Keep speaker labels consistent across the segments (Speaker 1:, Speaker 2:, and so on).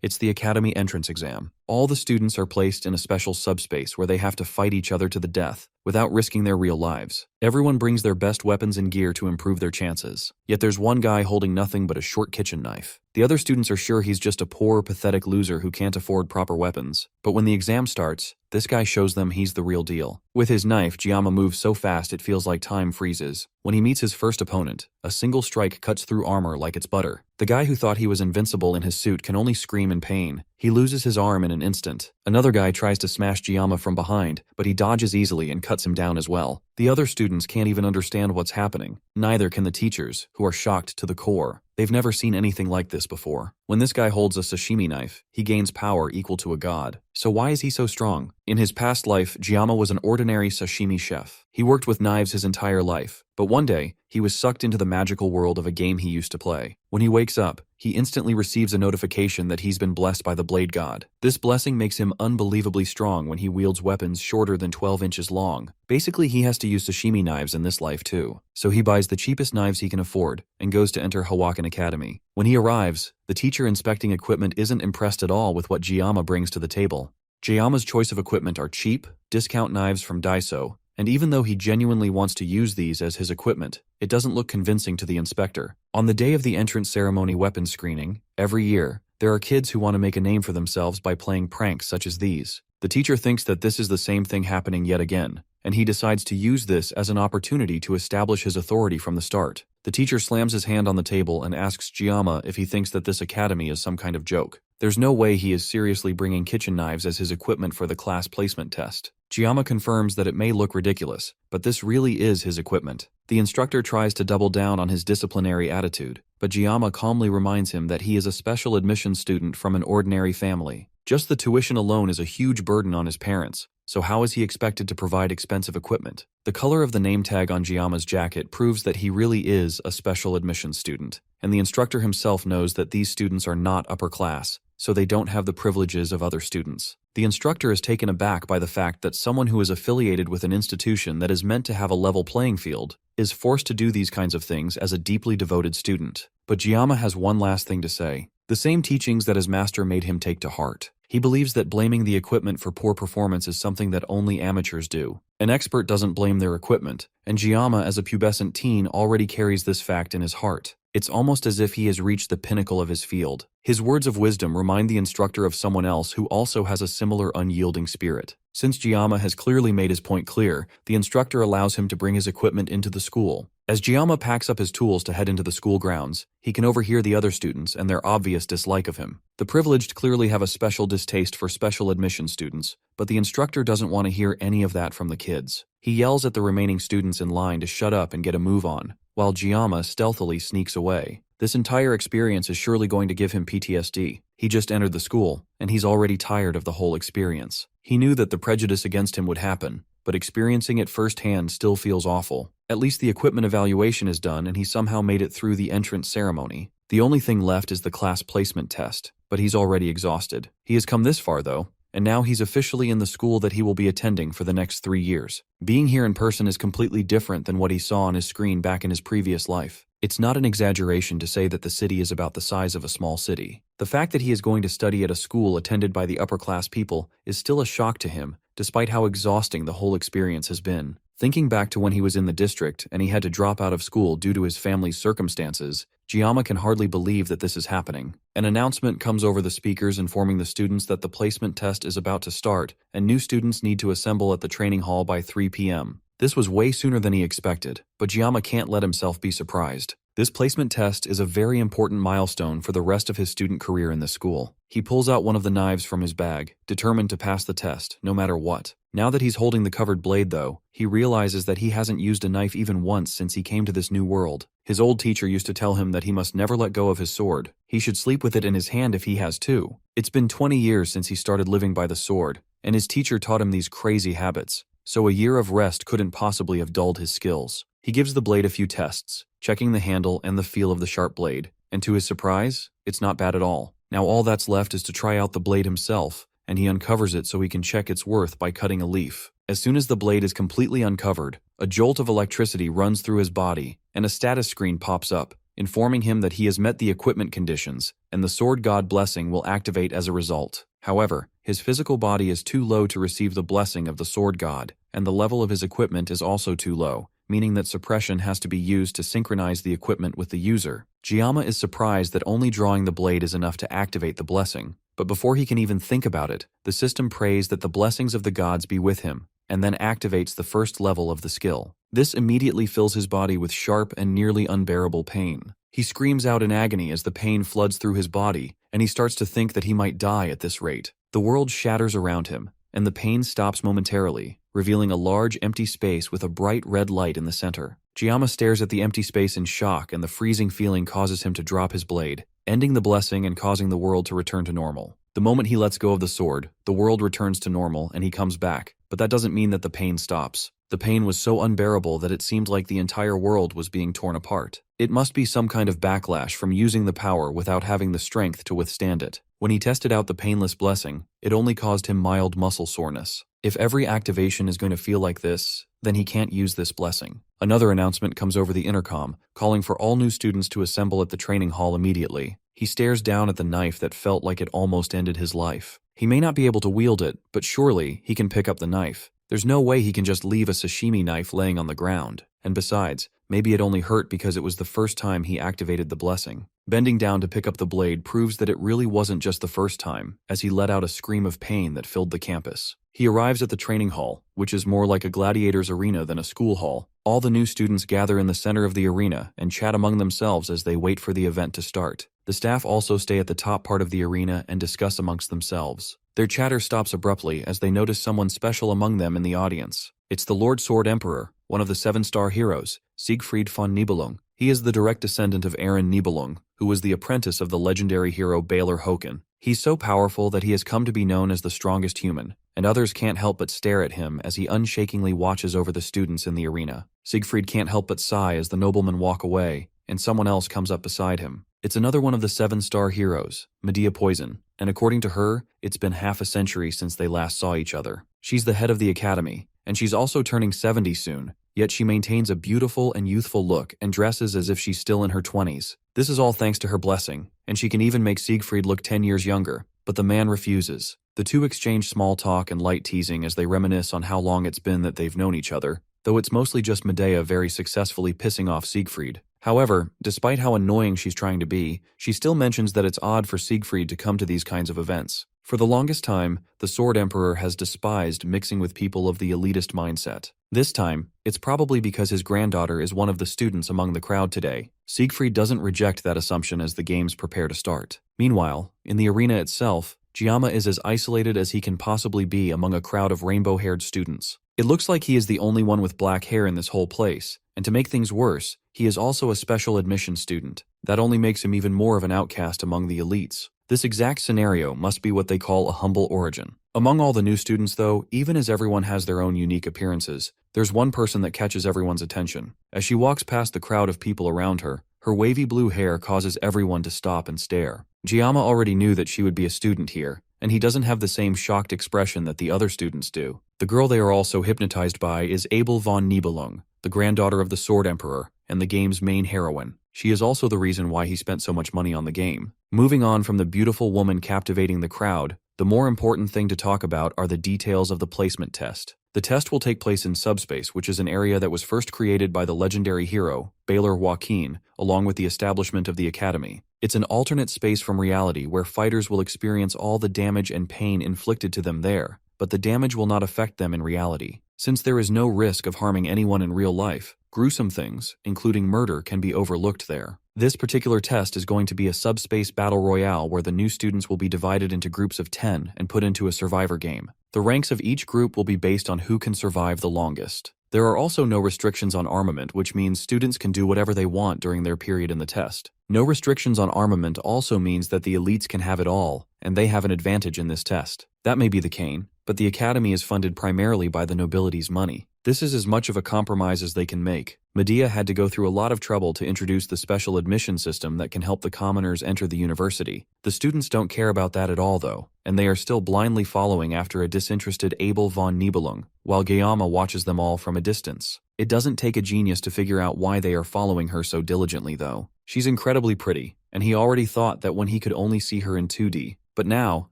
Speaker 1: It's the academy entrance exam. All the students are placed in a special subspace where they have to fight each other to the death without risking their real lives. Everyone brings their best weapons and gear to improve their chances. Yet there's one guy holding nothing but a short kitchen knife. The other students are sure he's just a poor, pathetic loser who can't afford proper weapons. But when the exam starts, this guy shows them he's the real deal. With his knife, Gama moves so fast it feels like time freezes. When he meets his first opponent, a single strike cuts through armor like it's butter. The guy who thought he was invincible in his suit can only scream in pain. He loses his arm in an instant. Another guy tries to smash Gama from behind, but he dodges easily and cuts him down as well. The other students can't even understand what's happening. Neither can the teachers, who are shocked to the core. They've never seen anything like this before. When this guy holds a sashimi knife, he gains power equal to a god. So why is he so strong? In his past life, Gama was an ordinary sashimi chef. He worked with knives his entire life. But one day, he was sucked into the magical world of a game he used to play. When he wakes up, he instantly receives a notification that he's been blessed by the blade god. This blessing makes him unbelievably strong when he wields weapons shorter than 12 inches long. Basically, he has to use sashimi knives in this life too. So he buys the cheapest knives he can afford and goes to enter Hawakan Academy. When he arrives, the teacher inspecting equipment isn't impressed at all with what Gama brings to the table. Gama's choice of equipment are cheap, discount knives from Daiso, and even though he genuinely wants to use these as his equipment, it doesn't look convincing to the inspector. On the day of the entrance ceremony weapons screening, every year, there are kids who want to make a name for themselves by playing pranks such as these. The teacher thinks that this is the same thing happening yet again, and he decides to use this as an opportunity to establish his authority from the start. The teacher slams his hand on the table and asks Gama if he thinks that this academy is some kind of joke. There's no way he is seriously bringing kitchen knives as his equipment for the class placement test. Gama confirms that it may look ridiculous, but this really is his equipment. The instructor tries to double down on his disciplinary attitude, but Gama calmly reminds him that he is a special admission student from an ordinary family. Just the tuition alone is a huge burden on his parents, so how is he expected to provide expensive equipment? The color of the name tag on Gama's jacket proves that he really is a special admission student, and the instructor himself knows that these students are not upper class, so they don't have the privileges of other students. The instructor is taken aback by the fact that someone who is affiliated with an institution that is meant to have a level playing field is forced to do these kinds of things as a deeply devoted student. But Gama has one last thing to say. The same teachings that his master made him take to heart. He believes that blaming the equipment for poor performance is something that only amateurs do. An expert doesn't blame their equipment, and Gama as a pubescent teen already carries this fact in his heart. It's almost as if he has reached the pinnacle of his field. His words of wisdom remind the instructor of someone else who also has a similar unyielding spirit. Since Gama has clearly made his point clear, the instructor allows him to bring his equipment into the school. As Gama packs up his tools to head into the school grounds, he can overhear the other students and their obvious dislike of him. The privileged clearly have a special distaste for special admission students, but the instructor doesn't want to hear any of that from the kids. He yells at the remaining students in line to shut up and get a move on, while Gama stealthily sneaks away. This entire experience is surely going to give him PTSD. He just entered the school, and he's already tired of the whole experience. He knew that the prejudice against him would happen, but experiencing it firsthand still feels awful. At least the equipment evaluation is done and he somehow made it through the entrance ceremony. The only thing left is the class placement test, but he's already exhausted. He has come this far though, and now he's officially in the school that he will be attending for the next 3 years. Being here in person is completely different than what he saw on his screen back in his previous life. It's not an exaggeration to say that the city is about the size of a small city. The fact that he is going to study at a school attended by the upper-class people is still a shock to him, despite how exhausting the whole experience has been. Thinking back to when he was in the district and he had to drop out of school due to his family's circumstances, Gama can hardly believe that this is happening. An announcement comes over the speakers informing the students that the placement test is about to start and new students need to assemble at the training hall by 3 p.m. This was way sooner than he expected, but Gama can't let himself be surprised. This placement test is a very important milestone for the rest of his student career in the school. He pulls out one of the knives from his bag, determined to pass the test, no matter what. Now that he's holding the covered blade though, he realizes that he hasn't used a knife even once since he came to this new world. His old teacher used to tell him that he must never let go of his sword. He should sleep with it in his hand if he has to. It's been 20 years since he started living by the sword, and his teacher taught him these crazy habits. So a year of rest couldn't possibly have dulled his skills. He gives the blade a few tests, checking the handle and the feel of the sharp blade, and to his surprise, it's not bad at all. Now all that's left is to try out the blade himself, and he uncovers it so he can check its worth by cutting a leaf. As soon as the blade is completely uncovered, a jolt of electricity runs through his body, and a status screen pops up. informing him that he has met the equipment conditions, and the sword god blessing will activate as a result. However, his physical body is too low to receive the blessing of the sword god, and the level of his equipment is also too low, meaning that suppression has to be used to synchronize the equipment with the user. Gama is surprised that only drawing the blade is enough to activate the blessing, but before he can even think about it, the system prays that the blessings of the gods be with him, and then activates the first level of the skill. This immediately fills his body with sharp and nearly unbearable pain. He screams out in agony as the pain floods through his body, and he starts to think that he might die at this rate. The world shatters around him, and the pain stops momentarily, revealing a large empty space with a bright red light in the center. Gama stares at the empty space in shock, and the freezing feeling causes him to drop his blade, ending the blessing and causing the world to return to normal. The moment he lets go of the sword, the world returns to normal and he comes back, but that doesn't mean that the pain stops. The pain was so unbearable that it seemed like the entire world was being torn apart. It must be some kind of backlash from using the power without having the strength to withstand it. When he tested out the painless blessing, it only caused him mild muscle soreness. If every activation is going to feel like this, then he can't use this blessing. Another announcement comes over the intercom, calling for all new students to assemble at the training hall immediately. He stares down at the knife that felt like it almost ended his life. He may not be able to wield it, but surely he can pick up the knife. There's no way he can just leave a sashimi knife laying on the ground. And besides, maybe it only hurt because it was the first time he activated the blessing. Bending down to pick up the blade proves that it really wasn't just the first time, as he let out a scream of pain that filled the campus. He arrives at the training hall, which is more like a gladiator's arena than a school hall. All the new students gather in the center of the arena and chat among themselves as they wait for the event to start. The staff also stay at the top part of the arena and discuss amongst themselves. Their chatter stops abruptly as they notice someone special among them in the audience. It's the Lord Sword Emperor, one of the 7-star heroes, Siegfried von Nibelung. He is the direct descendant of Aaron Nibelung, who was the apprentice of the legendary hero Balor Håkon. He's so powerful that he has come to be known as the strongest human, and others can't help but stare at him as he unshakingly watches over the students in the arena. Siegfried can't help but sigh as the noblemen walk away, and someone else comes up beside him. It's another one of the 7-star heroes, Medea Poison, and according to her, it's been half a century since they last saw each other. She's the head of the academy, and she's also turning 70 soon, yet she maintains a beautiful and youthful look and dresses as if she's still in her 20s. This is all thanks to her blessing, and she can even make Siegfried look 10 years younger, but the man refuses. The two exchange small talk and light teasing as they reminisce on how long it's been that they've known each other, though it's mostly just Medea very successfully pissing off Siegfried. However, despite how annoying she's trying to be, she still mentions that it's odd for Siegfried to come to these kinds of events. For the longest time, the Sword Emperor has despised mixing with people of the elitist mindset. This time, it's probably because his granddaughter is one of the students among the crowd today. Siegfried doesn't reject that assumption as the games prepare to start. Meanwhile, in the arena itself, Gama is as isolated as he can possibly be among a crowd of rainbow-haired students. It looks like he is the only one with black hair in this whole place, and to make things worse, he is also a special admission student. That only makes him even more of an outcast among the elites. This exact scenario must be what they call a humble origin. Among all the new students though, even as everyone has their own unique appearances, there's one person that catches everyone's attention. As she walks past the crowd of people around her, her wavy blue hair causes everyone to stop and stare. Gama already knew that she would be a student here, and he doesn't have the same shocked expression that the other students do. The girl they are also hypnotized by is Abel von Nibelung, the granddaughter of the Sword Emperor, and the game's main heroine. She is also the reason why he spent so much money on the game. Moving on from the beautiful woman captivating the crowd, the more important thing to talk about are the details of the placement test. The test will take place in subspace, which is an area that was first created by the legendary hero, Balor Håkon, along with the establishment of the academy. It's an alternate space from reality where fighters will experience all the damage and pain inflicted to them there, but the damage will not affect them in reality. Since there is no risk of harming anyone in real life, gruesome things, including murder, can be overlooked there. This particular test is going to be a subspace battle royale where the new students will be divided into groups of 10 and put into a survivor game. The ranks of each group will be based on who can survive the longest. There are also no restrictions on armament, which means students can do whatever they want during their period in the test. No restrictions on armament also means that the elites can have it all, and they have an advantage in this test. That may be the case, but the academy is funded primarily by the nobility's money. This is as much of a compromise as they can make. Medea had to go through a lot of trouble to introduce the special admission system that can help the commoners enter the university. The students don't care about that at all though, and they are still blindly following after a disinterested Abel von Nibelung, while Gama watches them all from a distance. It doesn't take a genius to figure out why they are following her so diligently though. She's incredibly pretty, and he already thought that when he could only see her in 2D. But now,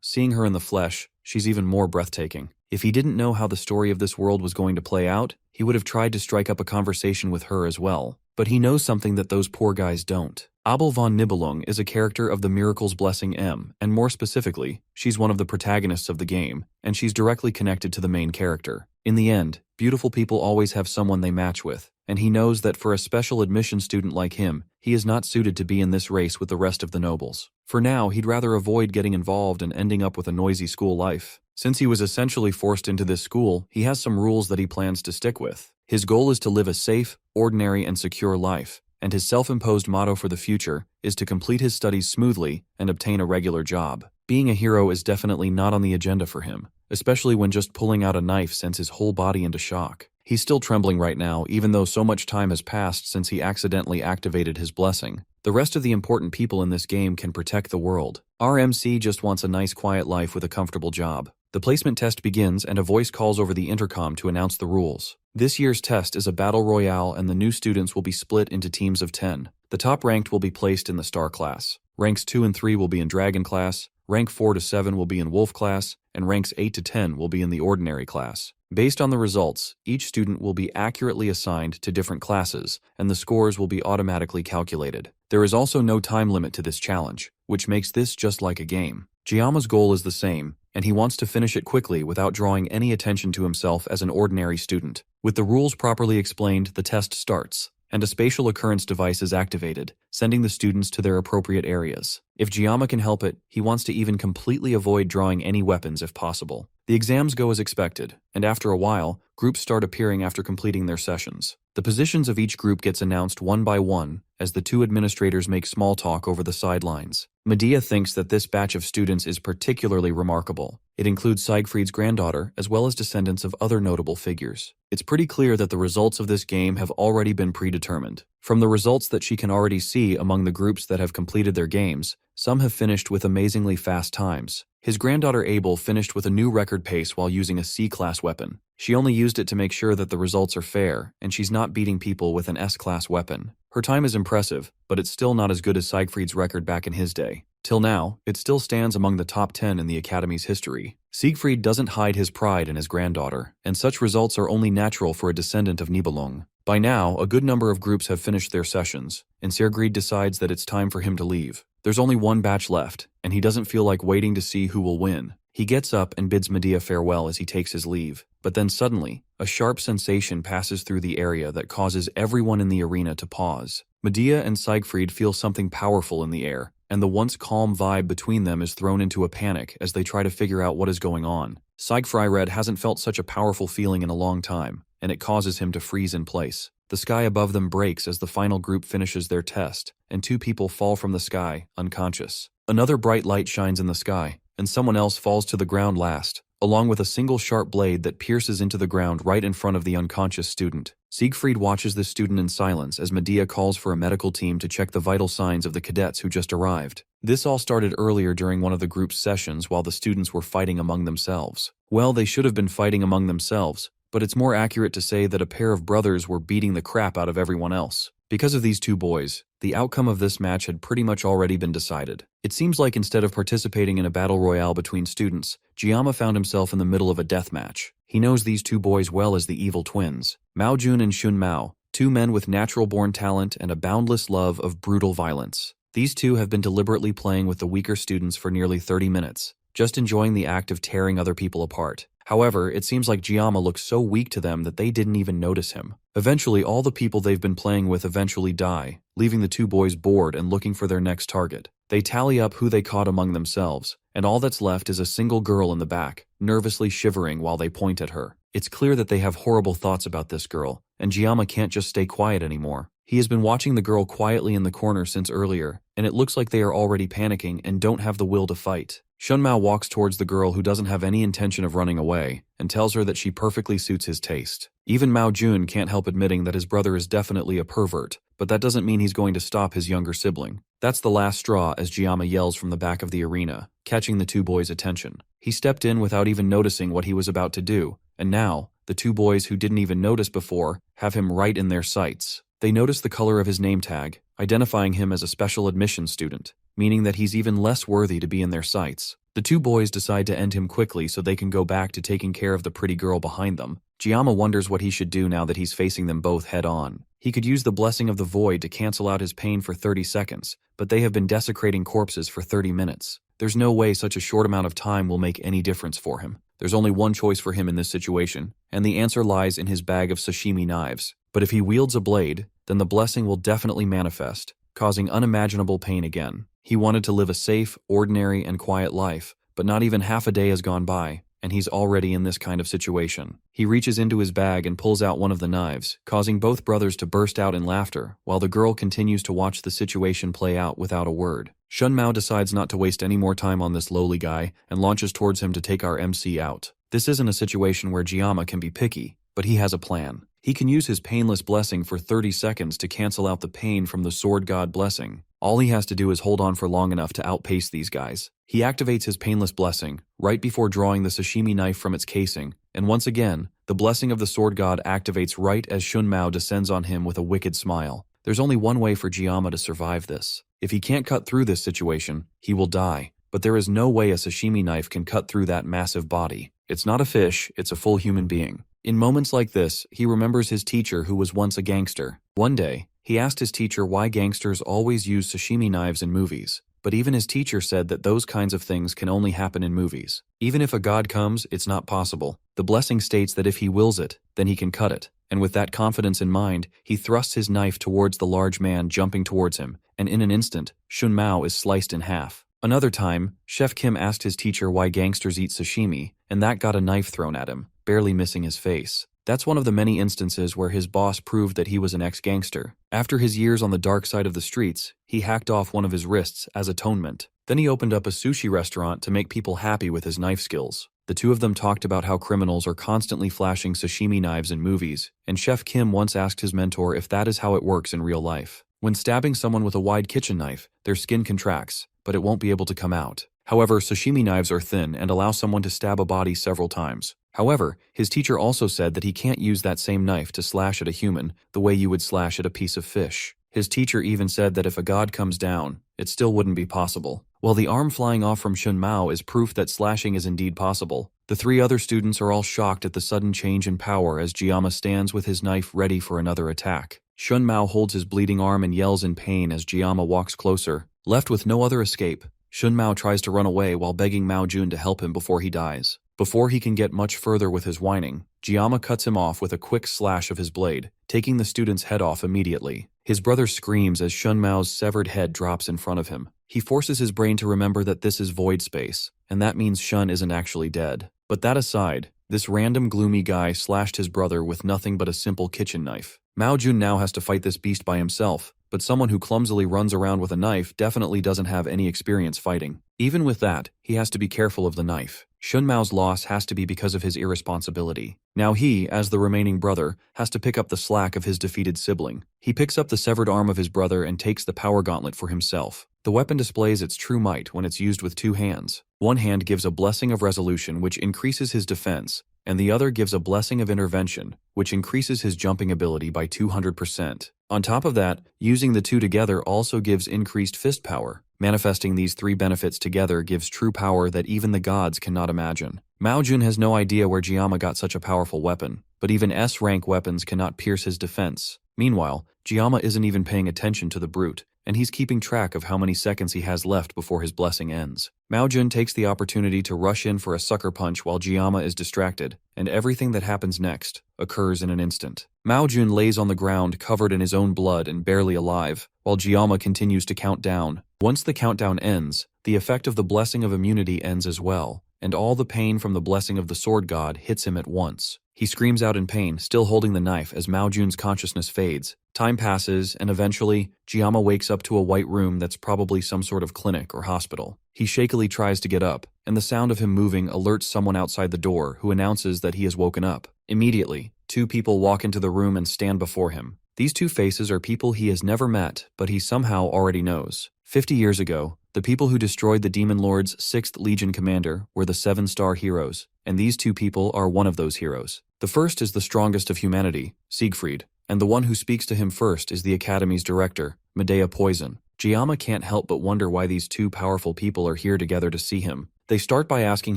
Speaker 1: seeing her in the flesh, she's even more breathtaking. If he didn't know how the story of this world was going to play out, he would have tried to strike up a conversation with her as well. But he knows something that those poor guys don't. Abel von Nibelung is a character of the Miracle's Blessing M, and more specifically, she's one of the protagonists of the game, and she's directly connected to the main character. In the end, beautiful people always have someone they match with, and he knows that for a special admission student like him, he is not suited to be in this race with the rest of the nobles. For now, he'd rather avoid getting involved and ending up with a noisy school life. Since he was essentially forced into this school, he has some rules that he plans to stick with. His goal is to live a safe, ordinary, and secure life, and his self-imposed motto for the future is to complete his studies smoothly and obtain a regular job. Being a hero is definitely not on the agenda for him, especially when just pulling out a knife sends his whole body into shock. He's still trembling right now, even though so much time has passed since he accidentally activated his blessing. The rest of the important people in this game can protect the world. Our MC just wants a nice quiet life with a comfortable job. The placement test begins and a voice calls over the intercom to announce the rules. This year's test is a battle royale and the new students will be split into teams of 10. The top ranked will be placed in the Star class. Ranks 2 and 3 will be in Dragon class, rank 4 to 7 will be in Wolf class, and ranks 8 to 10 will be in the Ordinary class. Based on the results, each student will be accurately assigned to different classes, and the scores will be automatically calculated. There is also no time limit to this challenge, which makes this just like a game. Giama's goal is the same, and he wants to finish it quickly without drawing any attention to himself as an ordinary student. With the rules properly explained, the test starts, and a spatial occurrence device is activated, sending the students to their appropriate areas. If Giama can help it, he wants to even completely avoid drawing any weapons if possible. The exams go as expected, and after a while, groups start appearing after completing their sessions. The positions of each group gets announced one by one as the two administrators make small talk over the sidelines. Medea thinks that this batch of students is particularly remarkable. It includes Siegfried's granddaughter as well as descendants of other notable figures. It's pretty clear that the results of this game have already been predetermined. From the results that she can already see among the groups that have completed their games, some have finished with amazingly fast times. His granddaughter Abel finished with a new record pace while using a C-class weapon. She only used it to make sure that the results are fair, and she's not beating people with an S-class weapon. Her time is impressive, but it's still not as good as Siegfried's record back in his day. Till now, it still stands among the top 10 in the Academy's history. Siegfried doesn't hide his pride in his granddaughter, and such results are only natural for a descendant of Nibelung. By now, a good number of groups have finished their sessions, and Siegfried decides that it's time for him to leave. There's only one batch left, and he doesn't feel like waiting to see who will win. He gets up and bids Medea farewell as he takes his leave, but then suddenly, a sharp sensation passes through the area that causes everyone in the arena to pause. Medea and Siegfried feel something powerful in the air, and the once calm vibe between them is thrown into a panic as they try to figure out what is going on. Siegfried hasn't felt such a powerful feeling in a long time, and it causes him to freeze in place. The sky above them breaks as the final group finishes their test, and two people fall from the sky, unconscious. Another bright light shines in the sky, and someone else falls to the ground last, along with a single sharp blade that pierces into the ground right in front of the unconscious student. Siegfried watches the student in silence as Medea calls for a medical team to check the vital signs of the cadets who just arrived. This all started earlier during one of the group's sessions while the students were fighting among themselves. Well, they should have been fighting among themselves, but it's more accurate to say that a pair of brothers were beating the crap out of everyone else. Because of these two boys, the outcome of this match had pretty much already been decided. It seems like instead of participating in a battle royale between students, Giama found himself in the middle of a death match. He knows these two boys well as the evil twins, Mao Jun and Shun Mao, two men with natural-born talent and a boundless love of brutal violence. These two have been deliberately playing with the weaker students for nearly 30 minutes, just enjoying the act of tearing other people apart. However, it seems like Giama looks so weak to them that they didn't even notice him. Eventually, all the people they've been playing with eventually die, leaving the two boys bored and looking for their next target. They tally up who they caught among themselves, and all that's left is a single girl in the back, nervously shivering while they point at her. It's clear that they have horrible thoughts about this girl, and Giama can't just stay quiet anymore. He has been watching the girl quietly in the corner since earlier, and it looks like they are already panicking and don't have the will to fight. Shunmao walks towards the girl who doesn't have any intention of running away, and tells her that she perfectly suits his taste. Even Mao Jun can't help admitting that his brother is definitely a pervert, but that doesn't mean he's going to stop his younger sibling. That's the last straw as Giama yells from the back of the arena, catching the two boys' attention. He stepped in without even noticing what he was about to do, and now, the two boys who didn't even notice before have him right in their sights. They notice the color of his name tag, identifying him as a special admission student, meaning that he's even less worthy to be in their sights. The two boys decide to end him quickly so they can go back to taking care of the pretty girl behind them. Gama wonders what he should do now that he's facing them both head-on. He could use the blessing of the void to cancel out his pain for 30 seconds, but they have been desecrating corpses for 30 minutes. There's no way such a short amount of time will make any difference for him. There's only one choice for him in this situation, and the answer lies in his bag of sashimi knives. But if he wields a blade, then the blessing will definitely manifest, causing unimaginable pain again. He wanted to live a safe, ordinary, and quiet life, but not even half a day has gone by, and he's already in this kind of situation. He reaches into his bag and pulls out one of the knives, causing both brothers to burst out in laughter, while the girl continues to watch the situation play out without a word. Shun Mao decides not to waste any more time on this lowly guy and launches towards him to take our MC out. This isn't a situation where Gama can be picky, but he has a plan. He can use his painless blessing for 30 seconds to cancel out the pain from the sword god blessing. All he has to do is hold on for long enough to outpace these guys. He activates his painless blessing right before drawing the sashimi knife from its casing, and once again, the blessing of the sword god activates right as Shun Mao descends on him with a wicked smile. There's only one way for Gama to survive this. If he can't cut through this situation, he will die. But there is no way a sashimi knife can cut through that massive body. It's not a fish, it's a full human being. In moments like this, he remembers his teacher who was once a gangster. One day, he asked his teacher why gangsters always use sashimi knives in movies. But even his teacher said that those kinds of things can only happen in movies. Even if a god comes, it's not possible. The blessing states that if he wills it, then he can cut it. And with that confidence in mind, he thrusts his knife towards the large man jumping towards him, and in an instant, Shun Mao is sliced in half. Another time, Chef Kim asked his teacher why gangsters eat sashimi, and that got a knife thrown at him, barely missing his face. That's one of the many instances where his boss proved that he was an ex-gangster. After his years on the dark side of the streets, he hacked off one of his wrists as atonement. Then he opened up a sushi restaurant to make people happy with his knife skills. The two of them talked about how criminals are constantly flashing sashimi knives in movies, and Chef Kim once asked his mentor if that is how it works in real life. When stabbing someone with a wide kitchen knife, their skin contracts, but it won't be able to come out. However, sashimi knives are thin and allow someone to stab a body several times. However, his teacher also said that he can't use that same knife to slash at a human the way you would slash at a piece of fish. His teacher even said that if a god comes down, it still wouldn't be possible. While the arm flying off from Shun Mao is proof that slashing is indeed possible, the three other students are all shocked at the sudden change in power as Gama stands with his knife ready for another attack. Shun Mao holds his bleeding arm and yells in pain as Gama walks closer. Left with no other escape, Shun Mao tries to run away while begging Mao Jun to help him before he dies. Before he can get much further with his whining, Gama cuts him off with a quick slash of his blade, taking the student's head off immediately. His brother screams as Shun Mao's severed head drops in front of him. He forces his brain to remember that this is void space, and that means Shun isn't actually dead. But that aside, this random gloomy guy slashed his brother with nothing but a simple kitchen knife. Mao Jun now has to fight this beast by himself, but someone who clumsily runs around with a knife definitely doesn't have any experience fighting. Even with that, he has to be careful of the knife. Shun Mao's loss has to be because of his irresponsibility. Now he, as the remaining brother, has to pick up the slack of his defeated sibling. He picks up the severed arm of his brother and takes the power gauntlet for himself. The weapon displays its true might when it's used with two hands. One hand gives a blessing of resolution which increases his defense, and the other gives a blessing of intervention, which increases his jumping ability by 200%. On top of that, using the two together also gives increased fist power. Manifesting these three benefits together gives true power that even the gods cannot imagine. Mao Jun has no idea where Gama got such a powerful weapon, but even S-rank weapons cannot pierce his defense. Meanwhile, Gama isn't even paying attention to the brute, and he's keeping track of how many seconds he has left before his blessing ends. Mao Jun takes the opportunity to rush in for a sucker punch while Gama is distracted, and everything that happens next occurs in an instant. Mao Jun lays on the ground covered in his own blood and barely alive, while Gama continues to count down. Once the countdown ends, the effect of the blessing of immunity ends as well, and all the pain from the blessing of the sword god hits him at once. He screams out in pain, still holding the knife as Mao Jun's consciousness fades. Time passes, and eventually, Gama wakes up to a white room that's probably some sort of clinic or hospital. He shakily tries to get up, and the sound of him moving alerts someone outside the door who announces that he has woken up. Immediately, two people walk into the room and stand before him. These two faces are people he has never met, but he somehow already knows. 50 years ago, the people who destroyed the Demon Lord's 6th Legion commander were the 7-star heroes, and these two people are one of those heroes. The first is the strongest of humanity, Siegfried, and the one who speaks to him first is the Academy's director, Medea Poison. Gama can't help but wonder why these two powerful people are here together to see him. They start by asking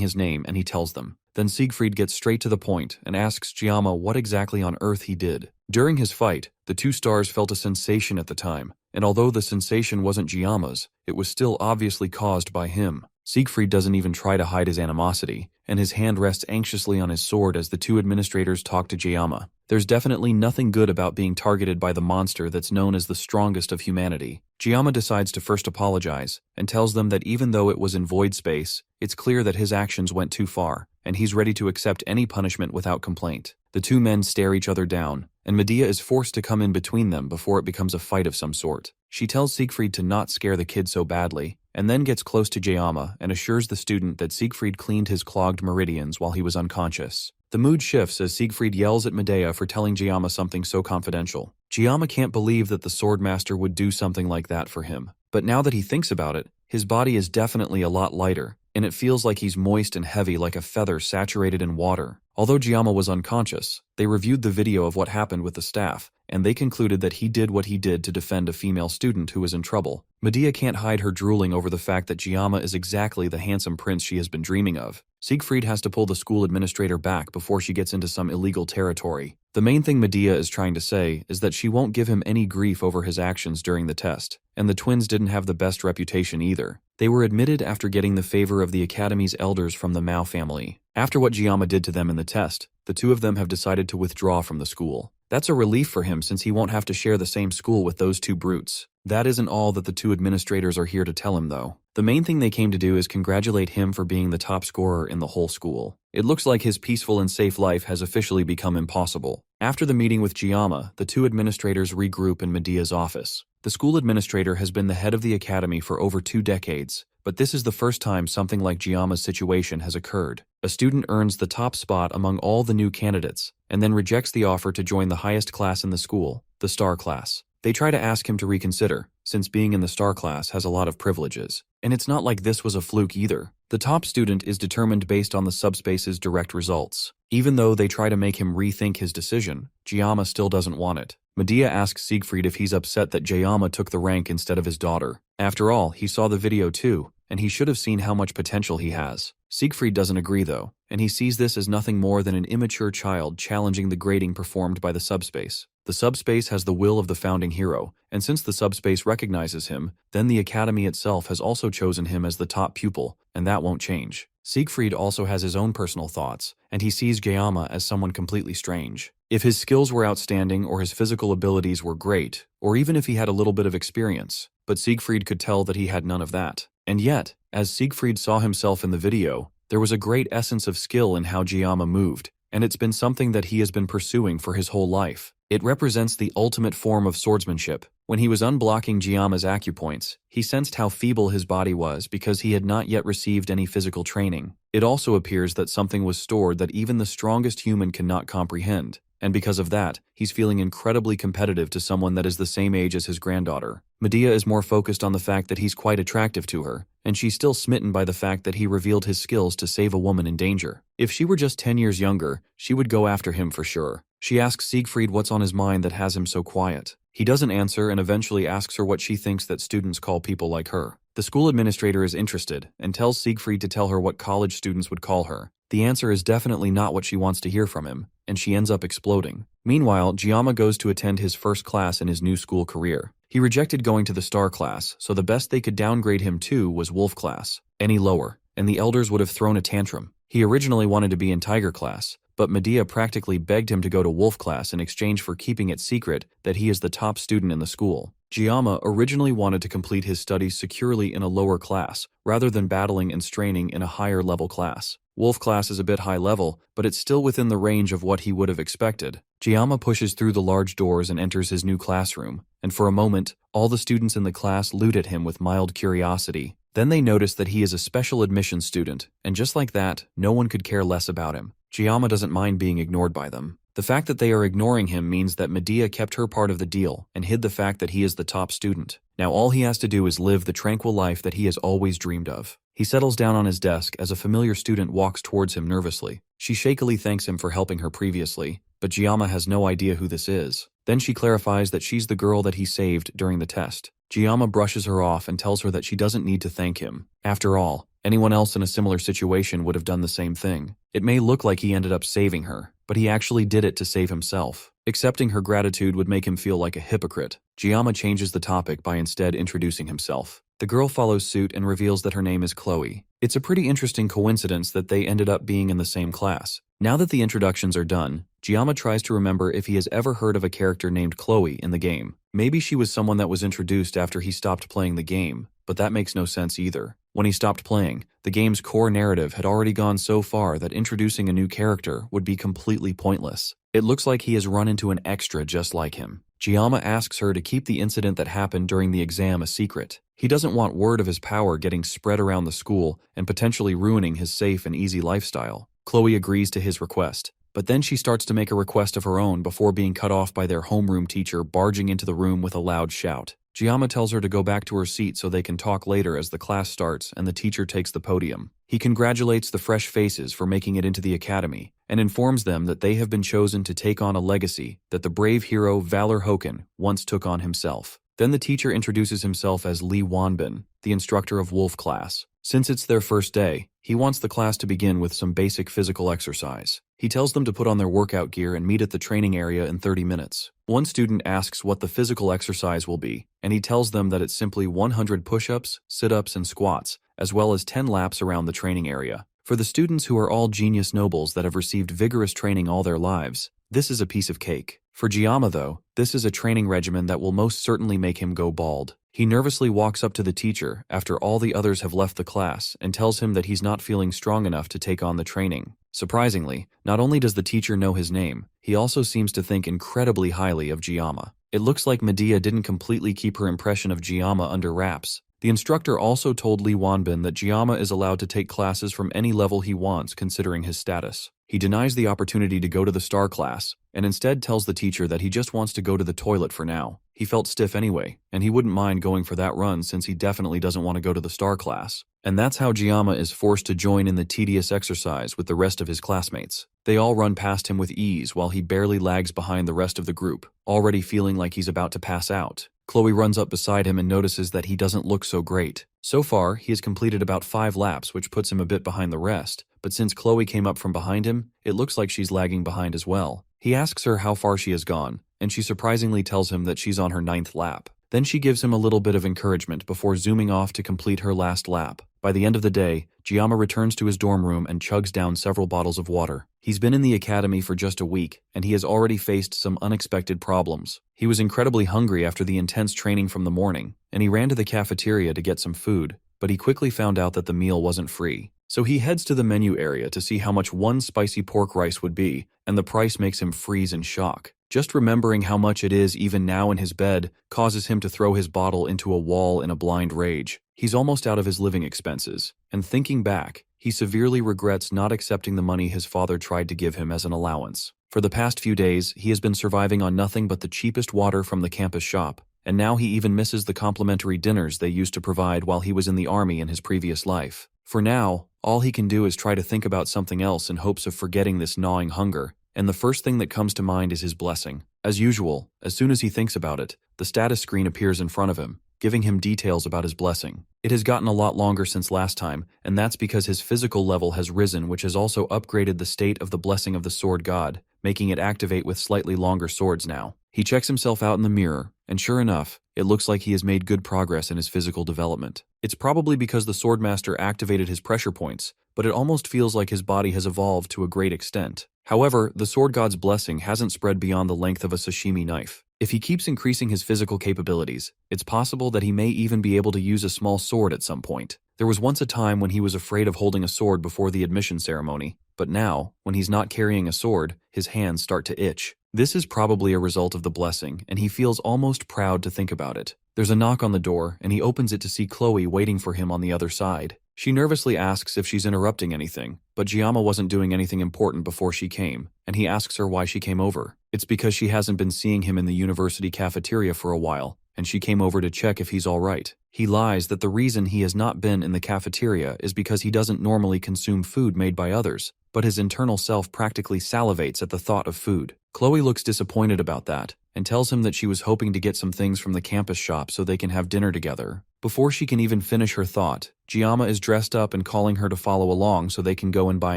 Speaker 1: his name and he tells them. Then Siegfried gets straight to the point and asks Gama what exactly on earth he did. During his fight, the two stars felt a sensation at the time, and although the sensation wasn't Giama's, it was still obviously caused by him. Siegfried doesn't even try to hide his animosity, and his hand rests anxiously on his sword as the two administrators talk to Gama. There's definitely nothing good about being targeted by the monster that's known as the strongest of humanity. Gama decides to first apologize, and tells them that even though it was in void space, it's clear that his actions went too far, and he's ready to accept any punishment without complaint. The two men stare each other down, and Medea is forced to come in between them before it becomes a fight of some sort. She tells Siegfried to not scare the kid so badly, and then gets close to Gama and assures the student that Siegfried cleaned his clogged meridians while he was unconscious. The mood shifts as Siegfried yells at Medea for telling Gama something so confidential. Gama can't believe that the swordmaster would do something like that for him, but now that he thinks about it, his body is definitely a lot lighter, and it feels like he's moist and heavy like a feather saturated in water. Although Gama was unconscious, they reviewed the video of what happened with the staff, and they concluded that he did what he did to defend a female student who was in trouble. Medea can't hide her drooling over the fact that Gama is exactly the handsome prince she has been dreaming of. Siegfried has to pull the school administrator back before she gets into some illegal territory. The main thing Medea is trying to say is that she won't give him any grief over his actions during the test, and the twins didn't have the best reputation either. They were admitted after getting the favor of the Academy's elders from the Mao family. After what Gama did to them in the test, the two of them have decided to withdraw from the school. That's a relief for him since he won't have to share the same school with those two brutes. That isn't all that the two administrators are here to tell him though. The main thing they came to do is congratulate him for being the top scorer in the whole school. It looks like his peaceful and safe life has officially become impossible. After the meeting with Gama, the two administrators regroup in Medea's office. The school administrator has been the head of the academy for over 2 decades, but this is the first time something like Gama's situation has occurred. A student earns the top spot among all the new candidates, and then rejects the offer to join the highest class in the school, the star class. They try to ask him to reconsider, since being in the star class has a lot of privileges. And it's not like this was a fluke either. The top student is determined based on the subspace's direct results. Even though they try to make him rethink his decision, Gama still doesn't want it. Medea asks Siegfried if he's upset that Gama took the rank instead of his daughter. After all, he saw the video too, and he should have seen how much potential he has. Siegfried doesn't agree though, and he sees this as nothing more than an immature child challenging the grading performed by the subspace. The subspace has the will of the founding hero, and since the subspace recognizes him, then the academy itself has also chosen him as the top pupil, and that won't change. Siegfried also has his own personal thoughts, and he sees Gama as someone completely strange. If his skills were outstanding or his physical abilities were great, or even if he had a little bit of experience, but Siegfried could tell that he had none of that. And yet, as Siegfried saw himself in the video, there was a great essence of skill in how Gama moved, and it's been something that he has been pursuing for his whole life. It represents the ultimate form of swordsmanship. When he was unblocking Gama's acupoints, he sensed how feeble his body was because he had not yet received any physical training. It also appears that something was stored that even the strongest human cannot comprehend, and because of that, he's feeling incredibly competitive to someone that is the same age as his granddaughter. Medea is more focused on the fact that he's quite attractive to her, and she's still smitten by the fact that he revealed his skills to save a woman in danger. If she were just 10 years younger, she would go after him for sure. She asks Siegfried what's on his mind that has him so quiet. He doesn't answer and eventually asks her what she thinks that students call people like her. The school administrator is interested and tells Siegfried to tell her what college students would call her. The answer is definitely not what she wants to hear from him, and she ends up exploding. Meanwhile, Gama goes to attend his first class in his new school career. He rejected going to the star class, so the best they could downgrade him to was wolf class. Any lower, and the elders would have thrown a tantrum. He originally wanted to be in tiger class, but Medea practically begged him to go to wolf class in exchange for keeping it secret that he is the top student in the school. Gama originally wanted to complete his studies securely in a lower class, rather than battling and straining in a higher level class. Wolf class is a bit high level, but it's still within the range of what he would have expected. Gama pushes through the large doors and enters his new classroom, and for a moment, all the students in the class look at him with mild curiosity. Then they notice that he is a special admissions student, and just like that, no one could care less about him. Gama doesn't mind being ignored by them. The fact that they are ignoring him means that Medea kept her part of the deal and hid the fact that he is the top student. Now all he has to do is live the tranquil life that he has always dreamed of. He settles down on his desk as a familiar student walks towards him nervously. She shakily thanks him for helping her previously, but Gama has no idea who this is. Then she clarifies that she's the girl that he saved during the test. Gama brushes her off and tells her that she doesn't need to thank him. After all, anyone else in a similar situation would have done the same thing. It may look like he ended up saving her, but he actually did it to save himself. Accepting her gratitude would make him feel like a hypocrite. Gama changes the topic by instead introducing himself. The girl follows suit and reveals that her name is Kloe. It's a pretty interesting coincidence that they ended up being in the same class. Now that the introductions are done, Gama tries to remember if he has ever heard of a character named Kloe in the game. Maybe she was someone that was introduced after he stopped playing the game, but that makes no sense either. When he stopped playing, the game's core narrative had already gone so far that introducing a new character would be completely pointless. It looks like he has run into an extra just like him. Gama asks her to keep the incident that happened during the exam a secret. He doesn't want word of his power getting spread around the school and potentially ruining his safe and easy lifestyle. Kloe agrees to his request, but then she starts to make a request of her own before being cut off by their homeroom teacher barging into the room with a loud shout. Gama tells her to go back to her seat so they can talk later as the class starts and the teacher takes the podium. He congratulates the fresh faces for making it into the academy and informs them that they have been chosen to take on a legacy that the brave hero Valor Hoken once took on himself. Then the teacher introduces himself as Lee Wanbin, the instructor of Wolf class. Since it's their first day, he wants the class to begin with some basic physical exercise. He tells them to put on their workout gear and meet at the training area in 30 minutes. One student asks what the physical exercise will be, and he tells them that it's simply 100 push-ups, sit-ups, and squats, as well as 10 laps around the training area. For the students who are all genius nobles that have received vigorous training all their lives, this is a piece of cake. For Gama, though, this is a training regimen that will most certainly make him go bald. He nervously walks up to the teacher after all the others have left the class and tells him that he's not feeling strong enough to take on the training. Surprisingly, not only does the teacher know his name, he also seems to think incredibly highly of Gama. It looks like Medea didn't completely keep her impression of Gama under wraps. The instructor also told Lee Wanbin that Gama is allowed to take classes from any level he wants considering his status. He denies the opportunity to go to the star class, and instead tells the teacher that he just wants to go to the toilet for now. He felt stiff anyway, and he wouldn't mind going for that run since he definitely doesn't want to go to the star class. And that's how Gama is forced to join in the tedious exercise with the rest of his classmates. They all run past him with ease while he barely lags behind the rest of the group, already feeling like he's about to pass out. Kloe runs up beside him and notices that he doesn't look so great. So far, he has completed about 5 laps, which puts him a bit behind the rest, but since Kloe came up from behind him, it looks like she's lagging behind as well. He asks her how far she has gone, and she surprisingly tells him that she's on her 9th lap. Then she gives him a little bit of encouragement before zooming off to complete her last lap. By the end of the day, Gama returns to his dorm room and chugs down several bottles of water. He's been in the academy for just a week, and he has already faced some unexpected problems. He was incredibly hungry after the intense training from the morning, and he ran to the cafeteria to get some food, but he quickly found out that the meal wasn't free. So he heads to the menu area to see how much one spicy pork rice would be, and the price makes him freeze in shock. Just remembering how much it is even now in his bed causes him to throw his bottle into a wall in a blind rage. He's almost out of his living expenses, and thinking back, he severely regrets not accepting the money his father tried to give him as an allowance. For the past few days, he has been surviving on nothing but the cheapest water from the campus shop, and now he even misses the complimentary dinners they used to provide while he was in the army in his previous life. For now, all he can do is try to think about something else in hopes of forgetting this gnawing hunger, and the first thing that comes to mind is his blessing. As usual, as soon as he thinks about it, the status screen appears in front of him, giving him details about his blessing. It has gotten a lot longer since last time, and that's because his physical level has risen, which has also upgraded the state of the blessing of the sword god, making it activate with slightly longer swords now. He checks himself out in the mirror, and sure enough, it looks like he has made good progress in his physical development. It's probably because the swordmaster activated his pressure points, but it almost feels like his body has evolved to a great extent. However, the sword god's blessing hasn't spread beyond the length of a sashimi knife. If he keeps increasing his physical capabilities, it's possible that he may even be able to use a small sword at some point. There was once a time when he was afraid of holding a sword before the admission ceremony, but now, when he's not carrying a sword, his hands start to itch. This is probably a result of the blessing, and he feels almost proud to think about it. There's a knock on the door, and he opens it to see Kloe waiting for him on the other side. She nervously asks if she's interrupting anything, but Gama wasn't doing anything important before she came, and he asks her why she came over. It's because she hasn't been seeing him in the university cafeteria for a while, and she came over to check if he's all right. He lies that the reason he has not been in the cafeteria is because he doesn't normally consume food made by others, but his internal self practically salivates at the thought of food. Kloe looks disappointed about that and tells him that she was hoping to get some things from the campus shop so they can have dinner together. Before she can even finish her thought, Gama is dressed up and calling her to follow along so they can go and buy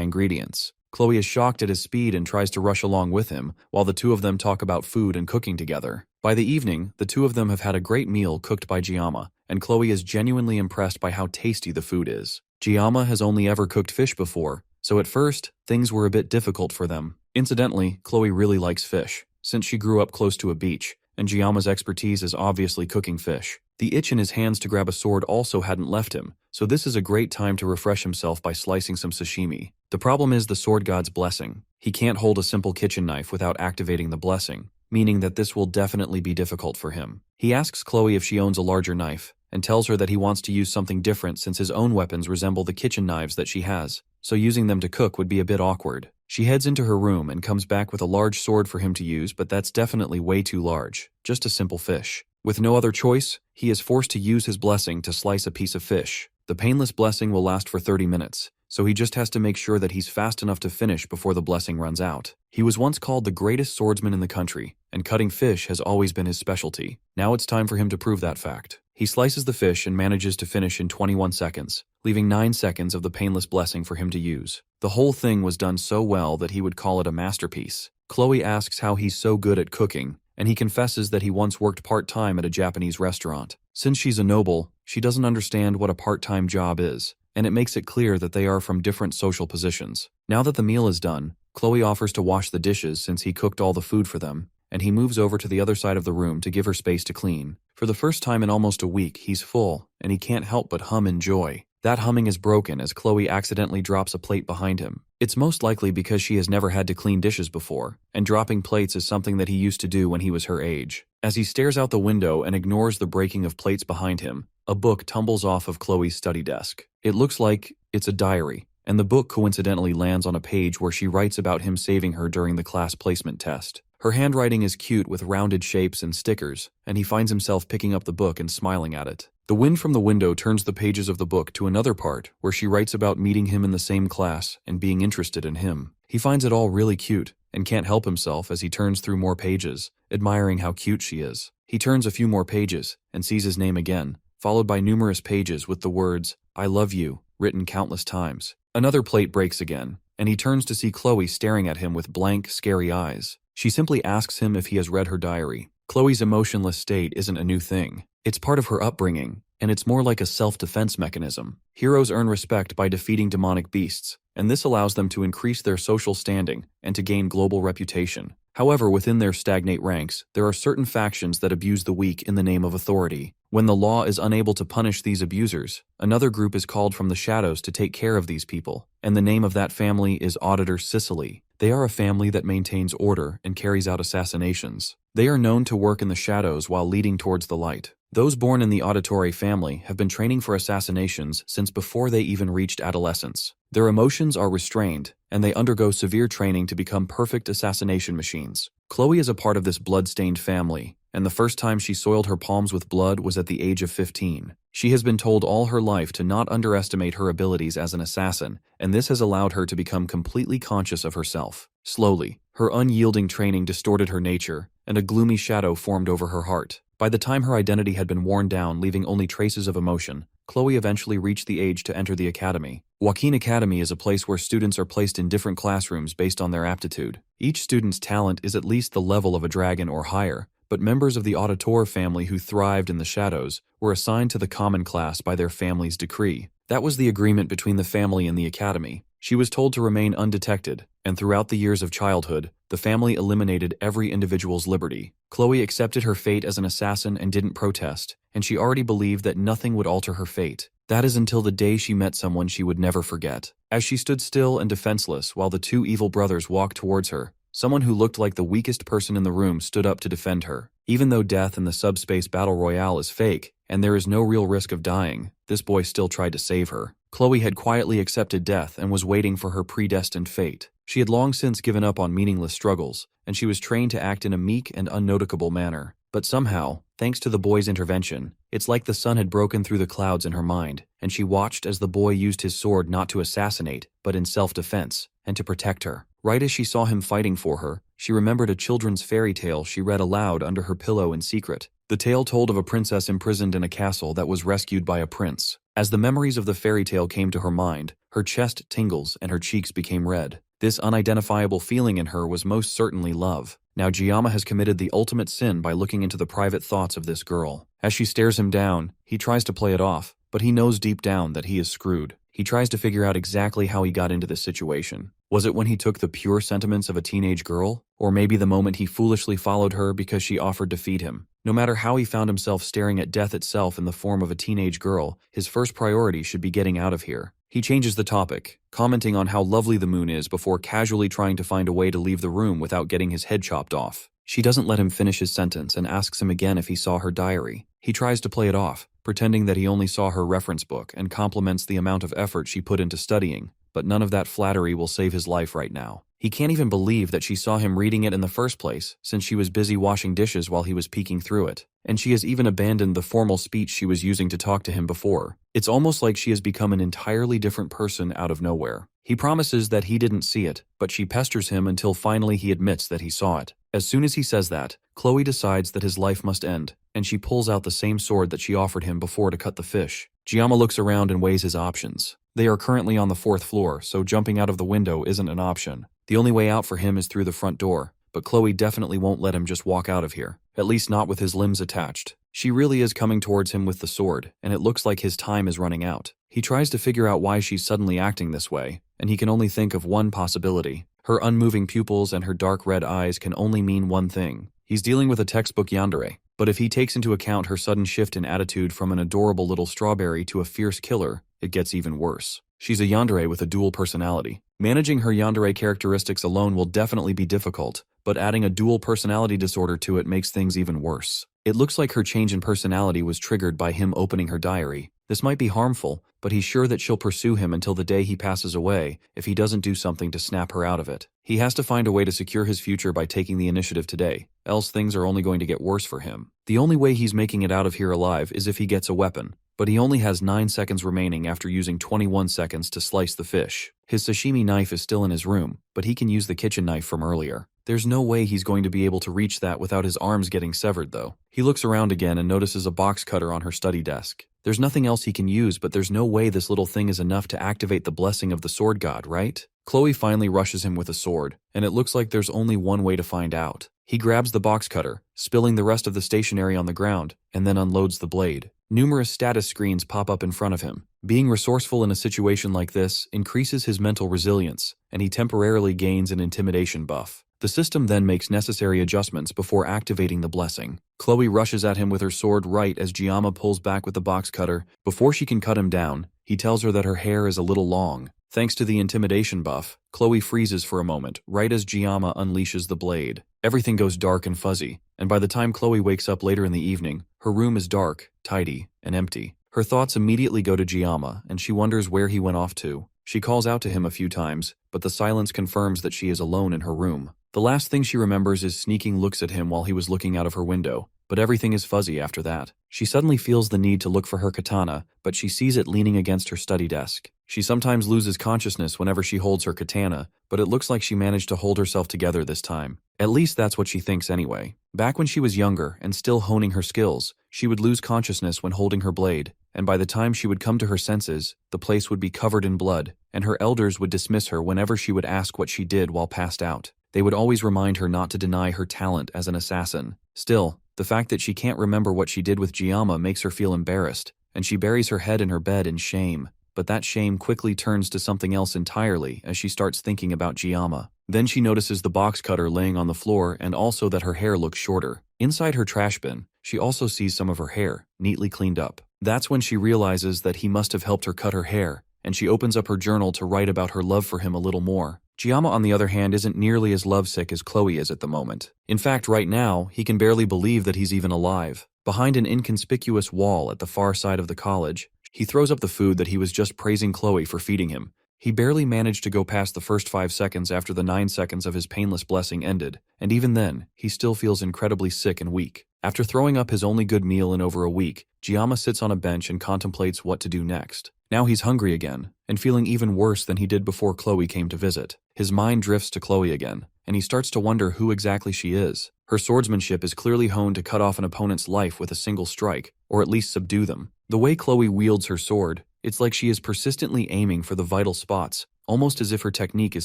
Speaker 1: ingredients. Kloe is shocked at his speed and tries to rush along with him, while the two of them talk about food and cooking together. By the evening, the two of them have had a great meal cooked by Gama, and Kloe is genuinely impressed by how tasty the food is. Gama has only ever cooked fish before, so at first, things were a bit difficult for them. Incidentally, Kloe really likes fish, since she grew up close to a beach, and Giama's expertise is obviously cooking fish. The itch in his hands to grab a sword also hadn't left him, so this is a great time to refresh himself by slicing some sashimi. The problem is the sword god's blessing. He can't hold a simple kitchen knife without activating the blessing, meaning that this will definitely be difficult for him. He asks Kloe if she owns a larger knife, and tells her that he wants to use something different since his own weapons resemble the kitchen knives that she has, so using them to cook would be a bit awkward. She heads into her room and comes back with a large sword for him to use, but that's definitely way too large, just a simple fish. With no other choice, he is forced to use his blessing to slice a piece of fish. The painless blessing will last for 30 minutes, so he just has to make sure that he's fast enough to finish before the blessing runs out. He was once called the greatest swordsman in the country, and cutting fish has always been his specialty. Now it's time for him to prove that fact. He slices the fish and manages to finish in 21 seconds, leaving 9 seconds of the painless blessing for him to use. The whole thing was done so well that he would call it a masterpiece. Kloe asks how he's so good at cooking, and he confesses that he once worked part-time at a Japanese restaurant. Since she's a noble, she doesn't understand what a part-time job is, and it makes it clear that they are from different social positions. Now that the meal is done, Kloe offers to wash the dishes since he cooked all the food for them, and he moves over to the other side of the room to give her space to clean. For the first time in almost a week, he's full, and he can't help but hum in joy. That humming is broken as Kloe accidentally drops a plate behind him. It's most likely because she has never had to clean dishes before, and dropping plates is something that he used to do when he was her age. As he stares out the window and ignores the breaking of plates behind him, a book tumbles off of Chloe's study desk. It looks like it's a diary, and the book coincidentally lands on a page where she writes about him saving her during the class placement test. Her handwriting is cute with rounded shapes and stickers, and he finds himself picking up the book and smiling at it. The wind from the window turns the pages of the book to another part where she writes about meeting him in the same class and being interested in him. He finds it all really cute and can't help himself as he turns through more pages, admiring how cute she is. He turns a few more pages and sees his name again, followed by numerous pages with the words, "I love you," written countless times. Another plate breaks again, and he turns to see Kloe staring at him with blank, scary eyes. She simply asks him if he has read her diary. Chloe's emotionless state isn't a new thing. It's part of her upbringing, and it's more like a self-defense mechanism. Heroes earn respect by defeating demonic beasts, and this allows them to increase their social standing and to gain global reputation. However, within their stagnate ranks, there are certain factions that abuse the weak in the name of authority. When the law is unable to punish these abusers, another group is called from the shadows to take care of these people, and the name of that family is Auditor Sicily. They are a family that maintains order and carries out assassinations. They are known to work in the shadows while leading towards the light. Those born in the auditory family have been training for assassinations since before they even reached adolescence. Their emotions are restrained, and they undergo severe training to become perfect assassination machines. Kloe is a part of this blood-stained family, and the first time she soiled her palms with blood was at the age of 15. She has been told all her life to not underestimate her abilities as an assassin, and this has allowed her to become completely conscious of herself. Slowly, her unyielding training distorted her nature, and a gloomy shadow formed over her heart. By the time her identity had been worn down, leaving only traces of emotion, Kloe eventually reached the age to enter the academy. Joaquin Academy is a place where students are placed in different classrooms based on their aptitude. Each student's talent is at least the level of a dragon or higher, but members of the Auditor family who thrived in the shadows were assigned to the common class by their family's decree. That was the agreement between the family and the academy. She was told to remain undetected, and throughout the years of childhood, the family eliminated every individual's liberty. Kloe accepted her fate as an assassin and didn't protest, and she already believed that nothing would alter her fate. That is until the day she met someone she would never forget. As she stood still and defenseless while the two evil brothers walked towards her, someone who looked like the weakest person in the room stood up to defend her. Even though death in the subspace battle royale is fake, and there is no real risk of dying, this boy still tried to save her. Kloe had quietly accepted death and was waiting for her predestined fate. She had long since given up on meaningless struggles, and she was trained to act in a meek and unnoticeable manner. But somehow, thanks to the boy's intervention, it's like the sun had broken through the clouds in her mind, and she watched as the boy used his sword not to assassinate, but in self-defense, and to protect her. Right as she saw him fighting for her, she remembered a children's fairy tale she read aloud under her pillow in secret. The tale told of a princess imprisoned in a castle that was rescued by a prince. As the memories of the fairy tale came to her mind, her chest tingles and her cheeks became red. This unidentifiable feeling in her was most certainly love. Now Gama has committed the ultimate sin by looking into the private thoughts of this girl. As she stares him down, he tries to play it off, but he knows deep down that he is screwed. He tries to figure out exactly how he got into this situation. Was it when he took the pure sentiments of a teenage girl? Or maybe the moment he foolishly followed her because she offered to feed him? No matter how he found himself staring at death itself in the form of a teenage girl, his first priority should be getting out of here. He changes the topic, commenting on how lovely the moon is before casually trying to find a way to leave the room without getting his head chopped off. She doesn't let him finish his sentence and asks him again if he saw her diary. He tries to play it off, pretending that he only saw her reference book and compliments the amount of effort she put into studying, but none of that flattery will save his life right now. He can't even believe that she saw him reading it in the first place, since she was busy washing dishes while he was peeking through it. And she has even abandoned the formal speech she was using to talk to him before. It's almost like she has become an entirely different person out of nowhere. He promises that he didn't see it, but she pesters him until finally he admits that he saw it. As soon as he says that, Kloe decides that his life must end, and she pulls out the same sword that she offered him before to cut the fish. Gama looks around and weighs his options. They are currently on the 4th floor, so jumping out of the window isn't an option. The only way out for him is through the front door, but Kloe definitely won't let him just walk out of here, at least not with his limbs attached. She really is coming towards him with the sword, and it looks like his time is running out. He tries to figure out why she's suddenly acting this way, and he can only think of one possibility. Her unmoving pupils and her dark red eyes can only mean one thing. He's dealing with a textbook yandere, but if he takes into account her sudden shift in attitude from an adorable little strawberry to a fierce killer, it gets even worse. She's a yandere with a dual personality. Managing her yandere characteristics alone will definitely be difficult, but adding a dual personality disorder to it makes things even worse. It looks like her change in personality was triggered by him opening her diary. This might be harmful, but he's sure that she'll pursue him until the day he passes away if he doesn't do something to snap her out of it. He has to find a way to secure his future by taking the initiative today, else things are only going to get worse for him. The only way he's making it out of here alive is if he gets a weapon, but he only has 9 seconds remaining after using 21 seconds to slice the fish. His sashimi knife is still in his room, but he can use the kitchen knife from earlier. There's no way he's going to be able to reach that without his arms getting severed though. He looks around again and notices a box cutter on her study desk. There's nothing else he can use, but there's no way this little thing is enough to activate the blessing of the sword god, right? Kloe finally rushes him with a sword, and it looks like there's only one way to find out. He grabs the box cutter, spilling the rest of the stationery on the ground, and then unloads the blade. Numerous status screens pop up in front of him. Being resourceful in a situation like this increases his mental resilience, and he temporarily gains an intimidation buff. The system then makes necessary adjustments before activating the blessing. Kloe rushes at him with her sword right as Gama pulls back with the box cutter. Before she can cut him down, he tells her that her hair is a little long. Thanks to the intimidation buff, Kloe freezes for a moment right as Gama unleashes the blade. Everything goes dark and fuzzy, and by the time Kloe wakes up later in the evening, her room is dark, tidy, and empty. Her thoughts immediately go to Gama, and she wonders where he went off to. She calls out to him a few times, but the silence confirms that she is alone in her room. The last thing she remembers is sneaking looks at him while he was looking out of her window, but everything is fuzzy after that. She suddenly feels the need to look for her katana, but she sees it leaning against her study desk. She sometimes loses consciousness whenever she holds her katana, but it looks like she managed to hold herself together this time. At least that's what she thinks anyway. Back when she was younger and still honing her skills, she would lose consciousness when holding her blade, and by the time she would come to her senses, the place would be covered in blood, and her elders would dismiss her whenever she would ask what she did while passed out. They would always remind her not to deny her talent as an assassin. Still, the fact that she can't remember what she did with Gama makes her feel embarrassed, and she buries her head in her bed in shame. But that shame quickly turns to something else entirely as she starts thinking about Gama. Then she notices the box cutter laying on the floor and also that her hair looks shorter. Inside her trash bin, she also sees some of her hair, neatly cleaned up. That's when she realizes that he must have helped her cut her hair, and she opens up her journal to write about her love for him a little more. Gama, on the other hand, isn't nearly as lovesick as Kloe is at the moment. In fact, right now, he can barely believe that he's even alive. Behind an inconspicuous wall at the far side of the college, he throws up the food that he was just praising Kloe for feeding him. He barely managed to go past the first 5 seconds after the 9 seconds of his painless blessing ended, and even then, he still feels incredibly sick and weak. After throwing up his only good meal in over a week, Gama sits on a bench and contemplates what to do next. Now he's hungry again, and feeling even worse than he did before Kloe came to visit. His mind drifts to Kloe again, and he starts to wonder who exactly she is. Her swordsmanship is clearly honed to cut off an opponent's life with a single strike, or at least subdue them. The way Kloe wields her sword, it's like she is persistently aiming for the vital spots, almost as if her technique is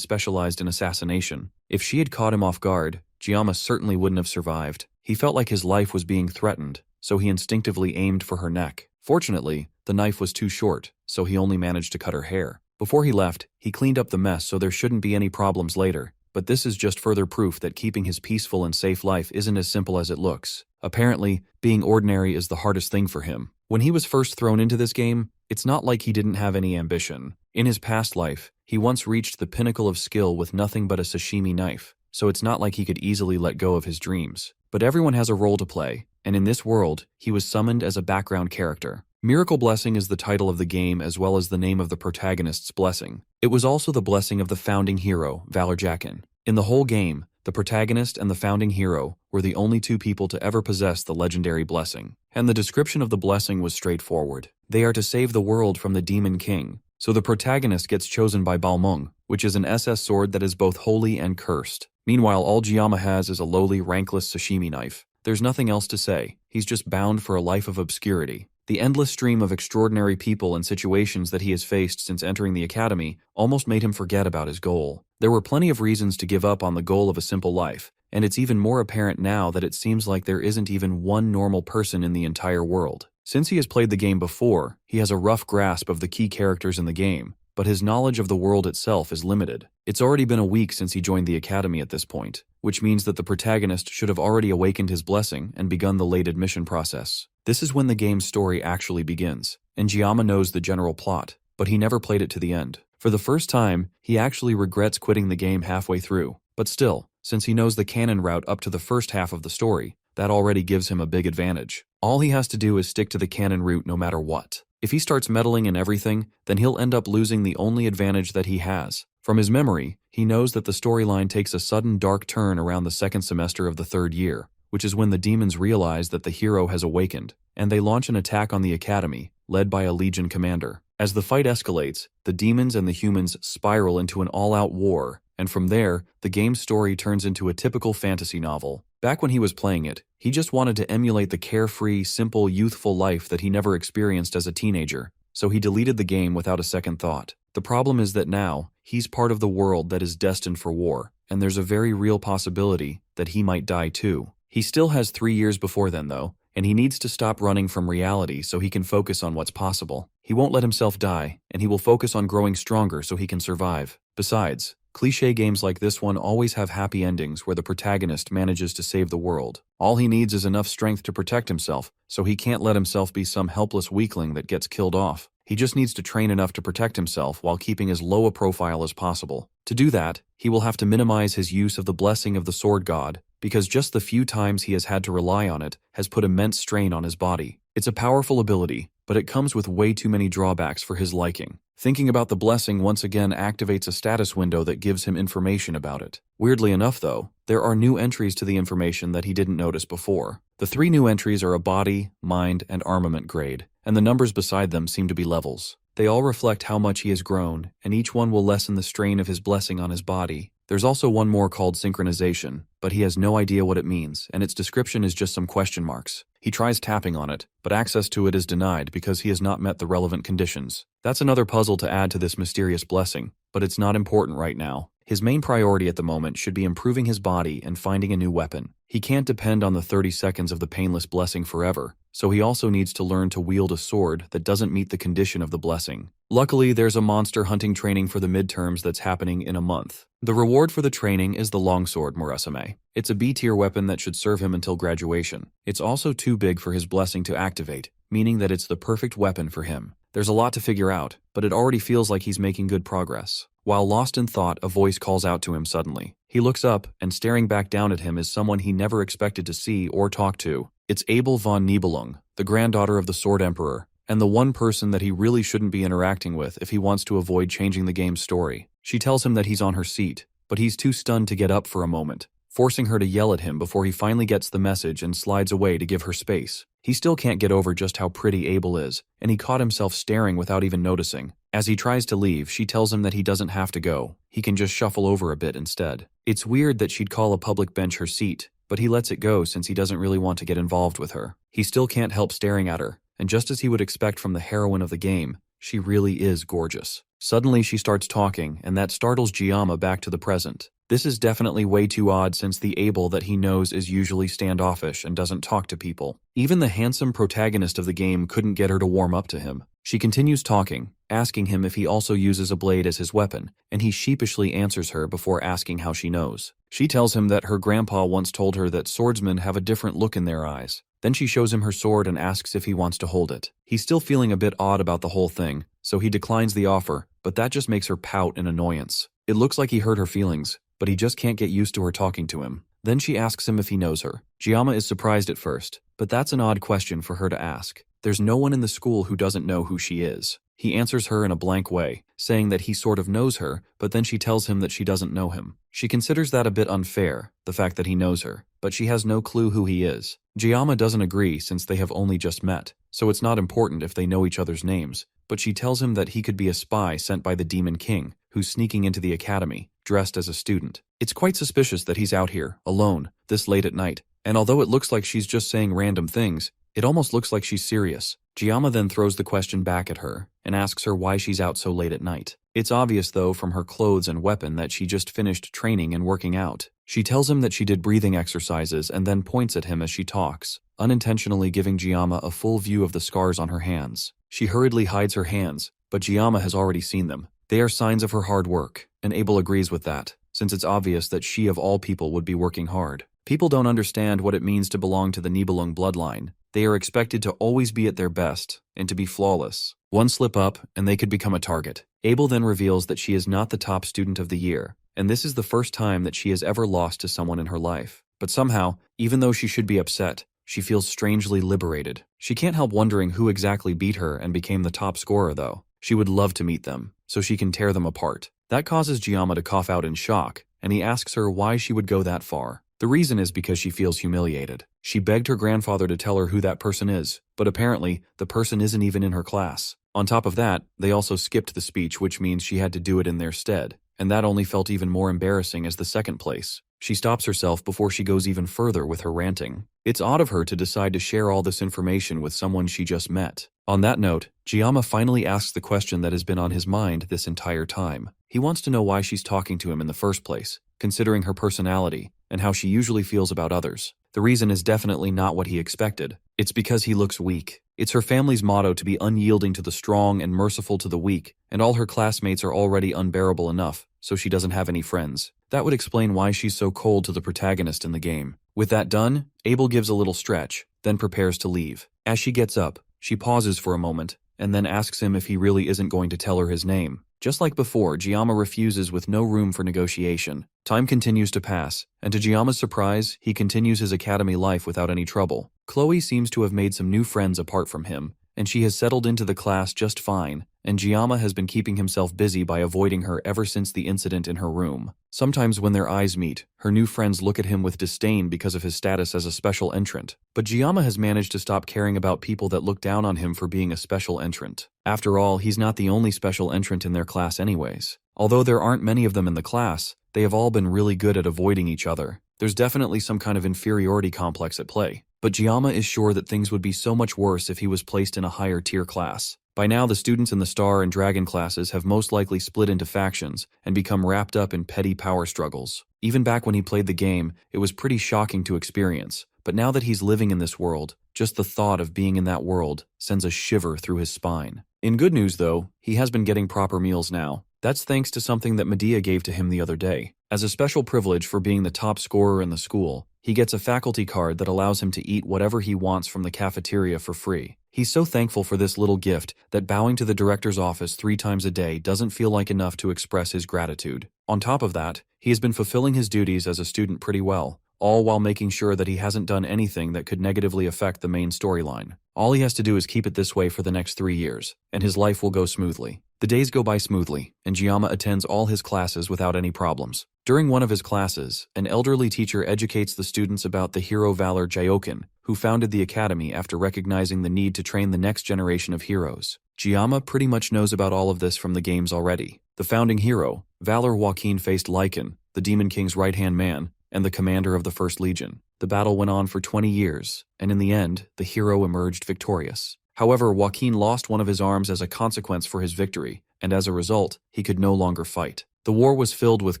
Speaker 1: specialized in assassination. If she had caught him off guard, Gama certainly wouldn't have survived. He felt like his life was being threatened, so he instinctively aimed for her neck. Fortunately, the knife was too short, so he only managed to cut her hair. Before he left, he cleaned up the mess so there shouldn't be any problems later. But this is just further proof that keeping his peaceful and safe life isn't as simple as it looks. Apparently, being ordinary is the hardest thing for him. When he was first thrown into this game, it's not like he didn't have any ambition. In his past life, he once reached the pinnacle of skill with nothing but a sashimi knife, so it's not like he could easily let go of his dreams. But everyone has a role to play, and in this world, he was summoned as a background character. Miracle Blessing is the title of the game as well as the name of the protagonist's blessing. It was also the blessing of the founding hero, Valorjakin. In the whole game, the protagonist and the founding hero were the only two people to ever possess the legendary blessing. And the description of the blessing was straightforward. They are to save the world from the Demon King. So the protagonist gets chosen by Balmung, which is an SS sword that is both holy and cursed. Meanwhile, all Gama has is a lowly, rankless sashimi knife. There's nothing else to say. He's just bound for a life of obscurity. The endless stream of extraordinary people and situations that he has faced since entering the academy almost made him forget about his goal. There were plenty of reasons to give up on the goal of a simple life, and it's even more apparent now that it seems like there isn't even one normal person in the entire world. Since he has played the game before, he has a rough grasp of the key characters in the game, but his knowledge of the world itself is limited. It's already been a week since he joined the academy at this point, which means that the protagonist should have already awakened his blessing and begun the late admission process. This is when the game's story actually begins, and Gama knows the general plot, but he never played it to the end. For the first time, he actually regrets quitting the game halfway through, but still, since he knows the canon route up to the first half of the story, that already gives him a big advantage. All he has to do is stick to the canon route no matter what. If he starts meddling in everything, then he'll end up losing the only advantage that he has. From his memory, he knows that the storyline takes a sudden dark turn around the second semester of the third year, which is when the demons realize that the hero has awakened, and they launch an attack on the academy, led by a legion commander. As the fight escalates, the demons and the humans spiral into an all-out war, and from there, the game's story turns into a typical fantasy novel. Back when he was playing it, he just wanted to emulate the carefree, simple, youthful life that he never experienced as a teenager, so he deleted the game without a second thought. The problem is that now, he's part of the world that is destined for war, and there's a very real possibility that he might die too. He still has 3 years before then though, and he needs to stop running from reality so he can focus on what's possible. He won't let himself die, and he will focus on growing stronger so he can survive. Besides, cliché games like this one always have happy endings where the protagonist manages to save the world. All he needs is enough strength to protect himself, so he can't let himself be some helpless weakling that gets killed off. He just needs to train enough to protect himself while keeping as low a profile as possible. To do that, he will have to minimize his use of the blessing of the sword god, because just the few times he has had to rely on it has put immense strain on his body. It's a powerful ability, but it comes with way too many drawbacks for his liking. Thinking about the blessing once again activates a status window that gives him information about it. Weirdly enough though, there are new entries to the information that he didn't notice before. The 3 new entries are a body, mind, and armament grade, and the numbers beside them seem to be levels. They all reflect how much he has grown, and each one will lessen the strain of his blessing on his body. There's also one more called synchronization, but he has no idea what it means, and its description is just some question marks. He tries tapping on it, but access to it is denied because he has not met the relevant conditions. That's another puzzle to add to this mysterious blessing, but it's not important right now. His main priority at the moment should be improving his body and finding a new weapon. He can't depend on the 30 seconds of the painless blessing forever, so he also needs to learn to wield a sword that doesn't meet the condition of the blessing. Luckily, there's a monster hunting training for the midterms that's happening in a month. The reward for the training is the longsword mercenary. It's a B-tier weapon that should serve him until graduation. It's also too big for his blessing to activate, meaning that it's the perfect weapon for him. There's a lot to figure out, but it already feels like he's making good progress. While lost in thought, a voice calls out to him suddenly. He looks up, and staring back down at him is someone he never expected to see or talk to. It's Abel von Nibelung, the granddaughter of the Sword Emperor, and the one person that he really shouldn't be interacting with if he wants to avoid changing the game's story. She tells him that he's on her seat, but he's too stunned to get up for a moment, forcing her to yell at him before he finally gets the message and slides away to give her space. He still can't get over just how pretty Abel is, and he caught himself staring without even noticing. As he tries to leave, she tells him that he doesn't have to go. He can just shuffle over a bit instead. It's weird that she'd call a public bench her seat, but he lets it go since he doesn't really want to get involved with her. He still can't help staring at her, and just as he would expect from the heroine of the game, she really is gorgeous. Suddenly she starts talking, and that startles Gama back to the present. This is definitely way too odd since the Abel that he knows is usually standoffish and doesn't talk to people. Even the handsome protagonist of the game couldn't get her to warm up to him. She continues talking, asking him if he also uses a blade as his weapon, and he sheepishly answers her before asking how she knows. She tells him that her grandpa once told her that swordsmen have a different look in their eyes. Then she shows him her sword and asks if he wants to hold it. He's still feeling a bit odd about the whole thing, so he declines the offer, but that just makes her pout in annoyance. It looks like he hurt her feelings, but he just can't get used to her talking to him. Then she asks him if he knows her. Gama is surprised at first, but that's an odd question for her to ask. There's no one in the school who doesn't know who she is. He answers her in a blank way, saying that he sort of knows her, but then she tells him that she doesn't know him. She considers that a bit unfair, the fact that he knows her, but she has no clue who he is. Gama doesn't agree since they have only just met, so it's not important if they know each other's names, but she tells him that he could be a spy sent by the Demon King, who's sneaking into the academy, dressed as a student. It's quite suspicious that he's out here, alone, this late at night, and although it looks like she's just saying random things, it almost looks like she's serious. Gama then throws the question back at her and asks her why she's out so late at night. It's obvious though from her clothes and weapon that she just finished training and working out. She tells him that she did breathing exercises and then points at him as she talks, unintentionally giving Gama a full view of the scars on her hands. She hurriedly hides her hands, but Gama has already seen them. They are signs of her hard work, and Abel agrees with that, since it's obvious that she of all people would be working hard. People don't understand what it means to belong to the Nibelung bloodline. They are expected to always be at their best, and to be flawless. One slip up, and they could become a target. Abel then reveals that she is not the top student of the year, and this is the first time that she has ever lost to someone in her life. But somehow, even though she should be upset, she feels strangely liberated. She can't help wondering who exactly beat her and became the top scorer though. She would love to meet them, so she can tear them apart. That causes Gama to cough out in shock, and he asks her why she would go that far. The reason is because she feels humiliated. She begged her grandfather to tell her who that person is, but apparently, the person isn't even in her class. On top of that, they also skipped the speech, which means she had to do it in their stead, and that only felt even more embarrassing as the second place. She stops herself before she goes even further with her ranting. It's odd of her to decide to share all this information with someone she just met. On that note, Gama finally asks the question that has been on his mind this entire time. He wants to know why she's talking to him in the first place, considering her personality, and how she usually feels about others. The reason is definitely not what he expected. It's because he looks weak. It's her family's motto to be unyielding to the strong and merciful to the weak, and all her classmates are already unbearable enough, so she doesn't have any friends. That would explain why she's so cold to the protagonist in the game. With that done, Abel gives a little stretch, then prepares to leave. As she gets up, she pauses for a moment, and then asks him if he really isn't going to tell her his name. Just like before, Gama refuses with no room for negotiation. Time continues to pass, and to Giama's surprise, he continues his academy life without any trouble. Kloe seems to have made some new friends apart from him, and she has settled into the class just fine, and Gama has been keeping himself busy by avoiding her ever since the incident in her room. Sometimes when their eyes meet, her new friends look at him with disdain because of his status as a special entrant. But Gama has managed to stop caring about people that look down on him for being a special entrant. After all, he's not the only special entrant in their class anyways. Although there aren't many of them in the class, they have all been really good at avoiding each other. There's definitely some kind of inferiority complex at play. But Gama is sure that things would be so much worse if he was placed in a higher tier class. By now, the students in the Star and Dragon classes have most likely split into factions and become wrapped up in petty power struggles. Even back when he played the game, it was pretty shocking to experience. But now that he's living in this world, just the thought of being in that world sends a shiver through his spine. In good news though, he has been getting proper meals now. That's thanks to something that Medea gave to him the other day. As a special privilege for being the top scorer in the school, he gets a faculty card that allows him to eat whatever he wants from the cafeteria for free. He's so thankful for this little gift that bowing to the director's office 3 times a day doesn't feel like enough to express his gratitude. On top of that, he has been fulfilling his duties as a student pretty well, all while making sure that he hasn't done anything that could negatively affect the main storyline. All he has to do is keep it this way for the next 3 years, and his life will go smoothly. The days go by smoothly, and Gama attends all his classes without any problems. During one of his classes, an elderly teacher educates the students about the hero Valor Jyokin, who founded the academy after recognizing the need to train the next generation of heroes. Gama pretty much knows about all of this from the games already. The founding hero, Valor Joaquin, faced Lycan, the Demon King's right-hand man, and the commander of the First Legion. The battle went on for 20 years, and in the end, the hero emerged victorious. However, Joaquin lost one of his arms as a consequence for his victory, and as a result, he could no longer fight. The war was filled with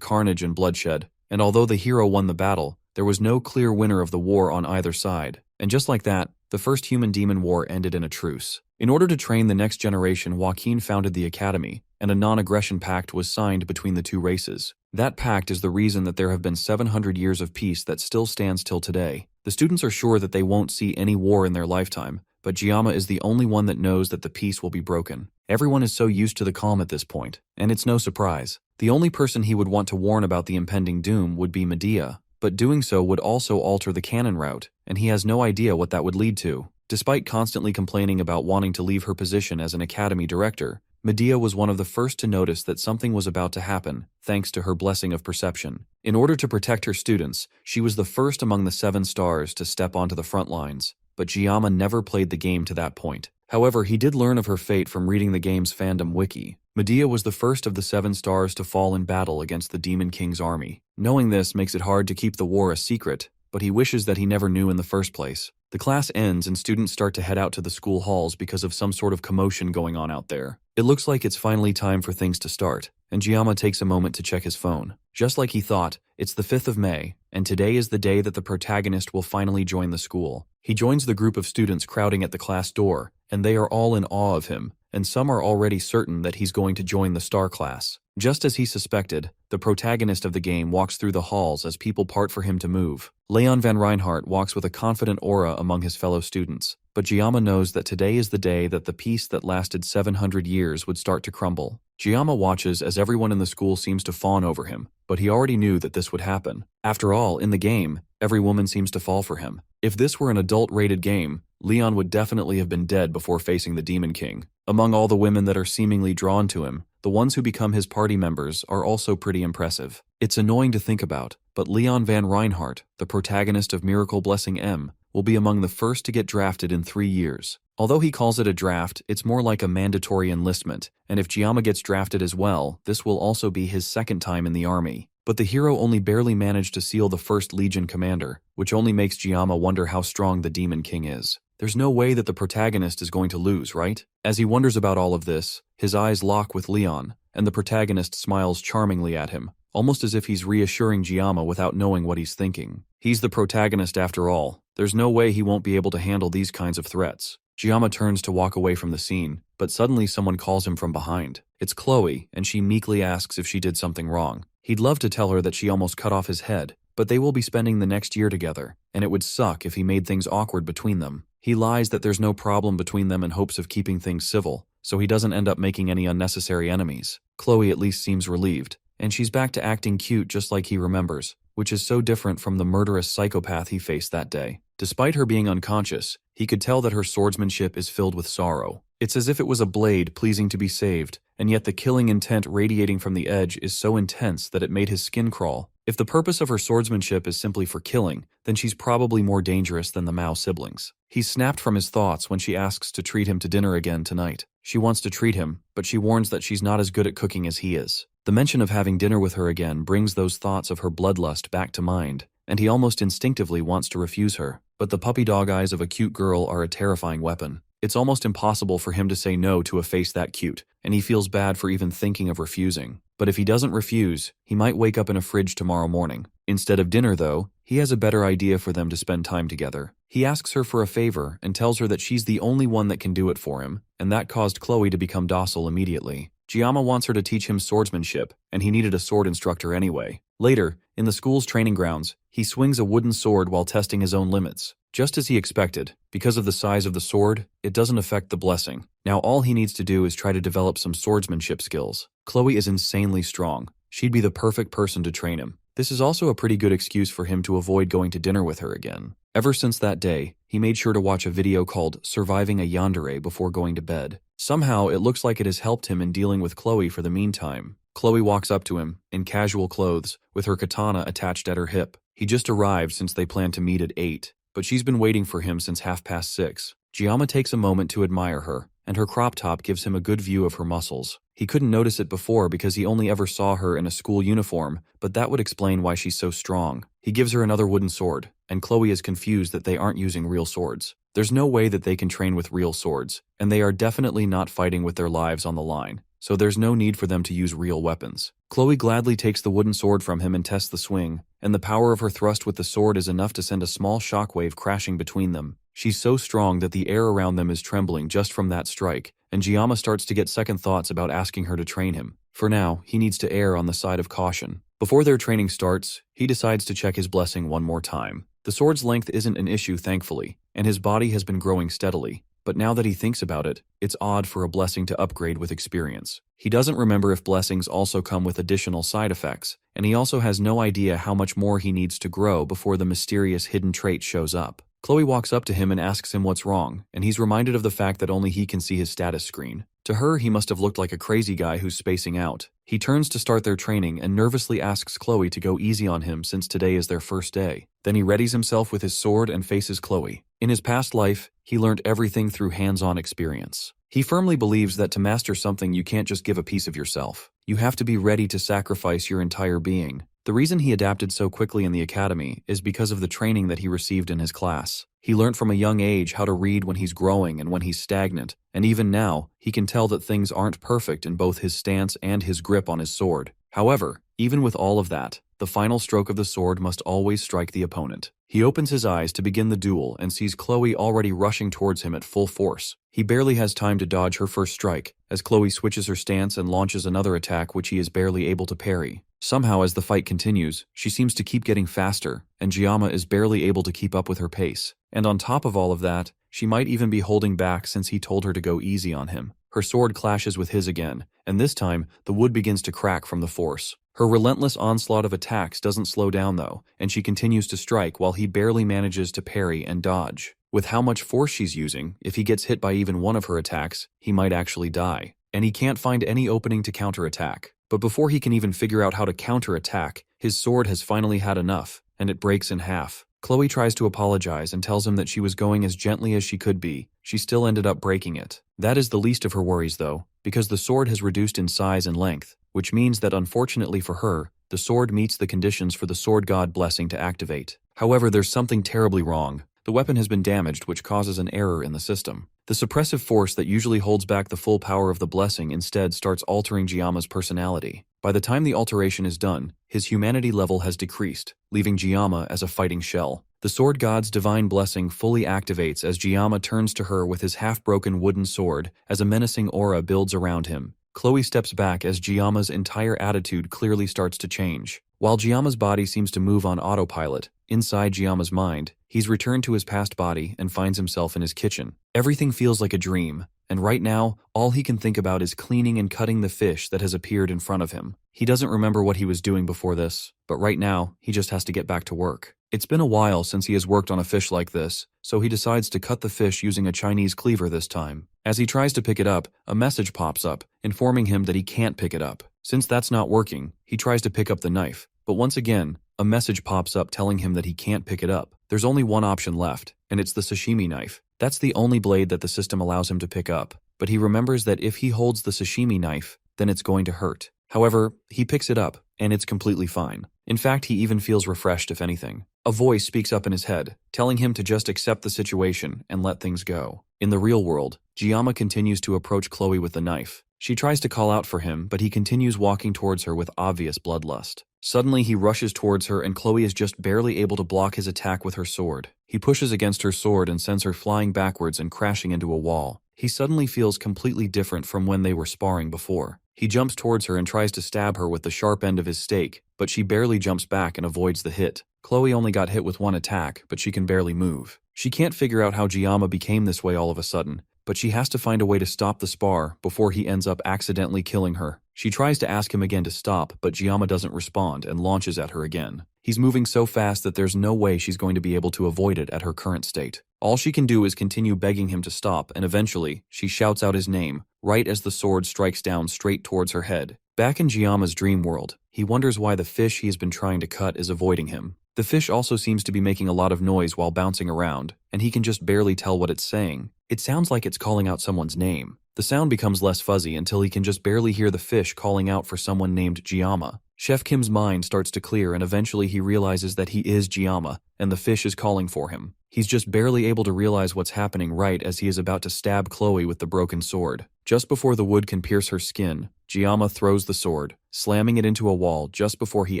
Speaker 1: carnage and bloodshed, and although the hero won the battle, there was no clear winner of the war on either side. And just like that, the first human-demon war ended in a truce. In order to train the next generation, Joaquin founded the academy, and a non-aggression pact was signed between the two races. That pact is the reason that there have been 700 years of peace that still stands till today. The students are sure that they won't see any war in their lifetime, but Gama is the only one that knows that the peace will be broken. Everyone is so used to the calm at this point, and it's no surprise. The only person he would want to warn about the impending doom would be Medea, but doing so would also alter the canon route, and he has no idea what that would lead to. Despite constantly complaining about wanting to leave her position as an academy director, Medea was one of the first to notice that something was about to happen, thanks to her blessing of perception. In order to protect her students, she was the first among the 7 stars to step onto the front lines, but Gama never played the game to that point. However, he did learn of her fate from reading the game's fandom wiki. Medea was the first of the 7 stars to fall in battle against the Demon King's army. Knowing this makes it hard to keep the war a secret, but he wishes that he never knew in the first place. The class ends and students start to head out to the school halls because of some sort of commotion going on out there. It looks like it's finally time for things to start, and Gama takes a moment to check his phone. Just like he thought, it's the 5th of May, and today is the day that the protagonist will finally join the school. He joins the group of students crowding at the class door, and they are all in awe of him, and some are already certain that he's going to join the star class. Just as he suspected, the protagonist of the game walks through the halls as people part for him to move. Leon van Reinhardt walks with a confident aura among his fellow students, but Gama knows that today is the day that the peace that lasted 700 years would start to crumble. Gama watches as everyone in the school seems to fawn over him, but he already knew that this would happen. After all, in the game, every woman seems to fall for him. If this were an adult-rated game, Leon would definitely have been dead before facing the Demon King. Among all the women that are seemingly drawn to him, the ones who become his party members are also pretty impressive. It's annoying to think about, but Leon van Reinhardt, the protagonist of Miracle Blessing M, will be among the first to get drafted in 3 years. Although he calls it a draft, it's more like a mandatory enlistment, and if Gama gets drafted as well, this will also be his second time in the army. But the hero only barely managed to seal the First Legion commander, which only makes Gama wonder how strong the Demon King is. There's no way that the protagonist is going to lose, right? As he wonders about all of this, his eyes lock with Leon, and the protagonist smiles charmingly at him, almost as if he's reassuring Gama without knowing what he's thinking. He's the protagonist after all. There's no way he won't be able to handle these kinds of threats. Gama turns to walk away from the scene, but suddenly someone calls him from behind. It's Kloe, and she meekly asks if she did something wrong. He'd love to tell her that she almost cut off his head, but they will be spending the next year together, and it would suck if he made things awkward between them. He lies that there's no problem between them in hopes of keeping things civil, so he doesn't end up making any unnecessary enemies. Kloe at least seems relieved, and she's back to acting cute just like he remembers, which is so different from the murderous psychopath he faced that day. Despite her being unconscious, he could tell that her swordsmanship is filled with sorrow. It's as if it was a blade pleasing to be saved, and yet the killing intent radiating from the edge is so intense that it made his skin crawl. If the purpose of her swordsmanship is simply for killing, then she's probably more dangerous than the Mao siblings. He's snapped from his thoughts when she asks to treat him to dinner again tonight. She wants to treat him, but she warns that she's not as good at cooking as he is. The mention of having dinner with her again brings those thoughts of her bloodlust back to mind, and he almost instinctively wants to refuse her. But the puppy dog eyes of a cute girl are a terrifying weapon. It's almost impossible for him to say no to a face that cute, and he feels bad for even thinking of refusing. But if he doesn't refuse, he might wake up in a fridge tomorrow morning. Instead of dinner, though, he has a better idea for them to spend time together. He asks her for a favor and tells her that she's the only one that can do it for him, and that caused Kloe to become docile immediately. Gama wants her to teach him swordsmanship, and he needed a sword instructor anyway. Later, in the school's training grounds, he swings a wooden sword while testing his own limits. Just as he expected, because of the size of the sword, it doesn't affect the blessing. Now all he needs to do is try to develop some swordsmanship skills. Kloe is insanely strong, She'd be the perfect person to train him. This is also a pretty good excuse for him to avoid going to dinner with her again. Ever since that day, he made sure to watch a video called Surviving a Yandere before going to bed. Somehow, it looks like it has helped him in dealing with Kloe for the meantime. Kloe walks up to him, in casual clothes, with her katana attached at her hip. He just arrived since they planned to meet at 8, but she's been waiting for him since 6:30. Gama takes a moment to admire her, and her crop top gives him a good view of her muscles. He couldn't notice it before because he only ever saw her in a school uniform, but that would explain why she's so strong. He gives her another wooden sword, and Kloe is confused that they aren't using real swords. There's no way that they can train with real swords, and they are definitely not fighting with their lives on the line, so there's no need for them to use real weapons. Kloe gladly takes the wooden sword from him and tests the swing, and the power of her thrust with the sword is enough to send a small shockwave crashing between them. She's so strong that the air around them is trembling just from that strike, and Gama starts to get second thoughts about asking her to train him. For now, he needs to err on the side of caution. Before their training starts, he decides to check his blessing one more time. The sword's length isn't an issue, thankfully, and his body has been growing steadily. But now that he thinks about it, it's odd for a blessing to upgrade with experience. He doesn't remember if blessings also come with additional side effects, and he also has no idea how much more he needs to grow before the mysterious hidden trait shows up. Kloe walks up to him and asks him what's wrong, and he's reminded of the fact that only he can see his status screen. To her, he must have looked like a crazy guy who's spacing out. He turns to start their training and nervously asks Kloe to go easy on him since today is their first day. Then he readies himself with his sword and faces Kloe. In his past life, he learned everything through hands-on experience. He firmly believes that to master something you can't just give a piece of yourself. You have to be ready to sacrifice your entire being. The reason he adapted so quickly in the academy is because of the training that he received in his class. He learned from a young age how to read when he's growing and when he's stagnant, and even now, he can tell that things aren't perfect in both his stance and his grip on his sword. However, even with all of that, the final stroke of the sword must always strike the opponent. He opens his eyes to begin the duel and sees Kloe already rushing towards him at full force. He barely has time to dodge her first strike, as Kloe switches her stance and launches another attack which he is barely able to parry. Somehow, as the fight continues, she seems to keep getting faster, and Gama is barely able to keep up with her pace. And on top of all of that, she might even be holding back since he told her to go easy on him. Her sword clashes with his again, and this time, the wood begins to crack from the force. Her relentless onslaught of attacks doesn't slow down though, and she continues to strike while he barely manages to parry and dodge. With how much force she's using, if he gets hit by even one of her attacks, he might actually die. And he can't find any opening to counterattack. But before he can even figure out how to counterattack, his sword has finally had enough, and it breaks in half. Kloe tries to apologize and tells him that she was going as gently as she could be. She still ended up breaking it. That is the least of her worries though, because the sword has reduced in size and length, which means that unfortunately for her, the sword meets the conditions for the sword god blessing to activate. However, there's something terribly wrong. The weapon has been damaged, which causes an error in the system. The suppressive force that usually holds back the full power of the blessing instead starts altering Giama's personality. By the time the alteration is done, his humanity level has decreased, leaving Gama as a fighting shell. The sword god's divine blessing fully activates as Gama turns to her with his half-broken wooden sword as a menacing aura builds around him. Kloe steps back as Giama's entire attitude clearly starts to change. While Giama's body seems to move on autopilot, inside Giama's mind, he's returned to his past body and finds himself in his kitchen. Everything feels like a dream, and right now, all he can think about is cleaning and cutting the fish that has appeared in front of him. He doesn't remember what he was doing before this, but right now, he just has to get back to work. It's been a while since he has worked on a fish like this, so he decides to cut the fish using a Chinese cleaver this time. As he tries to pick it up, a message pops up, informing him that he can't pick it up. Since that's not working, he tries to pick up the knife, but once again, a message pops up telling him that he can't pick it up. There's only one option left, and it's the sashimi knife. That's the only blade that the system allows him to pick up, but he remembers that if he holds the sashimi knife, then it's going to hurt. However, he picks it up, and it's completely fine. In fact, he even feels refreshed if anything. A voice speaks up in his head, telling him to just accept the situation and let things go. In the real world, Gama continues to approach Kloe with the knife. She tries to call out for him, but he continues walking towards her with obvious bloodlust. Suddenly, he rushes towards her and Kloe is just barely able to block his attack with her sword. He pushes against her sword and sends her flying backwards and crashing into a wall. He suddenly feels completely different from when they were sparring before. He jumps towards her and tries to stab her with the sharp end of his stake, but she barely jumps back and avoids the hit. Kloe only got hit with one attack, but she can barely move. She can't figure out how Gama became this way all of a sudden, but she has to find a way to stop the spar before he ends up accidentally killing her. She tries to ask him again to stop, but Gama doesn't respond and launches at her again. He's moving so fast that there's no way she's going to be able to avoid it at her current state. All she can do is continue begging him to stop, and eventually, she shouts out his name, right as the sword strikes down straight towards her head. Back in Giama's dream world, he wonders why the fish he has been trying to cut is avoiding him. The fish also seems to be making a lot of noise while bouncing around, and he can just barely tell what it's saying. It sounds like it's calling out someone's name. The sound becomes less fuzzy until he can just barely hear the fish calling out for someone named Giama. Chef Kim's mind starts to clear, and eventually he realizes that he is Giama, and the fish is calling for him. He's just barely able to realize what's happening right as he is about to stab Kloe with the broken sword. Just before the wood can pierce her skin, Giama throws the sword, slamming it into a wall just before he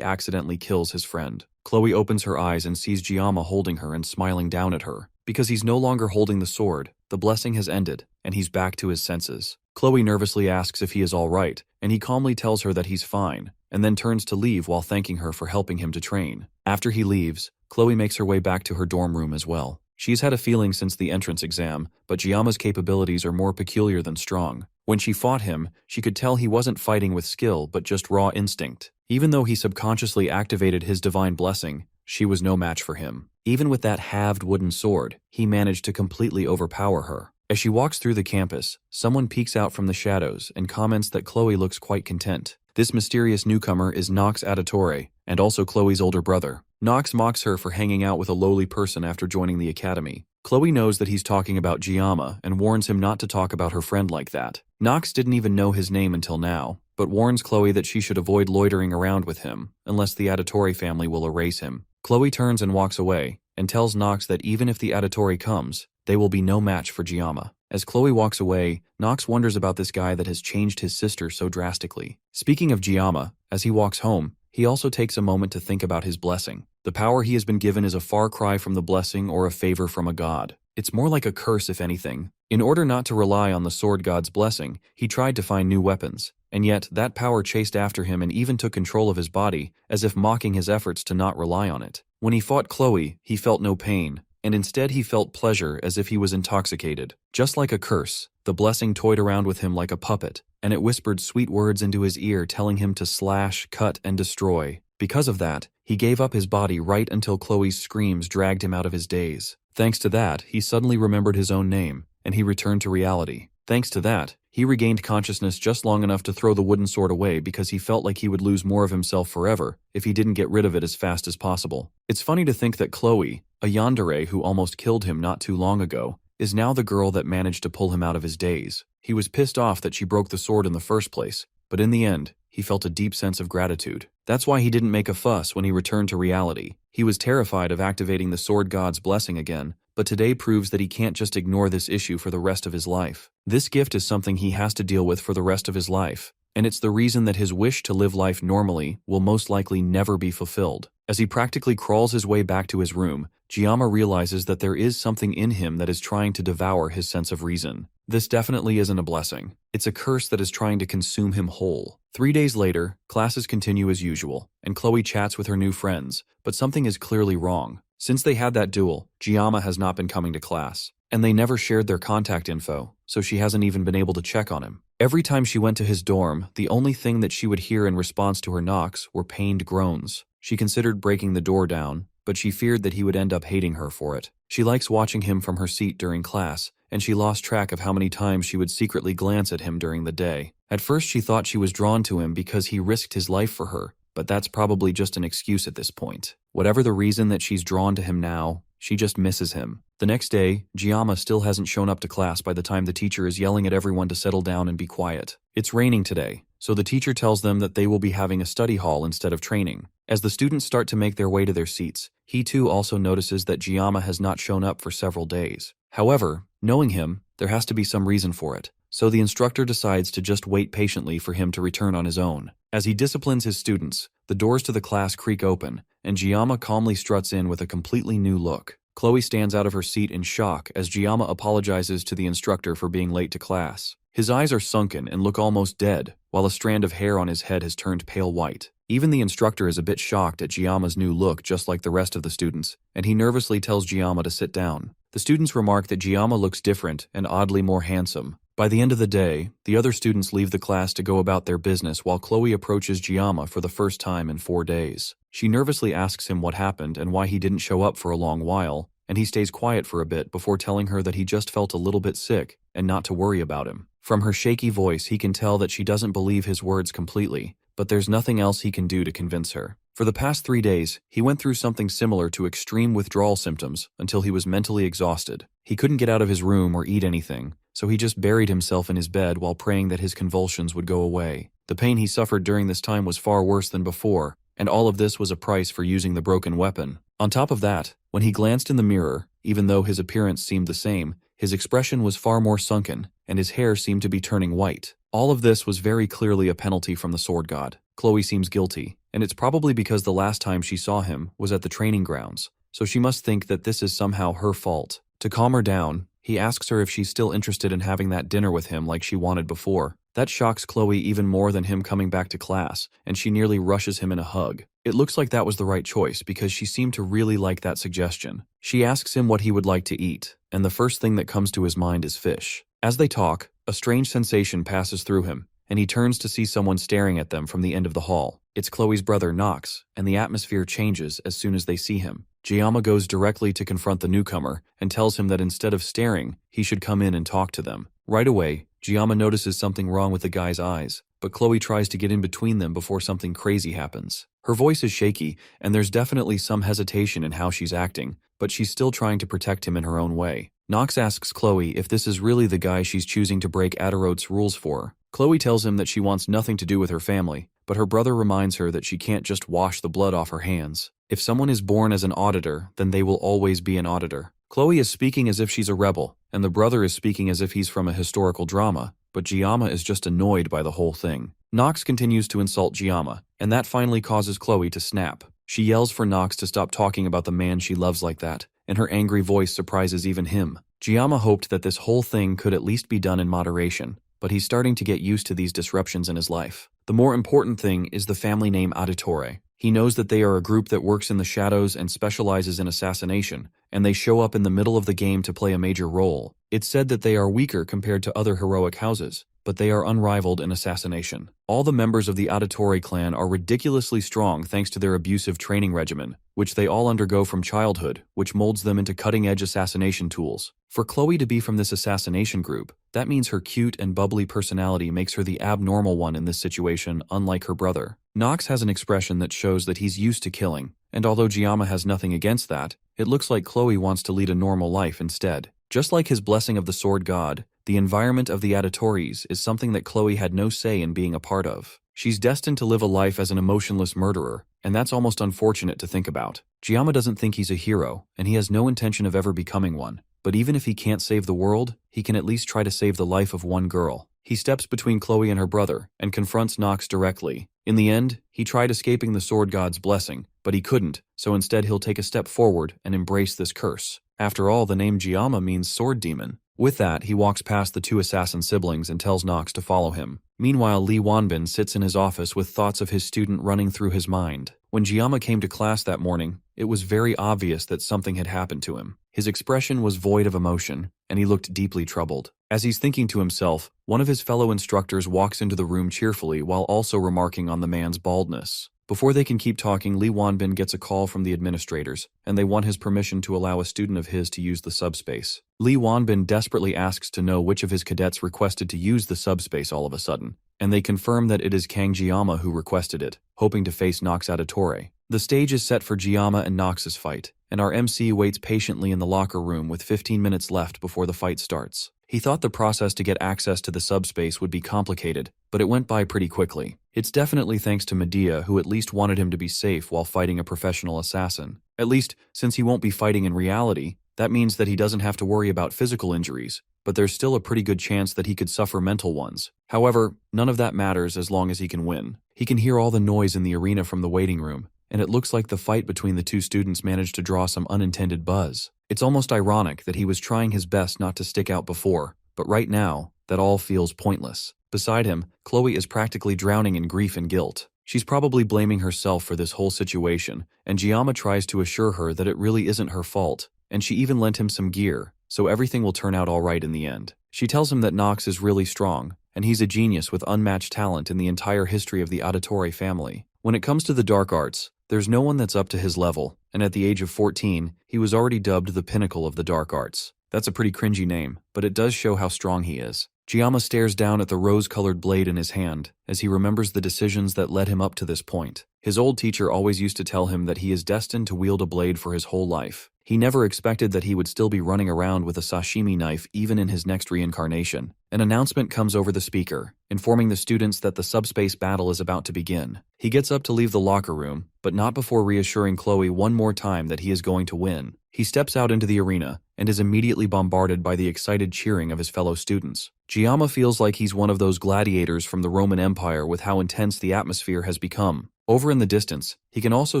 Speaker 1: accidentally kills his friend. Kloe opens her eyes and sees Giama holding her and smiling down at her. Because he's no longer holding the sword, the blessing has ended, and he's back to his senses. Kloe nervously asks if he is all right, and he calmly tells her that he's fine, and then turns to leave while thanking her for helping him to train. After he leaves, Kloe makes her way back to her dorm room as well. She's had a feeling since the entrance exam, but Giama's capabilities are more peculiar than strong. When she fought him, she could tell he wasn't fighting with skill but just raw instinct. Even though he subconsciously activated his divine blessing, she was no match for him. Even with that halved wooden sword, he managed to completely overpower her. As she walks through the campus, someone peeks out from the shadows and comments that Kloe looks quite content. This mysterious newcomer is Nox Auditore, and also Chloe's older brother. Nox mocks her for hanging out with a lowly person after joining the academy. Kloe knows that he's talking about Giama and warns him not to talk about her friend like that. Nox didn't even know his name until now, but warns Kloe that she should avoid loitering around with him, unless the Auditore family will erase him. Kloe turns and walks away, and tells Nox that even if the Auditore comes, they will be no match for Giama. As Kloe walks away, Nox wonders about this guy that has changed his sister so drastically. Speaking of Giama, as he walks home, he also takes a moment to think about his blessing. The power he has been given is a far cry from the blessing or a favor from a god. It's more like a curse, if anything. In order not to rely on the sword god's blessing, he tried to find new weapons, and yet that power chased after him and even took control of his body, as if mocking his efforts to not rely on it. When he fought Kloe, he felt no pain, and instead he felt pleasure as if he was intoxicated. Just like a curse, the blessing toyed around with him like a puppet, and it whispered sweet words into his ear telling him to slash, cut, and destroy. Because of that, he gave up his body right until Chloe's screams dragged him out of his daze. Thanks to that, he suddenly remembered his own name, and he returned to reality. Thanks to that, he regained consciousness just long enough to throw the wooden sword away because he felt like he would lose more of himself forever if he didn't get rid of it as fast as possible. It's funny to think that Kloe, a yandere who almost killed him not too long ago, is now the girl that managed to pull him out of his daze. He was pissed off that she broke the sword in the first place, but in the end, he felt a deep sense of gratitude. That's why he didn't make a fuss when he returned to reality. He was terrified of activating the sword god's blessing again, but today proves that he can't just ignore this issue for the rest of his life. This gift is something he has to deal with for the rest of his life, and it's the reason that his wish to live life normally will most likely never be fulfilled. As he practically crawls his way back to his room, Giama realizes that there is something in him that is trying to devour his sense of reason. This definitely isn't a blessing. It's a curse that is trying to consume him whole. 3 days later, classes continue as usual, and Kloe chats with her new friends, but something is clearly wrong. Since they had that duel, Giama has not been coming to class, and they never shared their contact info, so she hasn't even been able to check on him. Every time she went to his dorm, the only thing that she would hear in response to her knocks were pained groans. She considered breaking the door down, but she feared that he would end up hating her for it. She likes watching him from her seat during class, and she lost track of how many times she would secretly glance at him during the day. At first she thought she was drawn to him because he risked his life for her, but that's probably just an excuse at this point. Whatever the reason that she's drawn to him now, she just misses him. The next day, Giama still hasn't shown up to class by the time the teacher is yelling at everyone to settle down and be quiet. It's raining today, so the teacher tells them that they will be having a study hall instead of training. As the students start to make their way to their seats, he too also notices that Giama has not shown up for several days. However, knowing him, there has to be some reason for it, so the instructor decides to just wait patiently for him to return on his own. As he disciplines his students, the doors to the class creak open, and Giama calmly struts in with a completely new look. Kloe stands out of her seat in shock as Giama apologizes to the instructor for being late to class. His eyes are sunken and look almost dead, while a strand of hair on his head has turned pale white. Even the instructor is a bit shocked at Giama's new look just like the rest of the students, and he nervously tells Giama to sit down. The students remark that Giama looks different and oddly more handsome, By the end of the day, the other students leave the class to go about their business while Kloe approaches Gama for the first time in 4 days. She nervously asks him what happened and why he didn't show up for a long while, and he stays quiet for a bit before telling her that he just felt a little bit sick and not to worry about him. From her shaky voice, he can tell that she doesn't believe his words completely, but there's nothing else he can do to convince her. For the past 3 days, he went through something similar to extreme withdrawal symptoms until he was mentally exhausted. He couldn't get out of his room or eat anything, so he just buried himself in his bed while praying that his convulsions would go away. The pain he suffered during this time was far worse than before, and all of this was a price for using the broken weapon. On top of that, when he glanced in the mirror, even though his appearance seemed the same, his expression was far more sunken, and his hair seemed to be turning white. All of this was very clearly a penalty from the sword god. Kloe seems guilty, and it's probably because the last time she saw him was at the training grounds, so she must think that this is somehow her fault. To calm her down, he asks her if she's still interested in having that dinner with him like she wanted before. That shocks Kloe even more than him coming back to class, and she nearly rushes him in a hug. It looks like that was the right choice because she seemed to really like that suggestion. She asks him what he would like to eat, and the first thing that comes to his mind is fish. As they talk, a strange sensation passes through him, and he turns to see someone staring at them from the end of the hall. It's Kloe's brother Nox, and the atmosphere changes as soon as they see him. Gama goes directly to confront the newcomer and tells him that instead of staring, he should come in and talk to them. Right away, Gama notices something wrong with the guy's eyes, but Kloe tries to get in between them before something crazy happens. Her voice is shaky, and there's definitely some hesitation in how she's acting, but she's still trying to protect him in her own way. Nox asks Kloe if this is really the guy she's choosing to break Adarote's rules for. Kloe tells him that she wants nothing to do with her family, but her brother reminds her that she can't just wash the blood off her hands. If someone is born as an auditor, then they will always be an auditor. Kloe is speaking as if she's a rebel, and the brother is speaking as if he's from a historical drama, but Gama is just annoyed by the whole thing. Nox continues to insult Gama, and that finally causes Kloe to snap. She yells for Nox to stop talking about the man she loves like that, and her angry voice surprises even him. Gama hoped that this whole thing could at least be done in moderation, but he's starting to get used to these disruptions in his life. The more important thing is the family name Auditore. He knows that they are a group that works in the shadows and specializes in assassination, and they show up in the middle of the game to play a major role. It's said that they are weaker compared to other heroic houses, but they are unrivaled in assassination. All the members of the Auditore clan are ridiculously strong thanks to their abusive training regimen, which they all undergo from childhood, which molds them into cutting-edge assassination tools. For Kloe to be from this assassination group, that means her cute and bubbly personality makes her the abnormal one in this situation, unlike her brother. Nox has an expression that shows that he's used to killing, and although Gama has nothing against that, it looks like Kloe wants to lead a normal life instead. Just like his blessing of the sword god, the environment of the Auditores is something that Kloe had no say in being a part of. She's destined to live a life as an emotionless murderer, and that's almost unfortunate to think about. Gama doesn't think he's a hero, and he has no intention of ever becoming one. But even if he can't save the world, he can at least try to save the life of one girl. He steps between Kloe and her brother, and confronts Nox directly. In the end, he tried escaping the sword god's blessing, but he couldn't, so instead he'll take a step forward and embrace this curse. After all, the name Gama means sword demon. With that, he walks past the two assassin siblings and tells Nox to follow him. Meanwhile, Lee Wanbin sits in his office with thoughts of his student running through his mind. When Gama came to class that morning, it was very obvious that something had happened to him. His expression was void of emotion, and he looked deeply troubled. As he's thinking to himself, one of his fellow instructors walks into the room cheerfully while also remarking on the man's baldness. Before they can keep talking, Lee Wanbin gets a call from the administrators, and they want his permission to allow a student of his to use the subspace. Lee Wanbin desperately asks to know which of his cadets requested to use the subspace all of a sudden, and they confirm that it is Kang Gama who requested it, hoping to face Nox Auditore. The stage is set for Gama and Nox's fight, and our MC waits patiently in the locker room with 15 minutes left before the fight starts. He thought the process to get access to the subspace would be complicated, but it went by pretty quickly. It's definitely thanks to Medea, who at least wanted him to be safe while fighting a professional assassin. At least, since he won't be fighting in reality, that means that he doesn't have to worry about physical injuries, but there's still a pretty good chance that he could suffer mental ones. However, none of that matters as long as he can win. He can hear all the noise in the arena from the waiting room, and it looks like the fight between the two students managed to draw some unintended buzz. It's almost ironic that he was trying his best not to stick out before, but right now, that all feels pointless. Beside him, Kloe is practically drowning in grief and guilt. She's probably blaming herself for this whole situation, and Gama tries to assure her that it really isn't her fault, and she even lent him some gear, so everything will turn out alright in the end. She tells him that Nox is really strong, and he's a genius with unmatched talent in the entire history of the Auditore family. When it comes to the dark arts, there's no one that's up to his level, and at the age of 14, he was already dubbed the pinnacle of the dark arts. That's a pretty cringy name, but it does show how strong he is. Gama stares down at the rose-colored blade in his hand as he remembers the decisions that led him up to this point. His old teacher always used to tell him that he is destined to wield a blade for his whole life. He never expected that he would still be running around with a sashimi knife even in his next reincarnation. An announcement comes over the speaker, informing the students that the subspace battle is about to begin. He gets up to leave the locker room, but not before reassuring Kloe one more time that he is going to win. He steps out into the arena and is immediately bombarded by the excited cheering of his fellow students. Gama feels like he's one of those gladiators from the Roman Empire with how intense the atmosphere has become. Over in the distance, he can also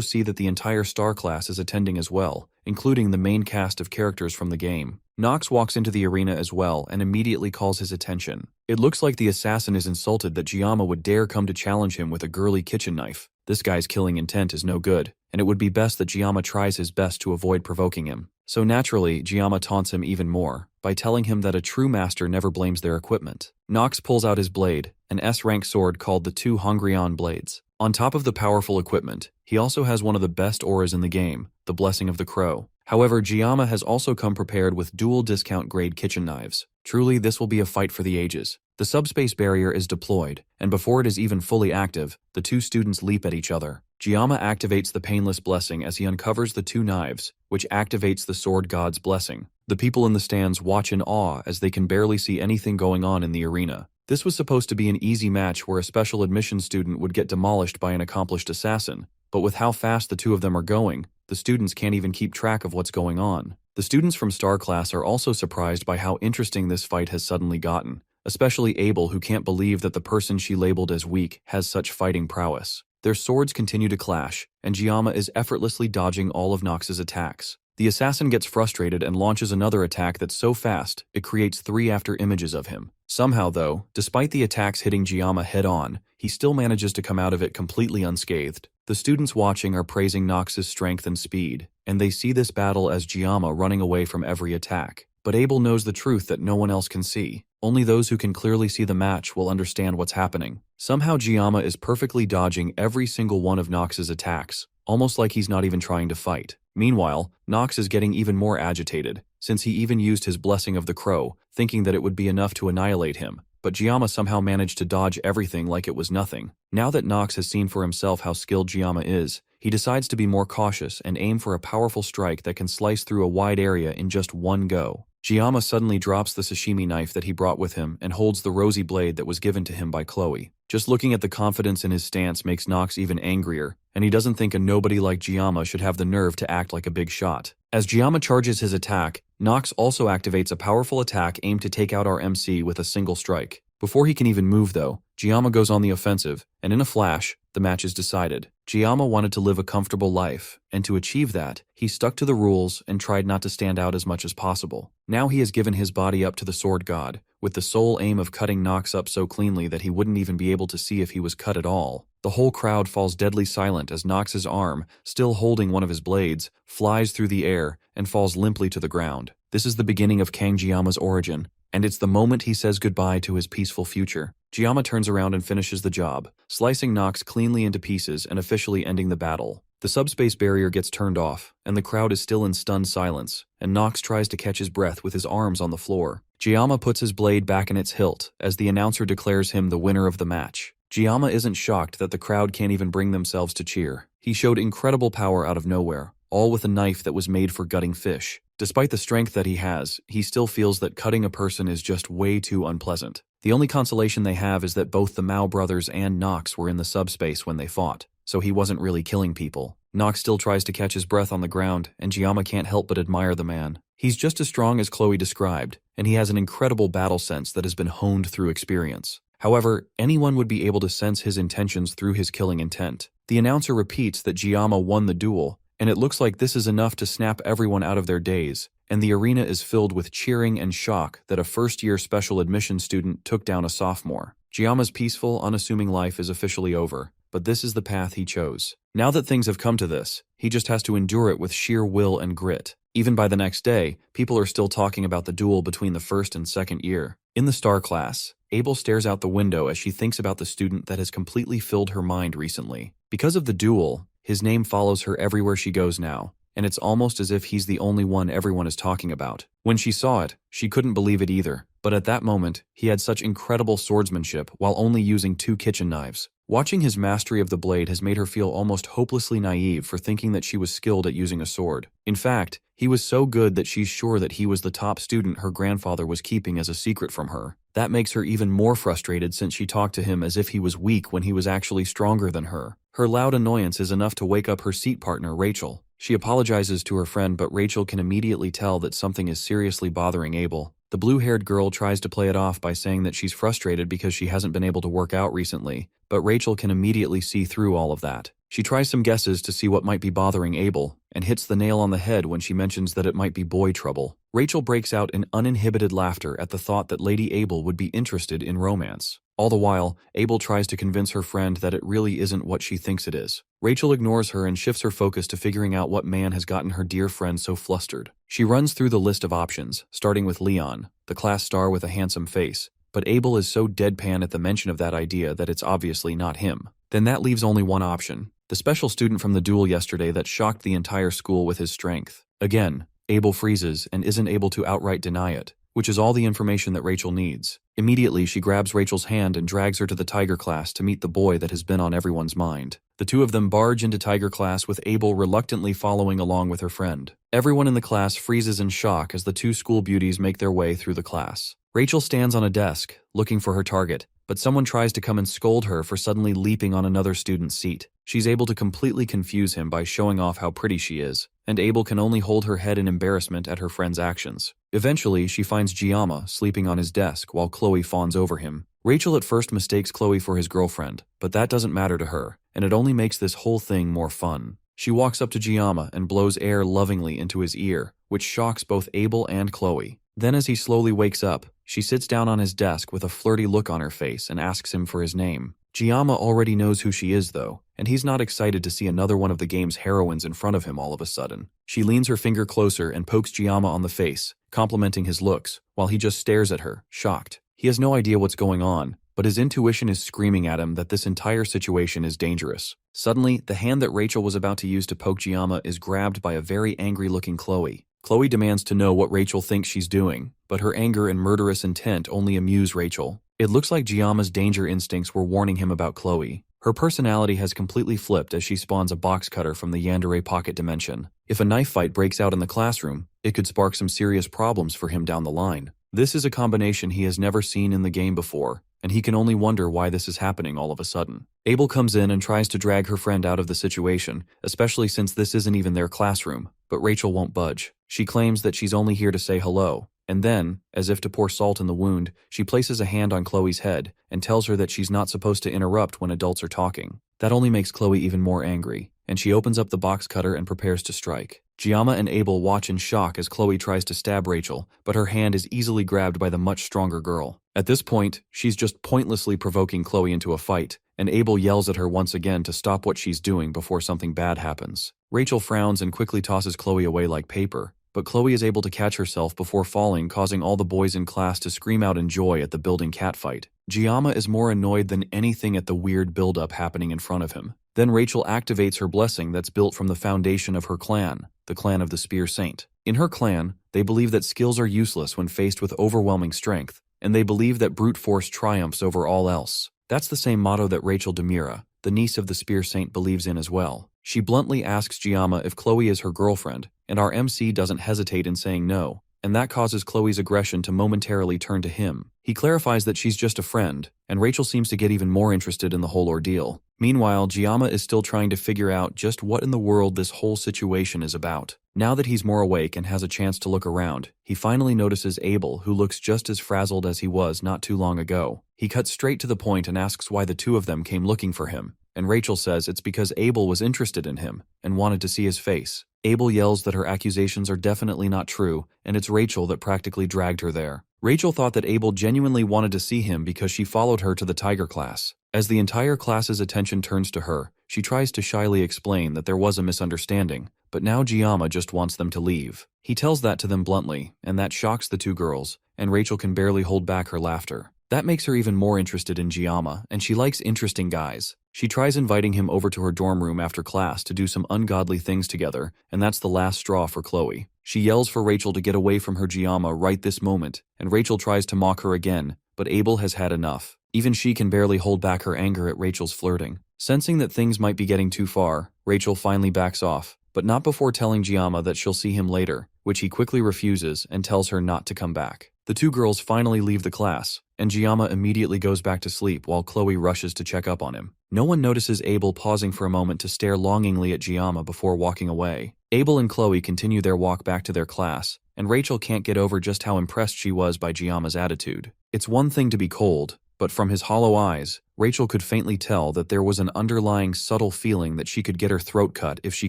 Speaker 1: see that the entire star class is attending as well, including the main cast of characters from the game. Nox walks into the arena as well and immediately calls his attention. It looks like the assassin is insulted that Gama would dare come to challenge him with a girly kitchen knife. This guy's killing intent is no good, and it would be best that Gama tries his best to avoid provoking him. So naturally, Gama taunts him even more by telling him that a true master never blames their equipment. Nox pulls out his blade, an S-rank sword called the Two Hongrion Blades. On top of the powerful equipment, he also has one of the best auras in the game, the Blessing of the Crow. However, Gama has also come prepared with dual discount-grade kitchen knives. Truly, this will be a fight for the ages. The subspace barrier is deployed, and before it is even fully active, the two students leap at each other. Gama activates the Painless Blessing as he uncovers the two knives, which activates the Sword God's Blessing. The people in the stands watch in awe as they can barely see anything going on in the arena. This was supposed to be an easy match where a special admission student would get demolished by an accomplished assassin, but with how fast the two of them are going, the students can't even keep track of what's going on. The students from Star Class are also surprised by how interesting this fight has suddenly gotten, especially Abel, who can't believe that the person she labeled as weak has such fighting prowess. Their swords continue to clash, and Gama is effortlessly dodging all of Nox's attacks. The assassin gets frustrated and launches another attack that's so fast, it creates 3 after images of him. Somehow though, despite the attacks hitting Gama head-on, he still manages to come out of it completely unscathed. The students watching are praising Nox's strength and speed, and they see this battle as Gama running away from every attack. But Abel knows the truth that no one else can see. Only those who can clearly see the match will understand what's happening. Somehow Gama is perfectly dodging every single one of Nox's attacks, almost like he's not even trying to fight. Meanwhile, Nox is getting even more agitated, since he even used his Blessing of the Crow, thinking that it would be enough to annihilate him. But Gama somehow managed to dodge everything like it was nothing. Now that Nox has seen for himself how skilled Gama is, he decides to be more cautious and aim for a powerful strike that can slice through a wide area in just one go. Gama suddenly drops the sashimi knife that he brought with him and holds the rosy blade that was given to him by Kloe. Just looking at the confidence in his stance makes Nox even angrier, and he doesn't think a nobody like Gama should have the nerve to act like a big shot. As Gama charges his attack, Nox also activates a powerful attack aimed to take out our MC with a single strike. Before he can even move though, Gama goes on the offensive, and in a flash, the match is decided. Gama wanted to live a comfortable life, and to achieve that, he stuck to the rules and tried not to stand out as much as possible. Now he has given his body up to the Sword God, with the sole aim of cutting Nox up so cleanly that he wouldn't even be able to see if he was cut at all. The whole crowd falls deadly silent as Nox's arm, still holding one of his blades, flies through the air and falls limply to the ground. This is the beginning of Gama's origin, and it's the moment he says goodbye to his peaceful future. Gama turns around and finishes the job, slicing Nox cleanly into pieces and officially ending the battle. The subspace barrier gets turned off, and the crowd is still in stunned silence, and Nox tries to catch his breath with his arms on the floor. Gama puts his blade back in its hilt as the announcer declares him the winner of the match. Gama isn't shocked that the crowd can't even bring themselves to cheer. He showed incredible power out of nowhere, all with a knife that was made for gutting fish. Despite the strength that he has, he still feels that cutting a person is just way too unpleasant. The only consolation they have is that both the Mao brothers and Nox were in the subspace when they fought, so he wasn't really killing people. Nox still tries to catch his breath on the ground, and Gama can't help but admire the man. He's just as strong as Kloe described, and he has an incredible battle sense that has been honed through experience. However, anyone would be able to sense his intentions through his killing intent. The announcer repeats that Gama won the duel, and it looks like this is enough to snap everyone out of their daze, and the arena is filled with cheering and shock that a first-year special admission student took down a sophomore. Gama's peaceful, unassuming life is officially over, but this is the path he chose. Now that things have come to this, he just has to endure it with sheer will and grit. Even by the next day, people are still talking about the duel between the first and second year. In the star class, Abel stares out the window as she thinks about the student that has completely filled her mind recently. Because of the duel, his name follows her everywhere she goes now, and it's almost as if he's the only one everyone is talking about. When she saw it, she couldn't believe it either, but at that moment, he had such incredible swordsmanship while only using 2 kitchen knives. Watching his mastery of the blade has made her feel almost hopelessly naive for thinking that she was skilled at using a sword. In fact, he was so good that she's sure that he was the top student her grandfather was keeping as a secret from her. That makes her even more frustrated since she talked to him as if he was weak when he was actually stronger than her. Her loud annoyance is enough to wake up her seat partner, Rachel. She apologizes to her friend, but Rachel can immediately tell that something is seriously bothering Abel. The blue-haired girl tries to play it off by saying that she's frustrated because she hasn't been able to work out recently, but Rachel can immediately see through all of that. She tries some guesses to see what might be bothering Abel, and hits the nail on the head when she mentions that it might be boy trouble. Rachel breaks out in uninhibited laughter at the thought that Lady Abel would be interested in romance. All the while, Abel tries to convince her friend that it really isn't what she thinks it is. Rachel ignores her and shifts her focus to figuring out what man has gotten her dear friend so flustered. She runs through the list of options, starting with Leon, the class star with a handsome face, but Abel is so deadpan at the mention of that idea that it's obviously not him. Then that leaves only one option, the special student from the duel yesterday that shocked the entire school with his strength. Again, Abel freezes and isn't able to outright deny it, which is all the information that Rachel needs. Immediately, she grabs Rachel's hand and drags her to the Tiger class to meet the boy that has been on everyone's mind. The two of them barge into Tiger class with Abel reluctantly following along with her friend. Everyone in the class freezes in shock as the 2 school beauties make their way through the class. Rachel stands on a desk, looking for her target, but someone tries to come and scold her for suddenly leaping on another student's seat. She's able to completely confuse him by showing off how pretty she is, and Abel can only hold her head in embarrassment at her friend's actions. Eventually, she finds Gama sleeping on his desk while Kloe fawns over him. Rachel at first mistakes Kloe for his girlfriend, but that doesn't matter to her, and it only makes this whole thing more fun. She walks up to Gama and blows air lovingly into his ear, which shocks both Abel and Kloe. Then as he slowly wakes up, she sits down on his desk with a flirty look on her face and asks him for his name. Gama already knows who she is though, and he's not excited to see another one of the game's heroines in front of him all of a sudden. She leans her finger closer and pokes Gama on the face, complimenting his looks, while he just stares at her, shocked. He has no idea what's going on, but his intuition is screaming at him that this entire situation is dangerous. Suddenly, the hand that Rachel was about to use to poke Gama is grabbed by a very angry-looking Kloe. Kloe demands to know what Rachel thinks she's doing, but her anger and murderous intent only amuse Rachel. It looks like Giama's danger instincts were warning him about Kloe. Her personality has completely flipped as she spawns a box cutter from the yandere pocket dimension. If a knife fight breaks out in the classroom, it could spark some serious problems for him down the line. This is a combination he has never seen in the game before, and he can only wonder why this is happening all of a sudden. Abel comes in and tries to drag her friend out of the situation, especially since this isn't even their classroom, but Rachel won't budge. She claims that she's only here to say hello, and then, as if to pour salt in the wound, she places a hand on Chloe's head and tells her that she's not supposed to interrupt when adults are talking. That only makes Kloe even more angry, and she opens up the box cutter and prepares to strike. Gama and Abel watch in shock as Kloe tries to stab Rachel, but her hand is easily grabbed by the much stronger girl. At this point, she's just pointlessly provoking Kloe into a fight, and Abel yells at her once again to stop what she's doing before something bad happens. Rachel frowns and quickly tosses Kloe away like paper, but Kloe is able to catch herself before falling, causing all the boys in class to scream out in joy at the building catfight. Gama is more annoyed than anything at the weird build-up happening in front of him. Then Rachel activates her blessing that's built from the foundation of her clan, the clan of the Spear Saint. In her clan, they believe that skills are useless when faced with overwhelming strength, and they believe that brute force triumphs over all else. That's the same motto that Rachel Demira, the niece of the Spear Saint, believes in as well. She bluntly asks Gama if Kloe is her girlfriend, and our MC doesn't hesitate in saying no, and that causes Chloe's aggression to momentarily turn to him. He clarifies that she's just a friend, and Rachel seems to get even more interested in the whole ordeal. Meanwhile, Gama is still trying to figure out just what in the world this whole situation is about. Now that he's more awake and has a chance to look around, he finally notices Abel, who looks just as frazzled as he was not too long ago. He cuts straight to the point and asks why the two of them came looking for him, and Rachel says it's because Abel was interested in him and wanted to see his face. Abel yells that her accusations are definitely not true, and it's Rachel that practically dragged her there. Rachel thought that Abel genuinely wanted to see him because she followed her to the Tiger class. As the entire class's attention turns to her, she tries to shyly explain that there was a misunderstanding, but now Gama just wants them to leave. He tells that to them bluntly, and that shocks the two girls, and Rachel can barely hold back her laughter. That makes her even more interested in Gama, and she likes interesting guys. She tries inviting him over to her dorm room after class to do some ungodly things together, and that's the last straw for Kloe. She yells for Rachel to get away from her Gama right this moment, and Rachel tries to mock her again, but Abel has had enough. Even she can barely hold back her anger at Rachel's flirting. Sensing that things might be getting too far, Rachel finally backs off, but not before telling Gama that she'll see him later, which he quickly refuses and tells her not to come back. The two girls finally leave the class, and Gama immediately goes back to sleep while Kloe rushes to check up on him. No one notices Abel pausing for a moment to stare longingly at Gama before walking away. Abel and Kloe continue their walk back to their class, and Rachel can't get over just how impressed she was by Giama's attitude. It's one thing to be cold, but from his hollow eyes, Rachel could faintly tell that there was an underlying subtle feeling that she could get her throat cut if she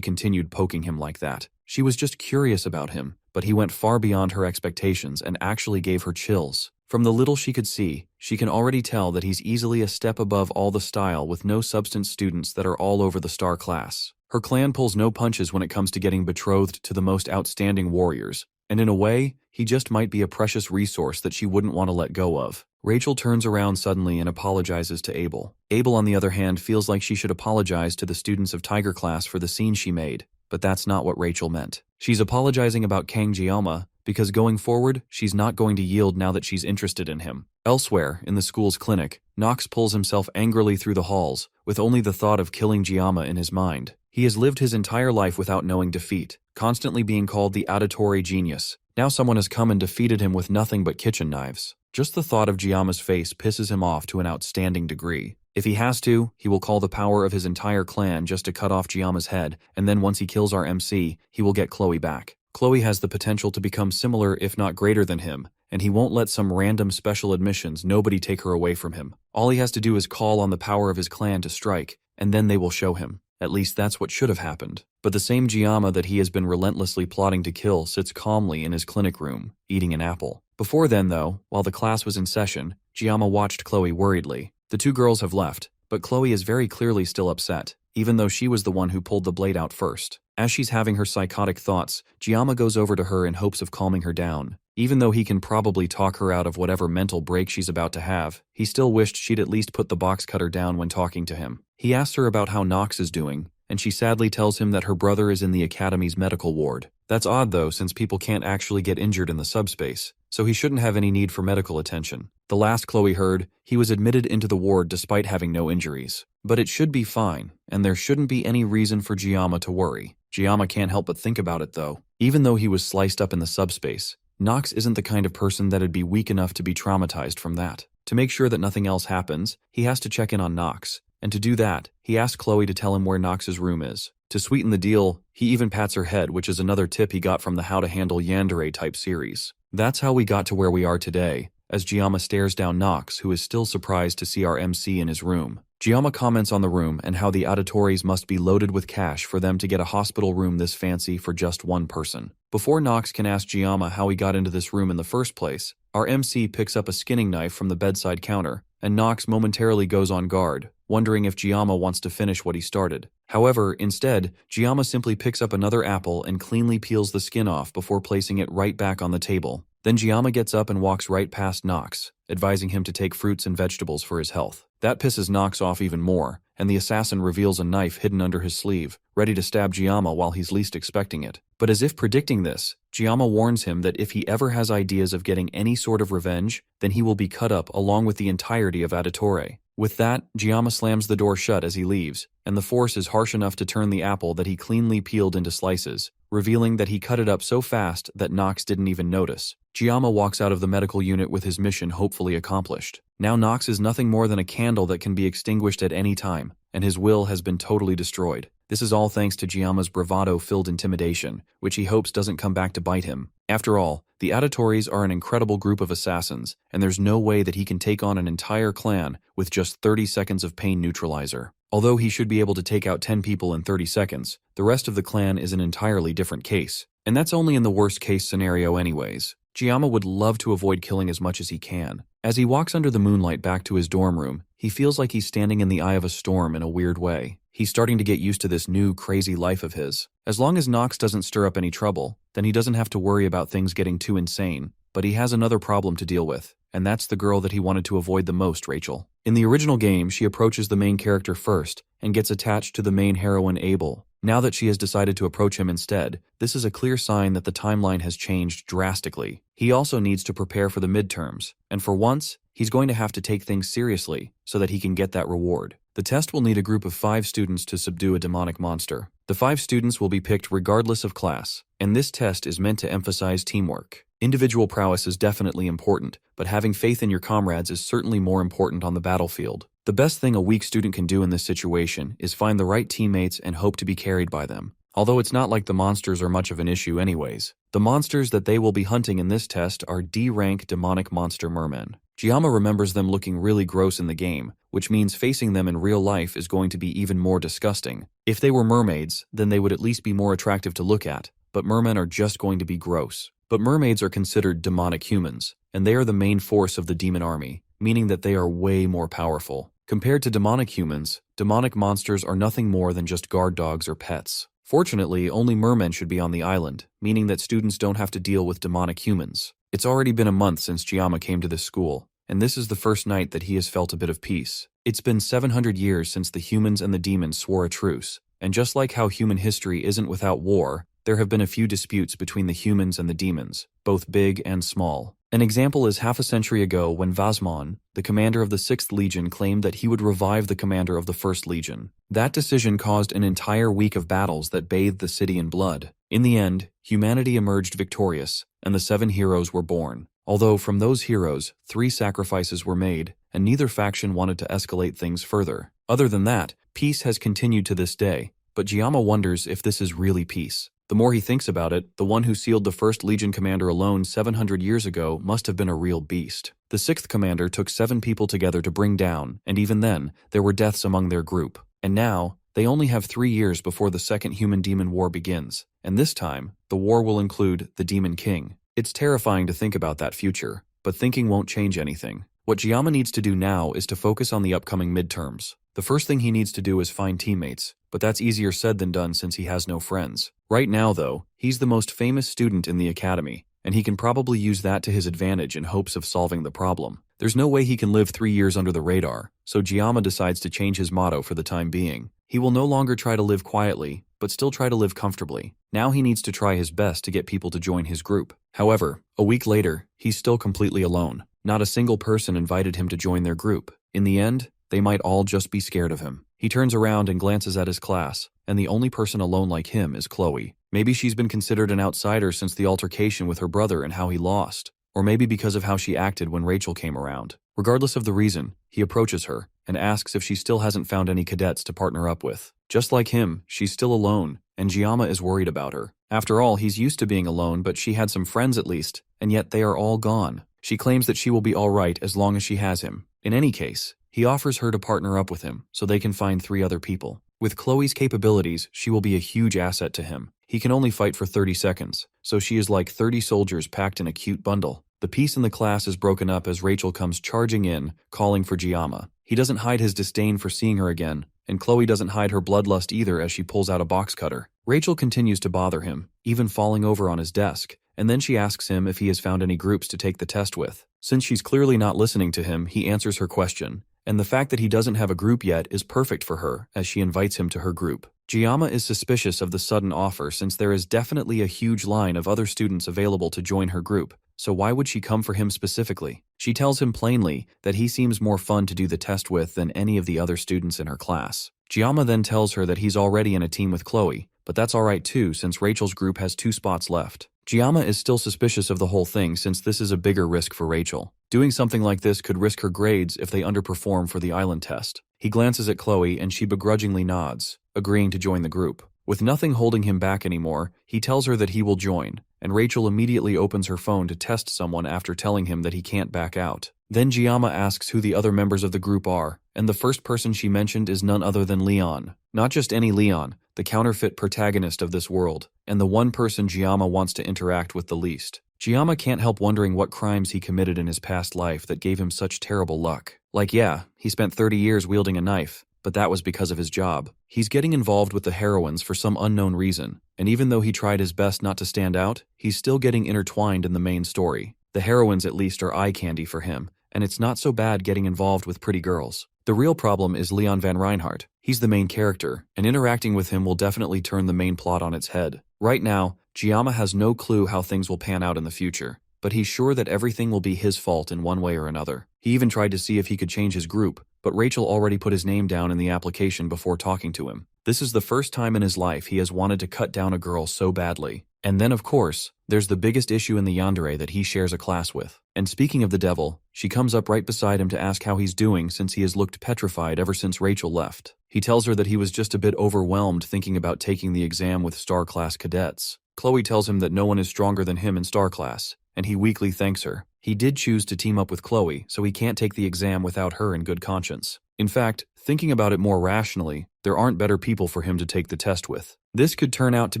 Speaker 1: continued poking him like that. She was just curious about him, but he went far beyond her expectations and actually gave her chills. From the little she could see, she can already tell that he's easily a step above all the style with no substance students that are all over the star class. Her clan pulls no punches when it comes to getting betrothed to the most outstanding warriors, and in a way, he just might be a precious resource that she wouldn't want to let go of. Rachel turns around suddenly and apologizes to Abel. Abel, on the other hand, feels like she should apologize to the students of Tiger class for the scene she made, but that's not what Rachel meant. She's apologizing about Kang Gyama because going forward, she's not going to yield now that she's interested in him. Elsewhere, in the school's clinic, Nox pulls himself angrily through the halls, with only the thought of killing Gyama in his mind. He has lived his entire life without knowing defeat, constantly being called the auditory genius. Now someone has come and defeated him with nothing but kitchen knives. Just the thought of Gyama's face pisses him off to an outstanding degree. If he has to, he will call the power of his entire clan just to cut off Gyama's head, and then once he kills our MC, he will get Kloe back. Kloe has the potential to become similar if not greater than him, and he won't let some random special admissions nobody take her away from him. All he has to do is call on the power of his clan to strike, and then they will show him. At least that's what should have happened. But the same Gyama that he has been relentlessly plotting to kill sits calmly in his clinic room, eating an apple. Before then, though, while the class was in session, Gyama watched Kloe worriedly. The two girls have left, but Kloe is very clearly still upset, even though she was the one who pulled the blade out first. As she's having her psychotic thoughts, Gyama goes over to her in hopes of calming her down. Even though he can probably talk her out of whatever mental break she's about to have, he still wished she'd at least put the box cutter down when talking to him. He asks her about how Nox is doing, and she sadly tells him that her brother is in the academy's medical ward. That's odd though, since people can't actually get injured in the subspace, so he shouldn't have any need for medical attention. The last Kloe heard, he was admitted into the ward despite having no injuries. But it should be fine, and there shouldn't be any reason for Gyama to worry. Gyama can't help but think about it though. Even though he was sliced up in the subspace, Nox isn't the kind of person that'd be weak enough to be traumatized from that. To make sure that nothing else happens, he has to check in on Nox, and to do that, he asks Kloe to tell him where Nox's room is. To sweeten the deal, he even pats her head, which is another tip he got from the How to Handle Yandere type series. That's how we got to where we are today, as Gyama stares down Nox, who is still surprised to see our MC in his room. Gyama comments on the room and how the auditories must be loaded with cash for them to get a hospital room this fancy for just one person. Before Nox can ask Gyama how he got into this room in the first place, our MC picks up a skinning knife from the bedside counter, and Nox momentarily goes on guard, wondering if Gyama wants to finish what he started. However, instead, Gyama simply picks up another apple and cleanly peels the skin off before placing it right back on the table. Then Gyama gets up and walks right past Nox, advising him to take fruits and vegetables for his health. That pisses Nox off even more, and the assassin reveals a knife hidden under his sleeve, ready to stab Gyama while he's least expecting it. But as if predicting this, Gyama warns him that if he ever has ideas of getting any sort of revenge, then he will be cut up along with the entirety of Auditore. With that, Gyama slams the door shut as he leaves, and the force is harsh enough to turn the apple that he cleanly peeled into slices, revealing that he cut it up so fast that Nox didn't even notice. Gyama walks out of the medical unit with his mission hopefully accomplished. Now Nox is nothing more than a candle that can be extinguished at any time, and his will has been totally destroyed. This is all thanks to Gyama's bravado-filled intimidation, which he hopes doesn't come back to bite him. After all, the Auditories are an incredible group of assassins, and there's no way that he can take on an entire clan with just 30 seconds of pain neutralizer. Although he should be able to take out 10 people in 30 seconds, the rest of the clan is an entirely different case. And that's only in the worst case scenario anyways. Gyama would love to avoid killing as much as he can. As he walks under the moonlight back to his dorm room, he feels like he's standing in the eye of a storm in a weird way. He's starting to get used to this new, crazy life of his. As long as Nox doesn't stir up any trouble, then he doesn't have to worry about things getting too insane. But he has another problem to deal with, and that's the girl that he wanted to avoid the most, Rachel. In the original game, she approaches the main character first and gets attached to the main heroine Abel. Now that she has decided to approach him instead, this is a clear sign that the timeline has changed drastically. He also needs to prepare for the midterms, and for once, he's going to have to take things seriously so that he can get that reward. The test will need a group of 5 students to subdue a demonic monster. The 5 students will be picked regardless of class, and this test is meant to emphasize teamwork. Individual prowess is definitely important, but having faith in your comrades is certainly more important on the battlefield. The best thing a weak student can do in this situation is find the right teammates and hope to be carried by them. Although it's not like the monsters are much of an issue anyways. The monsters that they will be hunting in this test are D-rank demonic monster mermen. Gama remembers them looking really gross in the game, which means facing them in real life is going to be even more disgusting. If they were mermaids, then they would at least be more attractive to look at, but mermen are just going to be gross. But mermaids are considered demonic humans, and they are the main force of the demon army, meaning that they are way more powerful. Compared to demonic humans, demonic monsters are nothing more than just guard dogs or pets. Fortunately, only mermen should be on the island, meaning that students don't have to deal with demonic humans. It's already been a month since Gama came to this school, and this is the first night that he has felt a bit of peace. It's been 700 years since the humans and the demons swore a truce, and just like how human history isn't without war, there have been a few disputes between the humans and the demons, both big and small. An example is half a century ago when Vasmon, the commander of the 6th Legion, claimed that he would revive the commander of the 1st Legion. That decision caused an entire week of battles that bathed the city in blood. In the end, humanity emerged victorious, and the 7 heroes were born. Although from those heroes, 3 sacrifices were made, and neither faction wanted to escalate things further. Other than that, peace has continued to this day, but Gama wonders if this is really peace. The more he thinks about it, the one who sealed the 1st Legion commander alone 700 years ago must have been a real beast. The 6th commander took 7 people together to bring down, and even then, there were deaths among their group. And now, they only have 3 years before the second human-demon war begins, and this time, the war will include the Demon King. It's terrifying to think about that future, but thinking won't change anything. What Gama needs to do now is to focus on the upcoming midterms. The first thing he needs to do is find teammates, but that's easier said than done since he has no friends. Right now, though, he's the most famous student in the academy, and he can probably use that to his advantage in hopes of solving the problem. There's no way he can live 3 years under the radar, so Gama decides to change his motto for the time being. He will no longer try to live quietly, but still try to live comfortably. Now he needs to try his best to get people to join his group. However, a week later, he's still completely alone. Not a single person invited him to join their group. In the end, they might all just be scared of him. He turns around and glances at his class, and the only person alone like him is Kloe. Maybe she's been considered an outsider since the altercation with her brother and how he lost, or maybe because of how she acted when Rachel came around. Regardless of the reason, he approaches her and asks if she still hasn't found any cadets to partner up with. Just like him, she's still alone, and Gama is worried about her. After all, he's used to being alone, but she had some friends at least, and yet they are all gone. She claims that she will be alright as long as she has him. In any case, he offers her to partner up with him so they can find 3 other people. With Kloe's capabilities, she will be a huge asset to him. He can only fight for 30 seconds, so she is like 30 soldiers packed in a cute bundle. The peace in the class is broken up as Rachel comes charging in, calling for Gama. He doesn't hide his disdain for seeing her again, and Kloe doesn't hide her bloodlust either as she pulls out a box cutter. Rachel continues to bother him, even falling over on his desk, and then she asks him if he has found any groups to take the test with. Since she's clearly not listening to him, he answers her question, and the fact that he doesn't have a group yet is perfect for her as she invites him to her group. Gama is suspicious of the sudden offer since there is definitely a huge line of other students available to join her group, so why would she come for him specifically? She tells him plainly that he seems more fun to do the test with than any of the other students in her class. Gama then tells her that he's already in a team with Kloe, but that's alright too since Rachel's group has 2 spots left. Gama is still suspicious of the whole thing since this is a bigger risk for Rachel. Doing something like this could risk her grades if they underperform for the island test. He glances at Kloe and she begrudgingly nods, agreeing to join the group. With nothing holding him back anymore, he tells her that he will join, and Rachel immediately opens her phone to test someone after telling him that he can't back out. Then Gama asks who the other members of the group are, and the first person she mentioned is none other than Leon. Not just any Leon, the counterfeit protagonist of this world, and the one person Gama wants to interact with the least. Gama can't help wondering what crimes he committed in his past life that gave him such terrible luck. Like yeah, he spent 30 years wielding a knife, but that was because of his job. He's getting involved with the heroines for some unknown reason, and even though he tried his best not to stand out, he's still getting intertwined in the main story. The heroines at least are eye candy for him, and it's not so bad getting involved with pretty girls. The real problem is Leon van Reinhardt. He's the main character, and interacting with him will definitely turn the main plot on its head. Right now, Gama has no clue how things will pan out in the future, but he's sure that everything will be his fault in one way or another. He even tried to see if he could change his group, but Rachel already put his name down in the application before talking to him. This is the first time in his life he has wanted to cut down a girl so badly. And then, of course, there's the biggest issue in the yandere that he shares a class with. And speaking of the devil, she comes up right beside him to ask how he's doing since he has looked petrified ever since Rachel left. He tells her that he was just a bit overwhelmed thinking about taking the exam with Star Class cadets. Kloe tells him that no one is stronger than him in Star Class, and he weakly thanks her. He did choose to team up with Kloe, so he can't take the exam without her in good conscience. In fact, thinking about it more rationally, there aren't better people for him to take the test with. This could turn out to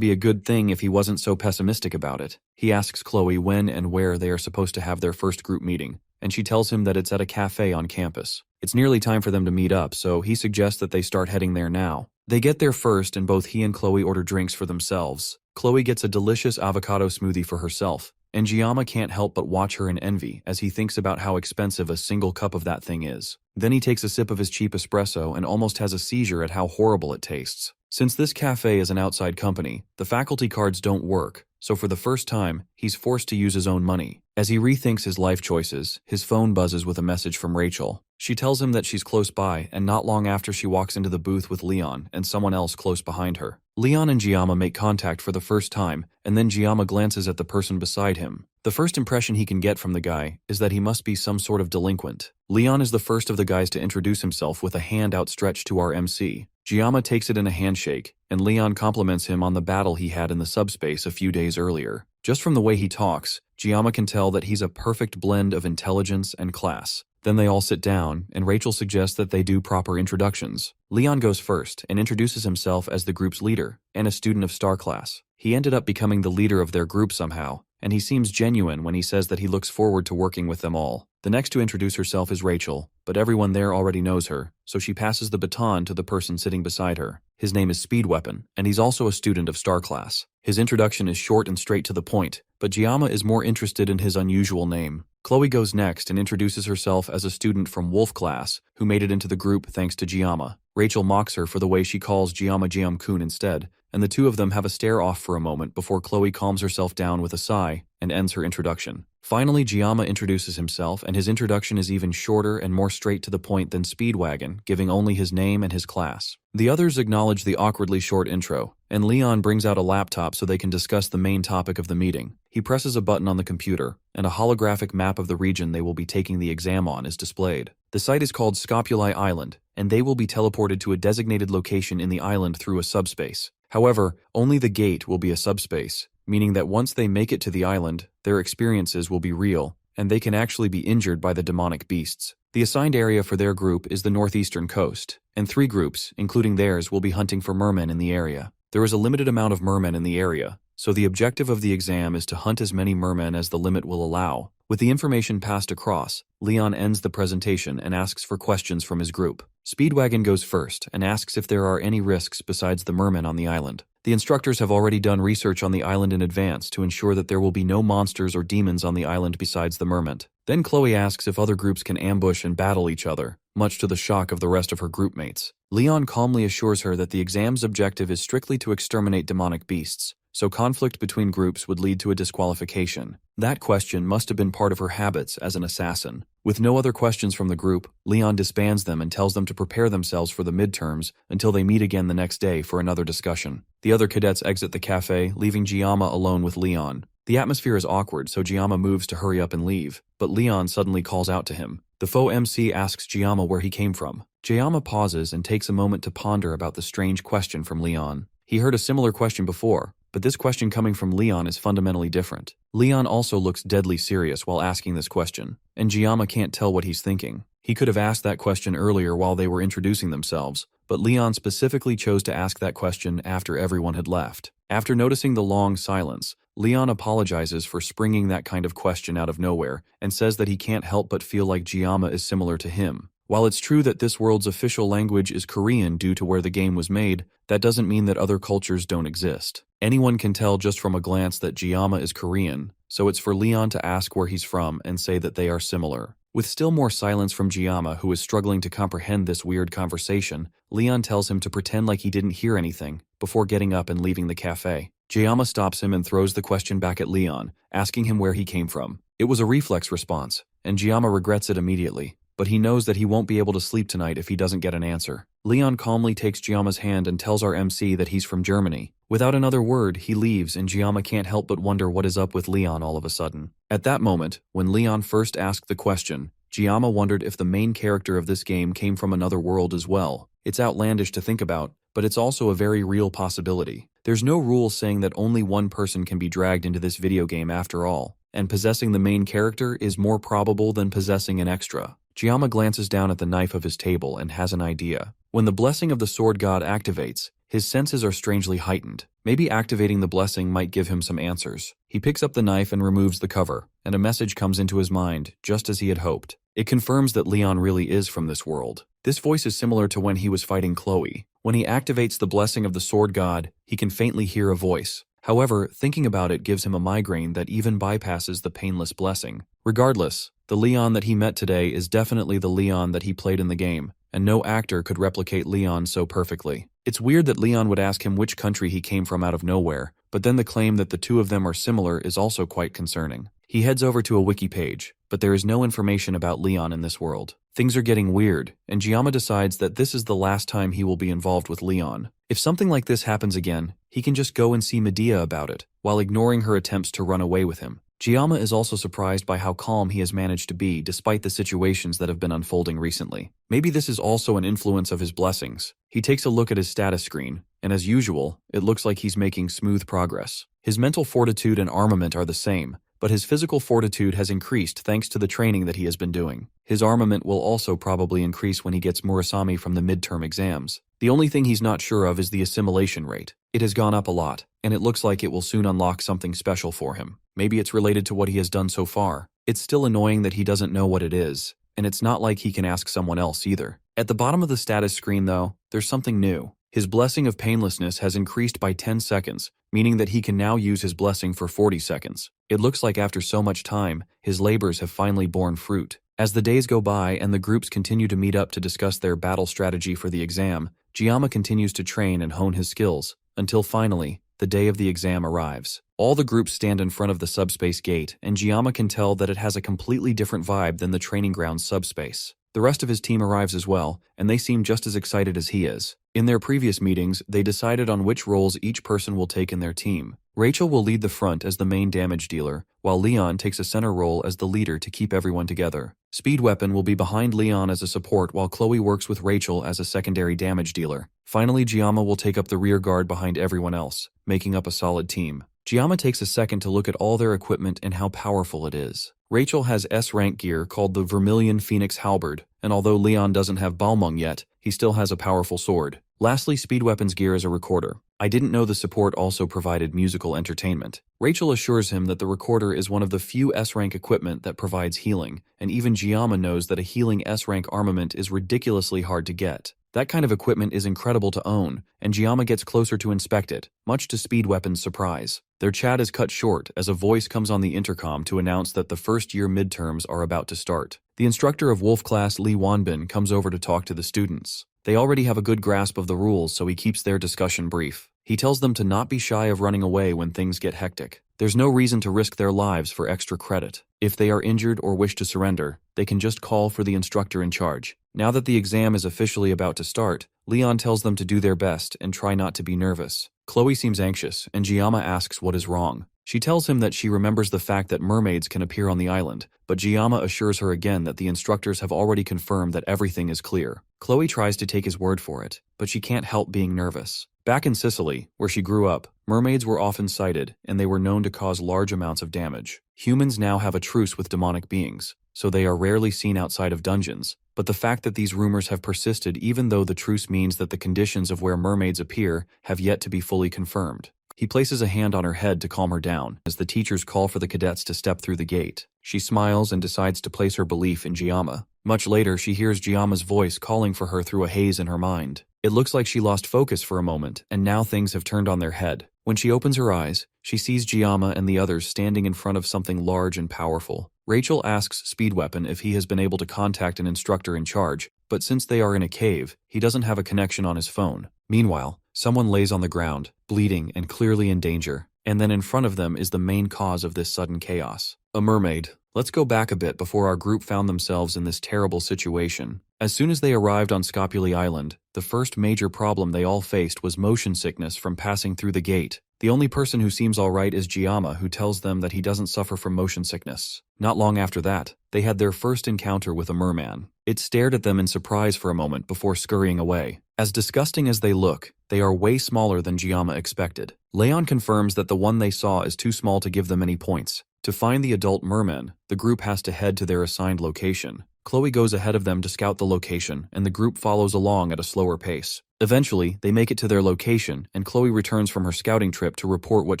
Speaker 1: be a good thing if he wasn't so pessimistic about it. He asks Kloe when and where they are supposed to have their first group meeting, and she tells him that it's at a cafe on campus. It's nearly time for them to meet up, so he suggests that they start heading there now. They get there first, and both he and Kloe order drinks for themselves. Kloe gets a delicious avocado smoothie for herself, and Gama can't help but watch her in envy as he thinks about how expensive a single cup of that thing is. Then he takes a sip of his cheap espresso and almost has a seizure at how horrible it tastes. Since this cafe is an outside company, the faculty cards don't work, so for the first time, he's forced to use his own money. As he rethinks his life choices, his phone buzzes with a message from Rachel. She tells him that she's close by, and not long after she walks into the booth with Leon and someone else close behind her. Leon and Gama make contact for the first time, and then Gama glances at the person beside him. The first impression he can get from the guy is that he must be some sort of delinquent. Leon is the first of the guys to introduce himself with a hand outstretched to our MC. Gama takes it in a handshake, and Leon compliments him on the battle he had in the subspace a few days earlier. Just from the way he talks, Gama can tell that he's a perfect blend of intelligence and class. Then they all sit down, and Rachel suggests that they do proper introductions. Leon goes first and introduces himself as the group's leader and a student of Star Class. He ended up becoming the leader of their group somehow, and he seems genuine when he says that he looks forward to working with them all. The next to introduce herself is Rachel, but everyone there already knows her, so she passes the baton to the person sitting beside her. His name is Speedweapon, and he's also a student of Star Class. His introduction is short and straight to the point, but Gama is more interested in his unusual name. Kloe goes next and introduces herself as a student from Wolf Class, who made it into the group thanks to Gama. Rachel mocks her for the way she calls Gama Kun instead, and the two of them have a stare-off for a moment before Kloe calms herself down with a sigh and ends her introduction. Finally, Gama introduces himself, and his introduction is even shorter and more straight to the point than Speedwagon, giving only his name and his class. The others acknowledge the awkwardly short intro, and Leon brings out a laptop so they can discuss the main topic of the meeting. He presses a button on the computer, and a holographic map of the region they will be taking the exam on is displayed. The site is called Scopuli Island, and they will be teleported to a designated location in the island through a subspace. However, only the gate will be a subspace, meaning that once they make it to the island, their experiences will be real, and they can actually be injured by the demonic beasts. The assigned area for their group is the northeastern coast, and 3 groups, including theirs, will be hunting for mermen in the area. There is a limited amount of mermen in the area, so the objective of the exam is to hunt as many mermen as the limit will allow. With the information passed across, Leon ends the presentation and asks for questions from his group. Speedwagon goes first and asks if there are any risks besides the mermen on the island. The instructors have already done research on the island in advance to ensure that there will be no monsters or demons on the island besides the mermen. Then Kloe asks if other groups can ambush and battle each other, much to the shock of the rest of her groupmates. Leon calmly assures her that the exam's objective is strictly to exterminate demonic beasts, so conflict between groups would lead to a disqualification. That question must have been part of her habits as an assassin. With no other questions from the group, Leon disbands them and tells them to prepare themselves for the midterms until they meet again the next day for another discussion. The other cadets exit the cafe, leaving Gama alone with Leon. The atmosphere is awkward, so Gama moves to hurry up and leave, but Leon suddenly calls out to him. The faux MC asks Gama where he came from. Gama pauses and takes a moment to ponder about the strange question from Leon. He heard a similar question before, but this question coming from Leon is fundamentally different. Leon also looks deadly serious while asking this question, and Gama can't tell what he's thinking. He could have asked that question earlier while they were introducing themselves, but Leon specifically chose to ask that question after everyone had left. After noticing the long silence, Leon apologizes for springing that kind of question out of nowhere and says that he can't help but feel like Gama is similar to him. While it's true that this world's official language is Korean due to where the game was made, that doesn't mean that other cultures don't exist. Anyone can tell just from a glance that Gama is Korean, so it's for Leon to ask where he's from and say that they are similar. With still more silence from Gama, who is struggling to comprehend this weird conversation, Leon tells him to pretend like he didn't hear anything before getting up and leaving the cafe. Gama stops him and throws the question back at Leon, asking him where he came from. It was a reflex response, and Gama regrets it immediately, but he knows that he won't be able to sleep tonight if he doesn't get an answer. Leon calmly takes Giama's hand and tells our MC that he's from Germany. Without another word, he leaves, and Gama can't help but wonder what is up with Leon all of a sudden. At that moment, when Leon first asked the question, Gama wondered if the main character of this game came from another world as well. It's outlandish to think about, but it's also a very real possibility. There's no rule saying that only one person can be dragged into this video game after all, and possessing the main character is more probable than possessing an extra. Gama glances down at the knife of his table and has an idea. When the blessing of the sword god activates, his senses are strangely heightened. Maybe activating the blessing might give him some answers. He picks up the knife and removes the cover, and a message comes into his mind, just as he had hoped. It confirms that Leon really is from this world. This voice is similar to when he was fighting Kloe. When he activates the blessing of the sword god, he can faintly hear a voice. However, thinking about it gives him a migraine that even bypasses the painless blessing. Regardless, the Leon that he met today is definitely the Leon that he played in the game, and no actor could replicate Leon so perfectly. It's weird that Leon would ask him which country he came from out of nowhere, but then the claim that the two of them are similar is also quite concerning. He heads over to a wiki page, but there is no information about Leon in this world. Things are getting weird, and Gama decides that this is the last time he will be involved with Leon. If something like this happens again, he can just go and see Medea about it, while ignoring her attempts to run away with him. Gama is also surprised by how calm he has managed to be despite the situations that have been unfolding recently. Maybe this is also an influence of his blessings. He takes a look at his status screen, and as usual, it looks like he's making smooth progress. His mental fortitude and armament are the same, but his physical fortitude has increased thanks to the training that he has been doing. His armament will also probably increase when he gets Murasame from the midterm exams. The only thing he's not sure of is the assimilation rate. It has gone up a lot, and it looks like it will soon unlock something special for him. Maybe it's related to what he has done so far. It's still annoying that he doesn't know what it is, and it's not like he can ask someone else either. At the bottom of the status screen though, there's something new. His blessing of painlessness has increased by 10 seconds, meaning that he can now use his blessing for 40 seconds. It looks like after so much time, his labors have finally borne fruit. As the days go by and the groups continue to meet up to discuss their battle strategy for the exam, Gama continues to train and hone his skills, until finally, the day of the exam arrives. All the groups stand in front of the subspace gate, and Gama can tell that it has a completely different vibe than the training ground subspace. The rest of his team arrives as well, and they seem just as excited as he is. In their previous meetings, they decided on which roles each person will take in their team. Rachel will lead the front as the main damage dealer, while Leon takes a center role as the leader to keep everyone together. Speed Weapon will be behind Leon as a support while Kloe works with Rachel as a secondary damage dealer. Finally, Gama will take up the rear guard behind everyone else, making up a solid team. Gama takes a second to look at all their equipment and how powerful it is. Rachel has S-rank gear called the Vermilion Phoenix Halberd, and although Leon doesn't have Balmung yet, he still has a powerful sword. Lastly, Speed Weapon's gear is a recorder. I didn't know the support also provided musical entertainment. Rachel assures him that the recorder is one of the few S-rank equipment that provides healing, and even Gama knows that a healing S-rank armament is ridiculously hard to get. That kind of equipment is incredible to own, and Gama gets closer to inspect it, much to Speed Weapon's surprise. Their chat is cut short as a voice comes on the intercom to announce that the first-year midterms are about to start. The instructor of Wolf Class Lee Wanbin comes over to talk to the students. They already have a good grasp of the rules, so he keeps their discussion brief. He tells them to not be shy of running away when things get hectic. There's no reason to risk their lives for extra credit. If they are injured or wish to surrender, they can just call for the instructor in charge. Now that the exam is officially about to start, Leon tells them to do their best and try not to be nervous. Kloe seems anxious, and Gama asks what is wrong. She tells him that she remembers the fact that mermaids can appear on the island, but Gama assures her again that the instructors have already confirmed that everything is clear. Kloe tries to take his word for it, but she can't help being nervous. Back in Sicily, where she grew up, mermaids were often sighted, and they were known to cause large amounts of damage. Humans now have a truce with demonic beings, so they are rarely seen outside of dungeons, but the fact that these rumors have persisted even though the truce means that the conditions of where mermaids appear have yet to be fully confirmed. He places a hand on her head to calm her down as the teachers call for the cadets to step through the gate. She smiles and decides to place her belief in Gama. Much later, she hears Giama's voice calling for her through a haze in her mind. It looks like she lost focus for a moment, and now things have turned on their head. When she opens her eyes, she sees Giama and the others standing in front of something large and powerful. Rachel asks Speedweapon if he has been able to contact an instructor in charge, but since they are in a cave, he doesn't have a connection on his phone. Meanwhile, someone lays on the ground, bleeding and clearly in danger, and then in front of them is the main cause of this sudden chaos. A mermaid. Let's go back a bit before our group found themselves in this terrible situation. As soon as they arrived on Scopuli Island, the first major problem they all faced was motion sickness from passing through the gate. The only person who seems alright is Giama, who tells them that he doesn't suffer from motion sickness. Not long after that, they had their first encounter with a merman. It stared at them in surprise for a moment before scurrying away. As disgusting as they look, they are way smaller than Giama expected. Leon confirms that the one they saw is too small to give them any points. To find the adult merman, the group has to head to their assigned location. Kloe goes ahead of them to scout the location, and the group follows along at a slower pace. Eventually, they make it to their location, and Kloe returns from her scouting trip to report what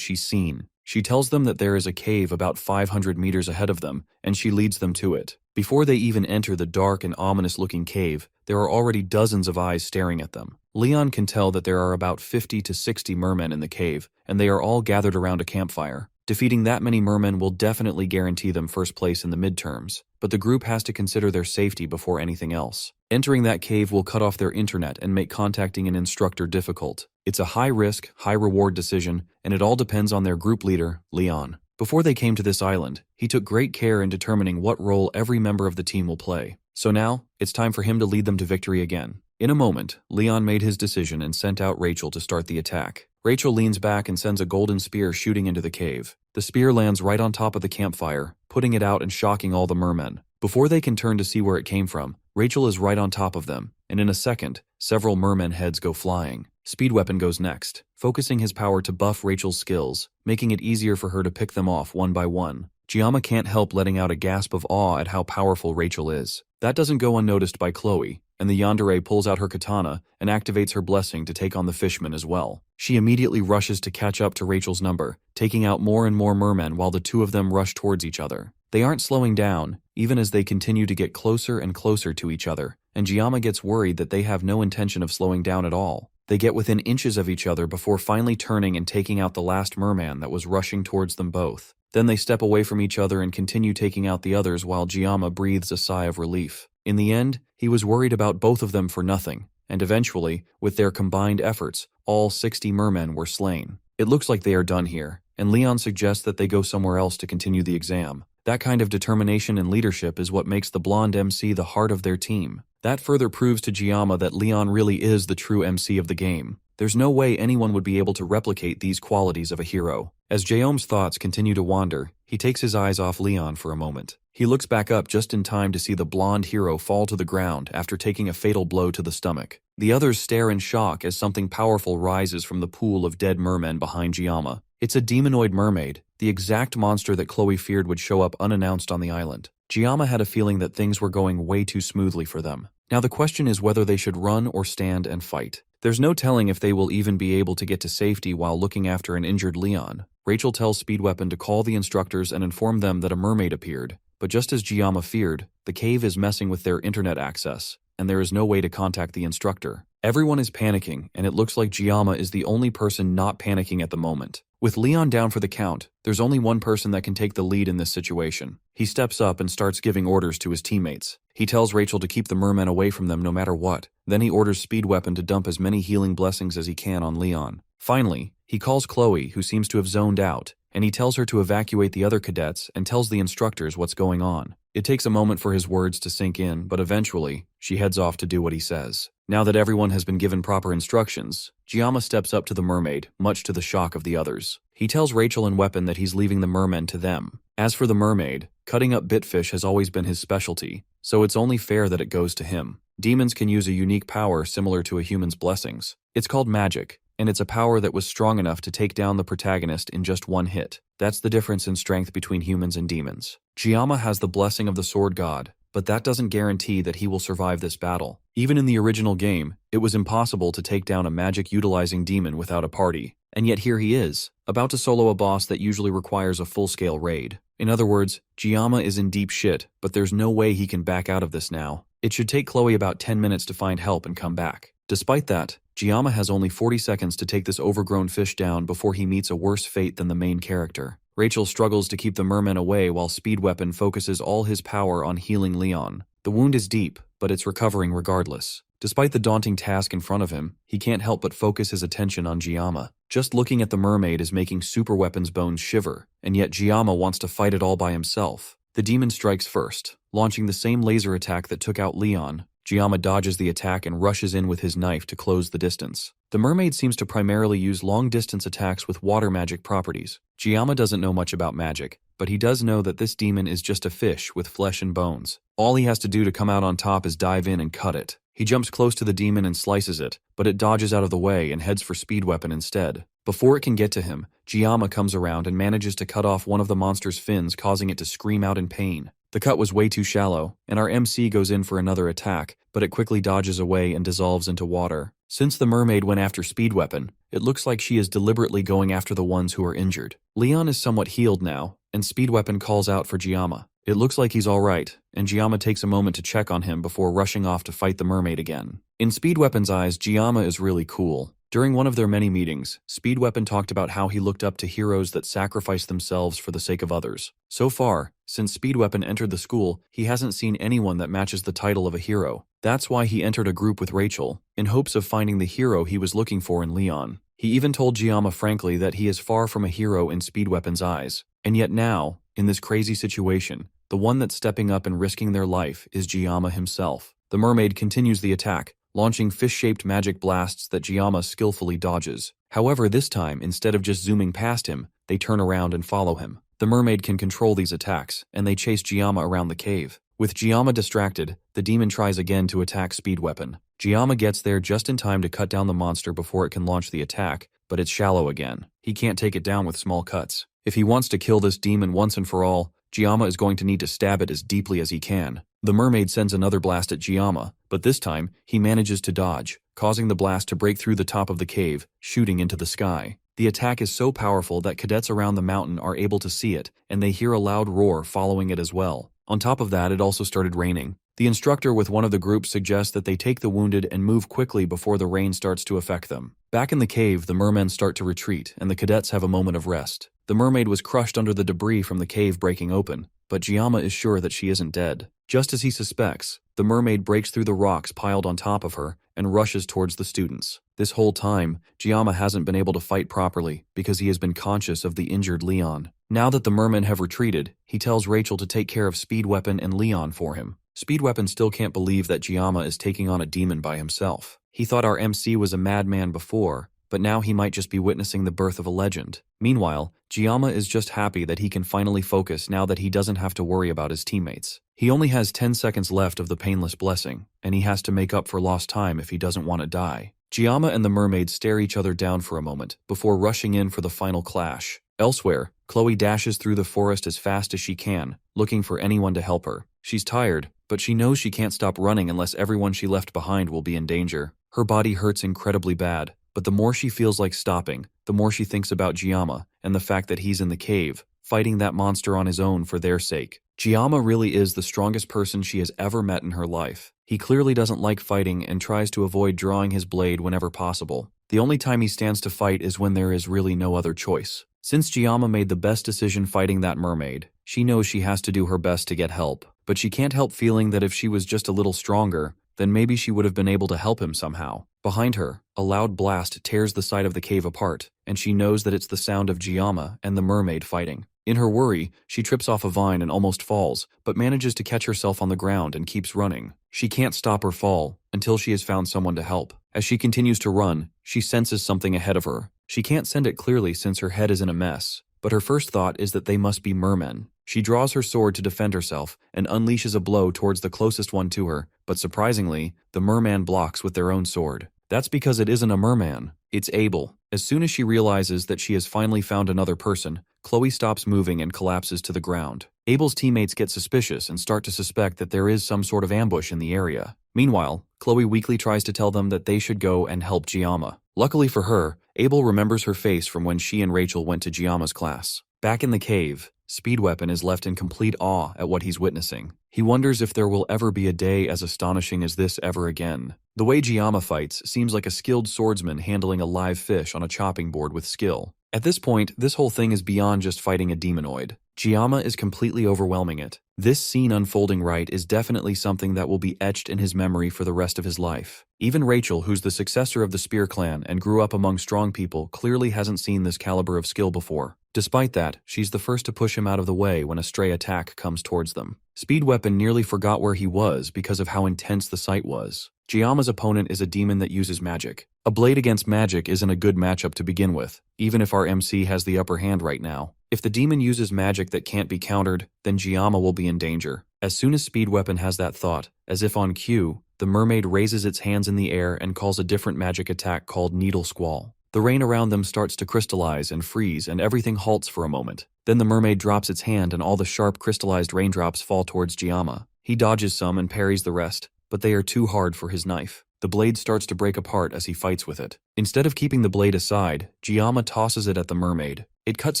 Speaker 1: she's seen. She tells them that there is a cave about 500 meters ahead of them, and she leads them to it. Before they even enter the dark and ominous-looking cave, there are already dozens of eyes staring at them. Leon can tell that there are about 50 to 60 mermen in the cave, and they are all gathered around a campfire. Defeating that many mermen will definitely guarantee them first place in the midterms, but the group has to consider their safety before anything else. Entering that cave will cut off their internet and make contacting an instructor difficult. It's a high-risk, high-reward decision, and it all depends on their group leader, Leon. Before they came to this island, he took great care in determining what role every member of the team will play. So now, it's time for him to lead them to victory again. In a moment, Leon made his decision and sent out Rachel to start the attack. Rachel leans back and sends a golden spear shooting into the cave. The spear lands right on top of the campfire, putting it out and shocking all the mermen. Before they can turn to see where it came from, Rachel is right on top of them, and in a second, several mermen heads go flying. Speedweapon goes next, focusing his power to buff Rachel's skills, making it easier for her to pick them off one by one. Giama can't help letting out a gasp of awe at how powerful Rachel is. That doesn't go unnoticed by Kloe, and the yandere pulls out her katana and activates her blessing to take on the fishman as well. She immediately rushes to catch up to Rachel's number, taking out more and more mermen while the two of them rush towards each other. They aren't slowing down, even as they continue to get closer and closer to each other, and Giama gets worried that they have no intention of slowing down at all. They get within inches of each other before finally turning and taking out the last merman that was rushing towards them both. Then they step away from each other and continue taking out the others while Giama breathes a sigh of relief. In the end, he was worried about both of them for nothing, and eventually, with their combined efforts, all 60 mermen were slain. It looks like they are done here, and Leon suggests that they go somewhere else to continue the exam. That kind of determination and leadership is what makes the blonde MC the heart of their team. That further proves to Giama that Leon really is the true MC of the game. There's no way anyone would be able to replicate these qualities of a hero. As Jaome's thoughts continue to wander, he takes his eyes off Leon for a moment. He looks back up just in time to see the blonde hero fall to the ground after taking a fatal blow to the stomach. The others stare in shock as something powerful rises from the pool of dead mermen behind Giama. It's a demonoid mermaid, the exact monster that Kloe feared would show up unannounced on the island. Giama had a feeling that things were going way too smoothly for them. Now the question is whether they should run or stand and fight. There's no telling if they will even be able to get to safety while looking after an injured Leon. Rachel tells Speedweapon to call the instructors and inform them that a mermaid appeared, but just as Giama feared, the cave is messing with their internet access, and there is no way to contact the instructor. Everyone is panicking, and it looks like Giama is the only person not panicking at the moment. With Leon down for the count, there's only one person that can take the lead in this situation. He steps up and starts giving orders to his teammates. He tells Rachel to keep the mermen away from them no matter what. Then he orders Speedweapon to dump as many healing blessings as he can on Leon. Finally, he calls Kloe, who seems to have zoned out, and he tells her to evacuate the other cadets and tells the instructors what's going on. It takes a moment for his words to sink in, but eventually, she heads off to do what he says. Now that everyone has been given proper instructions, Giama steps up to the mermaid, much to the shock of the others. He tells Rachel and Weapon that he's leaving the mermen to them. As for the mermaid, cutting up bitfish has always been his specialty, so it's only fair that it goes to him. Demons can use a unique power similar to a human's blessings. It's called magic, and it's a power that was strong enough to take down the protagonist in just one hit. That's the difference in strength between humans and demons. Giama has the blessing of the sword god, but that doesn't guarantee that he will survive this battle. Even in the original game, it was impossible to take down a magic-utilizing demon without a party. And yet here he is, about to solo a boss that usually requires a full-scale raid. In other words, Gama is in deep shit, but there's no way he can back out of this now. It should take Kloe about 10 minutes to find help and come back. Despite that, Gama has only 40 seconds to take this overgrown fish down before he meets a worse fate than the main character. Rachel struggles to keep the merman away while Speedweapon focuses all his power on healing Leon. The wound is deep, but it's recovering regardless. Despite the daunting task in front of him, he can't help but focus his attention on Gama. Just looking at the mermaid is making Superweapon's bones shiver, and yet Gama wants to fight it all by himself. The demon strikes first, launching the same laser attack that took out Leon. Gama dodges the attack and rushes in with his knife to close the distance. The mermaid seems to primarily use long-distance attacks with water magic properties. Gama doesn't know much about magic, but he does know that this demon is just a fish with flesh and bones. All he has to do to come out on top is dive in and cut it. He jumps close to the demon and slices it, but it dodges out of the way and heads for Speedweapon instead. Before it can get to him, Gama comes around and manages to cut off one of the monster's fins, causing it to scream out in pain. The cut was way too shallow, and our MC goes in for another attack, but it quickly dodges away and dissolves into water. Since the mermaid went after Speedweapon, it looks like she is deliberately going after the ones who are injured. Leon is somewhat healed now, and Speedweapon calls out for Gama. It looks like he's alright, and Gama takes a moment to check on him before rushing off to fight the mermaid again. In Speedweapon's eyes, Gama is really cool. During one of their many meetings, Speedweapon talked about how he looked up to heroes that sacrifice themselves for the sake of others. So far, since Speedweapon entered the school, he hasn't seen anyone that matches the title of a hero. That's why he entered a group with Rachel, in hopes of finding the hero he was looking for in Leon. He even told Gama frankly that he is far from a hero in Speedweapon's eyes. And yet now, in this crazy situation, the one that's stepping up and risking their life is Gama himself. The mermaid continues the attack, launching fish-shaped magic blasts that Gama skillfully dodges. However, this time, instead of just zooming past him, they turn around and follow him. The mermaid can control these attacks, and they chase Gama around the cave. With Gama distracted, the demon tries again to attack Speedweapon. Gama gets there just in time to cut down the monster before it can launch the attack, but it's shallow again. He can't take it down with small cuts. If he wants to kill this demon once and for all, Gama is going to need to stab it as deeply as he can. The mermaid sends another blast at Gama, but this time, he manages to dodge, causing the blast to break through the top of the cave, shooting into the sky. The attack is so powerful that cadets around the mountain are able to see it, and they hear a loud roar following it as well. On top of that, it also started raining. The instructor with one of the groups suggests that they take the wounded and move quickly before the rain starts to affect them. Back in the cave, the mermen start to retreat, and the cadets have a moment of rest. The mermaid was crushed under the debris from the cave breaking open, but Gama is sure that she isn't dead. Just as he suspects, the mermaid breaks through the rocks piled on top of her and rushes towards the students. This whole time, Gama hasn't been able to fight properly because he has been conscious of the injured Leon. Now that the mermen have retreated, he tells Rachel to take care of Speedweapon and Leon for him. Speedweapon still can't believe that Gama is taking on a demon by himself. He thought our MC was a madman before, but now he might just be witnessing the birth of a legend. Meanwhile, Gama is just happy that he can finally focus now that he doesn't have to worry about his teammates. He only has 10 seconds left of the painless blessing, and he has to make up for lost time if he doesn't want to die. Gama and the mermaid stare each other down for a moment before rushing in for the final clash. Elsewhere, Kloe dashes through the forest as fast as she can, looking for anyone to help her. She's tired, but she knows she can't stop running unless everyone she left behind will be in danger. Her body hurts incredibly bad, but the more she feels like stopping, the more she thinks about Gama and the fact that he's in the cave, fighting that monster on his own for their sake. Gama really is the strongest person she has ever met in her life. He clearly doesn't like fighting and tries to avoid drawing his blade whenever possible. The only time he stands to fight is when there is really no other choice. Since Gama made the best decision fighting that mermaid, she knows she has to do her best to get help. But she can't help feeling that if she was just a little stronger, then maybe she would have been able to help him somehow. Behind her, a loud blast tears the side of the cave apart, and she knows that it's the sound of Gama and the mermaid fighting. In her worry, she trips off a vine and almost falls, but manages to catch herself on the ground and keeps running. She can't stop or fall until she has found someone to help. As she continues to run, she senses something ahead of her. She can't send it clearly since her head is in a mess, but her first thought is that they must be mermen. She draws her sword to defend herself and unleashes a blow towards the closest one to her, but surprisingly, the merman blocks with their own sword. That's because it isn't a merman, it's Abel. As soon as she realizes that she has finally found another person, Kloe stops moving and collapses to the ground. Abel's teammates get suspicious and start to suspect that there is some sort of ambush in the area. Meanwhile, Kloe weakly tries to tell them that they should go and help Gama. Luckily for her, Abel remembers her face from when she and Rachel went to Gama's class. Back in the cave, Speed Weapon is left in complete awe at what he's witnessing. He wonders if there will ever be a day as astonishing as this ever again. The way Gama fights seems like a skilled swordsman handling a live fish on a chopping board with skill. At this point, this whole thing is beyond just fighting a demonoid. Gama is completely overwhelming it. This scene unfolding right is definitely something that will be etched in his memory for the rest of his life. Even Rachel, who's the successor of the Spear clan and grew up among strong people, clearly hasn't seen this caliber of skill before. Despite that, she's the first to push him out of the way when a stray attack comes towards them. Speed Weapon nearly forgot where he was because of how intense the sight was. Gama's opponent is a demon that uses magic. A blade against magic isn't a good matchup to begin with, even if our MC has the upper hand right now. If the demon uses magic that can't be countered, then Gama will be in danger. As soon as Speed Weapon has that thought, as if on cue, the mermaid raises its hands in the air and calls a different magic attack called Needle Squall. The rain around them starts to crystallize and freeze, and everything halts for a moment. Then the mermaid drops its hand and all the sharp crystallized raindrops fall towards Gama. He dodges some and parries the rest, but they are too hard for his knife. The blade starts to break apart as he fights with it. Instead of keeping the blade aside, Gama tosses it at the mermaid. It cuts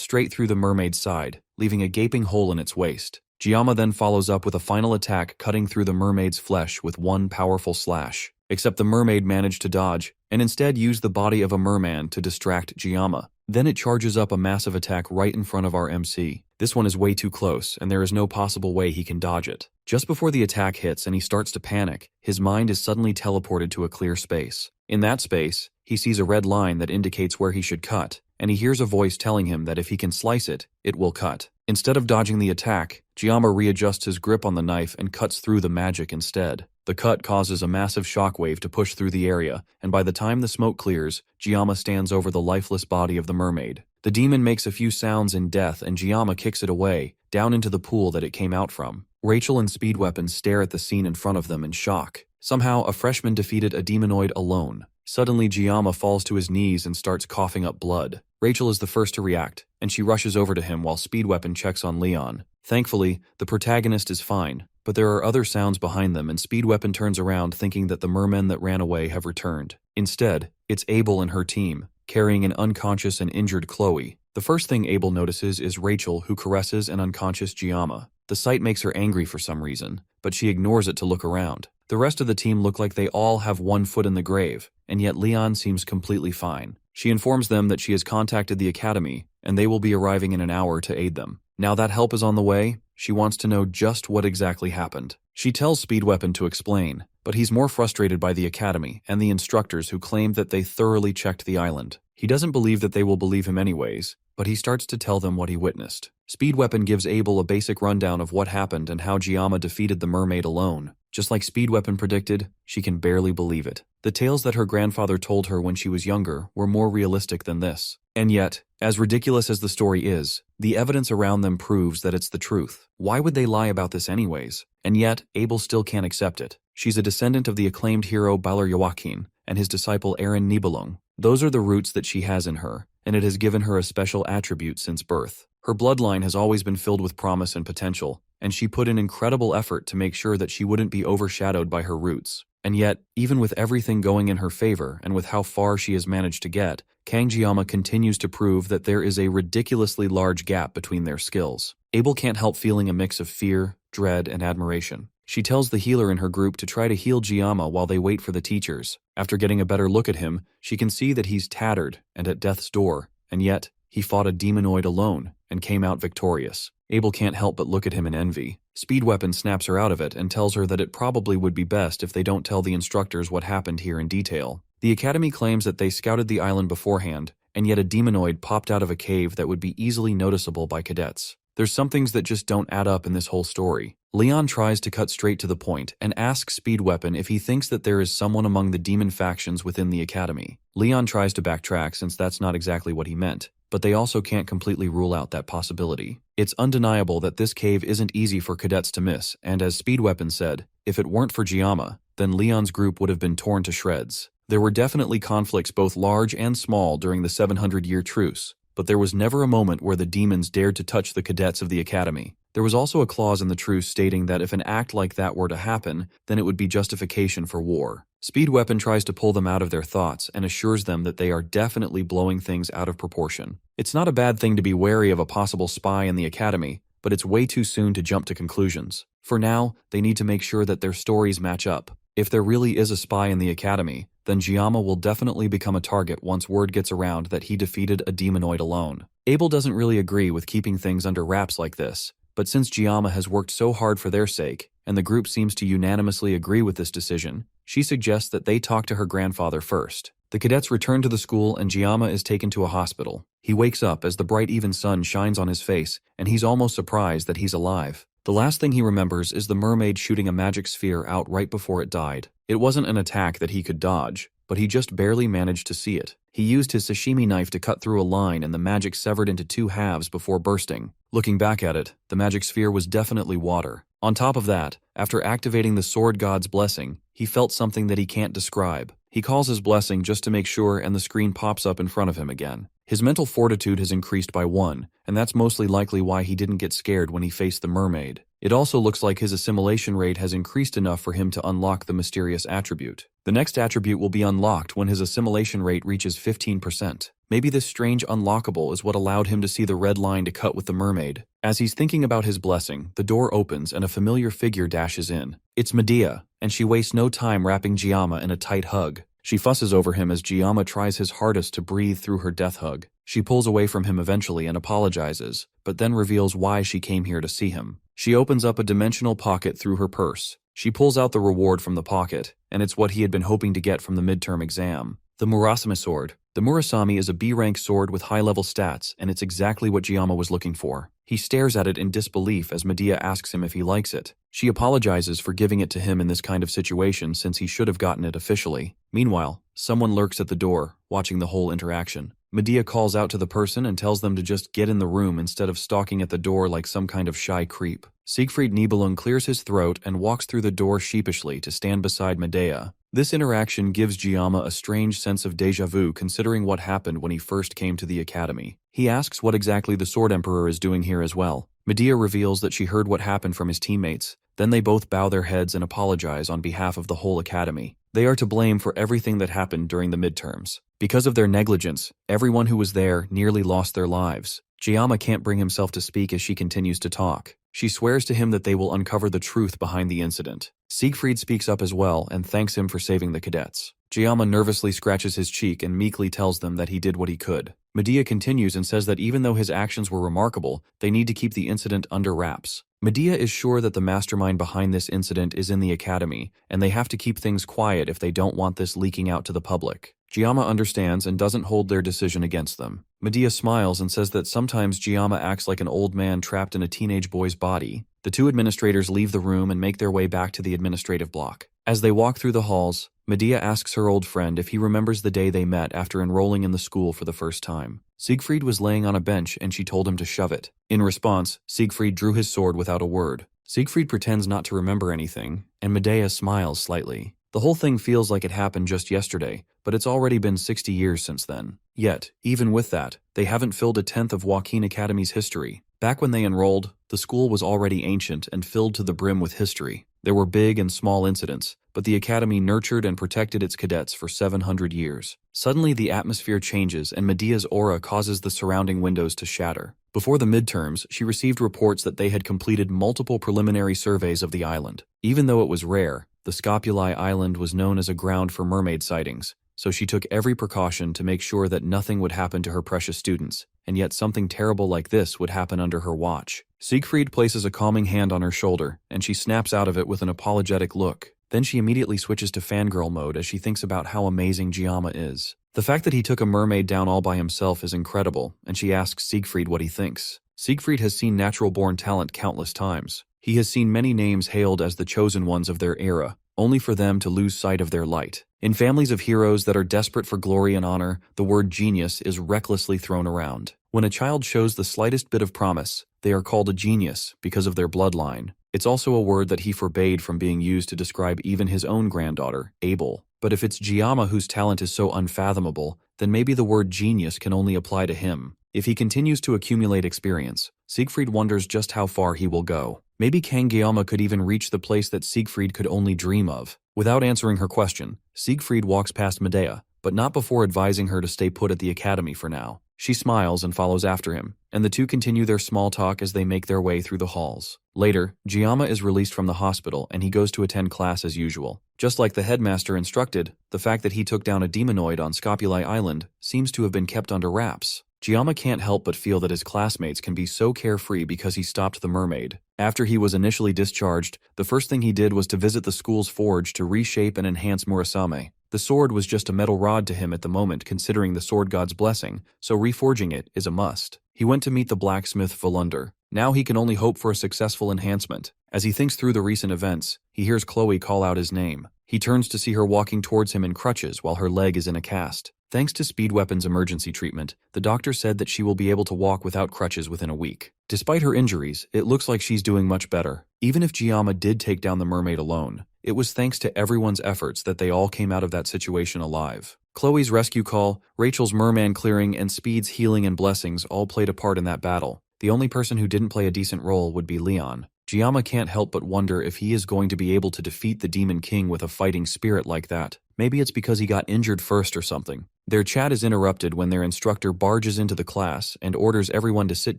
Speaker 1: straight through the mermaid's side, leaving a gaping hole in its waist. Gama then follows up with a final attack cutting through the mermaid's flesh with one powerful slash. Except the mermaid managed to dodge, and instead used the body of a merman to distract Gama. Then it charges up a massive attack right in front of our MC. This one is way too close, and there is no possible way he can dodge it. Just before the attack hits and he starts to panic, his mind is suddenly teleported to a clear space. In that space, he sees a red line that indicates where he should cut, and he hears a voice telling him that if he can slice it, it will cut. Instead of dodging the attack, Gama readjusts his grip on the knife and cuts through the magic instead. The cut causes a massive shockwave to push through the area, and by the time the smoke clears, Gama stands over the lifeless body of the mermaid. The demon makes a few sounds in death and Gama kicks it away, down into the pool that it came out from. Rachel and Speed Weapon stare at the scene in front of them in shock. Somehow, a freshman defeated a demonoid alone. Suddenly, Gama falls to his knees and starts coughing up blood. Rachel is the first to react, and she rushes over to him while Speed Weapon checks on Leon. Thankfully, the protagonist is fine, but there are other sounds behind them and Speed Weapon turns around thinking that the mermen that ran away have returned. Instead, it's Abel and her team, carrying an unconscious and injured Kloe. The first thing Abel notices is Rachel, who caresses an unconscious Gama. The sight makes her angry for some reason, but she ignores it to look around. The rest of the team look like they all have one foot in the grave, and yet Leon seems completely fine. She informs them that she has contacted the academy, and they will be arriving in an hour to aid them. Now that help is on the way, she wants to know just what exactly happened. She tells Speed Weapon to explain, but he's more frustrated by the academy and the instructors who claim that they thoroughly checked the island. He doesn't believe that they will believe him anyways, but he starts to tell them what he witnessed. Speed Weapon gives Abel a basic rundown of what happened and how Gama defeated the mermaid alone. Just like Speed Weapon predicted, she can barely believe it. The tales that her grandfather told her when she was younger were more realistic than this. And yet, as ridiculous as the story is, the evidence around them proves that it's the truth. Why would they lie about this anyways? And yet, Abel still can't accept it. She's a descendant of the acclaimed hero Balor Yawakin and his disciple Aaron Nibelung. Those are the roots that she has in her, and it has given her a special attribute since birth. Her bloodline has always been filled with promise and potential, and she put in incredible effort to make sure that she wouldn't be overshadowed by her roots. And yet, even with everything going in her favor and with how far she has managed to get, Gama continues to prove that there is a ridiculously large gap between their skills. Abel can't help feeling a mix of fear, dread, and admiration. She tells the healer in her group to try to heal Gama while they wait for the teachers. After getting a better look at him, she can see that he's tattered and at death's door, and yet, he fought a demonoid alone and came out victorious. Abel can't help but look at him in envy. Speed Weapon snaps her out of it and tells her that it probably would be best if they don't tell the instructors what happened here in detail. The academy claims that they scouted the island beforehand, and yet a demonoid popped out of a cave that would be easily noticeable by cadets. There's some things that just don't add up in this whole story. Leon tries to cut straight to the point and asks Speed Weapon if he thinks that there is someone among the demon factions within the academy. Leon tries to backtrack since that's not exactly what he meant, but they also can't completely rule out that possibility. It's undeniable that this cave isn't easy for cadets to miss, and as Speed Weapon said, if it weren't for Gama, then Leon's group would have been torn to shreds. There were definitely conflicts both large and small during the 700-year truce, but there was never a moment where the demons dared to touch the cadets of the academy. There was also a clause in the truce stating that if an act like that were to happen, then it would be justification for war. Speed Weapon tries to pull them out of their thoughts and assures them that they are definitely blowing things out of proportion. It's not a bad thing to be wary of a possible spy in the academy, but it's way too soon to jump to conclusions. For now, they need to make sure that their stories match up. If there really is a spy in the academy, then Gama will definitely become a target once word gets around that he defeated a demonoid alone. Abel doesn't really agree with keeping things under wraps like this, but since Gama has worked so hard for their sake, and the group seems to unanimously agree with this decision, she suggests that they talk to her grandfather first. The cadets return to the school and Gama is taken to a hospital. He wakes up as the bright even sun shines on his face, and he's almost surprised that he's alive. The last thing he remembers is the mermaid shooting a magic sphere out right before it died. It wasn't an attack that he could dodge, but he just barely managed to see it. He used his sashimi knife to cut through a line and the magic severed into two halves before bursting. Looking back at it, the magic sphere was definitely water. On top of that, after activating the sword god's blessing, he felt something that he can't describe. He calls his blessing just to make sure and the screen pops up in front of him again. His mental fortitude has increased by 1, and that's mostly likely why he didn't get scared when he faced the mermaid. It also looks like his assimilation rate has increased enough for him to unlock the mysterious attribute. The next attribute will be unlocked when his assimilation rate reaches 15%. Maybe this strange unlockable is what allowed him to see the red line to cut with the mermaid. As he's thinking about his blessing, the door opens and a familiar figure dashes in. It's Medea, and she wastes no time wrapping Gama in a tight hug. She fusses over him as Gama tries his hardest to breathe through her death hug. She pulls away from him eventually and apologizes, but then reveals why she came here to see him. She opens up a dimensional pocket through her purse. She pulls out the reward from the pocket, and it's what he had been hoping to get from the midterm exam. The Murasame sword. The Murasame is a B-rank sword with high-level stats, and it's exactly what Gama was looking for. He stares at it in disbelief as Medea asks him if he likes it. She apologizes for giving it to him in this kind of situation since he should have gotten it officially. Meanwhile, someone lurks at the door, watching the whole interaction. Medea calls out to the person and tells them to just get in the room instead of stalking at the door like some kind of shy creep. Siegfried Nibelung clears his throat and walks through the door sheepishly to stand beside Medea. This interaction gives Gama a strange sense of déjà vu considering what happened when he first came to the academy. He asks what exactly the Sword Emperor is doing here as well. Medea reveals that she heard what happened from his teammates. Then they both bow their heads and apologize on behalf of the whole academy. They are to blame for everything that happened during the midterms. Because of their negligence, everyone who was there nearly lost their lives. Gama can't bring himself to speak as she continues to talk. She swears to him that they will uncover the truth behind the incident. Siegfried speaks up as well and thanks him for saving the cadets. Gama nervously scratches his cheek and meekly tells them that he did what he could. Medea continues and says that even though his actions were remarkable, they need to keep the incident under wraps. Medea is sure that the mastermind behind this incident is in the academy, and they have to keep things quiet if they don't want this leaking out to the public. Gama understands and doesn't hold their decision against them. Medea smiles and says that sometimes Gama acts like an old man trapped in a teenage boy's body. The two administrators leave the room and make their way back to the administrative block. As they walk through the halls, Medea asks her old friend if he remembers the day they met after enrolling in the school for the first time. Siegfried was laying on a bench and she told him to shove it. In response, Siegfried drew his sword without a word. Siegfried pretends not to remember anything, and Medea smiles slightly. The whole thing feels like it happened just yesterday, but it's already been 60 years since then. Yet, even with that, they haven't filled a tenth of Joaquin Academy's history. Back when they enrolled, the school was already ancient and filled to the brim with history. There were big and small incidents, but the academy nurtured and protected its cadets for 700 years. Suddenly the atmosphere changes and Medea's aura causes the surrounding windows to shatter. Before the midterms, she received reports that they had completed multiple preliminary surveys of the island. Even though it was rare, the Scopuli Island was known as a ground for mermaid sightings, so she took every precaution to make sure that nothing would happen to her precious students, and yet something terrible like this would happen under her watch. Siegfried places a calming hand on her shoulder, and she snaps out of it with an apologetic look. Then she immediately switches to fangirl mode as she thinks about how amazing Gama is. The fact that he took a mermaid down all by himself is incredible, and she asks Siegfried what he thinks. Siegfried has seen natural-born talent countless times. He has seen many names hailed as the chosen ones of their era, only for them to lose sight of their light. In families of heroes that are desperate for glory and honor, the word genius is recklessly thrown around. When a child shows the slightest bit of promise, they are called a genius because of their bloodline. It's also a word that he forbade from being used to describe even his own granddaughter, Abel. But if it's Gama whose talent is so unfathomable, then maybe the word genius can only apply to him. If he continues to accumulate experience, Siegfried wonders just how far he will go. Maybe Kangeyama could even reach the place that Siegfried could only dream of. Without answering her question, Siegfried walks past Medea, but not before advising her to stay put at the academy for now. She smiles and follows after him, and the two continue their small talk as they make their way through the halls. Later, Giyama is released from the hospital and he goes to attend class as usual. Just like the headmaster instructed, the fact that he took down a demonoid on Scopuli Island seems to have been kept under wraps. Giyama can't help but feel that his classmates can be so carefree because he stopped the mermaid. After he was initially discharged, the first thing he did was to visit the school's forge to reshape and enhance Murasame. The sword was just a metal rod to him at the moment considering the sword god's blessing, so reforging it is a must. He went to meet the blacksmith Volunder. Now he can only hope for a successful enhancement. As he thinks through the recent events, he hears Kloe call out his name. He turns to see her walking towards him in crutches while her leg is in a cast. Thanks to Speed Weapon's emergency treatment, the doctor said that she will be able to walk without crutches within a week. Despite her injuries, it looks like she's doing much better. Even if Giyama did take down the mermaid alone, it was thanks to everyone's efforts that they all came out of that situation alive. Chloe's rescue call, Rachel's merman clearing, and Speed's healing and blessings all played a part in that battle. The only person who didn't play a decent role would be Leon. Giyama can't help but wonder if he is going to be able to defeat the Demon King with a fighting spirit like that. Maybe it's because he got injured first or something. Their chat is interrupted when their instructor barges into the class and orders everyone to sit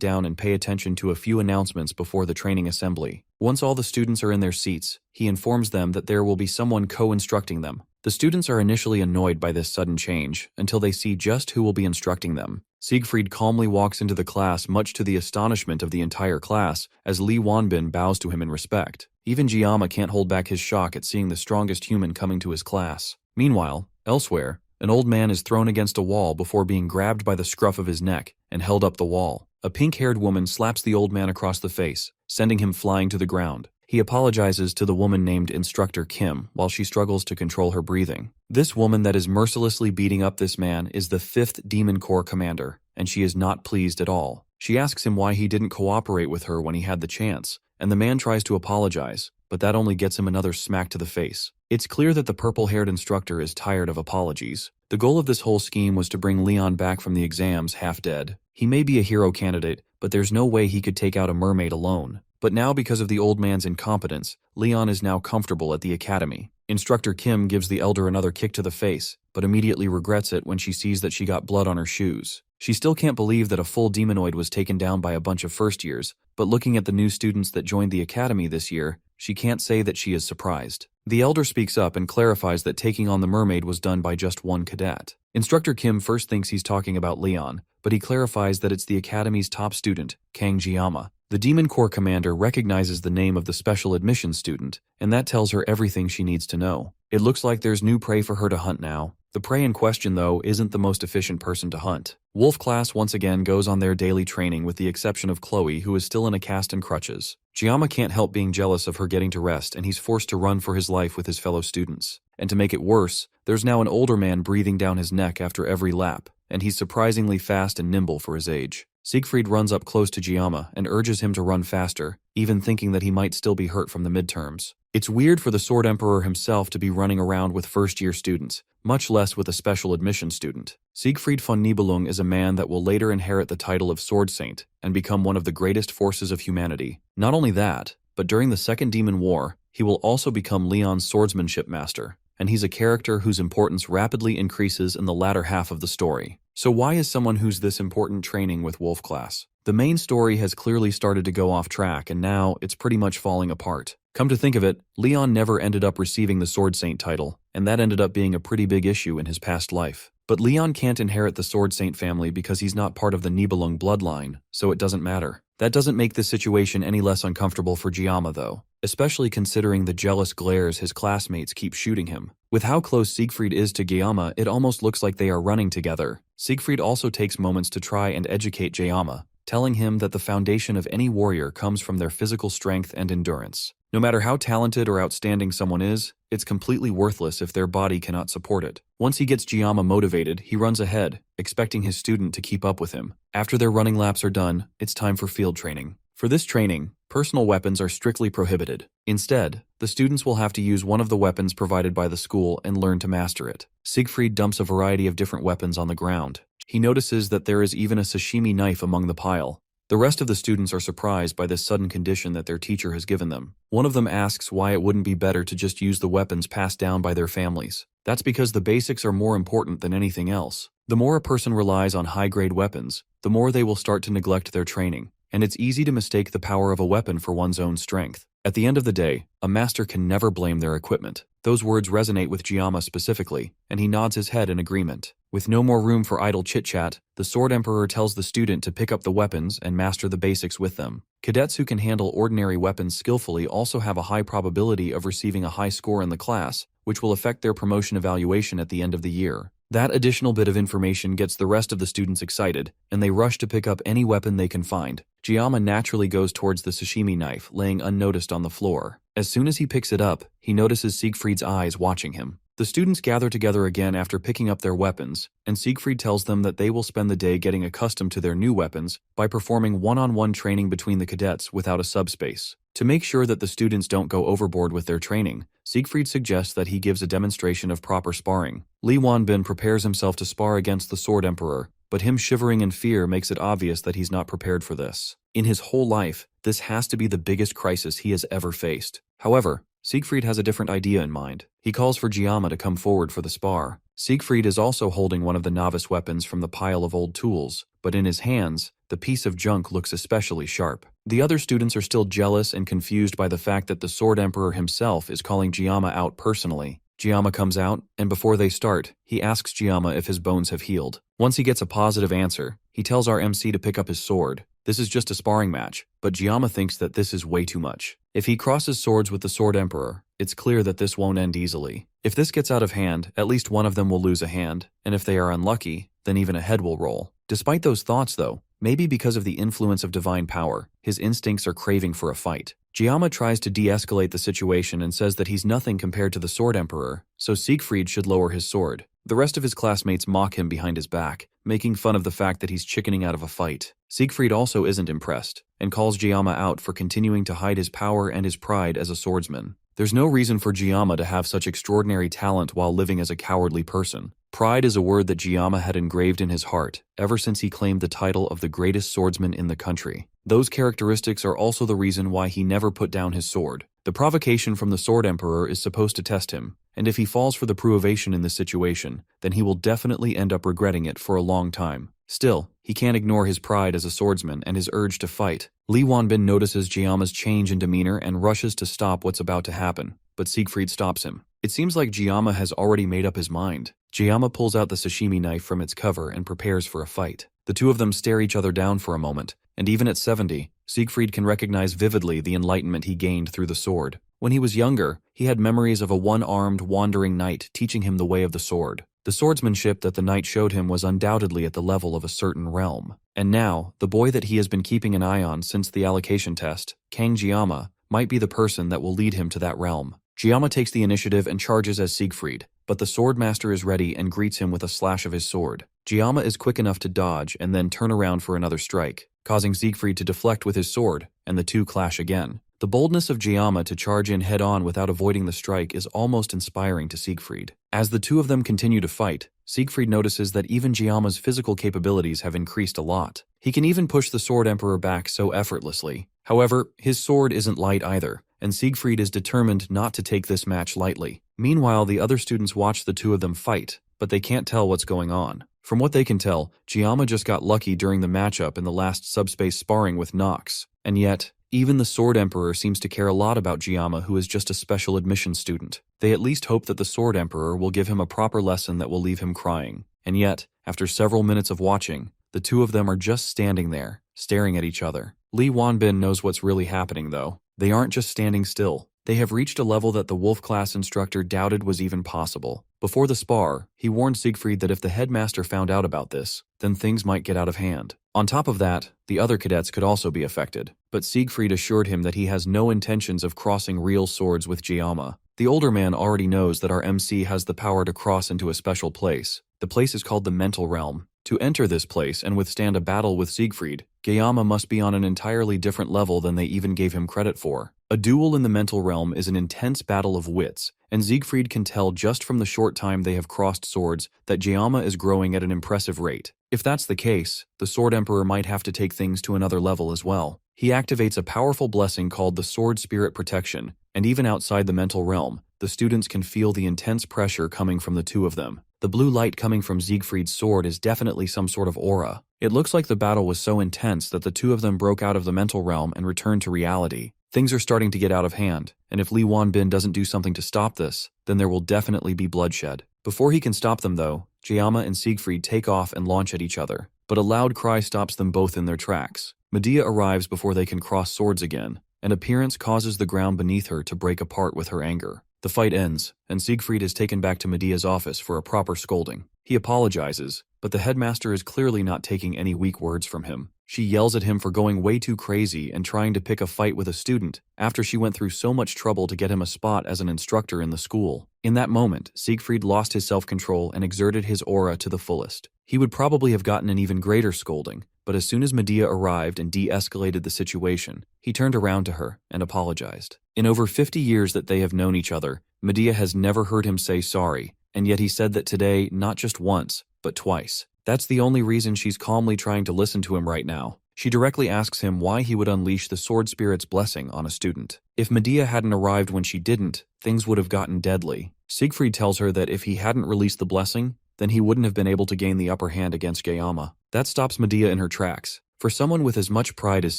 Speaker 1: down and pay attention to a few announcements before the training assembly. Once all the students are in their seats, he informs them that there will be someone co-instructing them. The students are initially annoyed by this sudden change until they see just who will be instructing them. Siegfried calmly walks into the class much to the astonishment of the entire class as Li Wanbin bows to him in respect. Even Giyama can't hold back his shock at seeing the strongest human coming to his class. Meanwhile, elsewhere, an old man is thrown against a wall before being grabbed by the scruff of his neck and held up the wall. A pink-haired woman slaps the old man across the face, sending him flying to the ground. He apologizes to the woman named Instructor Kim while she struggles to control her breathing. This woman that is mercilessly beating up this man is the 5th Demon Corps commander, and she is not pleased at all. She asks him why he didn't cooperate with her when he had the chance, and the man tries to apologize, but that only gets him another smack to the face. It's clear that the purple-haired instructor is tired of apologies. The goal of this whole scheme was to bring Leon back from the exams half dead. He may be a hero candidate, but there's no way he could take out a mermaid alone. But now, because of the old man's incompetence, Leon is now comfortable at the academy. Instructor Kim gives the elder another kick to the face, but immediately regrets it when she sees that she got blood on her shoes. She still can't believe that a full demonoid was taken down by a bunch of first years, but looking at the new students that joined the academy this year, she can't say that she is surprised. The elder speaks up and clarifies that taking on the mermaid was done by just one cadet. Instructor Kim first thinks he's talking about Leon, but he clarifies that it's the academy's top student, Kang Giyama. The Demon Corps commander recognizes the name of the special admission student, and that tells her everything she needs to know. It looks like there's new prey for her to hunt now. The prey in question, though, isn't the most efficient person to hunt. Wolf class once again goes on their daily training with the exception of Kloe, who is still in a cast and crutches. Giyama can't help being jealous of her getting to rest, and he's forced to run for his life with his fellow students. And to make it worse, there's now an older man breathing down his neck after every lap, and he's surprisingly fast and nimble for his age. Siegfried runs up close to Giyama and urges him to run faster, even thinking that he might still be hurt from the midterms. It's weird for the Sword Emperor himself to be running around with first-year students, much less with a special admission student. Siegfried von Nibelung is a man that will later inherit the title of Sword Saint and become one of the greatest forces of humanity. Not only that, but during the Second Demon War, he will also become Leon's swordsmanship master, and he's a character whose importance rapidly increases in the latter half of the story. So why is someone who's this important training with Wolf class? The main story has clearly started to go off track, and now it's pretty much falling apart. Come to think of it, Leon never ended up receiving the Sword Saint title, and that ended up being a pretty big issue in his past life. But Leon can't inherit the Sword Saint family because he's not part of the Nibelung bloodline, so it doesn't matter. That doesn't make the situation any less uncomfortable for Giyama, though, especially considering the jealous glares his classmates keep shooting him. With how close Siegfried is to Giyama, it almost looks like they are running together. Siegfried also takes moments to try and educate Giyama, telling him that the foundation of any warrior comes from their physical strength and endurance. No matter how talented or outstanding someone is, it's completely worthless if their body cannot support it. Once he gets Giyama motivated, he runs ahead, expecting his student to keep up with him. After their running laps are done, it's time for field training. For this training, personal weapons are strictly prohibited. Instead, the students will have to use one of the weapons provided by the school and learn to master it. Siegfried dumps a variety of different weapons on the ground. He notices that there is even a sashimi knife among the pile. The rest of the students are surprised by this sudden condition that their teacher has given them. One of them asks why it wouldn't be better to just use the weapons passed down by their families. That's because the basics are more important than anything else. The more a person relies on high-grade weapons, the more they will start to neglect their training, and it's easy to mistake the power of a weapon for one's own strength. At the end of the day, a master can never blame their equipment. Those words resonate with Gama specifically, and he nods his head in agreement. With no more room for idle chit-chat, the Sword Emperor tells the student to pick up the weapons and master the basics with them. Cadets who can handle ordinary weapons skillfully also have a high probability of receiving a high score in the class, which will affect their promotion evaluation at the end of the year. That additional bit of information gets the rest of the students excited, and they rush to pick up any weapon they can find. Gama naturally goes towards the sashimi knife, laying unnoticed on the floor. As soon as he picks it up, he notices Siegfried's eyes watching him. The students gather together again after picking up their weapons, and Siegfried tells them that they will spend the day getting accustomed to their new weapons by performing one-on-one training between the cadets without a subspace. To make sure that the students don't go overboard with their training, Siegfried suggests that he gives a demonstration of proper sparring. Li Wanbin prepares himself to spar against the Sword Emperor, but him shivering in fear makes it obvious that he's not prepared for this. In his whole life, this has to be the biggest crisis he has ever faced. However, Siegfried has a different idea in mind. He calls for Gama to come forward for the spar. Siegfried is also holding one of the novice weapons from the pile of old tools, but in his hands, the piece of junk looks especially sharp. The other students are still jealous and confused by the fact that the Sword Emperor himself is calling Gama out personally. Gama comes out, and before they start, he asks Gama if his bones have healed. Once he gets a positive answer, he tells our MC to pick up his sword. This is just a sparring match, but Gama thinks that this is way too much. If he crosses swords with the Sword Emperor, it's clear that this won't end easily. If this gets out of hand, at least one of them will lose a hand, and if they are unlucky, then even a head will roll. Despite those thoughts though, maybe because of the influence of divine power, his instincts are craving for a fight. Gama tries to de-escalate the situation and says that he's nothing compared to the Sword Emperor, so Siegfried should lower his sword. The rest of his classmates mock him behind his back, making fun of the fact that he's chickening out of a fight. Siegfried also isn't impressed, and calls Gama out for continuing to hide his power and his pride as a swordsman. There's no reason for Gama to have such extraordinary talent while living as a cowardly person. Pride is a word that Gama had engraved in his heart ever since he claimed the title of the greatest swordsman in the country. Those characteristics are also the reason why he never put down his sword. The provocation from the Sword Emperor is supposed to test him, and if he falls for the provation in this situation, then he will definitely end up regretting it for a long time. Still, he can't ignore his pride as a swordsman and his urge to fight. Li Wanbin notices Gama's change in demeanor and rushes to stop what's about to happen, but Siegfried stops him. It seems like Gama has already made up his mind. Gama pulls out the sashimi knife from its cover and prepares for a fight. The two of them stare each other down for a moment, and even at 70, Siegfried can recognize vividly the enlightenment he gained through the sword. When he was younger, he had memories of a one-armed, wandering knight teaching him the way of the sword. The swordsmanship that the knight showed him was undoubtedly at the level of a certain realm. And now, the boy that he has been keeping an eye on since the allocation test, Kang Gama, might be the person that will lead him to that realm. Gama takes the initiative and charges as Siegfried, but the swordmaster is ready and greets him with a slash of his sword. Gama is quick enough to dodge and then turn around for another strike, causing Siegfried to deflect with his sword, and the two clash again. The boldness of Gama to charge in head-on without avoiding the strike is almost inspiring to Siegfried. As the two of them continue to fight, Siegfried notices that even Gama's physical capabilities have increased a lot. He can even push the Sword Emperor back so effortlessly. However, his sword isn't light either, and Siegfried is determined not to take this match lightly. Meanwhile, the other students watch the two of them fight, but they can't tell what's going on. From what they can tell, Gama just got lucky during the matchup in the last subspace sparring with Nox, and yet, even the Sword Emperor seems to care a lot about Gama, who is just a special admission student. They at least hope that the Sword Emperor will give him a proper lesson that will leave him crying. And yet, after several minutes of watching, the two of them are just standing there, staring at each other. Li Wanbin knows what's really happening though. They aren't just standing still. They have reached a level that the Wolf class instructor doubted was even possible. Before the spar, he warned Siegfried that if the headmaster found out about this, then things might get out of hand. On top of that, the other cadets could also be affected, but Siegfried assured him that he has no intentions of crossing real swords with Gama. The older man already knows that our MC has the power to cross into a special place. The place is called the Mental Realm. To enter this place and withstand a battle with Siegfried, Gama must be on an entirely different level than they even gave him credit for. A duel in the Mental Realm is an intense battle of wits, and Siegfried can tell just from the short time they have crossed swords that Gama is growing at an impressive rate. If that's the case, the Sword Emperor might have to take things to another level as well. He activates a powerful blessing called the Sword Spirit Protection, and even outside the mental realm, the students can feel the intense pressure coming from the two of them. The blue light coming from Siegfried's sword is definitely some sort of aura. It looks like the battle was so intense that the two of them broke out of the mental realm and returned to reality. Things are starting to get out of hand, and if Li Wanbin doesn't do something to stop this, then there will definitely be bloodshed. Before he can stop them though, Gama and Siegfried take off and launch at each other, but a loud cry stops them both in their tracks. Medea arrives before they can cross swords again. An appearance causes the ground beneath her to break apart with her anger. The fight ends, and Siegfried is taken back to Medea's office for a proper scolding. He apologizes, but the headmaster is clearly not taking any weak words from him. She yells at him for going way too crazy and trying to pick a fight with a student after she went through so much trouble to get him a spot as an instructor in the school. In that moment, Siegfried lost his self-control and exerted his aura to the fullest. He would probably have gotten an even greater scolding, but as soon as Medea arrived and de-escalated the situation, he turned around to her and apologized. In over 50 years that they have known each other, Medea has never heard him say sorry, and yet he said that today not just once, but twice. That's the only reason she's calmly trying to listen to him right now. She directly asks him why he would unleash the Sword Spirit's blessing on a student. If Medea hadn't arrived when she didn't, things would have gotten deadly. Siegfried tells her that if he hadn't released the blessing, then he wouldn't have been able to gain the upper hand against Gama. That stops Medea in her tracks. For someone with as much pride as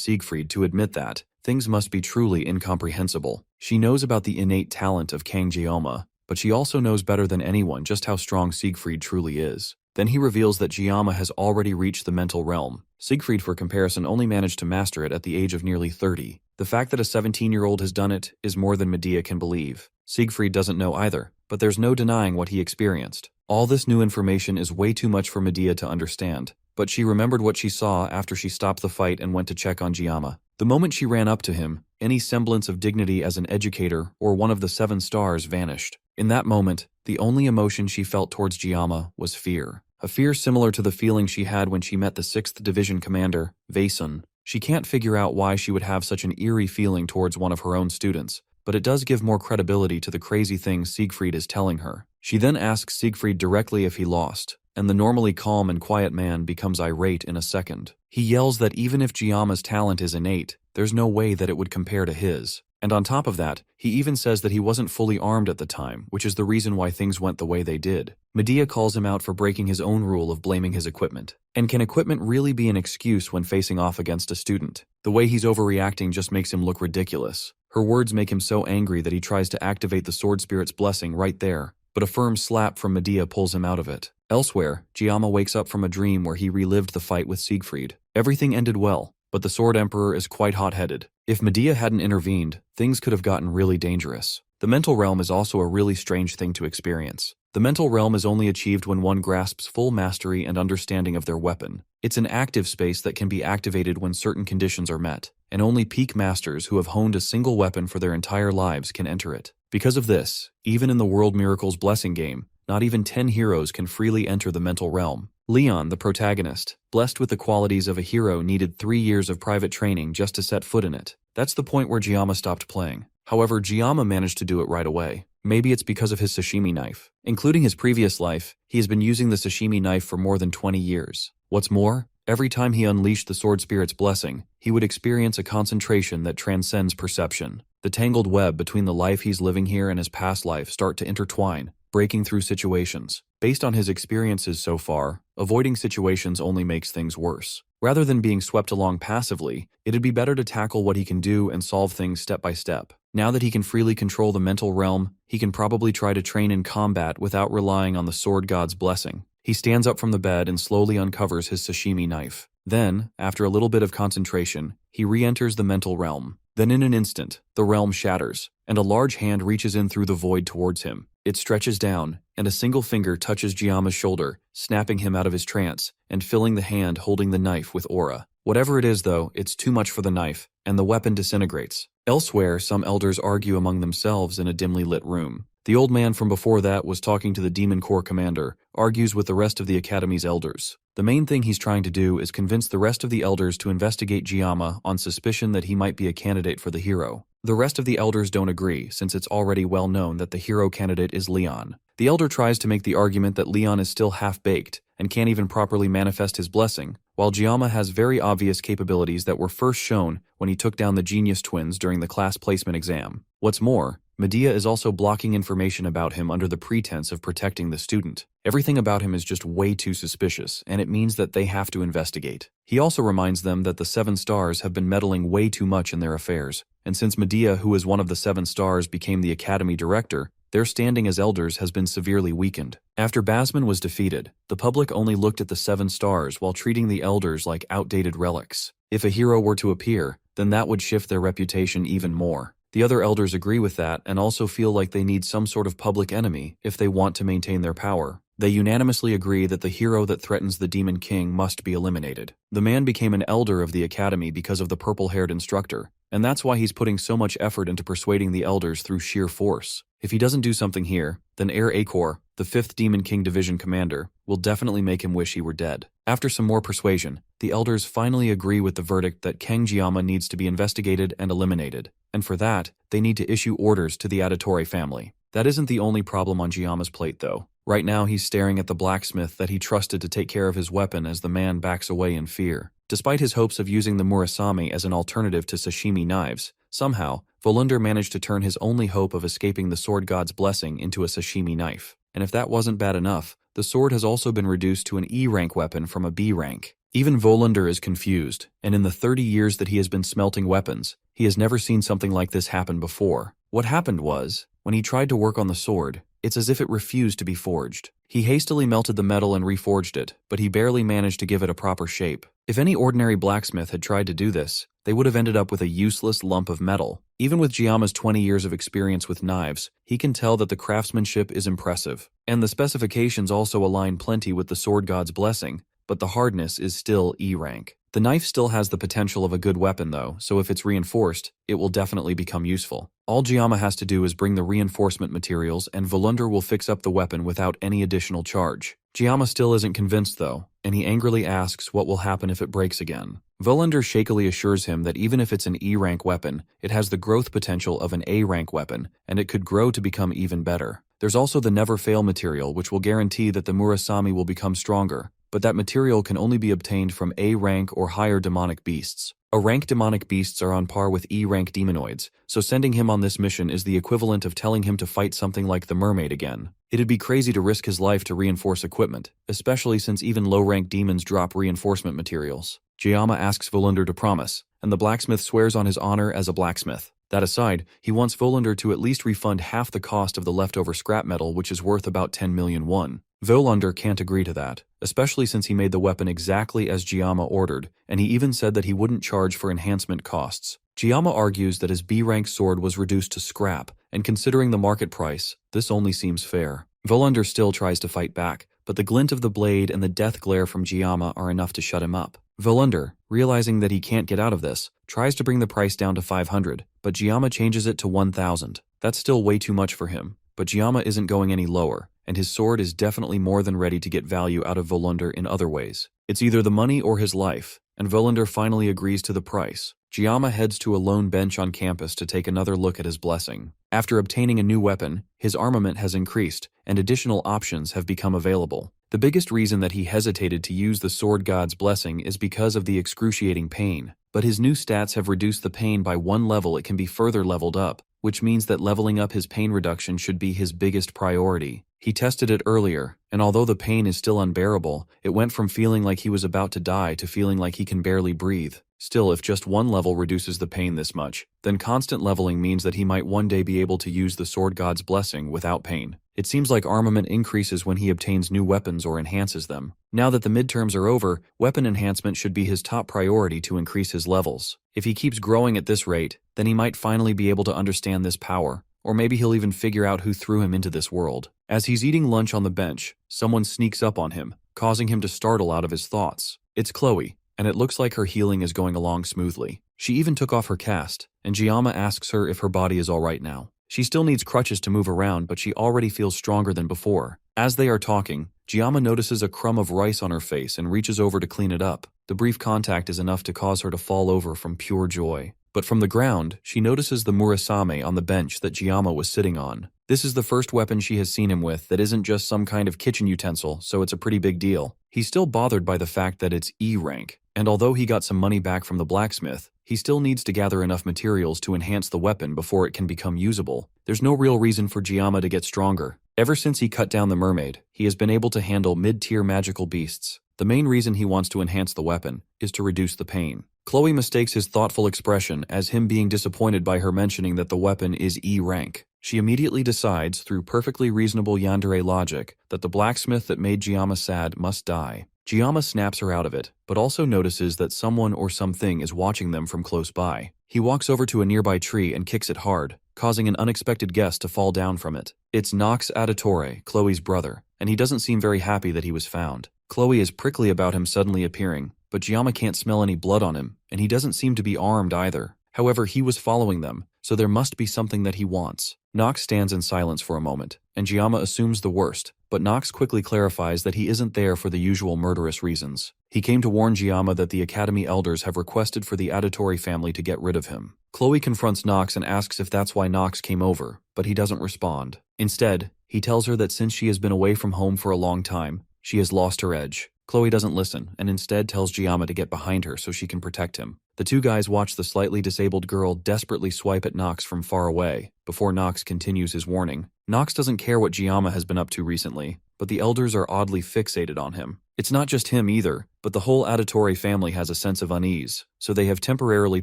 Speaker 1: Siegfried to admit that, things must be truly incomprehensible. She knows about the innate talent of Kang Jeoma, but she also knows better than anyone just how strong Siegfried truly is. Then he reveals that Gama has already reached the mental realm. Siegfried, for comparison, only managed to master it at the age of nearly 30. The fact that a 17-year-old has done it is more than Medea can believe. Siegfried doesn't know either, but there's no denying what he experienced. All this new information is way too much for Medea to understand, but she remembered what she saw after she stopped the fight and went to check on Gama. The moment she ran up to him, any semblance of dignity as an educator or one of the 7 stars vanished. In that moment, the only emotion she felt towards Gama was fear. A fear similar to the feeling she had when she met the 6th Division commander, Vaesun. She can't figure out why she would have such an eerie feeling towards one of her own students, but it does give more credibility to the crazy things Siegfried is telling her. She then asks Siegfried directly if he lost, and the normally calm and quiet man becomes irate in a second. He yells that even if Giama's talent is innate, there's no way that it would compare to his. And on top of that, he even says that he wasn't fully armed at the time, which is the reason why things went the way they did. Medea calls him out for breaking his own rule of blaming his equipment. And can equipment really be an excuse when facing off against a student? The way he's overreacting just makes him look ridiculous. Her words make him so angry that he tries to activate the Sword Spirit's blessing right there, but a firm slap from Medea pulls him out of it. Elsewhere, Gama wakes up from a dream where he relived the fight with Siegfried. Everything ended well, but the Sword Emperor is quite hot-headed. If Medea hadn't intervened, things could have gotten really dangerous. The mental realm is also a really strange thing to experience. The mental realm is only achieved when one grasps full mastery and understanding of their weapon. It's an active space that can be activated when certain conditions are met, and only peak masters who have honed a single weapon for their entire lives can enter it. Because of this, even in the World Miracles Blessing game, not even 10 heroes can freely enter the mental realm. Leon, the protagonist, blessed with the qualities of a hero, needed 3 years of private training just to set foot in it. That's the point where Gama stopped playing. However, Gama managed to do it right away. Maybe it's because of his sashimi knife. Including his previous life, he has been using the sashimi knife for more than 20 years. What's more, every time he unleashed the Sword Spirit's blessing, he would experience a concentration that transcends perception. The tangled web between the life he's living here and his past life start to intertwine, breaking through situations. Based on his experiences so far, avoiding situations only makes things worse. Rather than being swept along passively, it'd be better to tackle what he can do and solve things step by step. Now that he can freely control the mental realm, he can probably try to train in combat without relying on the sword god's blessing. He stands up from the bed and slowly uncovers his sashimi knife. Then, after a little bit of concentration, he re-enters the mental realm. Then in an instant, the realm shatters, and a large hand reaches in through the void towards him. It stretches down, and a single finger touches Giama's shoulder, snapping him out of his trance, and filling the hand holding the knife with aura. Whatever it is though, it's too much for the knife, and the weapon disintegrates. Elsewhere, some elders argue among themselves in a dimly lit room. The old man from before that was talking to the Demon Corps commander, argues with the rest of the Academy's elders. The main thing he's trying to do is convince the rest of the elders to investigate Gama on suspicion that he might be a candidate for the hero. The rest of the elders don't agree, since it's already well known that the hero candidate is Leon. The elder tries to make the argument that Leon is still half-baked and can't even properly manifest his blessing, while Gama has very obvious capabilities that were first shown when he took down the genius twins during the class placement exam. What's more, Medea is also blocking information about him under the pretense of protecting the student. Everything about him is just way too suspicious, and it means that they have to investigate. He also reminds them that the 7 stars have been meddling way too much in their affairs, and since Medea, who is one of the 7 stars, became the Academy director, their standing as elders has been severely weakened. After Basman was defeated, the public only looked at the 7 stars while treating the elders like outdated relics. If a hero were to appear, then that would shift their reputation even more. The other elders agree with that and also feel like they need some sort of public enemy if they want to maintain their power. They unanimously agree that the hero that threatens the Demon King must be eliminated. The man became an elder of the Academy because of the purple-haired instructor, and that's why he's putting so much effort into persuading the elders through sheer force. If he doesn't do something here, then Acor, the 5th Demon King Division commander, will definitely make him wish he were dead. After some more persuasion, the elders finally agree with the verdict that King Gama needs to be investigated and eliminated, and for that, they need to issue orders to the Auditore family. That isn't the only problem on Giama's plate though. Right now he's staring at the blacksmith that he trusted to take care of his weapon as the man backs away in fear. Despite his hopes of using the murasame as an alternative to sashimi knives, somehow, Volunder managed to turn his only hope of escaping the sword god's blessing into a sashimi knife. And if that wasn't bad enough, the sword has also been reduced to an E-rank weapon from a B rank. Even Volunder is confused, and in the 30 years that he has been smelting weapons, he has never seen something like this happen before. What happened was, when he tried to work on the sword, it's as if it refused to be forged. He hastily melted the metal and reforged it, but he barely managed to give it a proper shape. If any ordinary blacksmith had tried to do this, they would have ended up with a useless lump of metal. Even with Giama's 20 years of experience with knives, he can tell that the craftsmanship is impressive. And the specifications also align plenty with the sword god's blessing, but the hardness is still E rank. The knife still has the potential of a good weapon though, so if it's reinforced, it will definitely become useful. All Gama has to do is bring the reinforcement materials and Volunder will fix up the weapon without any additional charge. Gama still isn't convinced though, and he angrily asks what will happen if it breaks again. Volunder shakily assures him that even if it's an E-rank weapon, it has the growth potential of an A-rank weapon, and it could grow to become even better. There's also the Never Fail material, which will guarantee that the Murasame will become stronger, but that material can only be obtained from A-rank or higher demonic beasts. A-rank demonic beasts are on par with E-rank demonoids, so sending him on this mission is the equivalent of telling him to fight something like the mermaid again. It'd be crazy to risk his life to reinforce equipment, especially since even low-rank demons drop reinforcement materials. Gama asks Volunder to promise, and the blacksmith swears on his honor as a blacksmith. That aside, he wants Volunder to at least refund half the cost of the leftover scrap metal, which is worth about 10 million won. Volunder can't agree to that, especially since he made the weapon exactly as Gama ordered, and he even said that he wouldn't charge for enhancement costs. Gama argues that his B-rank sword was reduced to scrap, and considering the market price, this only seems fair. Volunder still tries to fight back, but the glint of the blade and the death glare from Gama are enough to shut him up. Volunder, realizing that he can't get out of this, tries to bring the price down to 500, but Gama changes it to 1,000. That's still way too much for him, but Gama isn't going any lower, and his sword is definitely more than ready to get value out of Volunder in other ways. It's either the money or his life, and Volunder finally agrees to the price. Gama heads to a lone bench on campus to take another look at his blessing. After obtaining a new weapon, his armament has increased, and additional options have become available. The biggest reason that he hesitated to use the sword god's blessing is because of the excruciating pain, but his new stats have reduced the pain by 1 level. It can be further leveled up, which means that leveling up his pain reduction should be his biggest priority. He tested it earlier, and although the pain is still unbearable, it went from feeling like he was about to die to feeling like he can barely breathe. Still, if just 1 level reduces the pain this much, then constant leveling means that he might one day be able to use the sword god's blessing without pain. It seems like armament increases when he obtains new weapons or enhances them. Now that the midterms are over, weapon enhancement should be his top priority to increase his levels. If he keeps growing at this rate, then he might finally be able to understand this power, or maybe he'll even figure out who threw him into this world. As he's eating lunch on the bench, someone sneaks up on him, causing him to startle out of his thoughts. It's Kloe, and it looks like her healing is going along smoothly. She even took off her cast, and Gama asks her if her body is alright now. She still needs crutches to move around, but she already feels stronger than before. As they are talking, Gama notices a crumb of rice on her face and reaches over to clean it up. The brief contact is enough to cause her to fall over from pure joy. But from the ground, she notices the murasame on the bench that Gama was sitting on. This is the first weapon she has seen him with that isn't just some kind of kitchen utensil, so it's a pretty big deal. He's still bothered by the fact that it's E rank, and although he got some money back from the blacksmith, he still needs to gather enough materials to enhance the weapon before it can become usable. There's no real reason for Gama to get stronger. Ever since he cut down the mermaid, he has been able to handle mid-tier magical beasts. The main reason he wants to enhance the weapon is to reduce the pain. Kloe mistakes his thoughtful expression as him being disappointed by her mentioning that the weapon is E rank. She immediately decides, through perfectly reasonable yandere logic, that the blacksmith that made Gama sad must die. Gama snaps her out of it, but also notices that someone or something is watching them from close by. He walks over to a nearby tree and kicks it hard, causing an unexpected guest to fall down from it. It's Nox Auditore, Kloe's brother, and he doesn't seem very happy that he was found. Kloe is prickly about him suddenly appearing, but Gama can't smell any blood on him, and he doesn't seem to be armed either. However, he was following them, so there must be something that he wants. Nox stands in silence for a moment, and Gama assumes the worst, but Nox quickly clarifies that he isn't there for the usual murderous reasons. He came to warn Gama that the Academy elders have requested for the Auditore family to get rid of him. Kloe confronts Nox and asks if that's why Nox came over, but he doesn't respond. Instead, he tells her that since she has been away from home for a long time, she has lost her edge. Kloe doesn't listen, and instead tells Gama to get behind her so she can protect him. The two guys watch the slightly disabled girl desperately swipe at Nox from far away, before Nox continues his warning. Nox doesn't care what Gama has been up to recently, but the elders are oddly fixated on him. It's not just him either, but the whole Auditore family has a sense of unease, so they have temporarily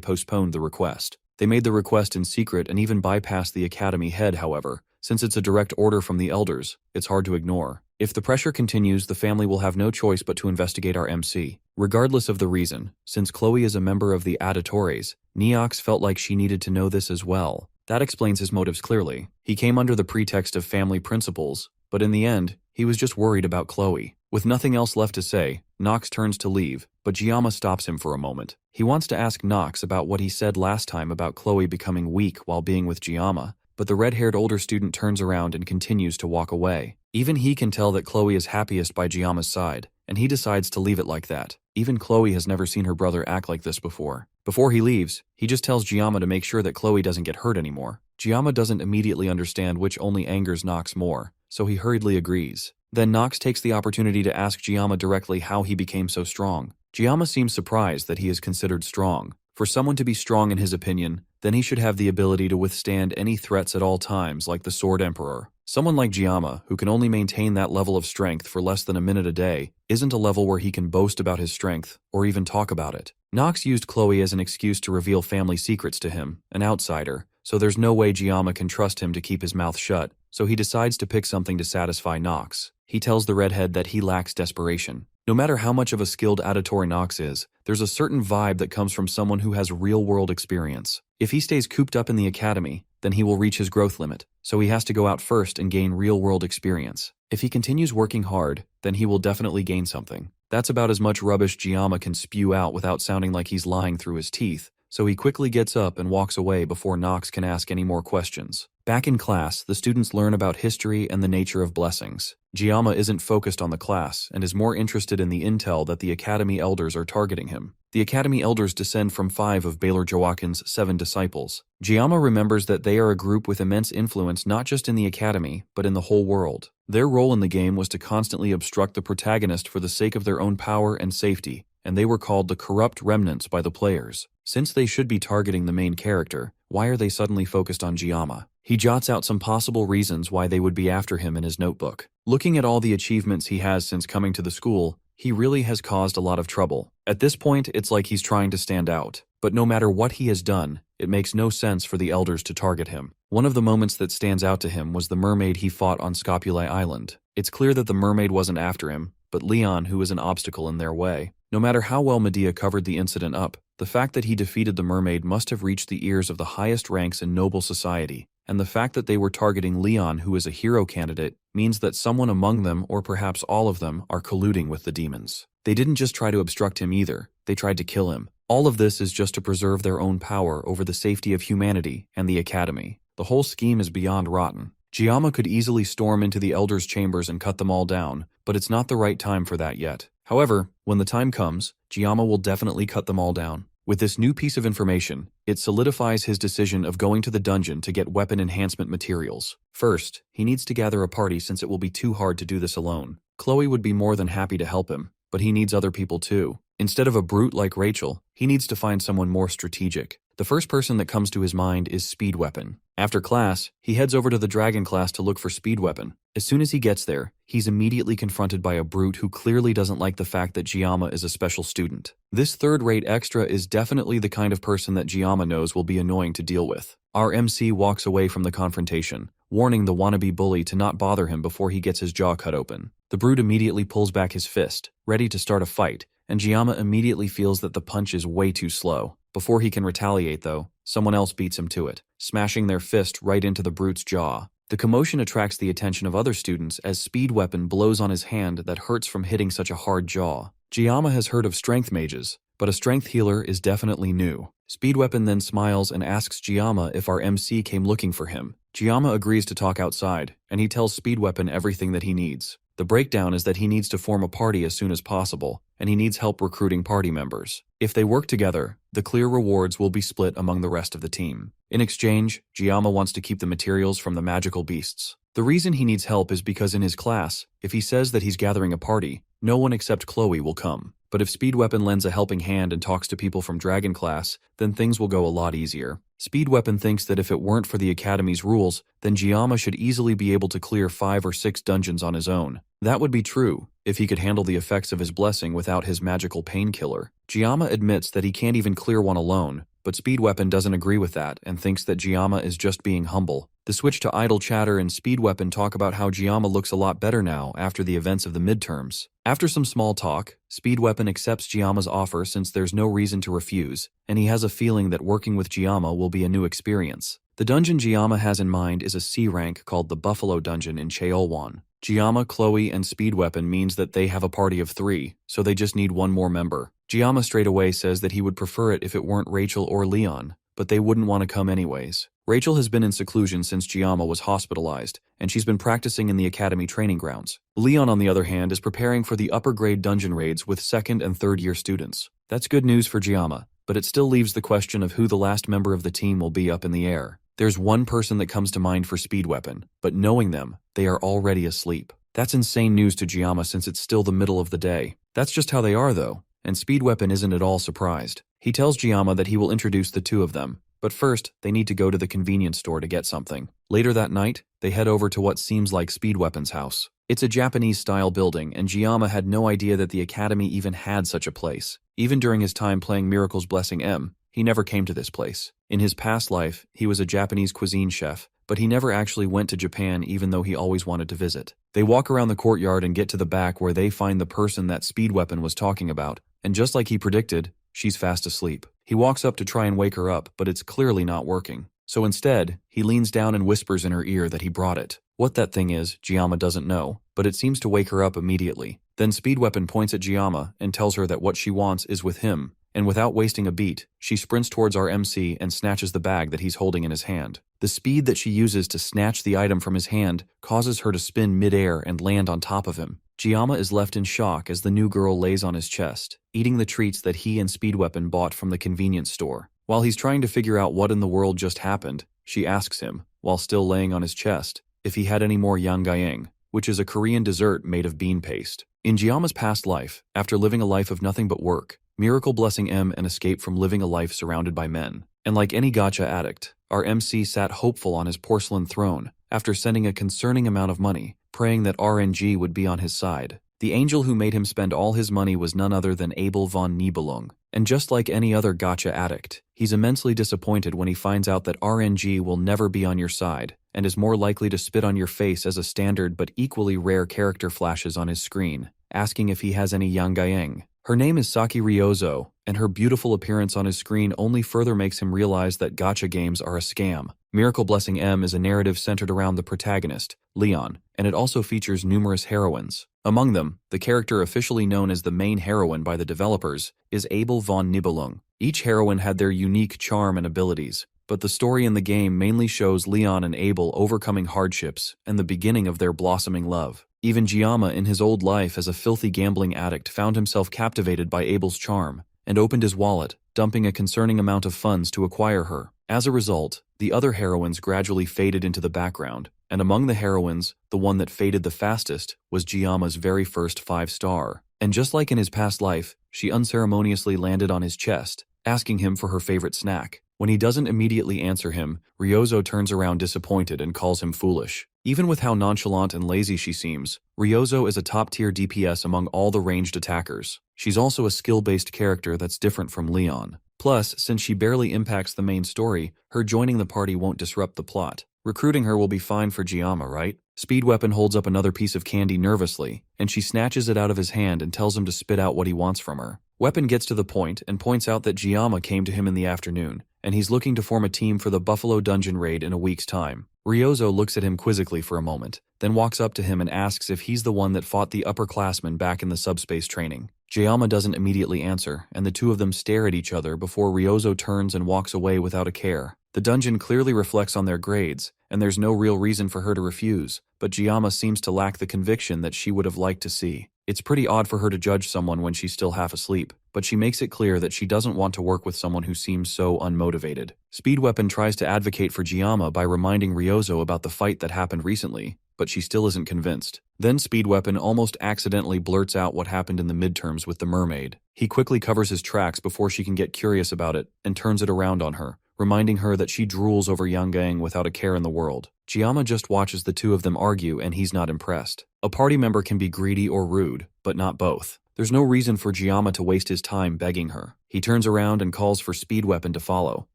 Speaker 1: postponed the request. They made the request in secret and even bypassed the Academy head, however. Since it's a direct order from the elders, it's hard to ignore. If the pressure continues, the family will have no choice but to investigate our MC. Regardless of the reason, since Kloe is a member of the Auditores, Neox felt like she needed to know this as well. That explains his motives clearly. He came under the pretext of family principles, but in the end, he was just worried about Kloe. With nothing else left to say, Nox turns to leave, but Gama stops him for a moment. He wants to ask Nox about what he said last time about Kloe becoming weak while being with Gama, but the red-haired older student turns around and continues to walk away. Even he can tell that Kloe is happiest by Giama's side, and he decides to leave it like that. Even Kloe has never seen her brother act like this before. Before he leaves, he just tells Gama to make sure that Kloe doesn't get hurt anymore. Gama doesn't immediately understand which only angers Nox more, so he hurriedly agrees. Then Nox takes the opportunity to ask Gama directly how he became so strong. Gama seems surprised that he is considered strong. For someone to be strong in his opinion, then he should have the ability to withstand any threats at all times like the Sword Emperor. Someone like Gama, who can only maintain that level of strength for less than a minute a day, isn't a level where he can boast about his strength, or even talk about it. Nox used Kloe as an excuse to reveal family secrets to him, an outsider, so there's no way Gama can trust him to keep his mouth shut, so he decides to pick something to satisfy Nox. He tells the redhead that he lacks desperation. No matter how much of a skilled Auditore Nox is, there's a certain vibe that comes from someone who has real-world experience. If he stays cooped up in the academy, then he will reach his growth limit, so he has to go out first and gain real-world experience. If he continues working hard, then he will definitely gain something. That's about as much rubbish Gama can spew out without sounding like he's lying through his teeth, so he quickly gets up and walks away before Nox can ask any more questions. Back in class, the students learn about history and the nature of blessings. Gama isn't focused on the class and is more interested in the intel that the Academy elders are targeting him. The Academy elders descend from 5 of Baylor Joaquin's 7 disciples. Gama remembers that they are a group with immense influence not just in the Academy, but in the whole world. Their role in the game was to constantly obstruct the protagonist for the sake of their own power and safety, and they were called the corrupt remnants by the players. Since they should be targeting the main character, why are they suddenly focused on Gama? He jots out some possible reasons why they would be after him in his notebook. Looking at all the achievements he has since coming to the school, he really has caused a lot of trouble. At this point, it's like he's trying to stand out. But no matter what he has done, it makes no sense for the elders to target him. One of the moments that stands out to him was the mermaid he fought on Scopulae Island. It's clear that the mermaid wasn't after him, but Leon, who was an obstacle in their way. No matter how well Medea covered the incident up, the fact that he defeated the mermaid must have reached the ears of the highest ranks in noble society, and the fact that they were targeting Leon, who is a hero candidate, means that someone among them, or perhaps all of them, are colluding with the demons. They didn't just try to obstruct him either, they tried to kill him. All of this is just to preserve their own power over the safety of humanity and the Academy. The whole scheme is beyond rotten. Gama could easily storm into the elders' chambers and cut them all down, but it's not the right time for that yet. However, when the time comes, Gama will definitely cut them all down. With this new piece of information, it solidifies his decision of going to the dungeon to get weapon enhancement materials. First, he needs to gather a party since it will be too hard to do this alone. Kloe would be more than happy to help him, but he needs other people too. Instead of a brute like Rachel, he needs to find someone more strategic. The first person that comes to his mind is Speed Weapon. After class, he heads over to the Dragon class to look for Speed Weapon. As soon as he gets there, he's immediately confronted by a brute who clearly doesn't like the fact that Gama is a special student. This third-rate extra is definitely the kind of person that Gama knows will be annoying to deal with. Our MC walks away from the confrontation, warning the wannabe bully to not bother him before he gets his jaw cut open. The brute immediately pulls back his fist, ready to start a fight, and Gama immediately feels that the punch is way too slow. Before he can retaliate, though, someone else beats him to it, smashing their fist right into the brute's jaw. The commotion attracts the attention of other students as Speed Weapon blows on his hand that hurts from hitting such a hard jaw. Gama has heard of strength mages, but a strength healer is definitely new. Speed Weapon then smiles and asks Gama if our MC came looking for him. Gama agrees to talk outside, and he tells Speed Weapon everything that he needs. The breakdown is that he needs to form a party as soon as possible, and he needs help recruiting party members. If they work together, the clear rewards will be split among the rest of the team. In exchange, Gama wants to keep the materials from the magical beasts. The reason he needs help is because in his class, if he says that he's gathering a party, no one except Kloe will come. But if Speed Weapon lends a helping hand and talks to people from Dragon class, then things will go a lot easier. Speed Weapon thinks that if it weren't for the Academy's rules, then Gama should easily be able to clear 5 or 6 dungeons on his own. That would be true, if he could handle the effects of his blessing without his magical painkiller. Gama admits that he can't even clear one alone, but Speed Weapon doesn't agree with that and thinks that Gama is just being humble. The switch to idle chatter and Speed Weapon talk about how Gama looks a lot better now after the events of the midterms. After some small talk, Speed Weapon accepts Giama's offer since there's no reason to refuse, and he has a feeling that working with Gama will be a new experience. The dungeon Gama has in mind is a C rank called the Buffalo Dungeon in Cheolwan. Gama, Kloe, and Speed Weapon means that they have a party of 3, so they just need one more member. Gama straight away says that he would prefer it if it weren't Rachel or Leon, but they wouldn't want to come anyways. Rachel has been in seclusion since Gama was hospitalized, and she's been practicing in the academy training grounds. Leon, on the other hand, is preparing for the upper grade dungeon raids with 2nd and 3rd year students. That's good news for Gama, but it still leaves the question of who the last member of the team will be up in the air. There's one person that comes to mind for Speed Weapon, but knowing them, they are already asleep. That's insane news to Gama since it's still the middle of the day. That's just how they are though, and Speed Weapon isn't at all surprised. He tells Gama that he will introduce the two of them, but first, they need to go to the convenience store to get something. Later that night, they head over to what seems like Speed Weapon's house. It's a Japanese-style building, and Gama had no idea that the Academy even had such a place. Even during his time playing Miracle's Blessing M, he never came to this place. In his past life, he was a Japanese cuisine chef, but he never actually went to Japan even though he always wanted to visit. They walk around the courtyard and get to the back where they find the person that Speed Weapon was talking about, and just like he predicted, she's fast asleep. He walks up to try and wake her up, but it's clearly not working. So instead, he leans down and whispers in her ear that he brought it. What that thing is, Gama doesn't know, but it seems to wake her up immediately. Then Speed Weapon points at Gama and tells her that what she wants is with him, and without wasting a beat, she sprints towards our MC and snatches the bag that he's holding in his hand. The speed that she uses to snatch the item from his hand causes her to spin mid-air and land on top of him. Gama is left in shock as the new girl lays on his chest, eating the treats that he and Speed Weapon bought from the convenience store. While he's trying to figure out what in the world just happened, she asks him, while still laying on his chest, if he had any more yangaeng, which is a Korean dessert made of bean paste. In Gama's past life, after living a life of nothing but work, Miracle Blessing M and escape from living a life surrounded by men. And like any gacha addict, our MC sat hopeful on his porcelain throne after sending a concerning amount of money, praying that RNG would be on his side. The angel who made him spend all his money was none other than Abel von Nibelung. And just like any other gacha addict, he's immensely disappointed when he finds out that RNG will never be on your side, and is more likely to spit on your face as a standard but equally rare character flashes on his screen, asking if he has any yangaeng. Her name is Saki Ryozo, and her beautiful appearance on his screen only further makes him realize that gacha games are a scam. Miracle Blessing M is a narrative centered around the protagonist, Leon, and it also features numerous heroines. Among them, the character officially known as the main heroine by the developers is Abel von Nibelung. Each heroine had their unique charm and abilities, but the story in the game mainly shows Leon and Abel overcoming hardships and the beginning of their blossoming love. Even Gama in his old life as a filthy gambling addict found himself captivated by Abel's charm and opened his wallet, dumping a concerning amount of funds to acquire her. As a result, the other heroines gradually faded into the background, and among the heroines, the one that faded the fastest was Giama's very first 5-star. And just like in his past life, she unceremoniously landed on his chest, asking him for her favorite snack. When he doesn't immediately answer him, Ryozo turns around disappointed and calls him foolish. Even with how nonchalant and lazy she seems, Ryozo is a top-tier DPS among all the ranged attackers. She's also a skill-based character that's different from Leon. Plus, since she barely impacts the main story, her joining the party won't disrupt the plot. Recruiting her will be fine for Gama, right? Speed Weapon holds up another piece of candy nervously, and she snatches it out of his hand and tells him to spit out what he wants from her. Weapon gets to the point and points out that Gama came to him in the afternoon, and he's looking to form a team for the Buffalo Dungeon raid in a week's time. Ryozo looks at him quizzically for a moment, then walks up to him and asks if he's the one that fought the upperclassmen back in the subspace training. Gama doesn't immediately answer, and the two of them stare at each other before Ryozo turns and walks away without a care. The dungeon clearly reflects on their grades, and there's no real reason for her to refuse, but Gama seems to lack the conviction that she would have liked to see. It's pretty odd for her to judge someone when she's still half asleep, but she makes it clear that she doesn't want to work with someone who seems so unmotivated. Speed Weapon tries to advocate for Gama by reminding Ryozo about the fight that happened recently, but she still isn't convinced. Then Speed Weapon almost accidentally blurts out what happened in the midterms with the mermaid. He quickly covers his tracks before she can get curious about it and turns it around on her, reminding her that she drools over Yang without a care in the world. Gama just watches the two of them argue and he's not impressed. A party member can be greedy or rude, but not both. There's no reason for Gama to waste his time begging her. He turns around and calls for Speed Weapon to follow.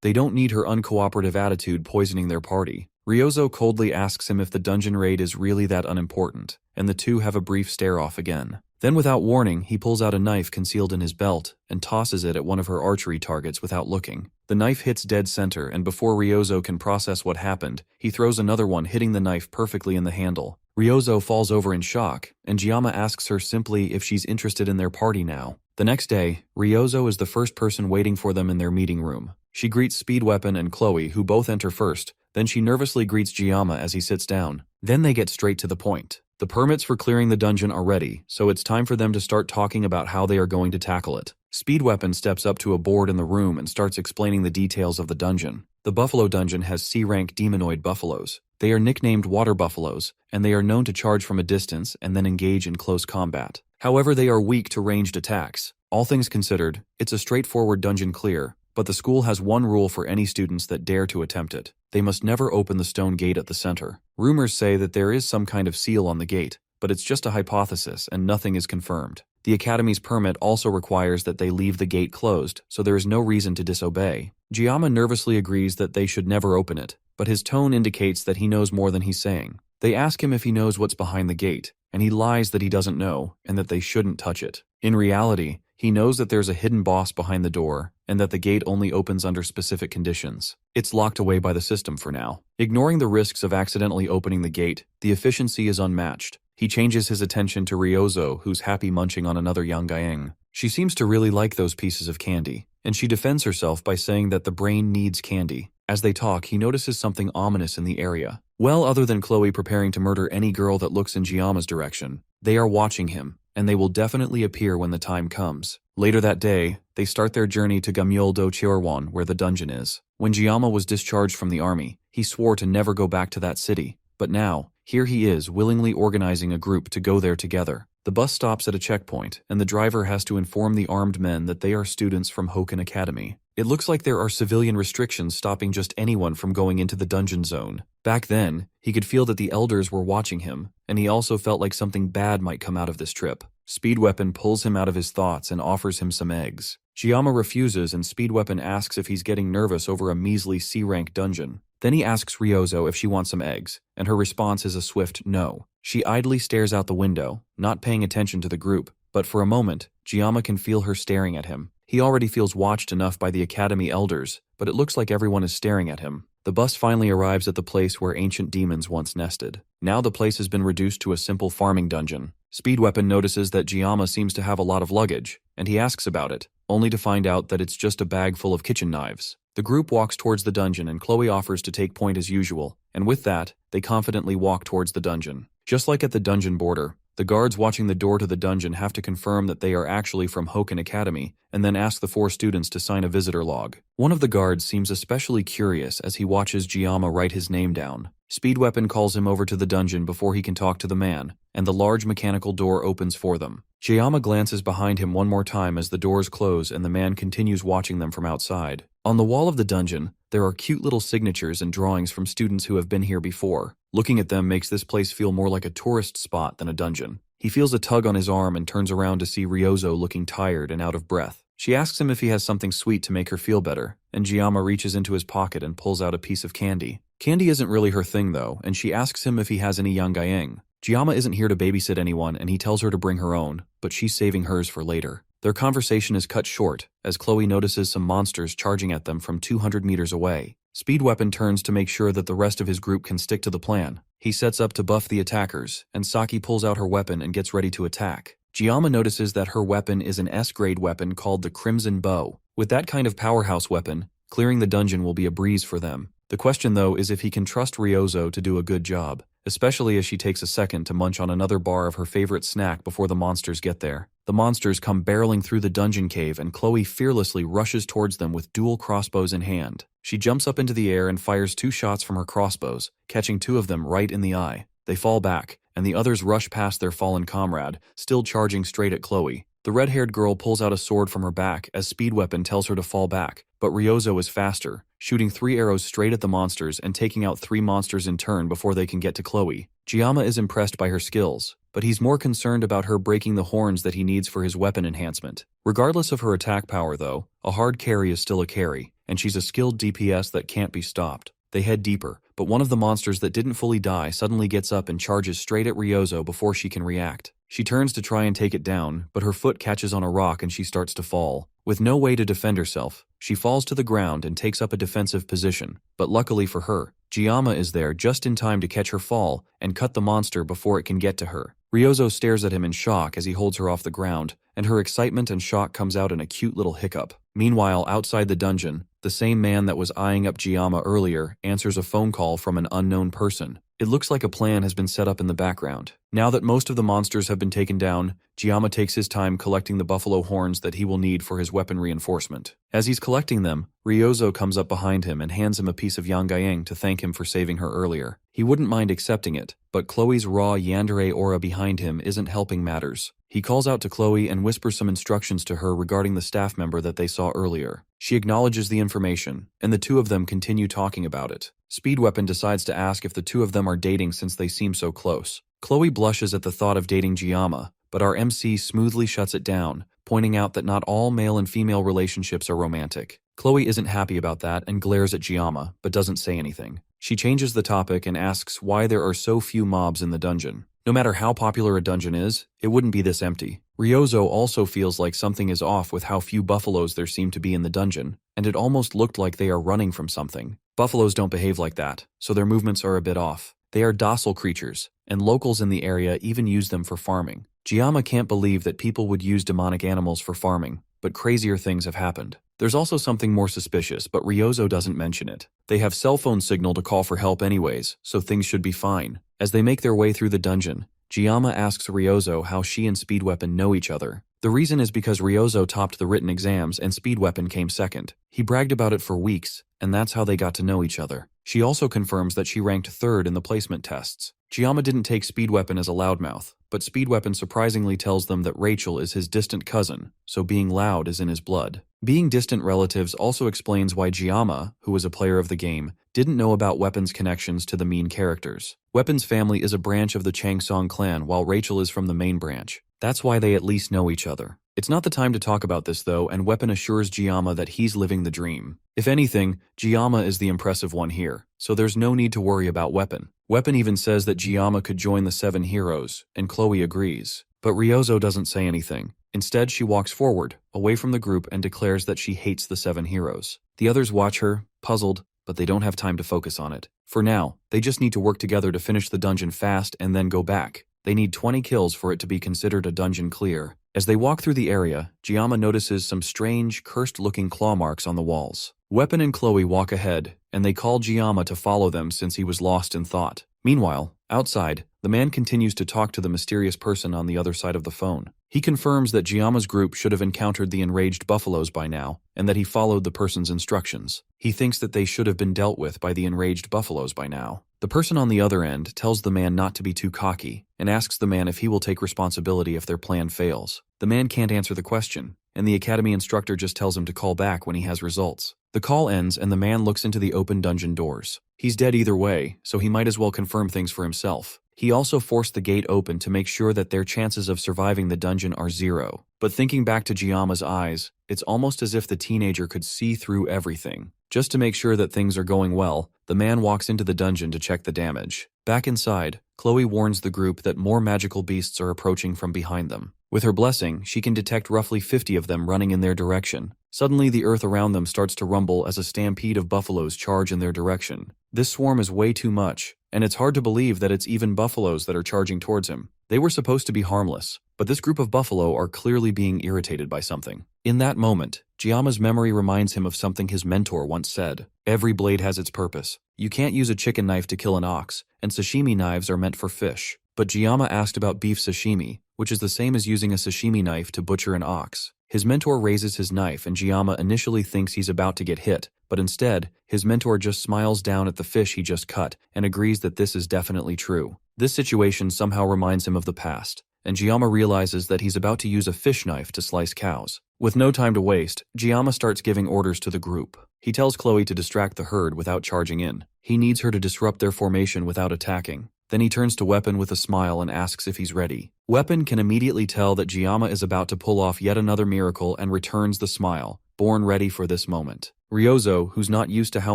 Speaker 1: They don't need her uncooperative attitude poisoning their party. Ryozo coldly asks him if the dungeon raid is really that unimportant, and the two have a brief stare-off again. Then without warning, he pulls out a knife concealed in his belt and tosses it at one of her archery targets without looking. The knife hits dead center, and before Ryozo can process what happened, he throws another one, hitting the knife perfectly in the handle. Ryozo falls over in shock, and Gama asks her simply if she's interested in their party now. The next day, Ryozo is the first person waiting for them in their meeting room. She greets Speed Weapon and Kloe, who both enter first. Then she nervously greets Gama as he sits down. Then they get straight to the point. The permits for clearing the dungeon are ready, so it's time for them to start talking about how they are going to tackle it. Speed Weapon steps up to a board in the room and starts explaining the details of the dungeon. The Buffalo Dungeon has C-rank demonoid buffaloes. They are nicknamed water buffaloes, and they are known to charge from a distance and then engage in close combat. However, they are weak to ranged attacks. All things considered, it's a straightforward dungeon clear, but the school has one rule for any students that dare to attempt it. They must never open the stone gate at the center. Rumors say that there is some kind of seal on the gate, but it's just a hypothesis and nothing is confirmed. The Academy's permit also requires that they leave the gate closed, so there is no reason to disobey. Gama nervously agrees that they should never open it, but his tone indicates that he knows more than he's saying. They ask him if he knows what's behind the gate, and he lies that he doesn't know and that they shouldn't touch it. In reality, he knows that there's a hidden boss behind the door and that the gate only opens under specific conditions. It's locked away by the system for now. Ignoring the risks of accidentally opening the gate, the efficiency is unmatched. He changes his attention to Ryozo, who's happy munching on another Yang. She seems to really like those pieces of candy, and she defends herself by saying that the brain needs candy. As they talk, he notices something ominous in the area. Well, other than Kloe preparing to murder any girl that looks in Giama's direction, they are watching him, and they will definitely appear when the time comes. Later that day, they start their journey to Gamyoldo Chirwan, where the dungeon is. When Gama was discharged from the army, he swore to never go back to that city, but now, here he is willingly organizing a group to go there together. The bus stops at a checkpoint, and the driver has to inform the armed men that they are students from Hoken Academy. It looks like there are civilian restrictions stopping just anyone from going into the dungeon zone. Back then, he could feel that the elders were watching him, and he also felt like something bad might come out of this trip. Speed Weapon pulls him out of his thoughts and offers him some eggs. Gama refuses, and Speed Weapon asks if he's getting nervous over a measly C-rank dungeon. Then he asks Ryozo if she wants some eggs, and her response is a swift no. She idly stares out the window, not paying attention to the group, but for a moment, Gama can feel her staring at him. He already feels watched enough by the Academy elders, but it looks like everyone is staring at him. The bus finally arrives at the place where ancient demons once nested. Now the place has been reduced to a simple farming dungeon. Speed Weapon notices that Gama seems to have a lot of luggage, and he asks about it, only to find out that it's just a bag full of kitchen knives. The group walks towards the dungeon and Kloe offers to take point as usual, and with that, they confidently walk towards the dungeon. Just like at the dungeon border, the guards watching the door to the dungeon have to confirm that they are actually from Hoken Academy, and then ask the 4 students to sign a visitor log. One of the guards seems especially curious as he watches Gama write his name down. Speedweapon calls him over to the dungeon before he can talk to the man, and the large mechanical door opens for them. Gama glances behind him one more time as the doors close and the man continues watching them from outside. On the wall of the dungeon, there are cute little signatures and drawings from students who have been here before. Looking at them makes this place feel more like a tourist spot than a dungeon. He feels a tug on his arm and turns around to see Ryozo looking tired and out of breath. She asks him if he has something sweet to make her feel better, and Gama reaches into his pocket and pulls out a piece of candy. Candy isn't really her thing though, and she asks him if he has any yangayang. Gama isn't here to babysit anyone and he tells her to bring her own, but she's saving hers for later. Their conversation is cut short, as Kloe notices some monsters charging at them from 200 meters away. Speedweapon turns to make sure that the rest of his group can stick to the plan. He sets up to buff the attackers, and Saki pulls out her weapon and gets ready to attack. Gama notices that her weapon is an S-grade weapon called the Crimson Bow. With that kind of powerhouse weapon, clearing the dungeon will be a breeze for them. The question though is if he can trust Ryozo to do a good job, especially as she takes a second to munch on another bar of her favorite snack before the monsters get there. The monsters come barreling through the dungeon cave and Kloe fearlessly rushes towards them with dual crossbows in hand. She jumps up into the air and fires 2 shots from her crossbows, catching 2 of them right in the eye. They fall back, and the others rush past their fallen comrade, still charging straight at Kloe. The red-haired girl pulls out a sword from her back as Speedweapon tells her to fall back, but Ryozo is faster, shooting 3 arrows straight at the monsters and taking out 3 monsters in turn before they can get to Kloe. Gama is impressed by her skills, but he's more concerned about her breaking the horns that he needs for his weapon enhancement. Regardless of her attack power though, a hard carry is still a carry, and she's a skilled DPS that can't be stopped. They head deeper, but one of the monsters that didn't fully die suddenly gets up and charges straight at Ryozo before she can react. She turns to try and take it down, but her foot catches on a rock and she starts to fall. With no way to defend herself, she falls to the ground and takes up a defensive position, but luckily for her, Gama is there just in time to catch her fall and cut the monster before it can get to her. Ryozo stares at him in shock as he holds her off the ground, and her excitement and shock comes out in a cute little hiccup. Meanwhile, outside the dungeon, the same man that was eyeing up Gama earlier answers a phone call from an unknown person. It looks like a plan has been set up in the background. Now that most of the monsters have been taken down, Gama takes his time collecting the buffalo horns that he will need for his weapon reinforcement. As he's collecting them, Ryozo comes up behind him and hands him a piece of yangayang to thank him for saving her earlier. He wouldn't mind accepting it, but Kloe's raw yandere aura behind him isn't helping matters. He calls out to Kloe and whispers some instructions to her regarding the staff member that they saw earlier. She acknowledges the information, and the 2 of them continue talking about it. Speedweapon decides to ask if the 2 of them are dating since they seem so close. Kloe blushes at the thought of dating Gama, but our MC smoothly shuts it down, pointing out that not all male and female relationships are romantic. Kloe isn't happy about that and glares at Gama, but doesn't say anything. She changes the topic and asks why there are so few mobs in the dungeon. No matter how popular a dungeon is, it wouldn't be this empty. Ryozo also feels like something is off with how few buffaloes there seem to be in the dungeon, and it almost looked like they are running from something. Buffaloes don't behave like that, so their movements are a bit off. They are docile creatures, and locals in the area even use them for farming. Gama can't believe that people would use demonic animals for farming, but crazier things have happened. There's also something more suspicious, but Ryozo doesn't mention it. They have cell phone signal to call for help anyways, so things should be fine. As they make their way through the dungeon, Gama asks Ryozo how she and Speedweapon know each other. The reason is because Ryozo topped the written exams and Speedweapon came second. He bragged about it for weeks, and that's how they got to know each other. She also confirms that she ranked 3rd in the placement tests. Gama didn't take Speedweapon as a loudmouth, but Speedweapon surprisingly tells them that Rachel is his distant cousin, so being loud is in his blood. Being distant relatives also explains why Gama, who was a player of the game, didn't know about Weapon's connections to the main characters. Weapon's family is a branch of the Changsong clan while Rachel is from the main branch. That's why they at least know each other. It's not the time to talk about this though, and Weapon assures Gama that he's living the dream. If anything, Gama is the impressive one here, so there's no need to worry about Weapon. Weapon even says that Gama could join the 7 heroes, and Kloe agrees. But Ryozo doesn't say anything. Instead, she walks forward, away from the group, and declares that she hates the 7 heroes. The others watch her, puzzled, but they don't have time to focus on it. For now, they just need to work together to finish the dungeon fast and then go back. They need 20 kills for it to be considered a dungeon clear. As they walk through the area, Gama notices some strange, cursed-looking claw marks on the walls. Weapon and Kloe walk ahead, and they call Gama to follow them since he was lost in thought. Meanwhile, outside, the man continues to talk to the mysterious person on the other side of the phone. He confirms that Giama's group should have encountered the enraged buffaloes by now, and that he followed the person's instructions. He thinks that they should have been dealt with by the enraged buffaloes by now. The person on the other end tells the man not to be too cocky, and asks the man if he will take responsibility if their plan fails. The man can't answer the question, and the academy instructor just tells him to call back when he has results. The call ends and the man looks into the open dungeon doors. He's dead either way, so he might as well confirm things for himself. He also forced the gate open to make sure that their chances of surviving the dungeon are 0. But thinking back to Giama's eyes, it's almost as if the teenager could see through everything. Just to make sure that things are going well, the man walks into the dungeon to check the damage. Back inside, Kloe warns the group that more magical beasts are approaching from behind them. With her blessing, she can detect roughly 50 of them running in their direction. Suddenly, the earth around them starts to rumble as a stampede of buffaloes charge in their direction. This swarm is way too much, and it's hard to believe that it's even buffaloes that are charging towards him. They were supposed to be harmless, but this group of buffalo are clearly being irritated by something. In that moment, Giama's memory reminds him of something his mentor once said. Every blade has its purpose. You can't use a chicken knife to kill an ox, and sashimi knives are meant for fish. But Giama asked about beef sashimi, which is the same as using a sashimi knife to butcher an ox. His mentor raises his knife and Giama initially thinks he's about to get hit, but instead, his mentor just smiles down at the fish he just cut and agrees that this is definitely true. This situation somehow reminds him of the past, and Giama realizes that he's about to use a fish knife to slice cows. With no time to waste, Giama starts giving orders to the group. He tells Kloe to distract the herd without charging in. He needs her to disrupt their formation without attacking. Then he turns to Weapon with a smile and asks if he's ready. Weapon can immediately tell that Giama is about to pull off yet another miracle and returns the smile, born ready for this moment. Ryozo, who's not used to how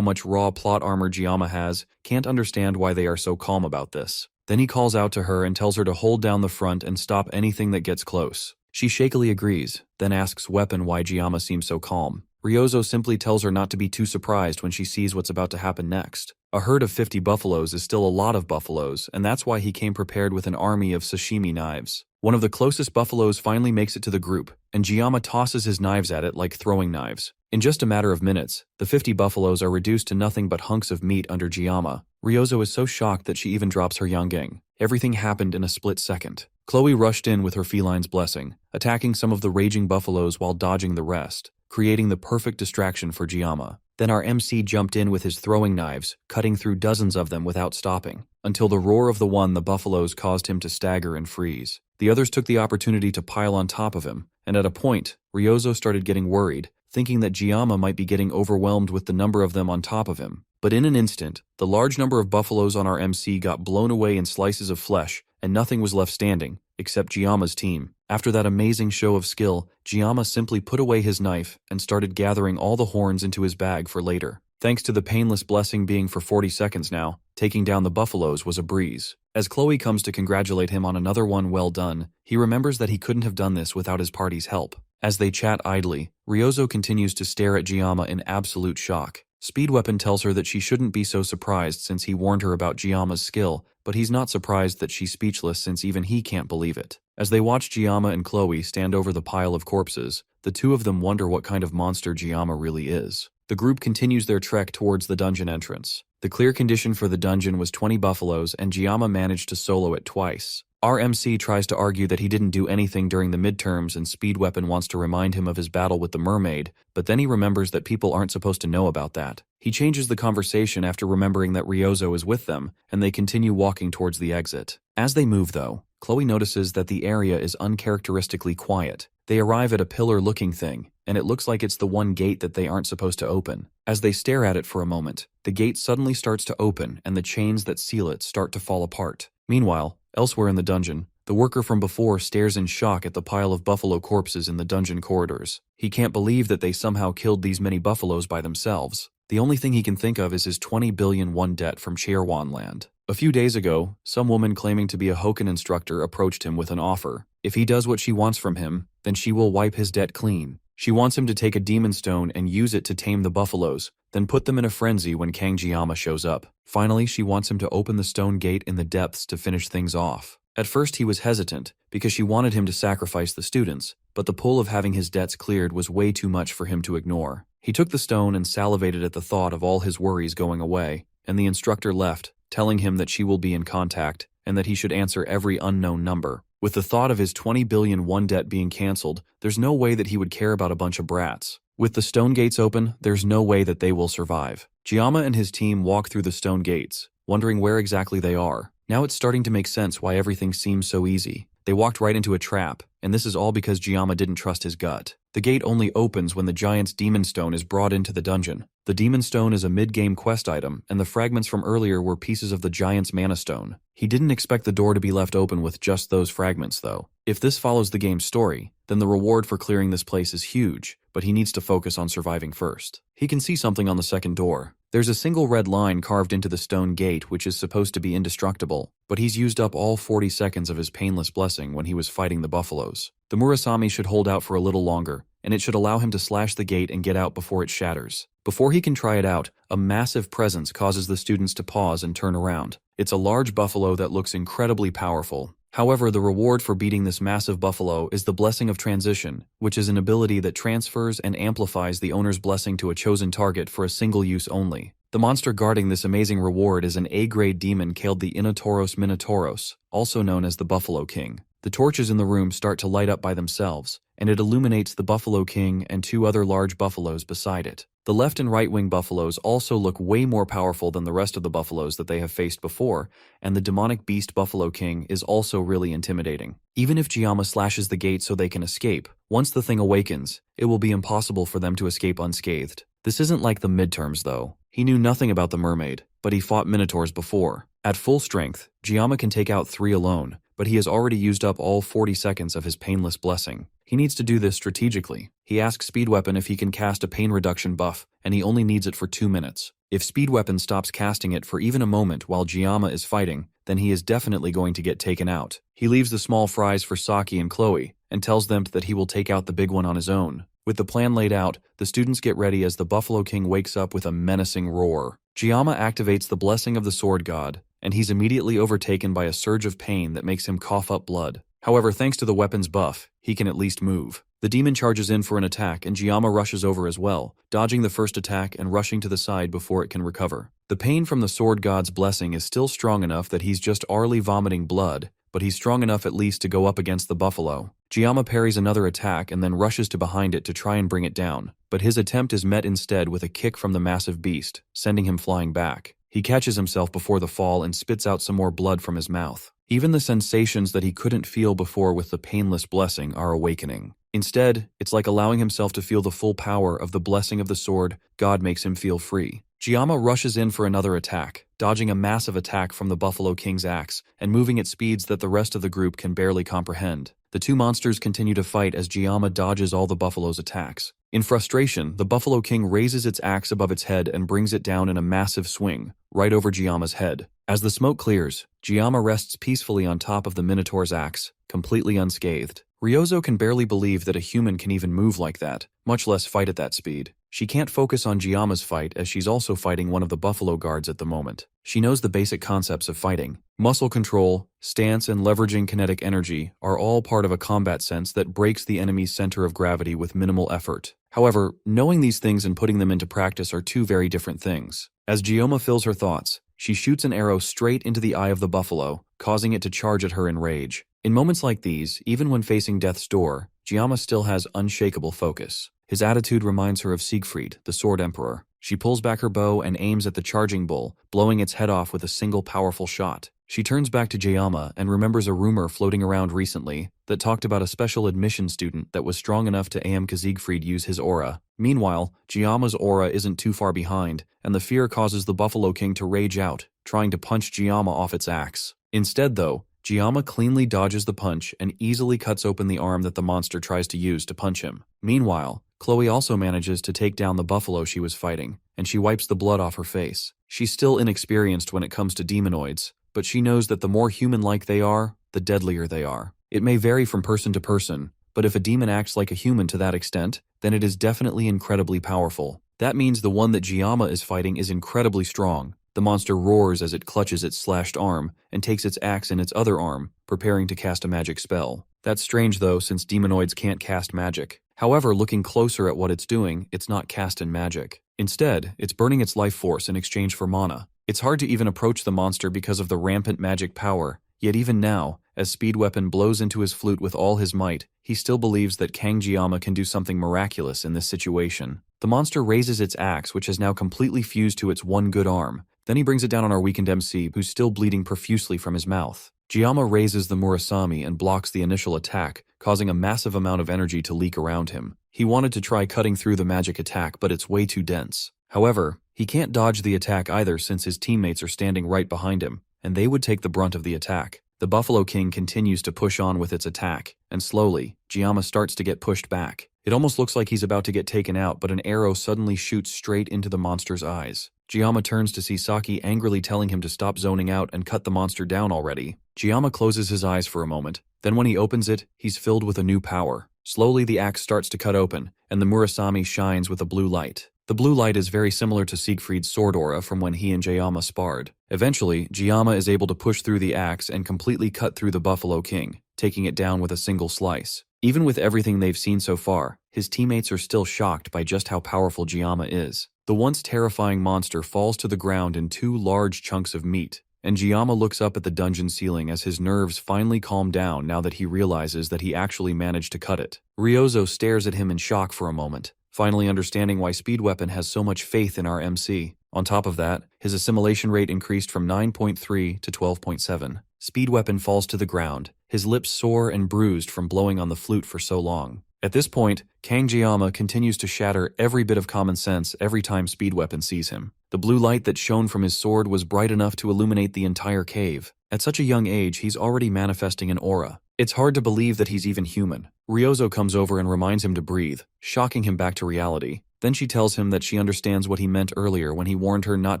Speaker 1: much raw plot armor Giama has, can't understand why they are so calm about this. Then he calls out to her and tells her to hold down the front and stop anything that gets close. She shakily agrees, then asks Weapon why Giama seems so calm. Ryozo simply tells her not to be too surprised when she sees what's about to happen next. A herd of 50 buffaloes is still a lot of buffaloes, and that's why he came prepared with an army of sashimi knives. One of the closest buffaloes finally makes it to the group, and Giama tosses his knives at it like throwing knives. In just a matter of minutes, the 50 buffaloes are reduced to nothing but hunks of meat under Giama. Ryozo is so shocked that she even drops her yangeng. Everything happened in a split second. Kloe rushed in with her feline's blessing, attacking some of the raging buffaloes while dodging the rest, creating the perfect distraction for Giama. Then our MC jumped in with his throwing knives, cutting through dozens of them without stopping, until the roar of the buffaloes caused him to stagger and freeze. The others took the opportunity to pile on top of him, and at a point, Ryozo started getting worried, thinking that Giama might be getting overwhelmed with the number of them on top of him. But in an instant, the large number of buffaloes on our MC got blown away in slices of flesh, and nothing was left standing, except Giama's team. After that amazing show of skill, Giama simply put away his knife and started gathering all the horns into his bag for later. Thanks to the painless blessing being for 40 seconds now, taking down the buffaloes was a breeze. As Kloe comes to congratulate him on another one well done, he remembers that he couldn't have done this without his party's help. As they chat idly, Ryozo continues to stare at Giama in absolute shock. Speed Weapon tells her that she shouldn't be so surprised since he warned her about Giama's skill, but he's not surprised that she's speechless since even he can't believe it. As they watch Giama and Kloe stand over the pile of corpses, the two of them wonder what kind of monster Giama really is. The group continues their trek towards the dungeon entrance. The clear condition for the dungeon was 20 buffaloes, and Giama managed to solo it twice. Our MC tries to argue that he didn't do anything during the midterms and Speed Weapon wants to remind him of his battle with the mermaid, but then he remembers that people aren't supposed to know about that. He changes the conversation after remembering that Ryozo is with them, and they continue walking towards the exit. As they move though, Kloe notices that the area is uncharacteristically quiet. They arrive at a pillar-looking thing, and it looks like it's the one gate that they aren't supposed to open. As they stare at it for a moment, the gate suddenly starts to open and the chains that seal it start to fall apart. Meanwhile, elsewhere in the dungeon, the worker from before stares in shock at the pile of buffalo corpses in the dungeon corridors. He can't believe that they somehow killed these many buffaloes by themselves. The only thing he can think of is his 20 billion won debt from Chairwan land. A few days ago, some woman claiming to be a Hoken instructor approached him with an offer. If he does what she wants from him, then she will wipe his debt clean. She wants him to take a demon stone and use it to tame the buffaloes, then put them in a frenzy when Kang Giama shows up. Finally, she wants him to open the stone gate in the depths to finish things off. At first he was hesitant, because she wanted him to sacrifice the students, but the pull of having his debts cleared was way too much for him to ignore. He took the stone and salivated at the thought of all his worries going away, and the instructor left, telling him that she will be in contact, and that he should answer every unknown number. With the thought of his 20 billion won debt being cancelled, there's no way that he would care about a bunch of brats. With the stone gates open, there's no way that they will survive. Gama and his team walk through the stone gates, wondering where exactly they are. Now it's starting to make sense why everything seems so easy. They walked right into a trap, and this is all because Gama didn't trust his gut. The gate only opens when the giant's demon stone is brought into the dungeon. The demon stone is a mid-game quest item, and the fragments from earlier were pieces of the giant's mana stone. He didn't expect the door to be left open with just those fragments, though. If this follows the game's story, then the reward for clearing this place is huge, but he needs to focus on surviving first. He can see something on the second door. There's a single red line carved into the stone gate which is supposed to be indestructible, but he's used up all 40 seconds of his painless blessing when he was fighting the buffaloes. The Murasami should hold out for a little longer, and it should allow him to slash the gate and get out before it shatters. Before he can try it out, a massive presence causes the students to pause and turn around. It's a large buffalo that looks incredibly powerful. However, the reward for beating this massive buffalo is the Blessing of Transition, which is an ability that transfers and amplifies the owner's blessing to a chosen target for a single use only. The monster guarding this amazing reward is an A-grade demon called the Inatoros Minotauros, also known as the Buffalo King. The torches in the room start to light up by themselves, and it illuminates the Buffalo King and two other large buffaloes beside it. The left and right wing buffaloes also look way more powerful than the rest of the buffaloes that they have faced before, and the demonic beast Buffalo King is also really intimidating. Even if Gama slashes the gate so they can escape, once the thing awakens, it will be impossible for them to escape unscathed. This isn't like the midterms though. He knew nothing about the mermaid, but he fought minotaurs before. At full strength, Gama can take out 3 alone, but he has already used up all 40 seconds of his painless blessing. He needs to do this strategically. He asks Speed Weapon if he can cast a pain reduction buff, and he only needs it for 2 minutes. If Speed Weapon stops casting it for even a moment while Gama is fighting, then he is definitely going to get taken out. He leaves the small fries for Saki and Kloe, and tells them that he will take out the big one on his own. With the plan laid out, the students get ready as the Buffalo King wakes up with a menacing roar. Gama activates the Blessing of the Sword God, and he's immediately overtaken by a surge of pain that makes him cough up blood. However, thanks to the weapon's buff, he can at least move. The demon charges in for an attack and Gama rushes over as well, dodging the first attack and rushing to the side before it can recover. The pain from the Sword God's blessing is still strong enough that he's just arly vomiting blood, but he's strong enough at least to go up against the buffalo. Gama parries another attack and then rushes to behind it to try and bring it down, but his attempt is met instead with a kick from the massive beast, sending him flying back. He catches himself before the fall and spits out some more blood from his mouth. Even the sensations that he couldn't feel before with the painless blessing are awakening. Instead, it's like allowing himself to feel the full power of the blessing of the sword. God makes him feel free. Gama rushes in for another attack, dodging a massive attack from the Buffalo King's axe and moving at speeds that the rest of the group can barely comprehend. The two monsters continue to fight as Gama dodges all the buffalo's attacks. In frustration, the Buffalo King raises its axe above its head and brings it down in a massive swing, right over Giama's head. As the smoke clears, Gama rests peacefully on top of the Minotaur's axe, completely unscathed. Ryozo can barely believe that a human can even move like that, much less fight at that speed. She can't focus on Giama's fight as she's also fighting one of the buffalo guards at the moment. She knows the basic concepts of fighting. Muscle control, stance, and leveraging kinetic energy are all part of a combat sense that breaks the enemy's center of gravity with minimal effort. However, knowing these things and putting them into practice are two very different things. As Gioma fills her thoughts, she shoots an arrow straight into the eye of the buffalo, causing it to charge at her in rage. In moments like these, even when facing death's door, Giama still has unshakable focus. His attitude reminds her of Siegfried, the Sword Emperor. She pulls back her bow and aims at the charging bull, blowing its head off with a single powerful shot. She turns back to Giama and remembers a rumor floating around recently that talked about a special admission student that was strong enough to make Siegfried use his aura. Meanwhile, Giama's aura isn't too far behind, and the fear causes the Buffalo King to rage out, trying to punch Giama off its axe. Instead though, Giama cleanly dodges the punch and easily cuts open the arm that the monster tries to use to punch him. Meanwhile, Kloe also manages to take down the buffalo she was fighting, and she wipes the blood off her face. She's still inexperienced when it comes to demonoids, but she knows that the more human-like they are, the deadlier they are. It may vary from person to person, but if a demon acts like a human to that extent, then it is definitely incredibly powerful. That means the one that Giama is fighting is incredibly strong, The monster roars as it clutches its slashed arm and takes its axe in its other arm, preparing to cast a magic spell. That's strange though, since demonoids can't cast magic. However, looking closer at what it's doing, it's not casting magic. Instead, it's burning its life force in exchange for mana. It's hard to even approach the monster because of the rampant magic power, yet even now, as Speed Weapon blows into his flute with all his might, he still believes that Kangjiyama can do something miraculous in this situation. The monster raises its axe, which has now completely fused to its one good arm. Then he brings it down on our weakened MC, who's still bleeding profusely from his mouth. Giyama raises the Murasami and blocks the initial attack, causing a massive amount of energy to leak around him. He wanted to try cutting through the magic attack, but it's way too dense. However, he can't dodge the attack either since his teammates are standing right behind him, and they would take the brunt of the attack. The Buffalo King continues to push on with its attack, and slowly, Giyama starts to get pushed back. It almost looks like he's about to get taken out, but an arrow suddenly shoots straight into the monster's eyes. Giyama turns to see Saki angrily telling him to stop zoning out and cut the monster down already. Giyama closes his eyes for a moment. Then when he opens it, he's filled with a new power. Slowly the axe starts to cut open, and the Murasami shines with a blue light. The blue light is very similar to Siegfried's sword aura from when he and Giyama sparred. Eventually, Giyama is able to push through the axe and completely cut through the Buffalo King, taking it down with a single slice. Even with everything they've seen so far, his teammates are still shocked by just how powerful Giyama is. The once terrifying monster falls to the ground in 2 large chunks of meat, and Giyama looks up at the dungeon ceiling as his nerves finally calm down now that he realizes that he actually managed to cut it. Ryozo stares at him in shock for a moment, finally understanding why Speed Weapon has so much faith in our MC. On top of that, his assimilation rate increased from 9.3 to 12.7. Speed Weapon falls to the ground, his lips sore and bruised from blowing on the flute for so long. At this point, Kangjiyama continues to shatter every bit of common sense every time Speed Weapon sees him. The blue light that shone from his sword was bright enough to illuminate the entire cave. At such a young age, he's already manifesting an aura. It's hard to believe that he's even human. Ryozo comes over and reminds him to breathe, shocking him back to reality. Then she tells him that she understands what he meant earlier when he warned her not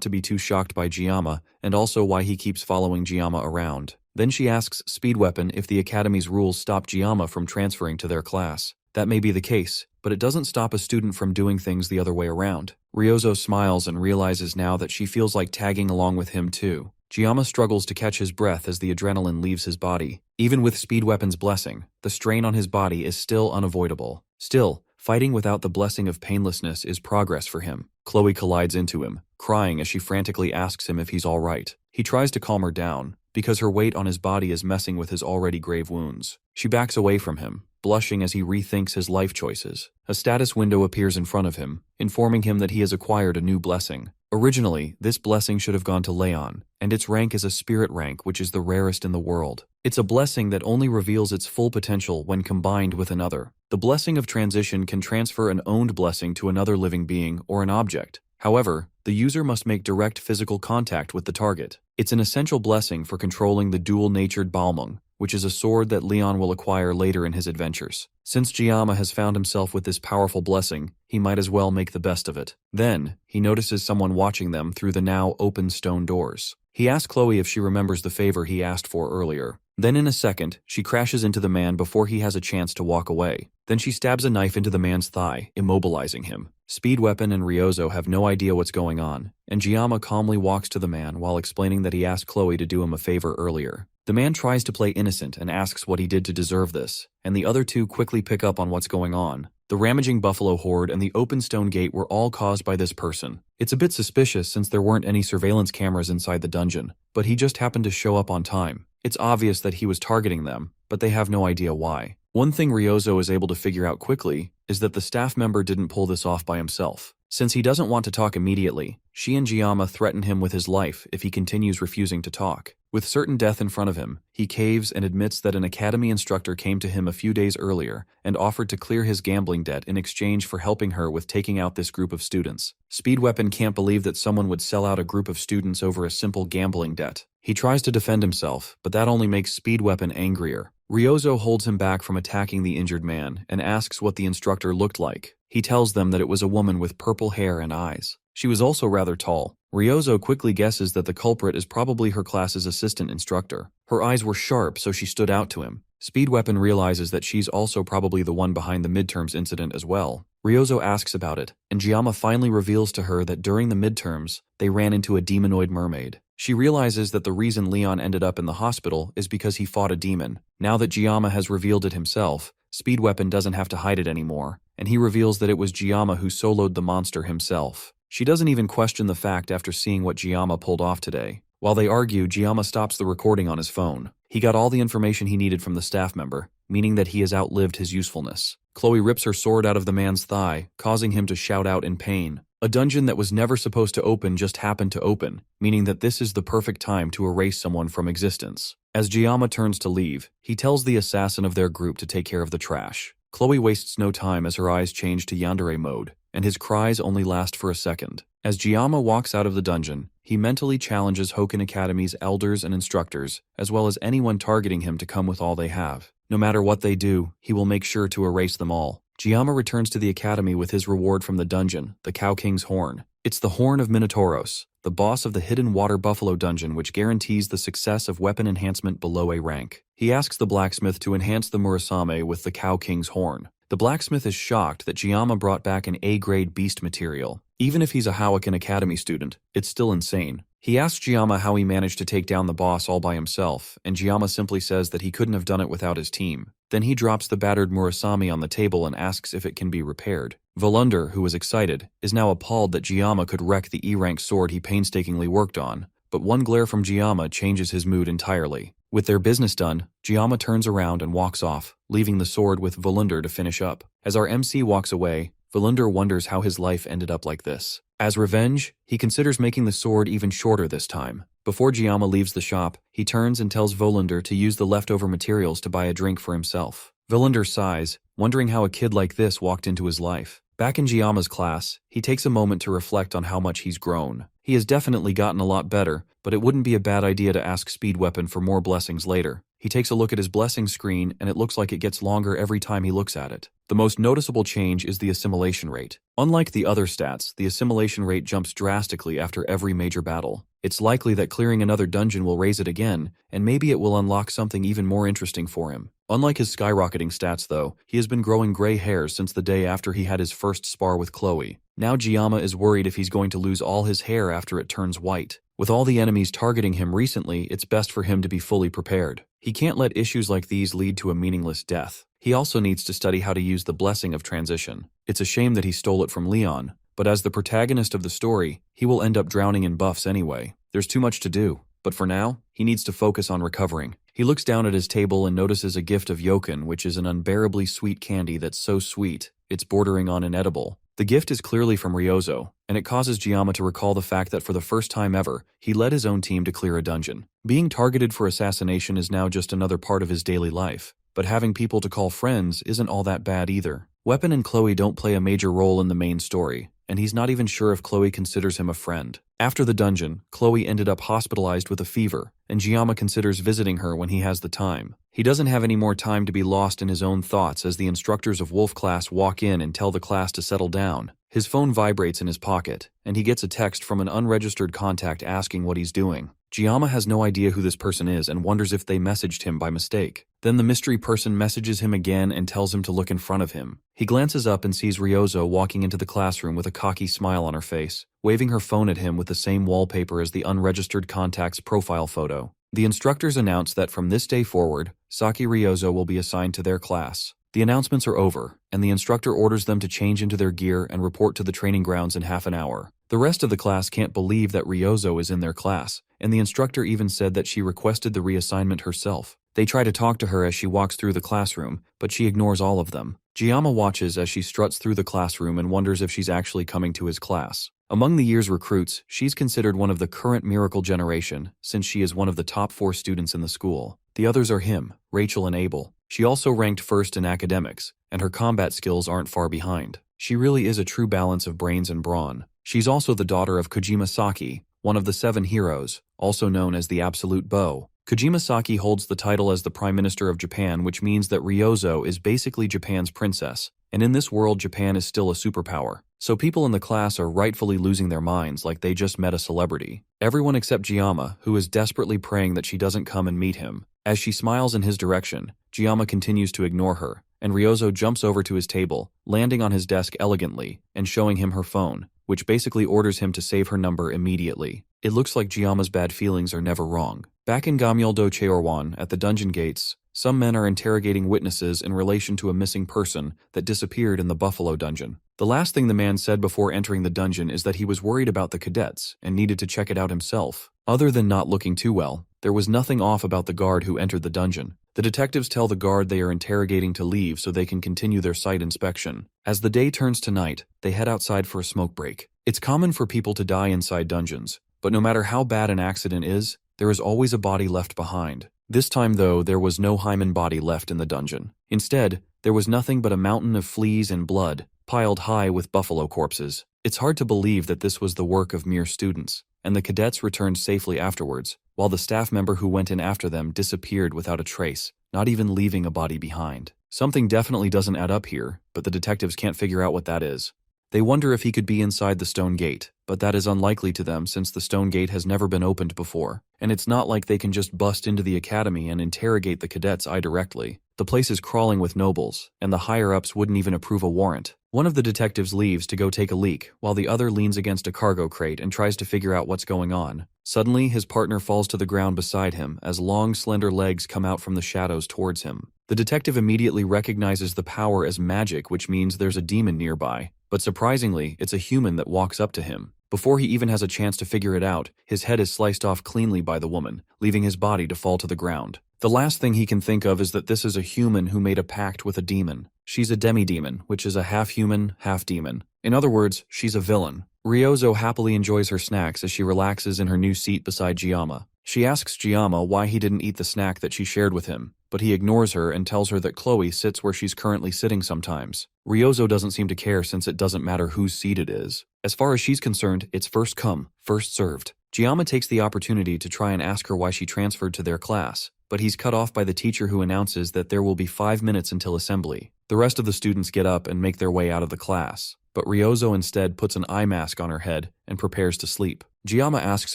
Speaker 1: to be too shocked by Giyama, and also why he keeps following Giyama around. Then she asks Speed Weapon if the Academy's rules stop Giyama from transferring to their class. That may be the case, but it doesn't stop a student from doing things the other way around. Ryozo smiles and realizes now that she feels like tagging along with him too. Giyama struggles to catch his breath as the adrenaline leaves his body. Even with Speed Weapon's blessing, the strain on his body is still unavoidable. Still, fighting without the blessing of painlessness is progress for him. Kloe collides into him, crying as she frantically asks him if he's alright. He tries to calm her down, because her weight on his body is messing with his already grave wounds. She backs away from him, blushing as he rethinks his life choices. A status window appears in front of him, informing him that he has acquired a new blessing. Originally, this blessing should have gone to Leon, and its rank is a spirit rank, which is the rarest in the world. It's a blessing that only reveals its full potential when combined with another. The blessing of transition can transfer an owned blessing to another living being or an object. However, the user must make direct physical contact with the target. It's an essential blessing for controlling the dual-natured Balmung, which is a sword that Leon will acquire later in his adventures. Since Giyama has found himself with this powerful blessing, he might as well make the best of it. Then, he notices someone watching them through the now open stone doors. He asks Kloe if she remembers the favor he asked for earlier. Then in a second, she crashes into the man before he has a chance to walk away. Then she stabs a knife into the man's thigh, immobilizing him. Speed Weapon and Ryozo have no idea what's going on, and Giyama calmly walks to the man while explaining that he asked Kloe to do him a favor earlier. The man tries to play innocent and asks what he did to deserve this, and the other two quickly pick up on what's going on. The ramaging buffalo horde and the open stone gate were all caused by this person. It's a bit suspicious since there weren't any surveillance cameras inside the dungeon, but he just happened to show up on time. It's obvious that he was targeting them, but they have no idea why. One thing Ryozo is able to figure out quickly is that the staff member didn't pull this off by himself. Since he doesn't want to talk immediately, she and Giyama threaten him with his life if he continues refusing to talk. With certain death in front of him, he caves and admits that an academy instructor came to him a few days earlier and offered to clear his gambling debt in exchange for helping her with taking out this group of students. Speed Weapon can't believe that someone would sell out a group of students over a simple gambling debt. He tries to defend himself, but that only makes Speed Weapon angrier. Ryozo holds him back from attacking the injured man and asks what the instructor looked like. He tells them that it was a woman with purple hair and eyes. She was also rather tall. Ryozo quickly guesses that the culprit is probably her class's assistant instructor. Her eyes were sharp, so she stood out to him. Speed Weapon realizes that she's also probably the one behind the midterms incident as well. Ryozo asks about it, and Gama finally reveals to her that during the midterms, they ran into a demonoid mermaid. She realizes that the reason Leon ended up in the hospital is because he fought a demon. Now that Gama has revealed it himself, Speed Weapon doesn't have to hide it anymore, and he reveals that it was Gama who soloed the monster himself. She doesn't even question the fact after seeing what Gama pulled off today. While they argue, Gama stops the recording on his phone. He got all the information he needed from the staff member, meaning that he has outlived his usefulness. Kloe rips her sword out of the man's thigh, causing him to shout out in pain. A dungeon that was never supposed to open just happened to open, meaning that this is the perfect time to erase someone from existence. As Gama turns to leave, he tells the assassin of their group to take care of the trash. Kloe wastes no time as her eyes change to yandere mode, and his cries only last for a second. As Gama walks out of the dungeon, he mentally challenges Hoken Academy's elders and instructors, as well as anyone targeting him to come with all they have. No matter what they do, he will make sure to erase them all. Gama returns to the academy with his reward from the dungeon, the Cow King's Horn. It's the Horn of Minotauros, the boss of the Hidden Water Buffalo dungeon, which guarantees the success of weapon enhancement below A rank. He asks the blacksmith to enhance the Murasame with the Cow King's Horn. The blacksmith is shocked that Gama brought back an A-grade beast material. Even if he's a Hoken Academy student, it's still insane. He asks Gama how he managed to take down the boss all by himself, and Gama simply says that he couldn't have done it without his team. Then he drops the battered Murasame on the table and asks if it can be repaired. Volunder, who was excited, is now appalled that Gama could wreck the E-rank sword he painstakingly worked on, but one glare from Gama changes his mood entirely. With their business done, Gama turns around and walks off, leaving the sword with Volunder to finish up. As our MC walks away, Volunder wonders how his life ended up like this. As revenge, he considers making the sword even shorter this time. Before Gama leaves the shop, he turns and tells Volunder to use the leftover materials to buy a drink for himself. Volunder sighs, wondering how a kid like this walked into his life. Back in Gama's class, he takes a moment to reflect on how much he's grown. He has definitely gotten a lot better, but it wouldn't be a bad idea to ask Speed Weapon for more blessings later. He takes a look at his blessing screen, and it looks like it gets longer every time he looks at it. The most noticeable change is the assimilation rate. Unlike the other stats, the assimilation rate jumps drastically after every major battle. It's likely that clearing another dungeon will raise it again, and maybe it will unlock something even more interesting for him. Unlike his skyrocketing stats though, he has been growing gray hairs since the day after he had his first spar with Kloe. Now Gama is worried if he's going to lose all his hair after it turns white. With all the enemies targeting him recently, it's best for him to be fully prepared. He can't let issues like these lead to a meaningless death. He also needs to study how to use the blessing of transition. It's a shame that he stole it from Leon, but as the protagonist of the story, he will end up drowning in buffs anyway. There's too much to do, but for now, he needs to focus on recovering. He looks down at his table and notices a gift of Yoken, which is an unbearably sweet candy that's so sweet, it's bordering on inedible. The gift is clearly from Ryozo, and it causes Gama to recall the fact that for the first time ever, he led his own team to clear a dungeon. Being targeted for assassination is now just another part of his daily life, but having people to call friends isn't all that bad either. Weapon and Kloe don't play a major role in the main story, and he's not even sure if Kloe considers him a friend. After the dungeon, Kloe ended up hospitalized with a fever, and Gama considers visiting her when he has the time. He doesn't have any more time to be lost in his own thoughts as the instructors of Wolf class walk in and tell the class to settle down. His phone vibrates in his pocket, and he gets a text from an unregistered contact asking what he's doing. Gama has no idea who this person is and wonders if they messaged him by mistake. Then the mystery person messages him again and tells him to look in front of him. He glances up and sees Ryozo walking into the classroom with a cocky smile on her face, waving her phone at him with the same wallpaper as the unregistered contact's profile photo. The instructors announce that from this day forward, Saki Ryozo will be assigned to their class. The announcements are over, and the instructor orders them to change into their gear and report to the training grounds in half an hour. The rest of the class can't believe that Ryozo is in their class, and the instructor even said that she requested the reassignment herself. They try to talk to her as she walks through the classroom, but she ignores all of them. Gama watches as she struts through the classroom and wonders if she's actually coming to his class. Among the year's recruits, she's considered one of the current miracle generation, since she is one of the top 4 students in the school. The others are him, Rachel and Abel. She also ranked first in academics, and her combat skills aren't far behind. She really is a true balance of brains and brawn. She's also the daughter of Kojima Saki, one of the 7 heroes, also known as the Absolute Bow. Kojima Saki holds the title as the Prime Minister of Japan, which means that Ryozo is basically Japan's princess, and in this world Japan is still a superpower. So people in the class are rightfully losing their minds like they just met a celebrity. Everyone except Gama, who is desperately praying that she doesn't come and meet him. As she smiles in his direction, Gama continues to ignore her, and Ryozo jumps over to his table, landing on his desk elegantly and showing him her phone, which basically orders him to save her number immediately. It looks like Giama's bad feelings are never wrong. Back in Gamyeoldo Cheorwan, at the dungeon gates, some men are interrogating witnesses in relation to a missing person that disappeared in the Buffalo dungeon. The last thing the man said before entering the dungeon is that he was worried about the cadets and needed to check it out himself. Other than not looking too well, there was nothing off about the guard who entered the dungeon. The detectives tell the guard they are interrogating to leave so they can continue their site inspection. As the day turns to night, they head outside for a smoke break. It's common for people to die inside dungeons, but no matter how bad an accident is, there is always a body left behind. This time, though, there was no hymen body left in the dungeon. Instead, there was nothing but a mountain of fleas and blood, piled high with buffalo corpses. It's hard to believe that this was the work of mere students, and the cadets returned safely afterwards, while the staff member who went in after them disappeared without a trace, not even leaving a body behind. Something definitely doesn't add up here, but the detectives can't figure out what that is. They wonder if he could be inside the stone gate, but that is unlikely to them since the stone gate has never been opened before, and it's not like they can just bust into the academy and interrogate the cadets directly. The place is crawling with nobles, and the higher-ups wouldn't even approve a warrant. One of the detectives leaves to go take a leak, while the other leans against a cargo crate and tries to figure out what's going on. Suddenly, his partner falls to the ground beside him as long, slender legs come out from the shadows towards him. The detective immediately recognizes the power as magic, which means there's a demon nearby. But surprisingly, it's a human that walks up to him. Before he even has a chance to figure it out, his head is sliced off cleanly by the woman, leaving his body to fall to the ground. The last thing he can think of is that this is a human who made a pact with a demon. She's a demi-demon, which is a half-human, half-demon. In other words, she's a villain. Ryozo happily enjoys her snacks as she relaxes in her new seat beside Giama. She asks Giama why he didn't eat the snack that she shared with him, but he ignores her and tells her that Kloe sits where she's currently sitting sometimes. Ryozo doesn't seem to care since it doesn't matter whose seat it is. As far as she's concerned, it's first come, first served. Giama takes the opportunity to try and ask her why she transferred to their class, but he's cut off by the teacher who announces that there will be 5 minutes until assembly. The rest of the students get up and make their way out of the class, but Ryozo instead puts an eye mask on her head and prepares to sleep. Giama asks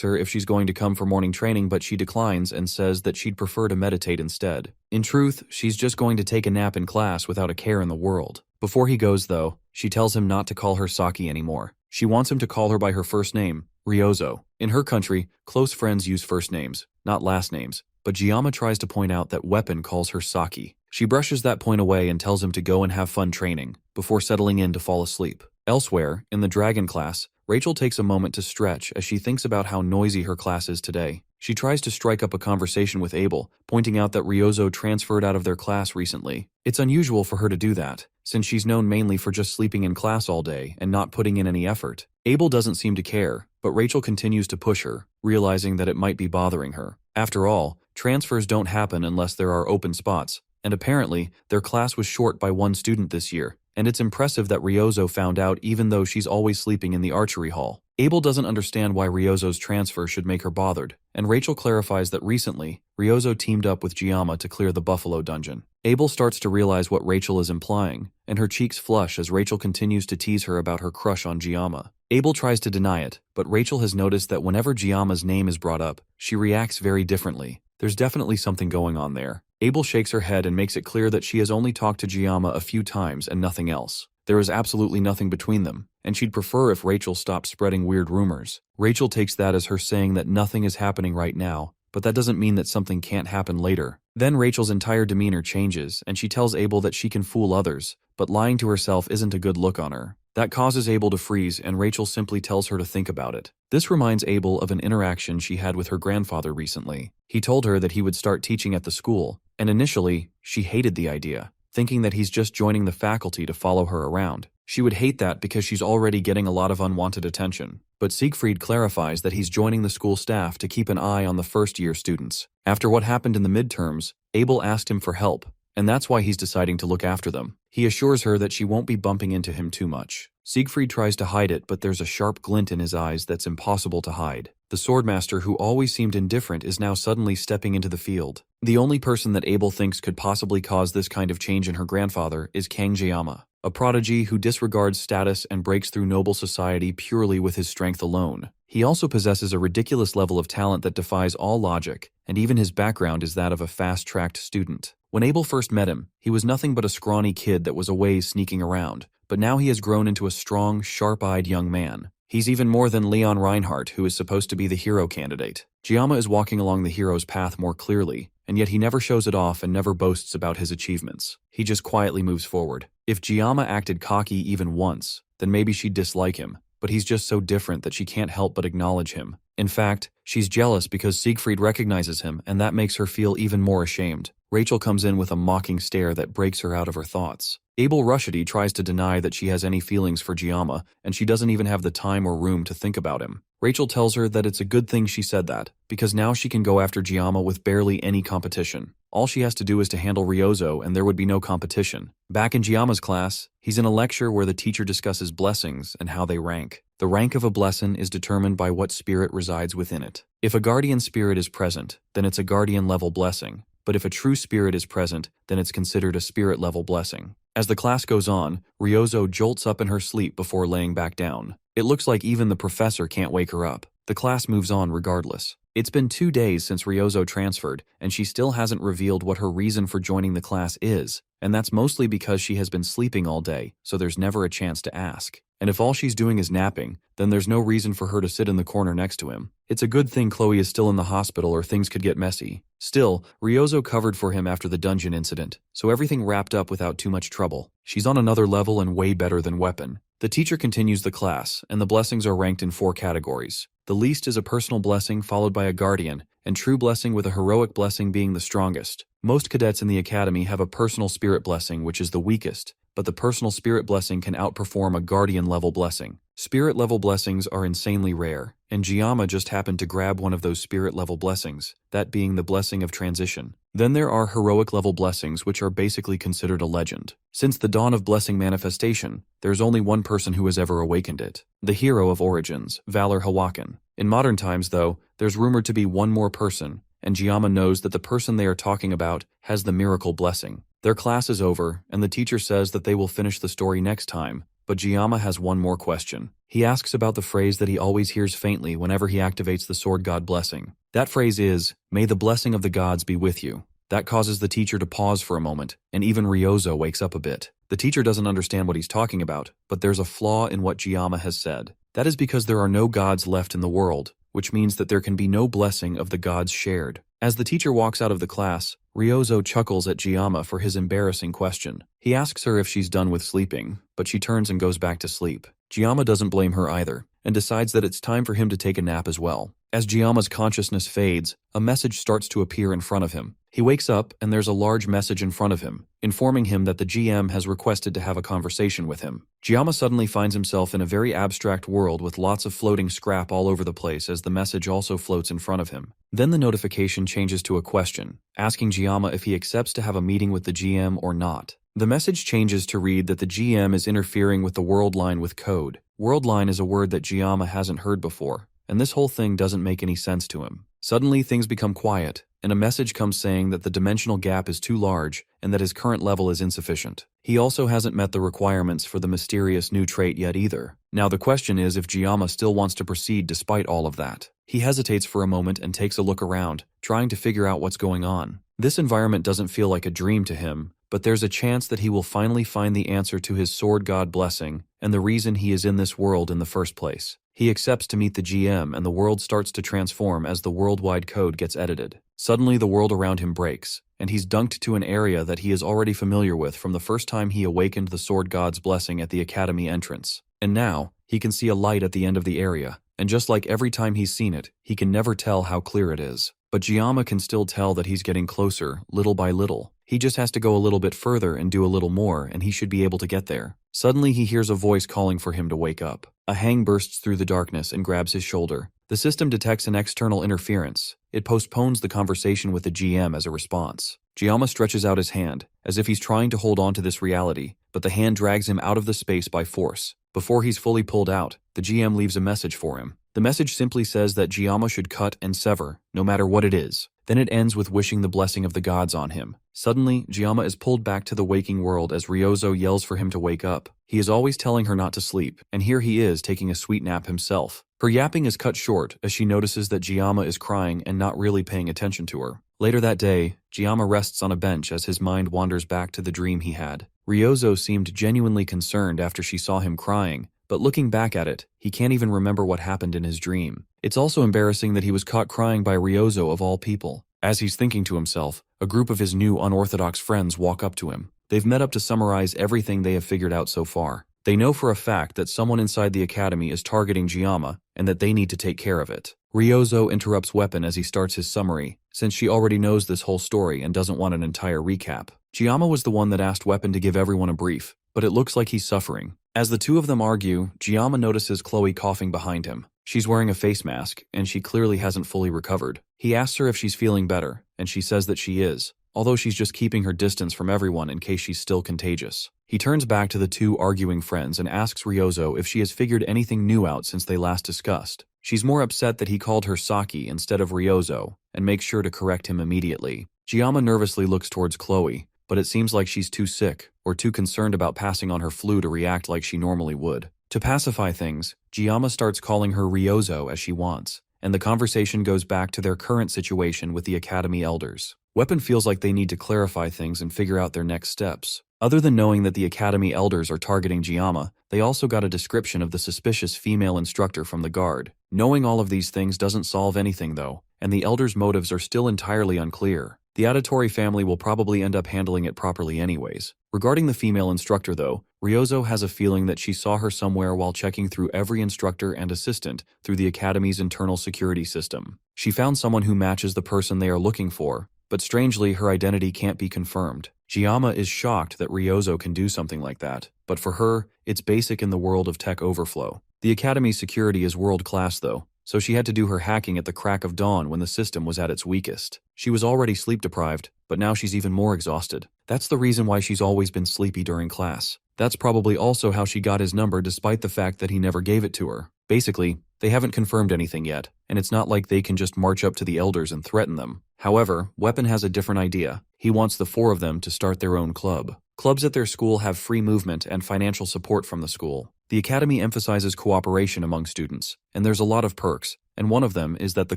Speaker 1: her if she's going to come for morning training, but she declines and says that she'd prefer to meditate instead. In truth, she's just going to take a nap in class without a care in the world. Before he goes, though, she tells him not to call her Saki anymore. She wants him to call her by her first name, Ryozo. In her country, close friends use first names, not last names, but Giama tries to point out that Weapon calls her Saki. She brushes that point away and tells him to go and have fun training, before settling in to fall asleep. Elsewhere, in the Dragon class, Rachel takes a moment to stretch as she thinks about how noisy her class is today. She tries to strike up a conversation with Abel, pointing out that Ryozo transferred out of their class recently. It's unusual for her to do that, since she's known mainly for just sleeping in class all day and not putting in any effort. Abel doesn't seem to care, but Rachel continues to push her, realizing that it might be bothering her. After all, transfers don't happen unless there are open spots, and apparently, their class was short by 1 student this year, and it's impressive that Ryozo found out even though she's always sleeping in the archery hall. Abel doesn't understand why Ryozo's transfer should make her bothered, and Rachel clarifies that recently, Ryozo teamed up with Giama to clear the Buffalo dungeon. Abel starts to realize what Rachel is implying, and her cheeks flush as Rachel continues to tease her about her crush on Giama. Abel tries to deny it, but Rachel has noticed that whenever Giama's name is brought up, she reacts very differently. There's definitely something going on there. Abel shakes her head and makes it clear that she has only talked to Giama a few times and nothing else. There is absolutely nothing between them, and she'd prefer if Rachel stopped spreading weird rumors. Rachel takes that as her saying that nothing is happening right now, but that doesn't mean that something can't happen later. Then Rachel's entire demeanor changes, and she tells Abel that she can fool others, but lying to herself isn't a good look on her. That causes Abel to freeze, and Rachel simply tells her to think about it. This reminds Abel of an interaction she had with her grandfather recently. He told her that he would start teaching at the school, and initially, she hated the idea, thinking that he's just joining the faculty to follow her around. She would hate that because she's already getting a lot of unwanted attention. But Siegfried clarifies that he's joining the school staff to keep an eye on the first-year students. After what happened in the midterms, Abel asked him for help, and that's why he's deciding to look after them. He assures her that she won't be bumping into him too much. Siegfried tries to hide it, but there's a sharp glint in his eyes that's impossible to hide. The swordmaster, who always seemed indifferent, is now suddenly stepping into the field. The only person that Abel thinks could possibly cause this kind of change in her grandfather is Kang Jaeama, a prodigy who disregards status and breaks through noble society purely with his strength alone. He also possesses a ridiculous level of talent that defies all logic, and even his background is that of a fast-tracked student. When Abel first met him, he was nothing but a scrawny kid that was always sneaking around, but now he has grown into a strong, sharp-eyed young man. He's even more than Leon Reinhardt, who is supposed to be the hero candidate. Gama is walking along the hero's path more clearly, and yet he never shows it off and never boasts about his achievements. He just quietly moves forward. If Gama acted cocky even once, then maybe she'd dislike him, but he's just so different that she can't help but acknowledge him. In fact, she's jealous because Siegfried recognizes him, and that makes her feel even more ashamed. Rachel comes in with a mocking stare that breaks her out of her thoughts. Abel Rushdie tries to deny that she has any feelings for Gama, and she doesn't even have the time or room to think about him. Rachel tells her that it's a good thing she said that, because now she can go after Gama with barely any competition. All she has to do is to handle Ryozo and there would be no competition. Back in Giama's class, he's in a lecture where the teacher discusses blessings and how they rank. The rank of a blessing is determined by what spirit resides within it. If a guardian spirit is present, then it's a guardian-level blessing. But if a true spirit is present, then it's considered a spirit-level blessing. As the class goes on, Ryozo jolts up in her sleep before laying back down. It looks like even the professor can't wake her up. The class moves on regardless. It's been 2 days since Ryozo transferred, and she still hasn't revealed what her reason for joining the class is, and that's mostly because she has been sleeping all day, so there's never a chance to ask. And if all she's doing is napping, then there's no reason for her to sit in the corner next to him. It's a good thing Kloe is still in the hospital or things could get messy. Still, Ryozo covered for him after the dungeon incident, so everything wrapped up without too much trouble. She's on another level and way better than weapon. The teacher continues the class, and the blessings are ranked in 4 categories. The least is a personal blessing followed by a guardian, and true blessing with a heroic blessing being the strongest. Most cadets in the academy have a personal spirit blessing, which is the weakest, but the personal spirit blessing can outperform a guardian-level blessing. Spirit-level blessings are insanely rare, and Gama just happened to grab one of those spirit-level blessings, that being the blessing of transition. Then there are heroic-level blessings, which are basically considered a legend. Since the dawn of blessing manifestation, there's only one person who has ever awakened it. The hero of Origins, Valor Hawakan. In modern times, though, there's rumored to be one more person, and Gama knows that the person they are talking about has the miracle blessing. Their class is over, and the teacher says that they will finish the story next time, but Gama has one more question. He asks about the phrase that he always hears faintly whenever he activates the Sword God blessing. That phrase is, "May the blessing of the gods be with you." That causes the teacher to pause for a moment, and even Ryozo wakes up a bit. The teacher doesn't understand what he's talking about, but there's a flaw in what Gama has said. That is because there are no gods left in the world, which means that there can be no blessing of the gods shared. As the teacher walks out of the class, Ryozo chuckles at Gama for his embarrassing question. He asks her if she's done with sleeping, but she turns and goes back to sleep. Gama doesn't blame her either, and decides that it's time for him to take a nap as well. As Giama's consciousness fades, a message starts to appear in front of him. He wakes up and there's a large message in front of him, informing him that the GM has requested to have a conversation with him. Gama suddenly finds himself in a very abstract world with lots of floating scrap all over the place as the message also floats in front of him. Then the notification changes to a question, asking Gama if he accepts to have a meeting with the GM or not. The message changes to read that the GM is interfering with the world line with code. World line is a word that Gama hasn't heard before, and this whole thing doesn't make any sense to him. Suddenly things become quiet, and a message comes saying that the dimensional gap is too large and that his current level is insufficient. He also hasn't met the requirements for the mysterious new trait yet either. Now the question is if Gama still wants to proceed despite all of that. He hesitates for a moment and takes a look around, trying to figure out what's going on. This environment doesn't feel like a dream to him, but there's a chance that he will finally find the answer to his Sword God blessing and the reason he is in this world in the first place. He accepts to meet the GM and the world starts to transform as the worldwide code gets edited. Suddenly the world around him breaks, and he's dunked to an area that he is already familiar with from the first time he awakened the Sword God's blessing at the academy entrance. And now, he can see a light at the end of the area, and just like every time he's seen it, he can never tell how clear it is. But Gama can still tell that he's getting closer, little by little. He just has to go a little bit further and do a little more, and he should be able to get there. Suddenly he hears a voice calling for him to wake up. A hang bursts through the darkness and grabs his shoulder. The system detects an external interference. It postpones the conversation with the GM as a response. Gama stretches out his hand, as if he's trying to hold on to this reality, but the hand drags him out of the space by force. Before he's fully pulled out, the GM leaves a message for him. The message simply says that Gama should cut and sever, no matter what it is. Then it ends with wishing the blessing of the gods on him. Suddenly, Gama is pulled back to the waking world as Ryozo yells for him to wake up. He is always telling her not to sleep, and here he is taking a sweet nap himself. Her yapping is cut short as she notices that Gama is crying and not really paying attention to her. Later that day, Giyama rests on a bench as his mind wanders back to the dream he had. Ryozo seemed genuinely concerned after she saw him crying, but looking back at it, he can't even remember what happened in his dream. It's also embarrassing that he was caught crying by Ryozo of all people. As he's thinking to himself, a group of his new unorthodox friends walk up to him. They've met up to summarize everything they have figured out so far. They know for a fact that someone inside the academy is targeting Giyama and that they need to take care of it. Ryozo interrupts Weapon as he starts his summary, since she already knows this whole story and doesn't want an entire recap. Giyama was the one that asked Weapon to give everyone a brief, but it looks like he's suffering. As the two of them argue, Giyama notices Kloe coughing behind him. She's wearing a face mask, and she clearly hasn't fully recovered. He asks her if she's feeling better, and she says that she is, although she's just keeping her distance from everyone in case she's still contagious. He turns back to the two arguing friends and asks Ryozo if she has figured anything new out since they last discussed. She's more upset that he called her Saki instead of Ryozo, and makes sure to correct him immediately. Giyama nervously looks towards Kloe, but it seems like she's too sick or too concerned about passing on her flu to react like she normally would. To pacify things, Giyama starts calling her Ryozo as she wants, and the conversation goes back to their current situation with the Academy Elders. Weapon feels like they need to clarify things and figure out their next steps. Other than knowing that the Academy Elders are targeting Giyama, they also got a description of the suspicious female instructor from the guard. Knowing all of these things doesn't solve anything though, and the Elders' motives are still entirely unclear. The Auditory family will probably end up handling it properly anyways. Regarding the female instructor though, Ryozo has a feeling that she saw her somewhere while checking through every instructor and assistant through the Academy's internal security system. She found someone who matches the person they are looking for, but strangely her identity can't be confirmed. Giyama is shocked that Ryozo can do something like that, but for her, it's basic in the world of tech overflow. The Academy's security is world-class though, so she had to do her hacking at the crack of dawn when the system was at its weakest. She was already sleep-deprived, but now she's even more exhausted. That's the reason why she's always been sleepy during class. That's probably also how she got his number despite the fact that he never gave it to her. Basically, they haven't confirmed anything yet, and it's not like they can just march up to the Elders and threaten them. However, Weapon has a different idea. He wants the four of them to start their own club. Clubs at their school have free movement and financial support from the school. The Academy emphasizes cooperation among students, and there's a lot of perks, and one of them is that the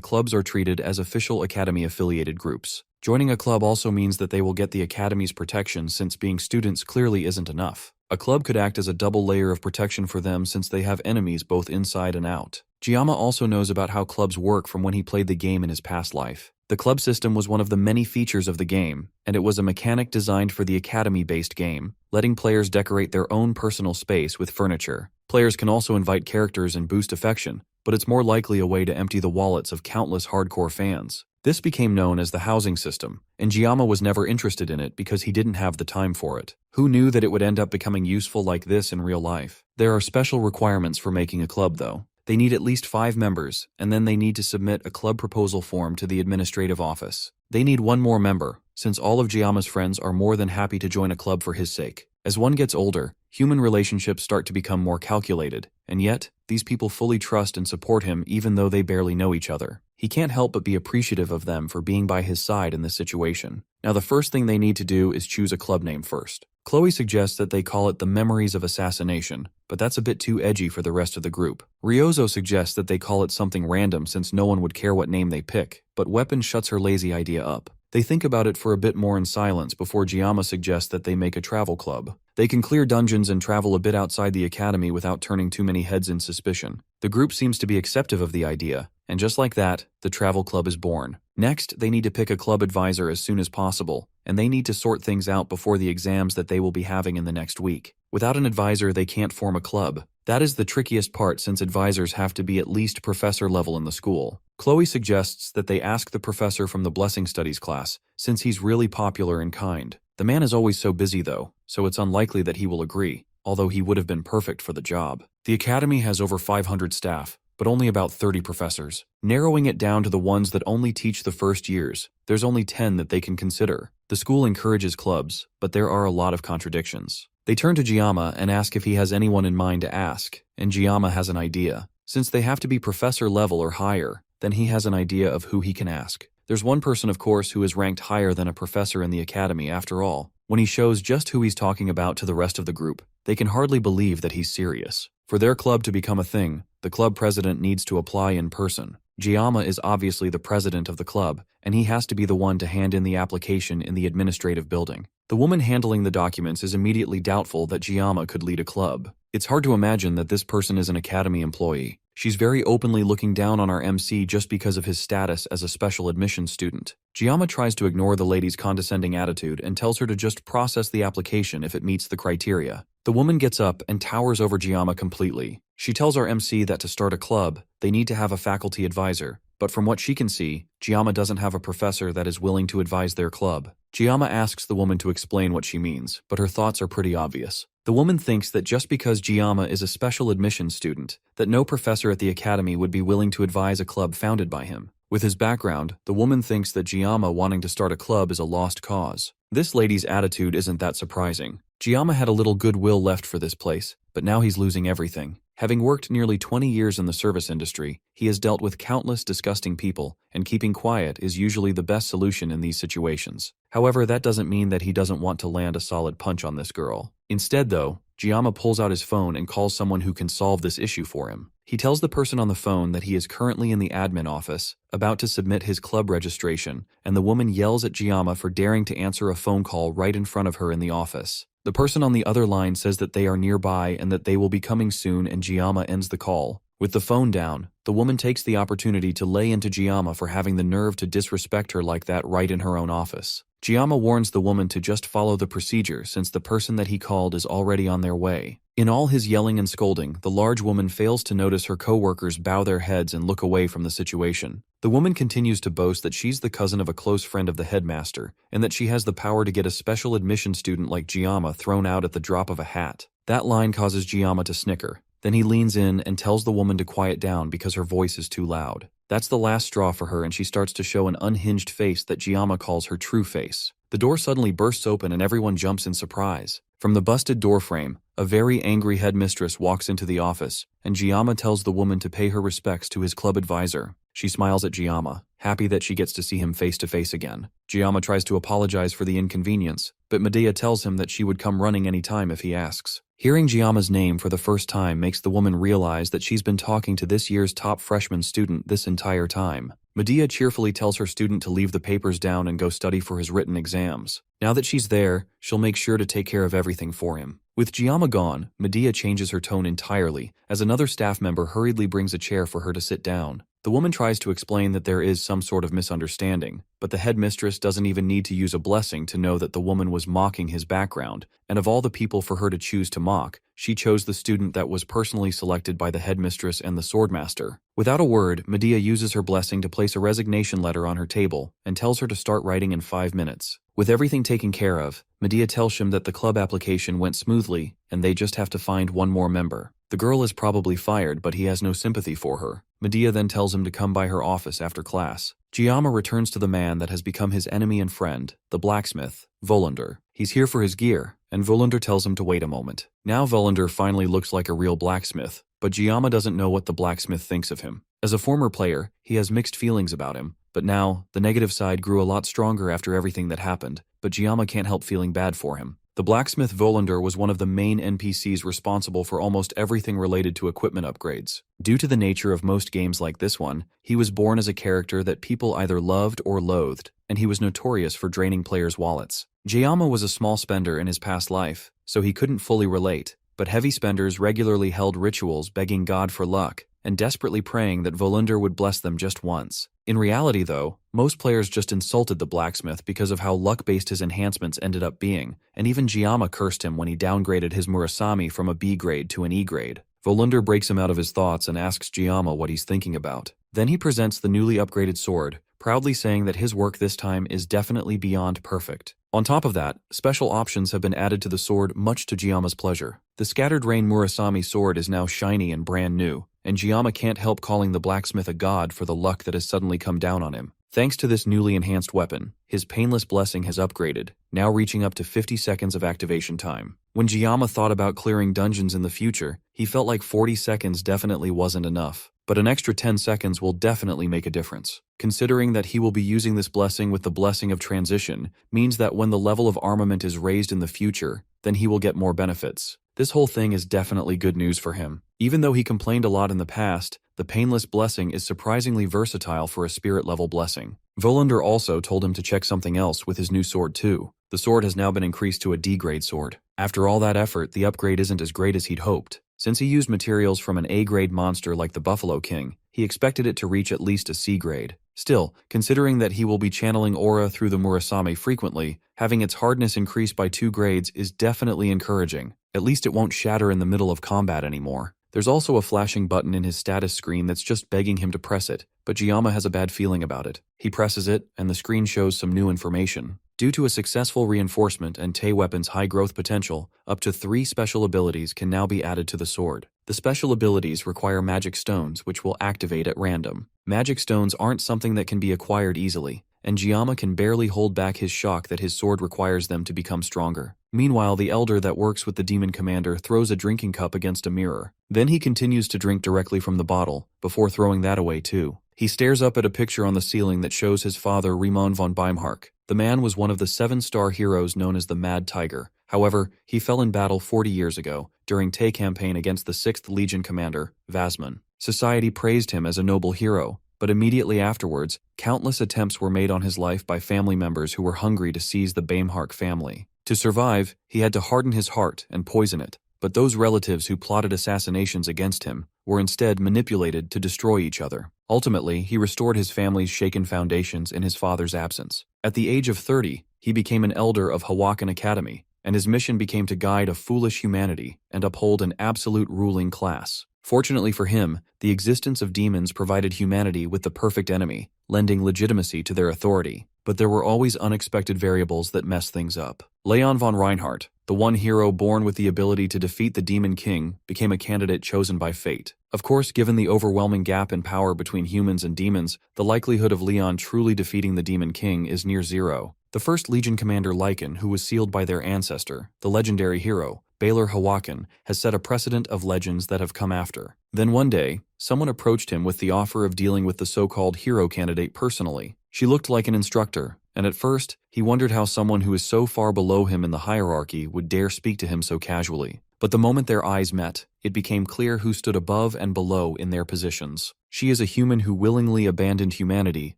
Speaker 1: clubs are treated as official Academy-affiliated groups. Joining a club also means that they will get the Academy's protection since being students clearly isn't enough. A club could act as a double layer of protection for them since they have enemies both inside and out. Giyama also knows about how clubs work from when he played the game in his past life. The club system was one of the many features of the game, and it was a mechanic designed for the Academy-based game, letting players decorate their own personal space with furniture. Players can also invite characters and boost affection, but it's more likely a way to empty the wallets of countless hardcore fans. This became known as the housing system, and Giyama was never interested in it because he didn't have the time for it. Who knew that it would end up becoming useful like this in real life? There are special requirements for making a club though. They need at least 5 members, and then they need to submit a club proposal form to the administrative office. They need one more member, since all of Giyama's friends are more than happy to join a club for his sake. As one gets older, human relationships start to become more calculated, and yet, these people fully trust and support him even though they barely know each other. He can't help but be appreciative of them for being by his side in this situation. Now the first thing they need to do is choose a club name first. Kloe suggests that they call it the Memories of Assassination, but that's a bit too edgy for the rest of the group. Ryozo suggests that they call it something random since no one would care what name they pick, but Weapon shuts her lazy idea up. They think about it for a bit more in silence before Giyama suggests that they make a travel club. They can clear dungeons and travel a bit outside the academy without turning too many heads in suspicion. The group seems to be acceptive of the idea, and just like that, the travel club is born. Next, they need to pick a club advisor as soon as possible, and they need to sort things out before the exams that they will be having in the next week. Without an advisor, they can't form a club. That is the trickiest part since advisors have to be at least professor level in the school. Kloe suggests that they ask the professor from the Blessing Studies class, since he's really popular and kind. The man is always so busy though, so it's unlikely that he will agree, although he would have been perfect for the job. The academy has over 500 staff, but only about 30 professors. Narrowing it down to the ones that only teach the first years, there's only 10 that they can consider. The school encourages clubs, but there are a lot of contradictions. They turn to Giyama and ask if he has anyone in mind to ask, and Giyama has an idea. Since they have to be professor level or higher, then he has an idea of who he can ask. There's one person, of course, who is ranked higher than a professor in the academy after all. When he shows just who he's talking about to the rest of the group, they can hardly believe that he's serious. For their club to become a thing, the club president needs to apply in person. Gama is obviously the president of the club, and he has to be the one to hand in the application in the administrative building. The woman handling the documents is immediately doubtful that Gama could lead a club. It's hard to imagine that this person is an academy employee. She's very openly looking down on our MC just because of his status as a special admissions student. Gama tries to ignore the lady's condescending attitude and tells her to just process the application if it meets the criteria. The woman gets up and towers over Gama completely. She tells our MC that to start a club, they need to have a faculty advisor, but from what she can see, Gama doesn't have a professor that is willing to advise their club. Gama asks the woman to explain what she means, but her thoughts are pretty obvious. The woman thinks that just because Gama is a special admissions student, that no professor at the academy would be willing to advise a club founded by him. With his background, the woman thinks that Gama wanting to start a club is a lost cause. This lady's attitude isn't that surprising. Gama had a little goodwill left for this place, but now he's losing everything. Having worked nearly 20 years in the service industry, he has dealt with countless disgusting people, and keeping quiet is usually the best solution in these situations. However, that doesn't mean that he doesn't want to land a solid punch on this girl. Instead, though, Gama pulls out his phone and calls someone who can solve this issue for him. He tells the person on the phone that he is currently in the admin office, about to submit his club registration, and the woman yells at Gama for daring to answer a phone call right in front of her in the office. The person on the other line says that they are nearby and that they will be coming soon, and Gama ends the call. With the phone down, the woman takes the opportunity to lay into Gama for having the nerve to disrespect her like that right in her own office. Gama warns the woman to just follow the procedure since the person that he called is already on their way. In all his yelling and scolding, the large woman fails to notice her co-workers bow their heads and look away from the situation. The woman continues to boast that she's the cousin of a close friend of the headmaster, and that she has the power to get a special admission student like Gama thrown out at the drop of a hat. That line causes Gama to snicker. Then he leans in and tells the woman to quiet down because her voice is too loud. That's the last straw for her, and she starts to show an unhinged face that Gama calls her true face. The door suddenly bursts open and everyone jumps in surprise. From the busted door frame, a very angry headmistress walks into the office, and Gama tells the woman to pay her respects to his club advisor. She smiles at Gama, happy that she gets to see him face to face again. Gama tries to apologize for the inconvenience, but Medea tells him that she would come running any time if he asks. Hearing Gama's name for the first time makes the woman realize that she's been talking to this year's top freshman student this entire time. Medea cheerfully tells her student to leave the papers down and go study for his written exams. Now that she's there, she'll make sure to take care of everything for him. With Gama gone, Medea changes her tone entirely, as another staff member hurriedly brings a chair for her to sit down. The woman tries to explain that there is some sort of misunderstanding, but the headmistress doesn't even need to use a blessing to know that the woman was mocking his background, and of all the people for her to choose to mock, she chose the student that was personally selected by the headmistress and the swordmaster. Without a word, Medea uses her blessing to place a resignation letter on her table and tells her to start writing in 5 minutes. With everything taken care of, Medea tells him that the club application went smoothly and they just have to find one more member. The girl is probably fired, but he has no sympathy for her. Medea then tells him to come by her office after class. Gama returns to the man that has become his enemy and friend, the blacksmith, Volander. He's here for his gear, and Volander tells him to wait a moment. Now Volander finally looks like a real blacksmith, but Gama doesn't know what the blacksmith thinks of him. As a former player, he has mixed feelings about him, but now, the negative side grew a lot stronger after everything that happened, but Gama can't help feeling bad for him. The blacksmith Volander was one of the main NPCs responsible for almost everything related to equipment upgrades. Due to the nature of most games like this one, he was born as a character that people either loved or loathed, and he was notorious for draining players' wallets. Gama was a small spender in his past life, so he couldn't fully relate, but heavy spenders regularly held rituals begging God for luck, and desperately praying that Volander would bless them just once. In reality, though, most players just insulted the blacksmith because of how luck-based his enhancements ended up being, and even Gama cursed him when he downgraded his Murasami from a B grade to an E grade. Volander breaks him out of his thoughts and asks Gama what he's thinking about. Then he presents the newly upgraded sword, proudly saying that his work this time is definitely beyond perfect. On top of that, special options have been added to the sword much to Gama's pleasure. The Scattered Rain Murasami sword is now shiny and brand new, and Gama can't help calling the blacksmith a god for the luck that has suddenly come down on him. Thanks to this newly enhanced weapon, his painless blessing has upgraded, now reaching up to 50 seconds of activation time. When Gama thought about clearing dungeons in the future, he felt like 40 seconds definitely wasn't enough, but an extra 10 seconds will definitely make a difference. Considering that he will be using this blessing with the blessing of transition, means that when the level of armament is raised in the future, then he will get more benefits. This whole thing is definitely good news for him. Even though he complained a lot in the past, the painless blessing is surprisingly versatile for a spirit-level blessing. Volander also told him to check something else with his new sword too. The sword has now been increased to a D-grade sword. After all that effort, the upgrade isn't as great as he'd hoped. Since he used materials from an A-grade monster like the Buffalo King, he expected it to reach at least a C-grade. Still, considering that he will be channeling aura through the Murasame frequently, having its hardness increased by 2 grades is definitely encouraging. At least it won't shatter in the middle of combat anymore. There's also a flashing button in his status screen that's just begging him to press it, but Gama has a bad feeling about it. He presses it, and the screen shows some new information. Due to a successful reinforcement and Tay weapon's high growth potential, up to 3 special abilities can now be added to the sword. The special abilities require magic stones, which will activate at random. Magic stones aren't something that can be acquired easily, and Gama can barely hold back his shock that his sword requires them to become stronger. Meanwhile, the elder that works with the demon commander throws a drinking cup against a mirror. Then he continues to drink directly from the bottle, before throwing that away too. He stares up at a picture on the ceiling that shows his father, Riemann von Beimhark. The man was one of the 7-star heroes known as the Mad Tiger. However, he fell in battle 40 years ago, during Tay campaign against the 6th Legion commander, Vasman. Society praised him as a noble hero, but immediately afterwards, countless attempts were made on his life by family members who were hungry to seize the Beimhark family. To survive, he had to harden his heart and poison it, but those relatives who plotted assassinations against him were instead manipulated to destroy each other. Ultimately, he restored his family's shaken foundations in his father's absence. At the age of 30, he became an elder of Hawakan Academy, and his mission became to guide a foolish humanity and uphold an absolute ruling class. Fortunately for him, the existence of demons provided humanity with the perfect enemy, lending legitimacy to their authority. But there were always unexpected variables that messed things up. Leon von Reinhardt, the one hero born with the ability to defeat the Demon King, became a candidate chosen by fate. Of course, given the overwhelming gap in power between humans and demons, the likelihood of Leon truly defeating the Demon King is near zero. The first Legion commander Lycan, who was sealed by their ancestor, the legendary hero, Baylor Hawakan, has set a precedent of legends that have come after. Then one day, someone approached him with the offer of dealing with the so-called hero candidate personally. She looked like an instructor, and at first, he wondered how someone who is so far below him in the hierarchy would dare speak to him so casually. But the moment their eyes met, it became clear who stood above and below in their positions. She is a human who willingly abandoned humanity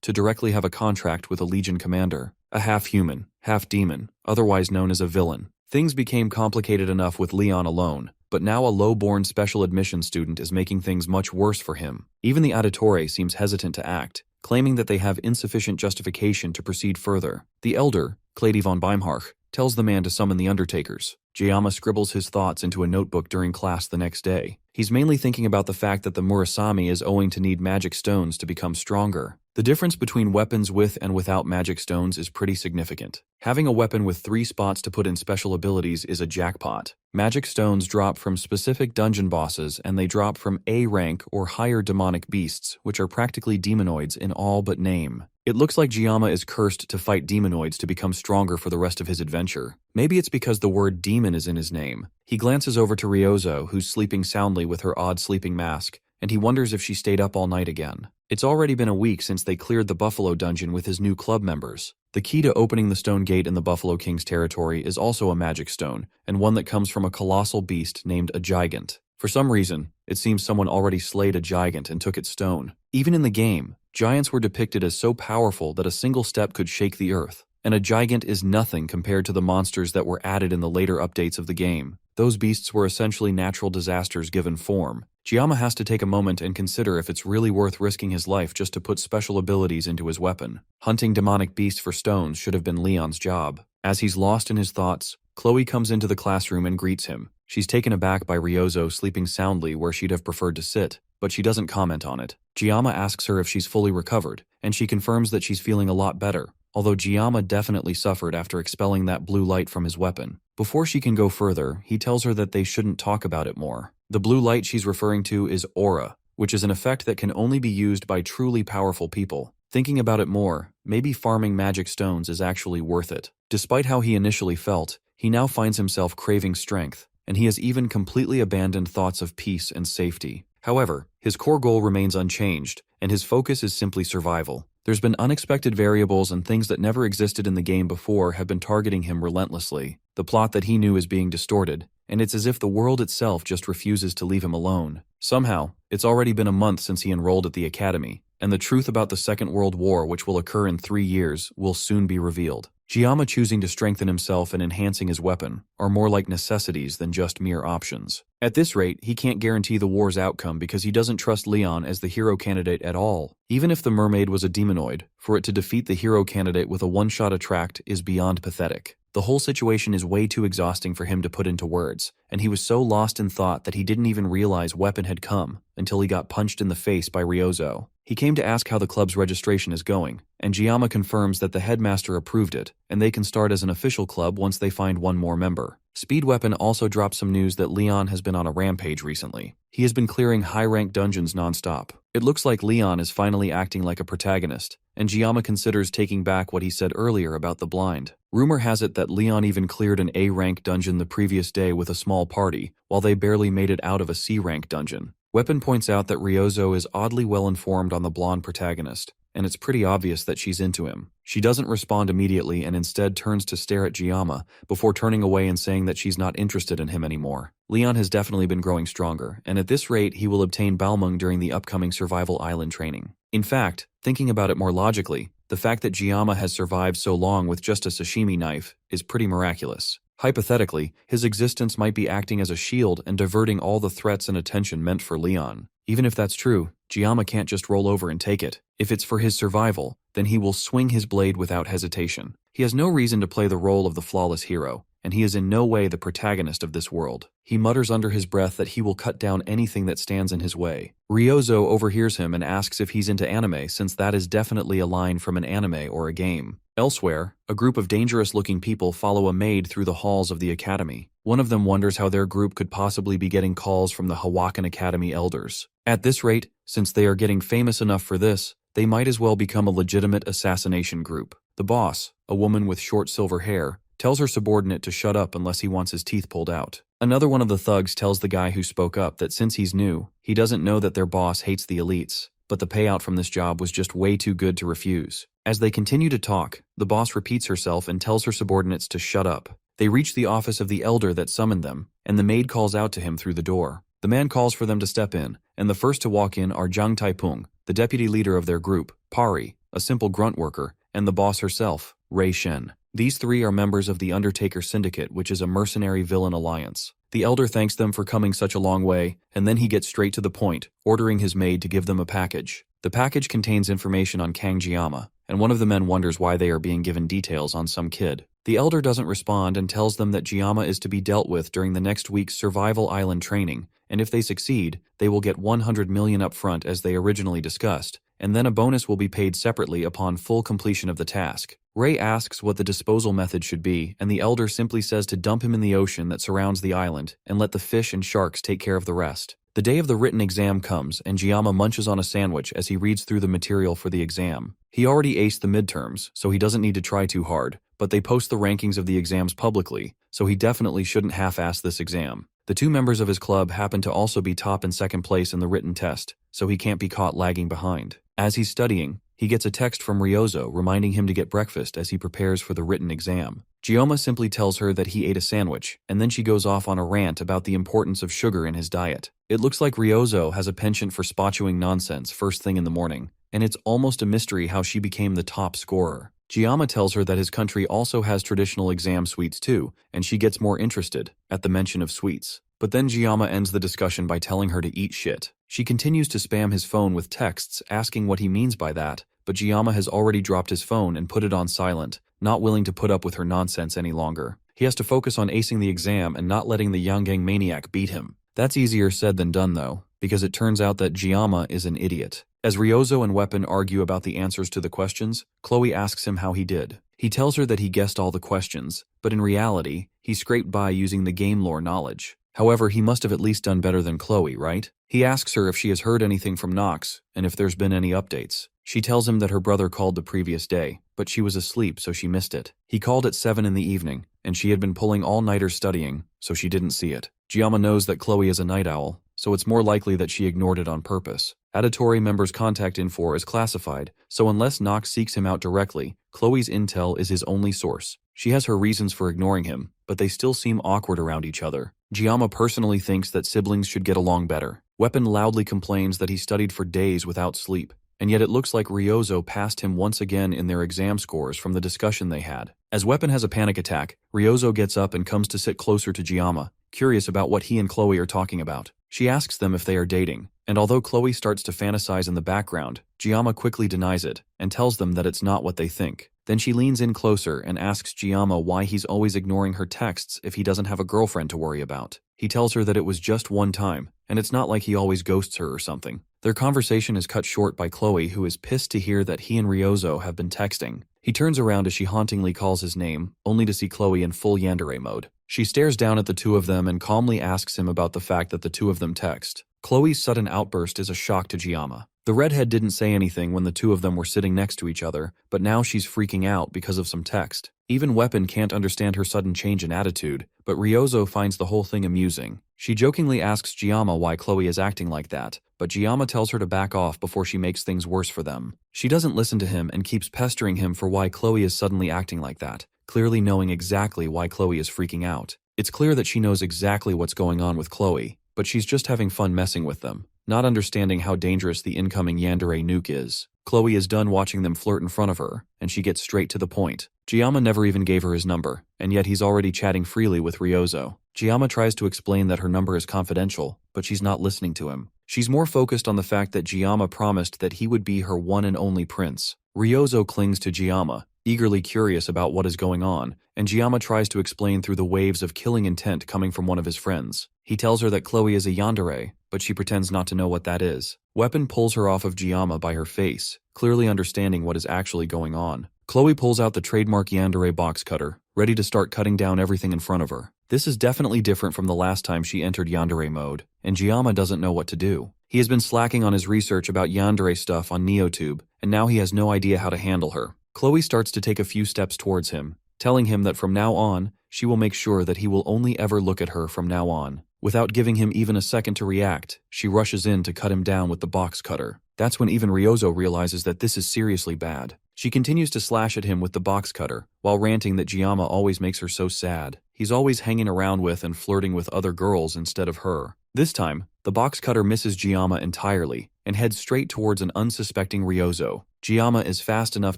Speaker 1: to directly have a contract with a Legion commander, a half-human, half-demon, otherwise known as a villain. Things became complicated enough with Leon alone, but now a low-born special admission student is making things much worse for him. Even the auditore seems hesitant to act, claiming that they have insufficient justification to proceed further. The elder, Kloe von Beimhark, tells the man to summon the undertakers. Gama scribbles his thoughts into a notebook during class the next day. He's mainly thinking about the fact that the Murasame is owing to need magic stones to become stronger. The difference between weapons with and without magic stones is pretty significant. Having a weapon with 3 spots to put in special abilities is a jackpot. Magic stones drop from specific dungeon bosses, and they drop from A rank or higher demonic beasts, which are practically demonoids in all but name. It looks like Gama is cursed to fight demonoids to become stronger for the rest of his adventure. Maybe it's because the word demon is in his name. He glances over to Ryozo, who's sleeping soundly with her odd sleeping mask, and he wonders if she stayed up all night again. It's already been a week since they cleared the Buffalo Dungeon with his new club members. The key to opening the stone gate in the Buffalo King's territory is also a magic stone, and one that comes from a colossal beast named a gigant. For some reason, it seems someone already slayed a gigant and took its stone. Even in the game, giants were depicted as so powerful that a single step could shake the earth, and a gigant is nothing compared to the monsters that were added in the later updates of the game. Those beasts were essentially natural disasters given form. Gama has to take a moment and consider if it's really worth risking his life just to put special abilities into his weapon. Hunting demonic beasts for stones should have been Leon's job. As he's lost in his thoughts, Kloe comes into the classroom and greets him. She's taken aback by Ryozo sleeping soundly where she'd have preferred to sit, but she doesn't comment on it. Gama asks her if she's fully recovered, and she confirms that she's feeling a lot better, although Gama definitely suffered after expelling that blue light from his weapon. Before she can go further, he tells her that they shouldn't talk about it more. The blue light she's referring to is aura, which is an effect that can only be used by truly powerful people. Thinking about it more, maybe farming magic stones is actually worth it. Despite how he initially felt, he now finds himself craving strength, and he has even completely abandoned thoughts of peace and safety. However, his core goal remains unchanged, and his focus is simply survival. There's been unexpected variables and things that never existed in the game before have been targeting him relentlessly. The plot that he knew is being distorted, and it's as if the world itself just refuses to leave him alone. Somehow, It's already been a month since he enrolled at the academy, and the truth about the Second World War, which will occur in 3 years, will soon be revealed. Gama choosing to strengthen himself and enhancing his weapon are more like necessities than just mere options. At this rate, he can't guarantee the war's outcome because he doesn't trust Leon as the hero candidate at all. Even if the mermaid was a demonoid, for it to defeat the hero candidate with a one-shot attract is beyond pathetic. The whole situation is way too exhausting for him to put into words, and he was so lost in thought that he didn't even realize weapon had come until he got punched in the face by Ryozo. He came to ask how the club's registration is going, and Gama confirms that the headmaster approved it, and they can start as an official club once they find one more member. Speed Weapon also drops some news that Leon has been on a rampage recently. He has been clearing high-ranked dungeons non-stop. It looks like Leon is finally acting like a protagonist, and Gama considers taking back what he said earlier about the blind. Rumor has it that Leon even cleared an A-rank dungeon the previous day with a small party, while they barely made it out of a C-rank dungeon. Weapon points out that Ryozo is oddly well-informed on the blonde protagonist, and it's pretty obvious that she's into him. She doesn't respond immediately and instead turns to stare at Gama before turning away and saying that she's not interested in him anymore. Leon has definitely been growing stronger, and at this rate he will obtain Balmung during the upcoming Survival Island training. In fact, thinking about it more logically, the fact that Gama has survived so long with just a sashimi knife is pretty miraculous. Hypothetically, his existence might be acting as a shield and diverting all the threats and attention meant for Leon. Even if that's true, Gama can't just roll over and take it. If it's for his survival, then he will swing his blade without hesitation. He has no reason to play the role of the flawless hero, and he is in no way the protagonist of this world. He mutters under his breath that he will cut down anything that stands in his way. Ryozo overhears him and asks if he's into anime, since that is definitely a line from an anime or a game. Elsewhere, a group of dangerous-looking people follow a maid through the halls of the academy. One of them wonders how their group could possibly be getting calls from the Hawakan Academy elders. At this rate, since they are getting famous enough for this, they might as well become a legitimate assassination group. The boss, a woman with short silver hair, tells her subordinate to shut up unless he wants his teeth pulled out. Another one of the thugs tells the guy who spoke up that since he's new, he doesn't know that their boss hates the elites, but the payout from this job was just way too good to refuse. As they continue to talk, the boss repeats herself and tells her subordinates to shut up. They reach the office of the elder that summoned them, and the maid calls out to him through the door. The man calls for them to step in, and the first to walk in are Zhang Taipeng, the deputy leader of their group, Pari, a simple grunt worker, and the boss herself, Rei Shen. These three are members of the Undertaker Syndicate, which is a mercenary villain alliance. The elder thanks them for coming such a long way, and then he gets straight to the point, ordering his maid to give them a package. The package contains information on Kang Gama, and one of the men wonders why they are being given details on some kid. The elder doesn't respond and tells them that Gama is to be dealt with during the next week's Survival Island training, and if they succeed, they will get 100 million up front as they originally discussed, and then a bonus will be paid separately upon full completion of the task. Ray asks what the disposal method should be, and the elder simply says to dump him in the ocean that surrounds the island and let the fish and sharks take care of the rest. The day of the written exam comes, and Gama munches on a sandwich as he reads through the material for the exam. He already aced the midterms, so he doesn't need to try too hard, but they post the rankings of the exams publicly, so he definitely shouldn't half-ass this exam. The two members of his club happen to also be top and second place in the written test, so he can't be caught lagging behind. As he's studying, he gets a text from Ryozo reminding him to get breakfast as he prepares for the written exam. Gama simply tells her that he ate a sandwich, and then she goes off on a rant about the importance of sugar in his diet. It looks like Ryozo has a penchant for spot-chewing nonsense first thing in the morning, and it's almost a mystery how she became the top scorer. Gama tells her that his country also has traditional exam sweets too, and she gets more interested at the mention of sweets. But then Gama ends the discussion by telling her to eat shit. She continues to spam his phone with texts asking what he means by that, but Gama has already dropped his phone and put it on silent, not willing to put up with her nonsense any longer. He has to focus on acing the exam and not letting the Yanggang maniac beat him. That's easier said than done though, because it turns out that Gama is an idiot. As Ryozo and Weapon argue about the answers to the questions, Kloe asks him how he did. He tells her that he guessed all the questions, but in reality, he scraped by using the game lore knowledge. However, he must have at least done better than Kloe, right? He asks her if she has heard anything from Nox, and if there's been any updates. She tells him that her brother called the previous day, but she was asleep so she missed it. He called at 7 in the evening, and she had been pulling all-nighters studying, so she didn't see it. Gama knows that Kloe is a night owl, so it's more likely that she ignored it on purpose. Auditory member's contact info is classified, so unless Nox seeks him out directly, Kloe's intel is his only source. She has her reasons for ignoring him, but they still seem awkward around each other. Gama personally thinks that siblings should get along better. Weapon loudly complains that he studied for days without sleep, and yet it looks like Ryozo passed him once again in their exam scores from the discussion they had. As Weapon has a panic attack, Ryozo gets up and comes to sit closer to Gama, curious about what he and Kloe are talking about. She asks them if they are dating, and although Kloe starts to fantasize in the background, Gama quickly denies it and tells them that it's not what they think. Then she leans in closer and asks Gama why he's always ignoring her texts if he doesn't have a girlfriend to worry about. He tells her that it was just one time, and it's not like he always ghosts her or something. Their conversation is cut short by Kloe, who is pissed to hear that he and Ryozo have been texting. He turns around as she hauntingly calls his name, only to see Kloe in full yandere mode. She stares down at the two of them and calmly asks him about the fact that the two of them text. Kloe's sudden outburst is a shock to Gama. The redhead didn't say anything when the two of them were sitting next to each other, but now she's freaking out because of some text. Even Weapon can't understand her sudden change in attitude, but Ryozo finds the whole thing amusing. She jokingly asks Gama why Kloe is acting like that, but Gama tells her to back off before she makes things worse for them. She doesn't listen to him and keeps pestering him for why Kloe is suddenly acting like that, clearly knowing exactly why Kloe is freaking out. It's clear that she knows exactly what's going on with Kloe, but she's just having fun messing with them, not understanding how dangerous the incoming yandere nuke is. Kloe is done watching them flirt in front of her, and she gets straight to the point. Gama never even gave her his number, and yet he's already chatting freely with Ryozo. Gama tries to explain that her number is confidential, but she's not listening to him. She's more focused on the fact that Gama promised that he would be her one and only prince. Ryozo clings to Gama, eagerly curious about what is going on, and Gama tries to explain through the waves of killing intent coming from one of his friends. He tells her that Kloe is a yandere, but she pretends not to know what that is. Weapon pulls her off of Gama by her face, clearly understanding what is actually going on. Kloe pulls out the trademark yandere box cutter, ready to start cutting down everything in front of her. This is definitely different from the last time she entered yandere mode, and Gama doesn't know what to do. He has been slacking on his research about yandere stuff on NeoTube, and now he has no idea how to handle her. Kloe starts to take a few steps towards him, telling him that from now on, she will make sure that he will only ever look at her from now on. Without giving him even a second to react, she rushes in to cut him down with the box cutter. That's when even Ryozo realizes that this is seriously bad. She continues to slash at him with the box cutter, while ranting that Gama always makes her so sad. He's always hanging around with and flirting with other girls instead of her. This time, the box cutter misses Gama entirely, and heads straight towards an unsuspecting Ryozo. Gama is fast enough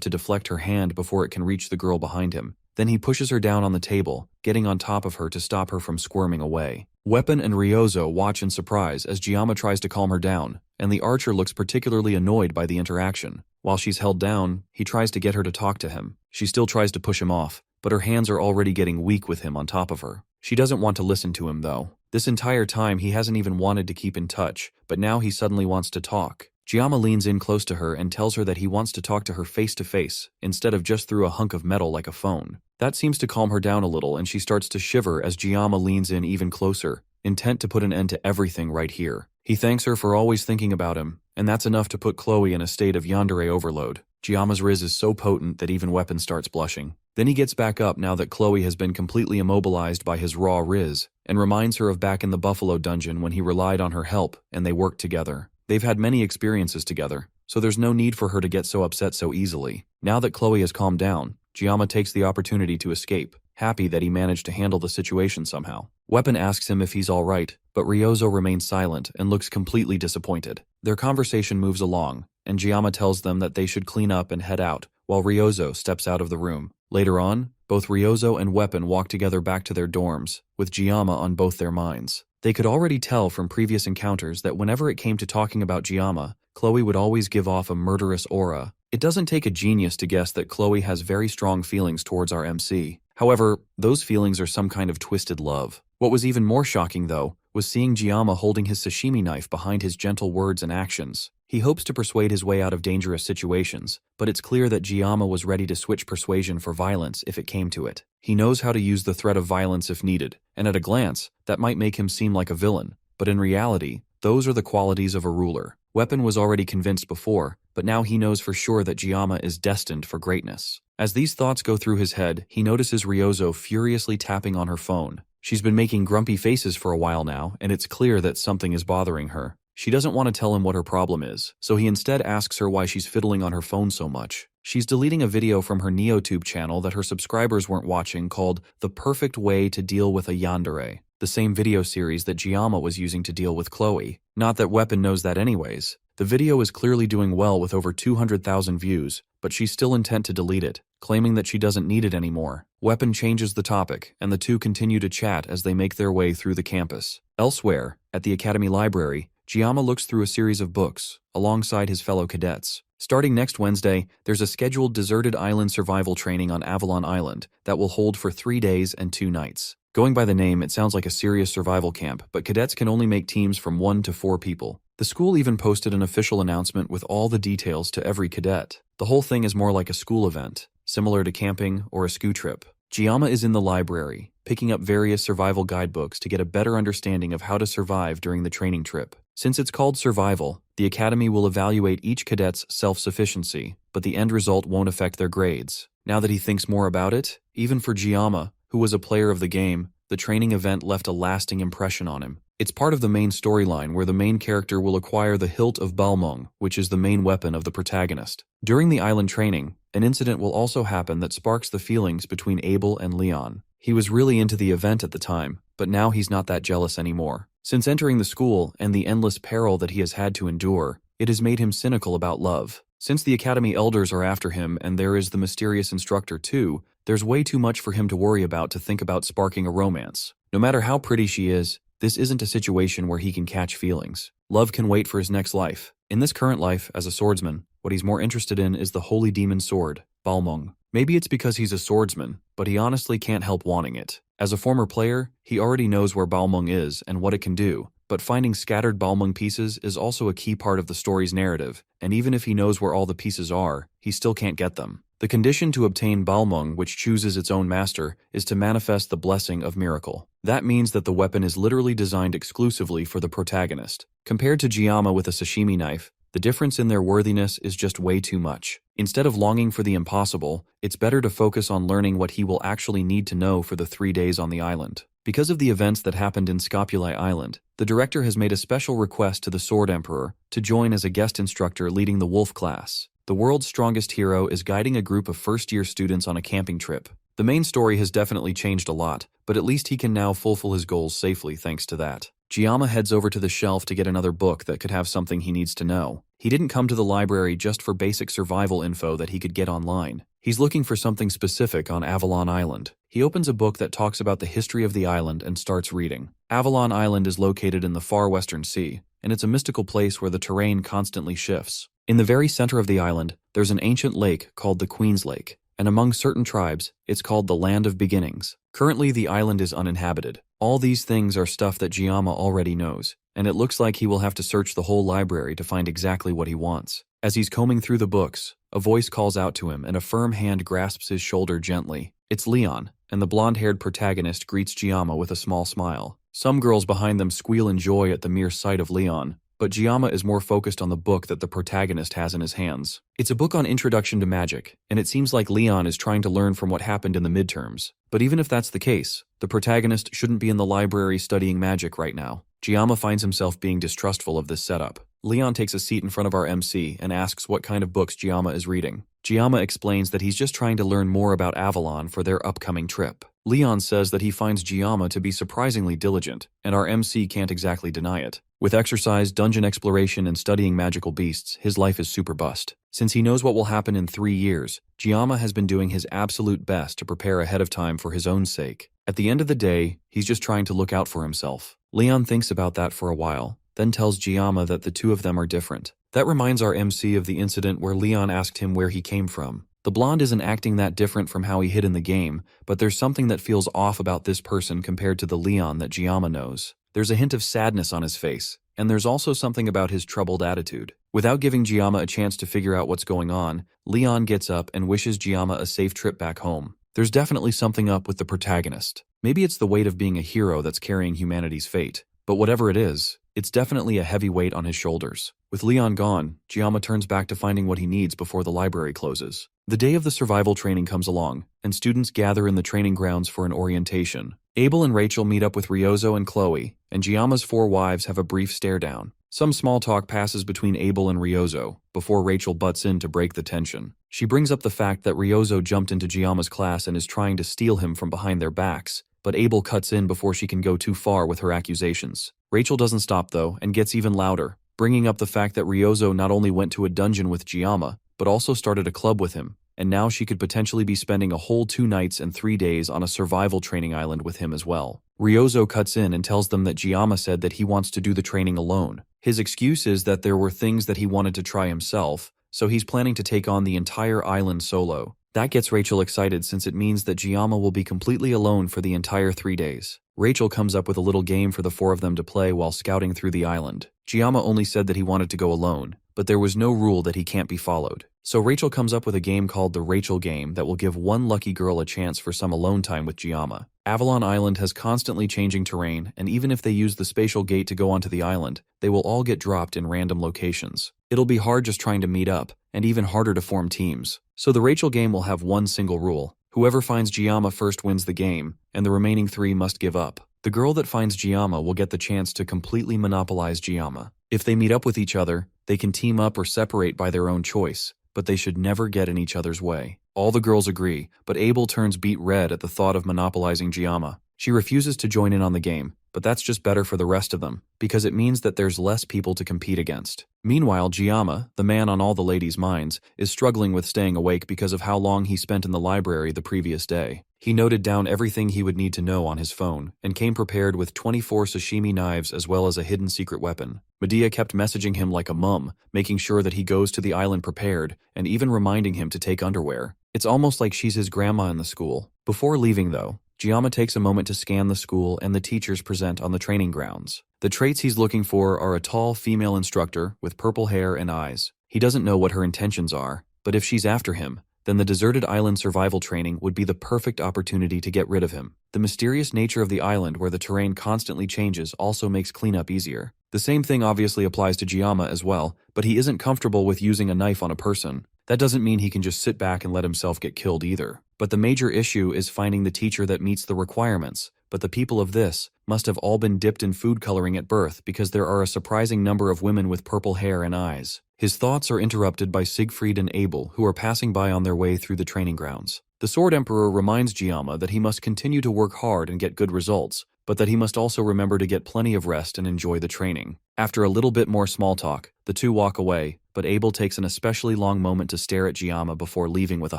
Speaker 1: to deflect her hand before it can reach the girl behind him. Then he pushes her down on the table, getting on top of her to stop her from squirming away. Weapon and Ryozo watch in surprise as Gama tries to calm her down, and the archer looks particularly annoyed by the interaction. While she's held down, he tries to get her to talk to him. She still tries to push him off, but her hands are already getting weak with him on top of her. She doesn't want to listen to him though. This entire time he hasn't even wanted to keep in touch, but now he suddenly wants to talk. Gama leans in close to her and tells her that he wants to talk to her face to face, instead of just through a hunk of metal like a phone. That seems to calm her down a little, and she starts to shiver as Gama leans in even closer, intent to put an end to everything right here. He thanks her for always thinking about him, and that's enough to put Kloe in a state of yandere overload. Gama's riz is so potent that even Weapon starts blushing. Then he gets back up now that Kloe has been completely immobilized by his raw riz, and reminds her of back in the Buffalo dungeon when he relied on her help and they worked together. They've had many experiences together, so there's no need for her to get so upset so easily. Now that Kloe has calmed down, Gama takes the opportunity to escape, happy that he managed to handle the situation somehow. Weapon asks him if he's alright, but Ryozo remains silent and looks completely disappointed. Their conversation moves along, and Gama tells them that they should clean up and head out, while Ryozo steps out of the room. Later on, both Ryozo and Weapon walk together back to their dorms, with Gama on both their minds. They could already tell from previous encounters that whenever it came to talking about Gama, Kloe would always give off a murderous aura. It doesn't take a genius to guess that Kloe has very strong feelings towards our MC. However, those feelings are some kind of twisted love. What was even more shocking, though, was seeing Gama holding his sashimi knife behind his gentle words and actions. He hopes to persuade his way out of dangerous situations, but it's clear that Gama was ready to switch persuasion for violence if it came to it. He knows how to use the threat of violence if needed, and at a glance, that might make him seem like a villain, but in reality, those are the qualities of a ruler. Weapon was already convinced before, but now he knows for sure that Gama is destined for greatness. As these thoughts go through his head, he notices Ryozo furiously tapping on her phone. She's been making grumpy faces for a while now, and it's clear that something is bothering her. She doesn't want to tell him what her problem is, so he instead asks her why she's fiddling on her phone so much. She's deleting a video from her NeoTube channel that her subscribers weren't watching called The Perfect Way to Deal with a Yandere. the same video series that Gama was using to deal with Kloe. Not that Weapon knows that anyways. The video is clearly doing well with over 200,000 views, but she's still intent to delete it, claiming that she doesn't need it anymore. Weapon changes the topic, and the two continue to chat as they make their way through the campus. Elsewhere, at the Academy Library, Gama looks through a series of books, alongside his fellow cadets. Starting next Wednesday, there's a scheduled deserted island survival training on Avalon Island that will hold for 3 days and 2 nights. Going by the name, it sounds like a serious survival camp, but cadets can only make teams from 1 to 4 people. The school even posted an official announcement with all the details to every cadet. The whole thing is more like a school event, similar to camping or a ski trip. Gama is in the library, picking up various survival guidebooks to get a better understanding of how to survive during the training trip. Since it's called survival, the Academy will evaluate each cadet's self-sufficiency, but the end result won't affect their grades. Now that he thinks more about it, even for Gama, who was a player of the game, the training event left a lasting impression on him. It's part of the main storyline where the main character will acquire the hilt of Balmung, which is the main weapon of the protagonist. During the island training, an incident will also happen that sparks the feelings between Abel and Leon. He was really into the event at the time, but now he's not that jealous anymore. Since entering the school and the endless peril that he has had to endure, it has made him cynical about love. Since the Academy elders are after him and there is the mysterious instructor too, there's way too much for him to worry about to think about sparking a romance. No matter how pretty she is, this isn't a situation where he can catch feelings. Love can wait for his next life. In this current life, as a swordsman, what he's more interested in is the holy demon sword, Balmung. Maybe it's because he's a swordsman, but he honestly can't help wanting it. As a former player, he already knows where Balmung is and what it can do, but finding scattered Balmung pieces is also a key part of the story's narrative, and even if he knows where all the pieces are, he still can't get them. The condition to obtain Balmung, which chooses its own master, is to manifest the blessing of miracle. That means that the weapon is literally designed exclusively for the protagonist. Compared to Gama with a sashimi knife, the difference in their worthiness is just way too much. Instead of longing for the impossible, it's better to focus on learning what he will actually need to know for the 3 days on the island. Because of the events that happened in Scopuli Island, the director has made a special request to the Sword Emperor to join as a guest instructor leading the Wolf class. The world's strongest hero is guiding a group of first-year students on a camping trip. The main story has definitely changed a lot, but at least he can now fulfill his goals safely thanks to that. Gama heads over to the shelf to get another book that could have something he needs to know. He didn't come to the library just for basic survival info that he could get online. He's looking for something specific on Avalon Island. He opens a book that talks about the history of the island and starts reading. Avalon Island is located in the far western sea, and it's a mystical place where the terrain constantly shifts. In the very center of the island, there's an ancient lake called the Queen's Lake, and among certain tribes, it's called the Land of Beginnings. Currently, the island is uninhabited. All these things are stuff that Gama already knows, and it looks like he will have to search the whole library to find exactly what he wants. As he's combing through the books, a voice calls out to him and a firm hand grasps his shoulder gently. It's Leon, and the blonde-haired protagonist greets Gama with a small smile. Some girls behind them squeal in joy at the mere sight of Leon, but Gama is more focused on the book that the protagonist has in his hands. It's a book on introduction to magic, and it seems like Leon is trying to learn from what happened in the midterms. But even if that's the case, the protagonist shouldn't be in the library studying magic right now. Gama finds himself being distrustful of this setup. Leon takes a seat in front of our MC and asks what kind of books Gama is reading. Gama explains that he's just trying to learn more about Avalon for their upcoming trip. Leon says that he finds Gama to be surprisingly diligent, and our MC can't exactly deny it. With exercise, dungeon exploration, and studying magical beasts, his life is super bust. Since he knows what will happen in 3 years, Gama has been doing his absolute best to prepare ahead of time for his own sake. At the end of the day, he's just trying to look out for himself. Leon thinks about that for a while, then tells Gama that the two of them are different. That reminds our MC of the incident where Leon asked him where he came from. The blonde isn't acting that different from how he hid in the game, but there's something that feels off about this person compared to the Leon that Gama knows. There's a hint of sadness on his face, and there's also something about his troubled attitude. Without giving Gama a chance to figure out what's going on, Leon gets up and wishes Gama a safe trip back home. There's definitely something up with the protagonist. Maybe it's the weight of being a hero that's carrying humanity's fate, but whatever it is, it's definitely a heavy weight on his shoulders. With Leon gone, Gama turns back to finding what he needs before the library closes. The day of the survival training comes along, and students gather in the training grounds for an orientation. Abel and Rachel meet up with Ryozo and Kloe, and Giama's 4 wives have a brief stare-down. Some small talk passes between Abel and Ryozo, before Rachel butts in to break the tension. She brings up the fact that Ryozo jumped into Giama's class and is trying to steal him from behind their backs, but Abel cuts in before she can go too far with her accusations. Rachel doesn't stop though and gets even louder, bringing up the fact that Ryozo not only went to a dungeon with Gama, but also started a club with him, and now she could potentially be spending a whole 2 nights and 3 days on a survival training island with him as well. Ryozo cuts in and tells them that Gama said that he wants to do the training alone. His excuse is that there were things that he wanted to try himself, so he's planning to take on the entire island solo. That gets Rachel excited since it means that Gama will be completely alone for the entire 3 days. Rachel comes up with a little game for the 4 of them to play while scouting through the island. Gama only said that he wanted to go alone, but there was no rule that he can't be followed. So Rachel comes up with a game called the Rachel Game that will give one lucky girl a chance for some alone time with Gama. Avalon Island has constantly changing terrain, and even if they use the spatial gate to go onto the island, they will all get dropped in random locations. It'll be hard just trying to meet up, and even harder to form teams. So the Rachel Game will have one single rule. Whoever finds Gama first wins the game, and the remaining 3 must give up. The girl that finds Gama will get the chance to completely monopolize Gama. If they meet up with each other, they can team up or separate by their own choice, but they should never get in each other's way. All the girls agree, but Abel turns beet red at the thought of monopolizing Gama. She refuses to join in on the game, but that's just better for the rest of them, because it means that there's less people to compete against. Meanwhile, Gama, the man on all the ladies' minds, is struggling with staying awake because of how long he spent in the library the previous day. He noted down everything he would need to know on his phone, and came prepared with 24 sashimi knives as well as a hidden secret weapon. Medea kept messaging him like a mum, making sure that he goes to the island prepared, and even reminding him to take underwear. It's almost like she's his grandma in the school. Before leaving though, Gama takes a moment to scan the school and the teachers present on the training grounds. The traits he's looking for are a tall female instructor with purple hair and eyes. He doesn't know what her intentions are, but if she's after him, then the deserted island survival training would be the perfect opportunity to get rid of him. The mysterious nature of the island where the terrain constantly changes also makes cleanup easier. The same thing obviously applies to Gama as well, but he isn't comfortable with using a knife on a person. That doesn't mean he can just sit back and let himself get killed either. But the major issue is finding the teacher that meets the requirements, but the people of this must have all been dipped in food coloring at birth because there are a surprising number of women with purple hair and eyes. His thoughts are interrupted by Siegfried and Abel, who are passing by on their way through the training grounds. The Sword Emperor reminds Gama that he must continue to work hard and get good results, but that he must also remember to get plenty of rest and enjoy the training. After a little bit more small talk, the two walk away, but Abel takes an especially long moment to stare at Gama before leaving with a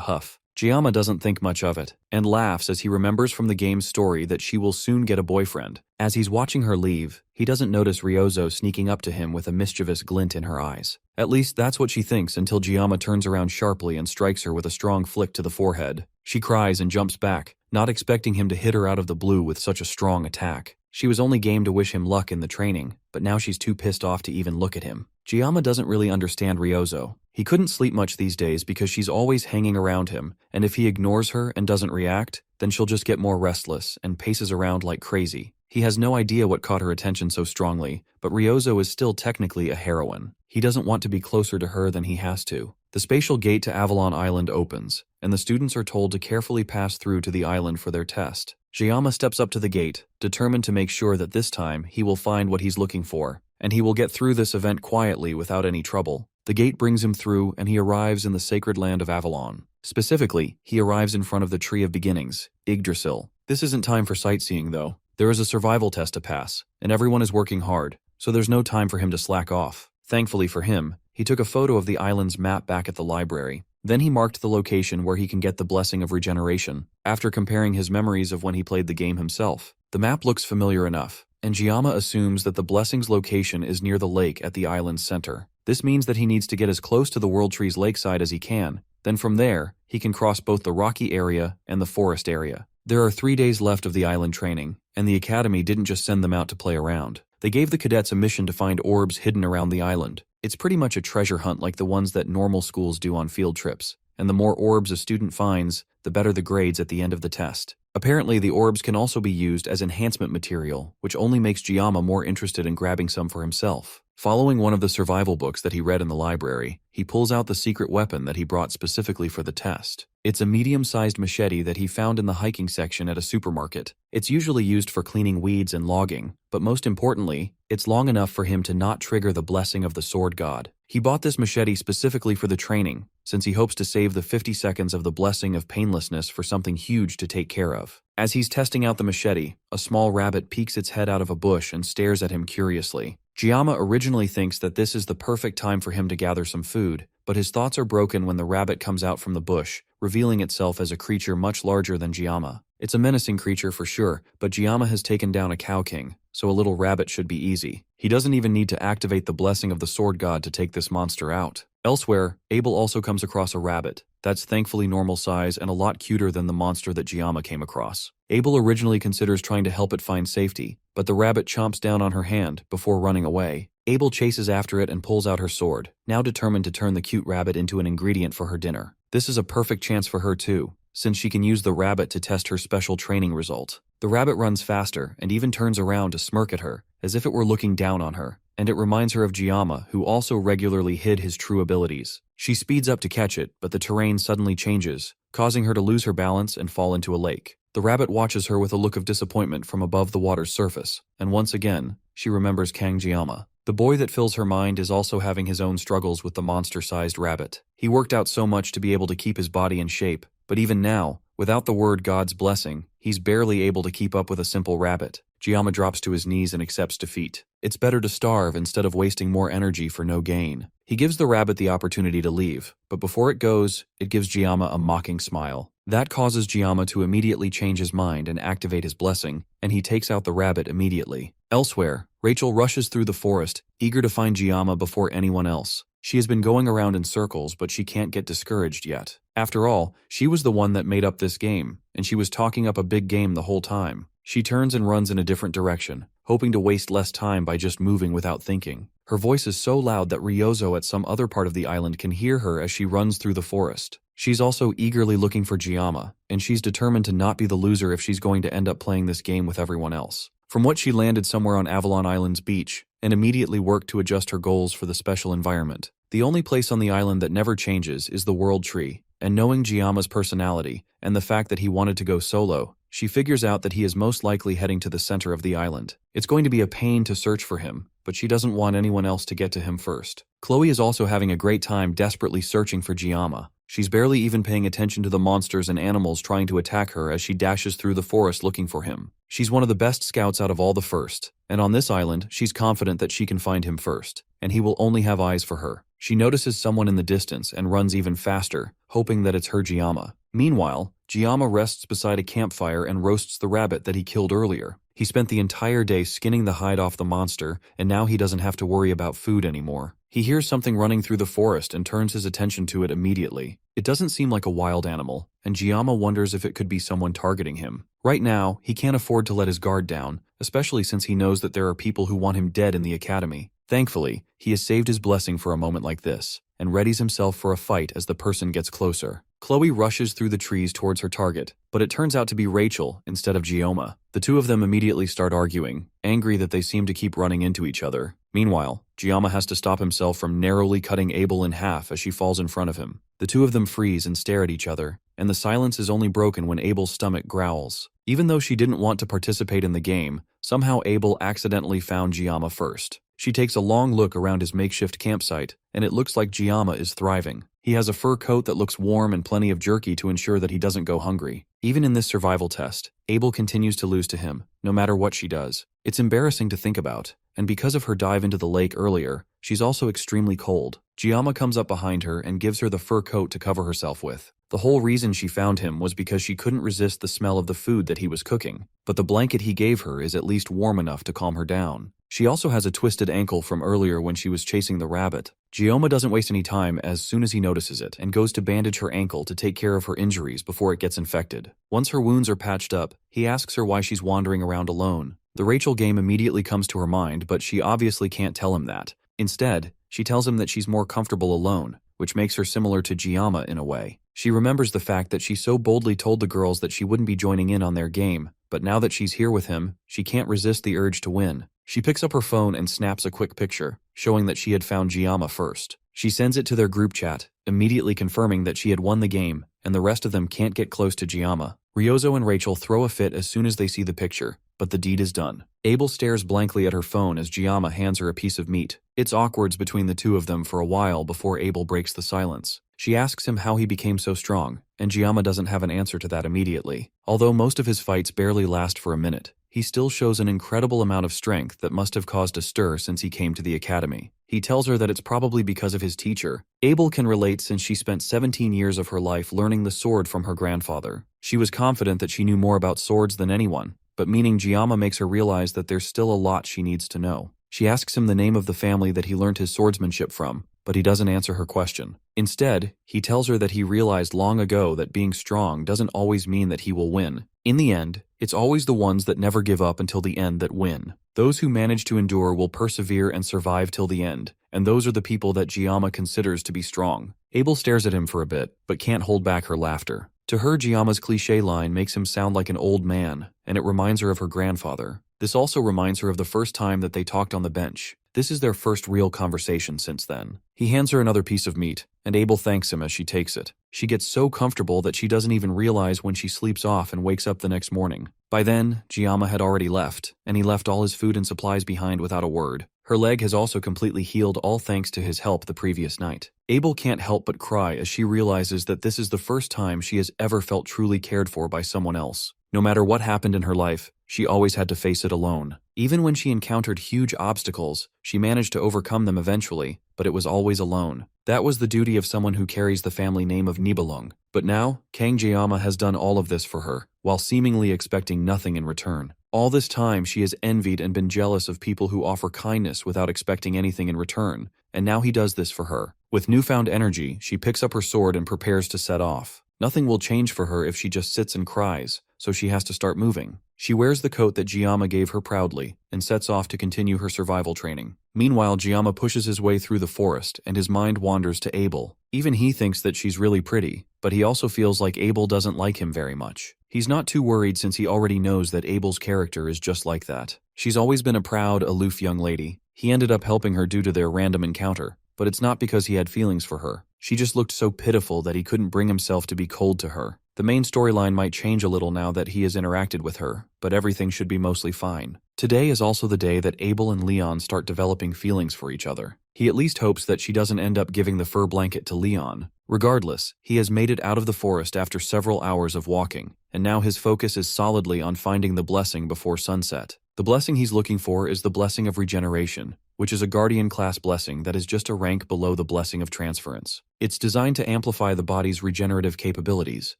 Speaker 1: huff. Gama doesn't think much of it, and laughs as he remembers from the game's story that she will soon get a boyfriend. As he's watching her leave, he doesn't notice Ryozo sneaking up to him with a mischievous glint in her eyes. At least that's what she thinks until Gama turns around sharply and strikes her with a strong flick to the forehead. She cries and jumps back, not expecting him to hit her out of the blue with such a strong attack. She was only game to wish him luck in the training, but now she's too pissed off to even look at him. Gama doesn't really understand Ryozo. He couldn't sleep much these days because she's always hanging around him, and if he ignores her and doesn't react, then she'll just get more restless and paces around like crazy. He has no idea what caught her attention so strongly, but Ryozo is still technically a heroine. He doesn't want to be closer to her than he has to. The spatial gate to Avalon Island opens, and the students are told to carefully pass through to the island for their test. Gama steps up to the gate, determined to make sure that this time he will find what he's looking for, and he will get through this event quietly without any trouble. The gate brings him through, and he arrives in the sacred land of Avalon. Specifically, he arrives in front of the Tree of Beginnings, Yggdrasil. This isn't time for sightseeing, though. There is a survival test to pass, and everyone is working hard, so there's no time for him to slack off. Thankfully for him, he took a photo of the island's map back at the library. Then he marked the location where he can get the blessing of regeneration, after comparing his memories of when he played the game himself. The map looks familiar enough, and Gama assumes that the blessing's location is near the lake at the island's center. This means that he needs to get as close to the World Tree's lakeside as he can. Then from there, he can cross both the rocky area and the forest area. There are 3 days left of the island training, and the academy didn't just send them out to play around. They gave the cadets a mission to find orbs hidden around the island. It's pretty much a treasure hunt like the ones that normal schools do on field trips, and the more orbs a student finds, the better the grades at the end of the test. Apparently, the orbs can also be used as enhancement material, which only makes Gama more interested in grabbing some for himself. Following one of the survival books that he read in the library, he pulls out the secret weapon that he brought specifically for the test. It's a medium-sized machete that he found in the hiking section at a supermarket. It's usually used for cleaning weeds and logging, but most importantly, it's long enough for him to not trigger the blessing of the sword god. He bought this machete specifically for the training, since he hopes to save the 50 seconds of the blessing of painlessness for something huge to take care of. As he's testing out the machete, a small rabbit peeks its head out of a bush and stares at him curiously. Gama originally thinks that this is the perfect time for him to gather some food, but his thoughts are broken when the rabbit comes out from the bush, revealing itself as a creature much larger than Gama. It's a menacing creature for sure, but Gama has taken down a cow king, so a little rabbit should be easy. He doesn't even need to activate the blessing of the sword god to take this monster out. Elsewhere, Abel also comes across a rabbit that's thankfully normal size and a lot cuter than the monster that Gama came across. Abel originally considers trying to help it find safety, but the rabbit chomps down on her hand before running away. Abel chases after it and pulls out her sword, now determined to turn the cute rabbit into an ingredient for her dinner. This is a perfect chance for her too, since she can use the rabbit to test her special training result. The rabbit runs faster and even turns around to smirk at her, as if it were looking down on her, and it reminds her of Gama, who also regularly hid his true abilities. She speeds up to catch it, but the terrain suddenly changes, causing her to lose her balance and fall into a lake. The rabbit watches her with a look of disappointment from above the water's surface, and once again, she remembers Kang Gama. The boy that fills her mind is also having his own struggles with the monster-sized rabbit. He worked out so much to be able to keep his body in shape, but even now, without the word God's blessing, he's barely able to keep up with a simple rabbit. Gama drops to his knees and accepts defeat. It's better to starve instead of wasting more energy for no gain. He gives the rabbit the opportunity to leave, but before it goes, it gives Gama a mocking smile. That causes Gama to immediately change his mind and activate his blessing, and he takes out the rabbit immediately. Elsewhere, Rachel rushes through the forest, eager to find Gama before anyone else. She has been going around in circles, but she can't get discouraged yet. After all, she was the one that made up this game, and she was talking up a big game the whole time. She turns and runs in a different direction, hoping to waste less time by just moving without thinking. Her voice is so loud that Ryozo at some other part of the island can hear her as she runs through the forest. She's also eagerly looking for Gama, and she's determined to not be the loser if she's going to end up playing this game with everyone else. From what she landed somewhere on Avalon Island's beach, and immediately worked to adjust her goals for the special environment. The only place on the island that never changes is the World Tree, and knowing Giama's personality, and the fact that he wanted to go solo, she figures out that he is most likely heading to the center of the island. It's going to be a pain to search for him, but she doesn't want anyone else to get to him first. Kloe is also having a great time desperately searching for Gama. She's barely even paying attention to the monsters and animals trying to attack her as she dashes through the forest looking for him. She's one of the best scouts out of all the first, and on this island, she's confident that she can find him first, and he will only have eyes for her. She notices someone in the distance and runs even faster, hoping that it's her Gama. Meanwhile, Gama rests beside a campfire and roasts the rabbit that he killed earlier. He spent the entire day skinning the hide off the monster, and now he doesn't have to worry about food anymore. He hears something running through the forest and turns his attention to it immediately. It doesn't seem like a wild animal, and Gama wonders if it could be someone targeting him. Right now, he can't afford to let his guard down, especially since he knows that there are people who want him dead in the academy. Thankfully, he has saved his blessing for a moment like this, and readies himself for a fight as the person gets closer. Kloe rushes through the trees towards her target, but it turns out to be Rachel instead of Gama. The two of them immediately start arguing, angry that they seem to keep running into each other. Meanwhile, Gama has to stop himself from narrowly cutting Abel in half as she falls in front of him. The two of them freeze and stare at each other, and the silence is only broken when Abel's stomach growls. Even though she didn't want to participate in the game, somehow Abel accidentally found Gama first. She takes a long look around his makeshift campsite, and it looks like Gama is thriving. He has a fur coat that looks warm and plenty of jerky to ensure that he doesn't go hungry. Even in this survival test, Abel continues to lose to him, no matter what she does. It's embarrassing to think about, and because of her dive into the lake earlier, she's also extremely cold. Gama comes up behind her and gives her the fur coat to cover herself with. The whole reason she found him was because she couldn't resist the smell of the food that he was cooking, but the blanket he gave her is at least warm enough to calm her down. She also has a twisted ankle from earlier when she was chasing the rabbit. Gama doesn't waste any time as soon as he notices it and goes to bandage her ankle to take care of her injuries before it gets infected. Once her wounds are patched up, he asks her why she's wandering around alone. The Rachel game immediately comes to her mind, but she obviously can't tell him that. Instead, she tells him that she's more comfortable alone, which makes her similar to Gama in a way. She remembers the fact that she so boldly told the girls that she wouldn't be joining in on their game, but now that she's here with him, she can't resist the urge to win. She picks up her phone and snaps a quick picture, showing that she had found Gama first. She sends it to their group chat, immediately confirming that she had won the game, and the rest of them can't get close to Gama. Ryozo and Rachel throw a fit as soon as they see the picture, but the deed is done. Abel stares blankly at her phone as Gama hands her a piece of meat. It's awkward between the two of them for a while before Abel breaks the silence. She asks him how he became so strong, and Gama doesn't have an answer to that immediately. Although most of his fights barely last for a minute, he still shows an incredible amount of strength that must have caused a stir since he came to the academy. He tells her that it's probably because of his teacher. Abel can relate since she spent 17 years of her life learning the sword from her grandfather. She was confident that she knew more about swords than anyone, but meeting Gama makes her realize that there's still a lot she needs to know. She asks him the name of the family that he learned his swordsmanship from, but he doesn't answer her question. Instead, he tells her that he realized long ago that being strong doesn't always mean that he will win. In the end, it's always the ones that never give up until the end that win. Those who manage to endure will persevere and survive till the end, and those are the people that Gama considers to be strong. Abel stares at him for a bit, but can't hold back her laughter. To her, Giama's cliché line makes him sound like an old man, and it reminds her of her grandfather. This also reminds her of the first time that they talked on the bench. This is their first real conversation since then. He hands her another piece of meat, and Abel thanks him as she takes it. She gets so comfortable that she doesn't even realize when she sleeps off and wakes up the next morning. By then, Gama had already left, and he left all his food and supplies behind without a word. Her leg has also completely healed, all thanks to his help the previous night. Abel can't help but cry as she realizes that this is the first time she has ever felt truly cared for by someone else. No matter what happened in her life, she always had to face it alone. Even when she encountered huge obstacles, she managed to overcome them eventually, but it was always alone. That was the duty of someone who carries the family name of Nibelung. But now, Kang Gama has done all of this for her, while seemingly expecting nothing in return. All this time, she has envied and been jealous of people who offer kindness without expecting anything in return, and now he does this for her. With newfound energy, she picks up her sword and prepares to set off. Nothing will change for her if she just sits and cries, so she has to start moving. She wears the coat that Gama gave her proudly, and sets off to continue her survival training. Meanwhile, Gama pushes his way through the forest, and his mind wanders to Abel. Even he thinks that she's really pretty, but he also feels like Abel doesn't like him very much. He's not too worried since he already knows that Abel's character is just like that. She's always been a proud, aloof young lady. He ended up helping her due to their random encounter, but it's not because he had feelings for her. She just looked so pitiful that he couldn't bring himself to be cold to her. The main storyline might change a little now that he has interacted with her, but everything should be mostly fine. Today is also the day that Abel and Leon start developing feelings for each other. He at least hopes that she doesn't end up giving the fur blanket to Leon. Regardless, he has made it out of the forest after several hours of walking, and now his focus is solidly on finding the blessing before sunset. The blessing he's looking for is the blessing of regeneration, which is a guardian class blessing that is just a rank below the blessing of transference. It's designed to amplify the body's regenerative capabilities,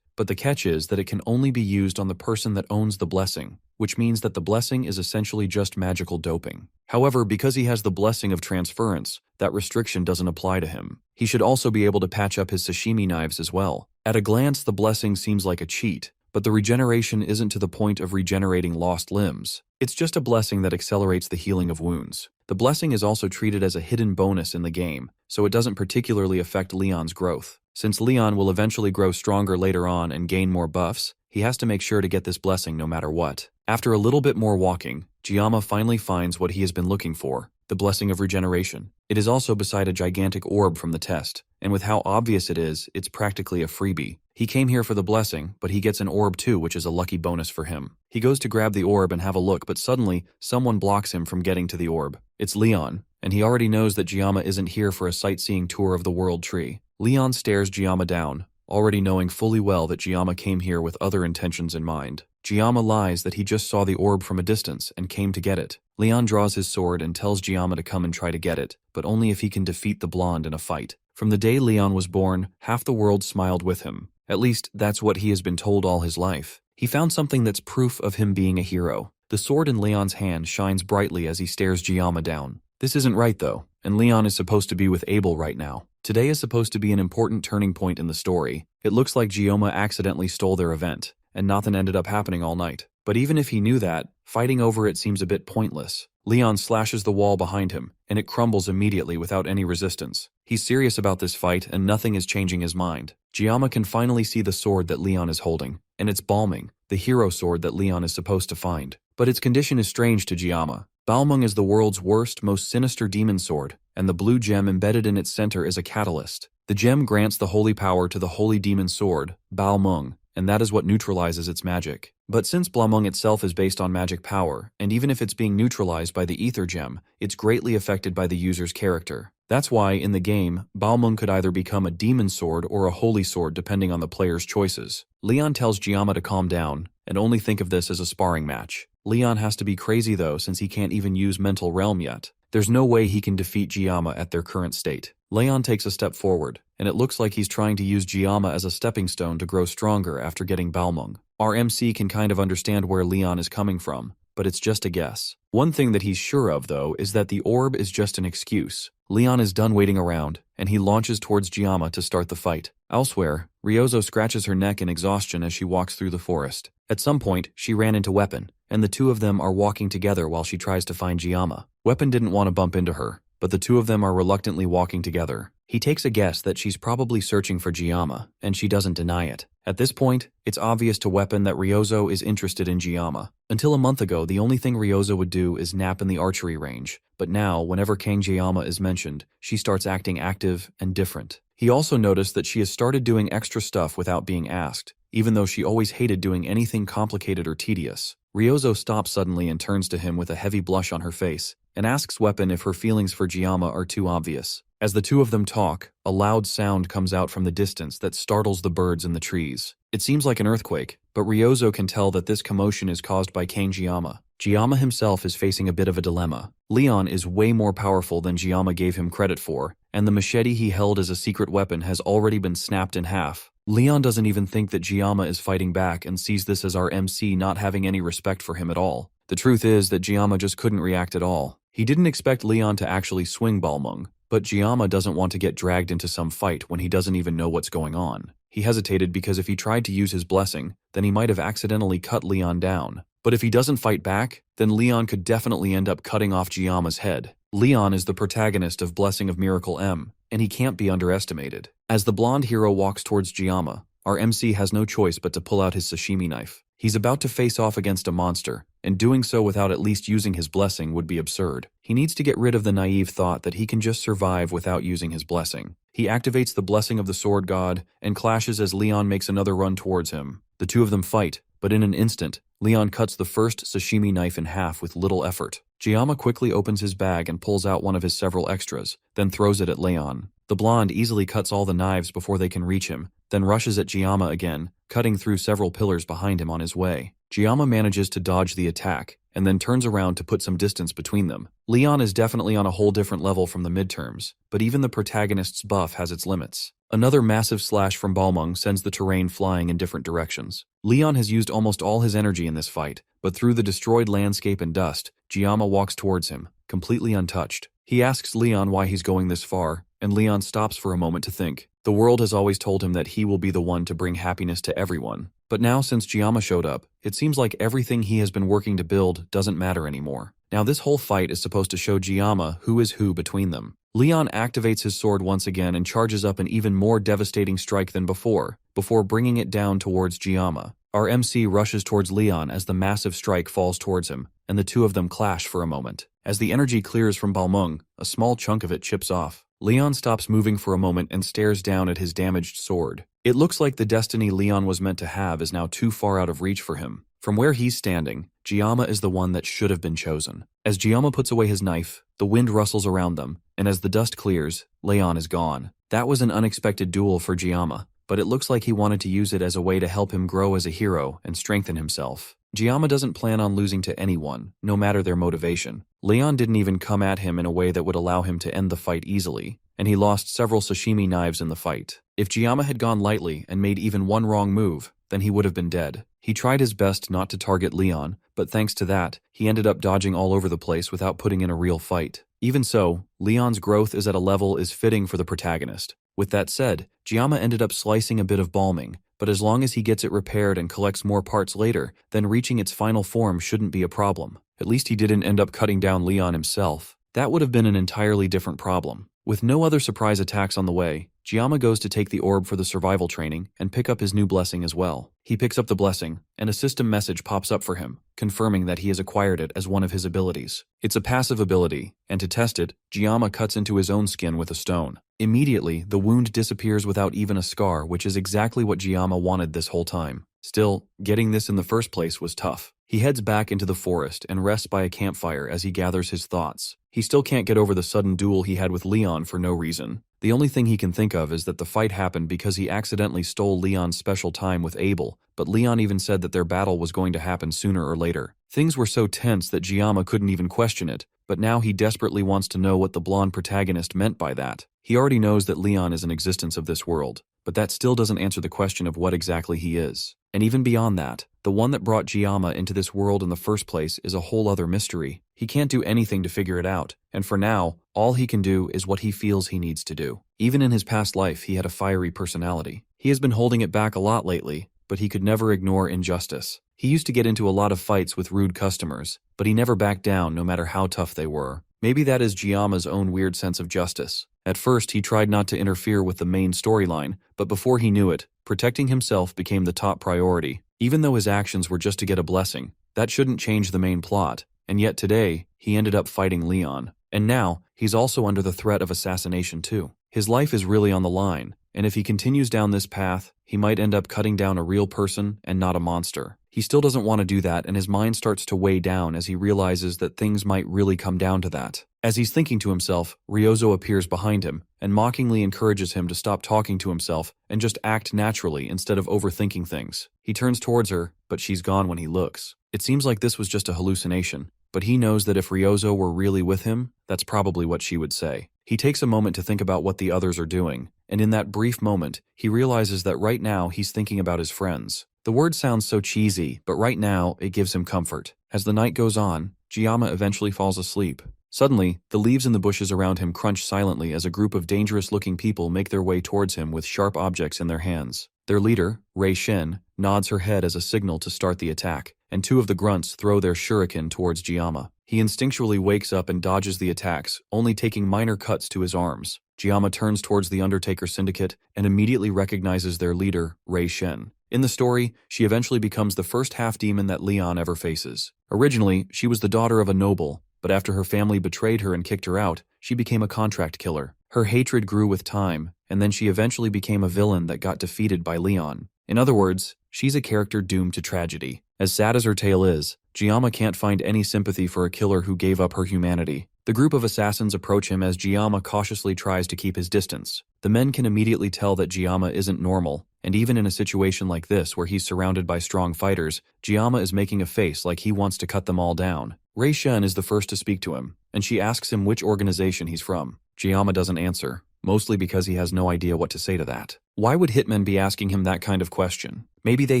Speaker 1: but the catch is that it can only be used on the person that owns the blessing, which means that the blessing is essentially just magical doping. However, because he has the blessing of transference, that restriction doesn't apply to him. He should also be able to patch up his sashimi knives as well. At a glance, the blessing seems like a cheat, but the regeneration isn't to the point of regenerating lost limbs. It's just a blessing that accelerates the healing of wounds. The blessing is also treated as a hidden bonus in the game, so it doesn't particularly affect Leon's growth. Since Leon will eventually grow stronger later on and gain more buffs, he has to make sure to get this blessing no matter what. After a little bit more walking, Gama finally finds what he has been looking for, the blessing of regeneration. It is also beside a gigantic orb from the test, and with how obvious it is, it's practically a freebie. He came here for the blessing, but he gets an orb too, which is a lucky bonus for him. He goes to grab the orb and have a look, but suddenly, someone blocks him from getting to the orb. It's Leon, and he already knows that Gama isn't here for a sightseeing tour of the world tree. Leon stares Gama down, already knowing fully well that Gama came here with other intentions in mind. Gama lies that he just saw the orb from a distance and came to get it. Leon draws his sword and tells Gama to come and try to get it, but only if he can defeat the blonde in a fight. From the day Leon was born, half the world smiled with him. At least, that's what he has been told all his life. He found something that's proof of him being a hero. The sword in Leon's hand shines brightly as he stares Gama down. This isn't right though, and Leon is supposed to be with Abel right now. Today is supposed to be an important turning point in the story. It looks like Gama accidentally stole their event, and nothing ended up happening all night. But even if he knew that, fighting over it seems a bit pointless. Leon slashes the wall behind him, and it crumbles immediately without any resistance. He's serious about this fight, and nothing is changing his mind. Gama can finally see the sword that Leon is holding, and it's Balmung, the hero sword that Leon is supposed to find. But its condition is strange to Gama. Balmung is the world's worst, most sinister demon sword, and the blue gem embedded in its center is a catalyst. The gem grants the holy power to the holy demon sword, Balmung, and that is what neutralizes its magic. But since Balmung itself is based on magic power, and even if it's being neutralized by the ether gem, it's greatly affected by the user's character. That's why, in the game, Balmung could either become a demon sword or a holy sword depending on the player's choices. Leon tells Gama to calm down, and only think of this as a sparring match. Leon has to be crazy though, since he can't even use mental realm yet. There's no way he can defeat Gama at their current state. Leon takes a step forward, and it looks like he's trying to use Gama as a stepping stone to grow stronger after getting Balmung. Our MC can kind of understand where Leon is coming from, but it's just a guess. One thing that he's sure of, though, is that the orb is just an excuse. Leon is done waiting around, and he launches towards Gama to start the fight. Elsewhere, Ryozo scratches her neck in exhaustion as she walks through the forest. At some point, she ran into Weapon, and the two of them are walking together while she tries to find Gama. Weapon didn't want to bump into her, but the two of them are reluctantly walking together. He takes a guess that she's probably searching for Gama, and she doesn't deny it. At this point, it's obvious to Weapon that Ryozo is interested in Gama. Until a month ago, the only thing Ryozo would do is nap in the archery range, but now, whenever Kang Gama is mentioned, she starts acting active and different. He also noticed that she has started doing extra stuff without being asked, even though she always hated doing anything complicated or tedious. Ryozo stops suddenly and turns to him with a heavy blush on her face, and asks Weapon if her feelings for Gama are too obvious. As the two of them talk, a loud sound comes out from the distance that startles the birds in the trees. It seems like an earthquake, but Ryozo can tell that this commotion is caused by Kang Gama. Gama himself is facing a bit of a dilemma. Leon is way more powerful than Gama gave him credit for, and the machete he held as a secret weapon has already been snapped in half. Leon doesn't even think that Gama is fighting back and sees this as our MC not having any respect for him at all. The truth is that Gama just couldn't react at all. He didn't expect Leon to actually swing Balmung, but Gama doesn't want to get dragged into some fight when he doesn't even know what's going on. He hesitated because if he tried to use his blessing, then he might have accidentally cut Leon down. But if he doesn't fight back, then Leon could definitely end up cutting off Gama's head. Leon is the protagonist of Blessing of Miracle M, and he can't be underestimated. As the blonde hero walks towards Gama, our MC has no choice but to pull out his sashimi knife. He's about to face off against a monster, and doing so without at least using his blessing would be absurd. He needs to get rid of the naive thought that he can just survive without using his blessing. He activates the blessing of the sword god and clashes as Leon makes another run towards him. The two of them fight, but in an instant, Leon cuts the first sashimi knife in half with little effort. Gama quickly opens his bag and pulls out one of his several extras, then throws it at Leon. The blonde easily cuts all the knives before they can reach him, then rushes at Gama again, cutting through several pillars behind him on his way. Gama manages to dodge the attack, and then turns around to put some distance between them. Leon is definitely on a whole different level from the midterms, but even the protagonist's buff has its limits. Another massive slash from Balmung sends the terrain flying in different directions. Leon has used almost all his energy in this fight, but through the destroyed landscape and dust, Gama walks towards him, completely untouched. He asks Leon why he's going this far, and Leon stops for a moment to think. The world has always told him that he will be the one to bring happiness to everyone. But now since Gama showed up, it seems like everything he has been working to build doesn't matter anymore. Now this whole fight is supposed to show Gama who is who between them. Leon activates his sword once again and charges up an even more devastating strike than before bringing it down towards Gama. Our MC rushes towards Leon as the massive strike falls towards him, and the two of them clash for a moment. As the energy clears from Balmung, a small chunk of it chips off. Leon stops moving for a moment and stares down at his damaged sword. It looks like the destiny Leon was meant to have is now too far out of reach for him. From where he's standing, Gama is the one that should have been chosen. As Gama puts away his knife, the wind rustles around them, and as the dust clears, Leon is gone. That was an unexpected duel for Gama, but it looks like he wanted to use it as a way to help him grow as a hero and strengthen himself. Gama doesn't plan on losing to anyone, no matter their motivation. Leon didn't even come at him in a way that would allow him to end the fight easily, and he lost several sashimi knives in the fight. If Gama had gone lightly and made even one wrong move, then he would have been dead. He tried his best not to target Leon, but thanks to that, he ended up dodging all over the place without putting in a real fight. Even so, Leon's growth is at a level is fitting for the protagonist. With that said, Gama ended up slicing a bit of Balmung, but as long as he gets it repaired and collects more parts later, then reaching its final form shouldn't be a problem. At least he didn't end up cutting down Leon himself. That would have been an entirely different problem. With no other surprise attacks on the way, Gama goes to take the orb for the survival training and pick up his new blessing as well. He picks up the blessing, and a system message pops up for him, confirming that he has acquired it as one of his abilities. It's a passive ability, and to test it, Gama cuts into his own skin with a stone. Immediately, the wound disappears without even a scar, which is exactly what Gama wanted this whole time. Still, getting this in the first place was tough. He heads back into the forest and rests by a campfire as he gathers his thoughts. He still can't get over the sudden duel he had with Leon for no reason. The only thing he can think of is that the fight happened because he accidentally stole Leon's special time with Abel, but Leon even said that their battle was going to happen sooner or later. Things were so tense that Gama couldn't even question it, but now he desperately wants to know what the blonde protagonist meant by that. He already knows that Leon is an existence of this world, but that still doesn't answer the question of what exactly he is. And even beyond that, the one that brought Gama into this world in the first place is a whole other mystery. He can't do anything to figure it out, and for now, all he can do is what he feels he needs to do. Even in his past life, he had a fiery personality. He has been holding it back a lot lately, but he could never ignore injustice. He used to get into a lot of fights with rude customers, but he never backed down no matter how tough they were. Maybe that is Giama's own weird sense of justice. At first, he tried not to interfere with the main storyline, but before he knew it, protecting himself became the top priority. Even though his actions were just to get a blessing, that shouldn't change the main plot, and yet today, he ended up fighting Leon. And now, he's also under the threat of assassination too. His life is really on the line, and if he continues down this path, he might end up cutting down a real person and not a monster. He still doesn't want to do that, and his mind starts to weigh down as he realizes that things might really come down to that. As he's thinking to himself, Ryozo appears behind him and mockingly encourages him to stop talking to himself and just act naturally instead of overthinking things. He turns towards her, but she's gone when he looks. It seems like this was just a hallucination, but he knows that if Ryozo were really with him, that's probably what she would say. He takes a moment to think about what the others are doing, and in that brief moment, he realizes that right now he's thinking about his friends. The word sounds so cheesy, but right now it gives him comfort. As the night goes on, Gama eventually falls asleep. Suddenly, the leaves in the bushes around him crunch silently as a group of dangerous-looking people make their way towards him with sharp objects in their hands. Their leader, Rei Shen, nods her head as a signal to start the attack, and two of the grunts throw their shuriken towards Gama. He instinctually wakes up and dodges the attacks, only taking minor cuts to his arms. Gama turns towards the Undertaker Syndicate and immediately recognizes their leader, Rei Shen. In the story, she eventually becomes the first half-demon that Leon ever faces. Originally, she was the daughter of a noble, but after her family betrayed her and kicked her out, she became a contract killer. Her hatred grew with time, and then she eventually became a villain that got defeated by Leon. In other words, she's a character doomed to tragedy. As sad as her tale is, Gama can't find any sympathy for a killer who gave up her humanity. The group of assassins approach him as Gama cautiously tries to keep his distance. The men can immediately tell that Gama isn't normal, and even in a situation like this where he's surrounded by strong fighters, Gama is making a face like he wants to cut them all down. Rei Shen is the first to speak to him, and she asks him which organization he's from. Gama doesn't answer, mostly because he has no idea what to say to that. Why would hitmen be asking him that kind of question? Maybe they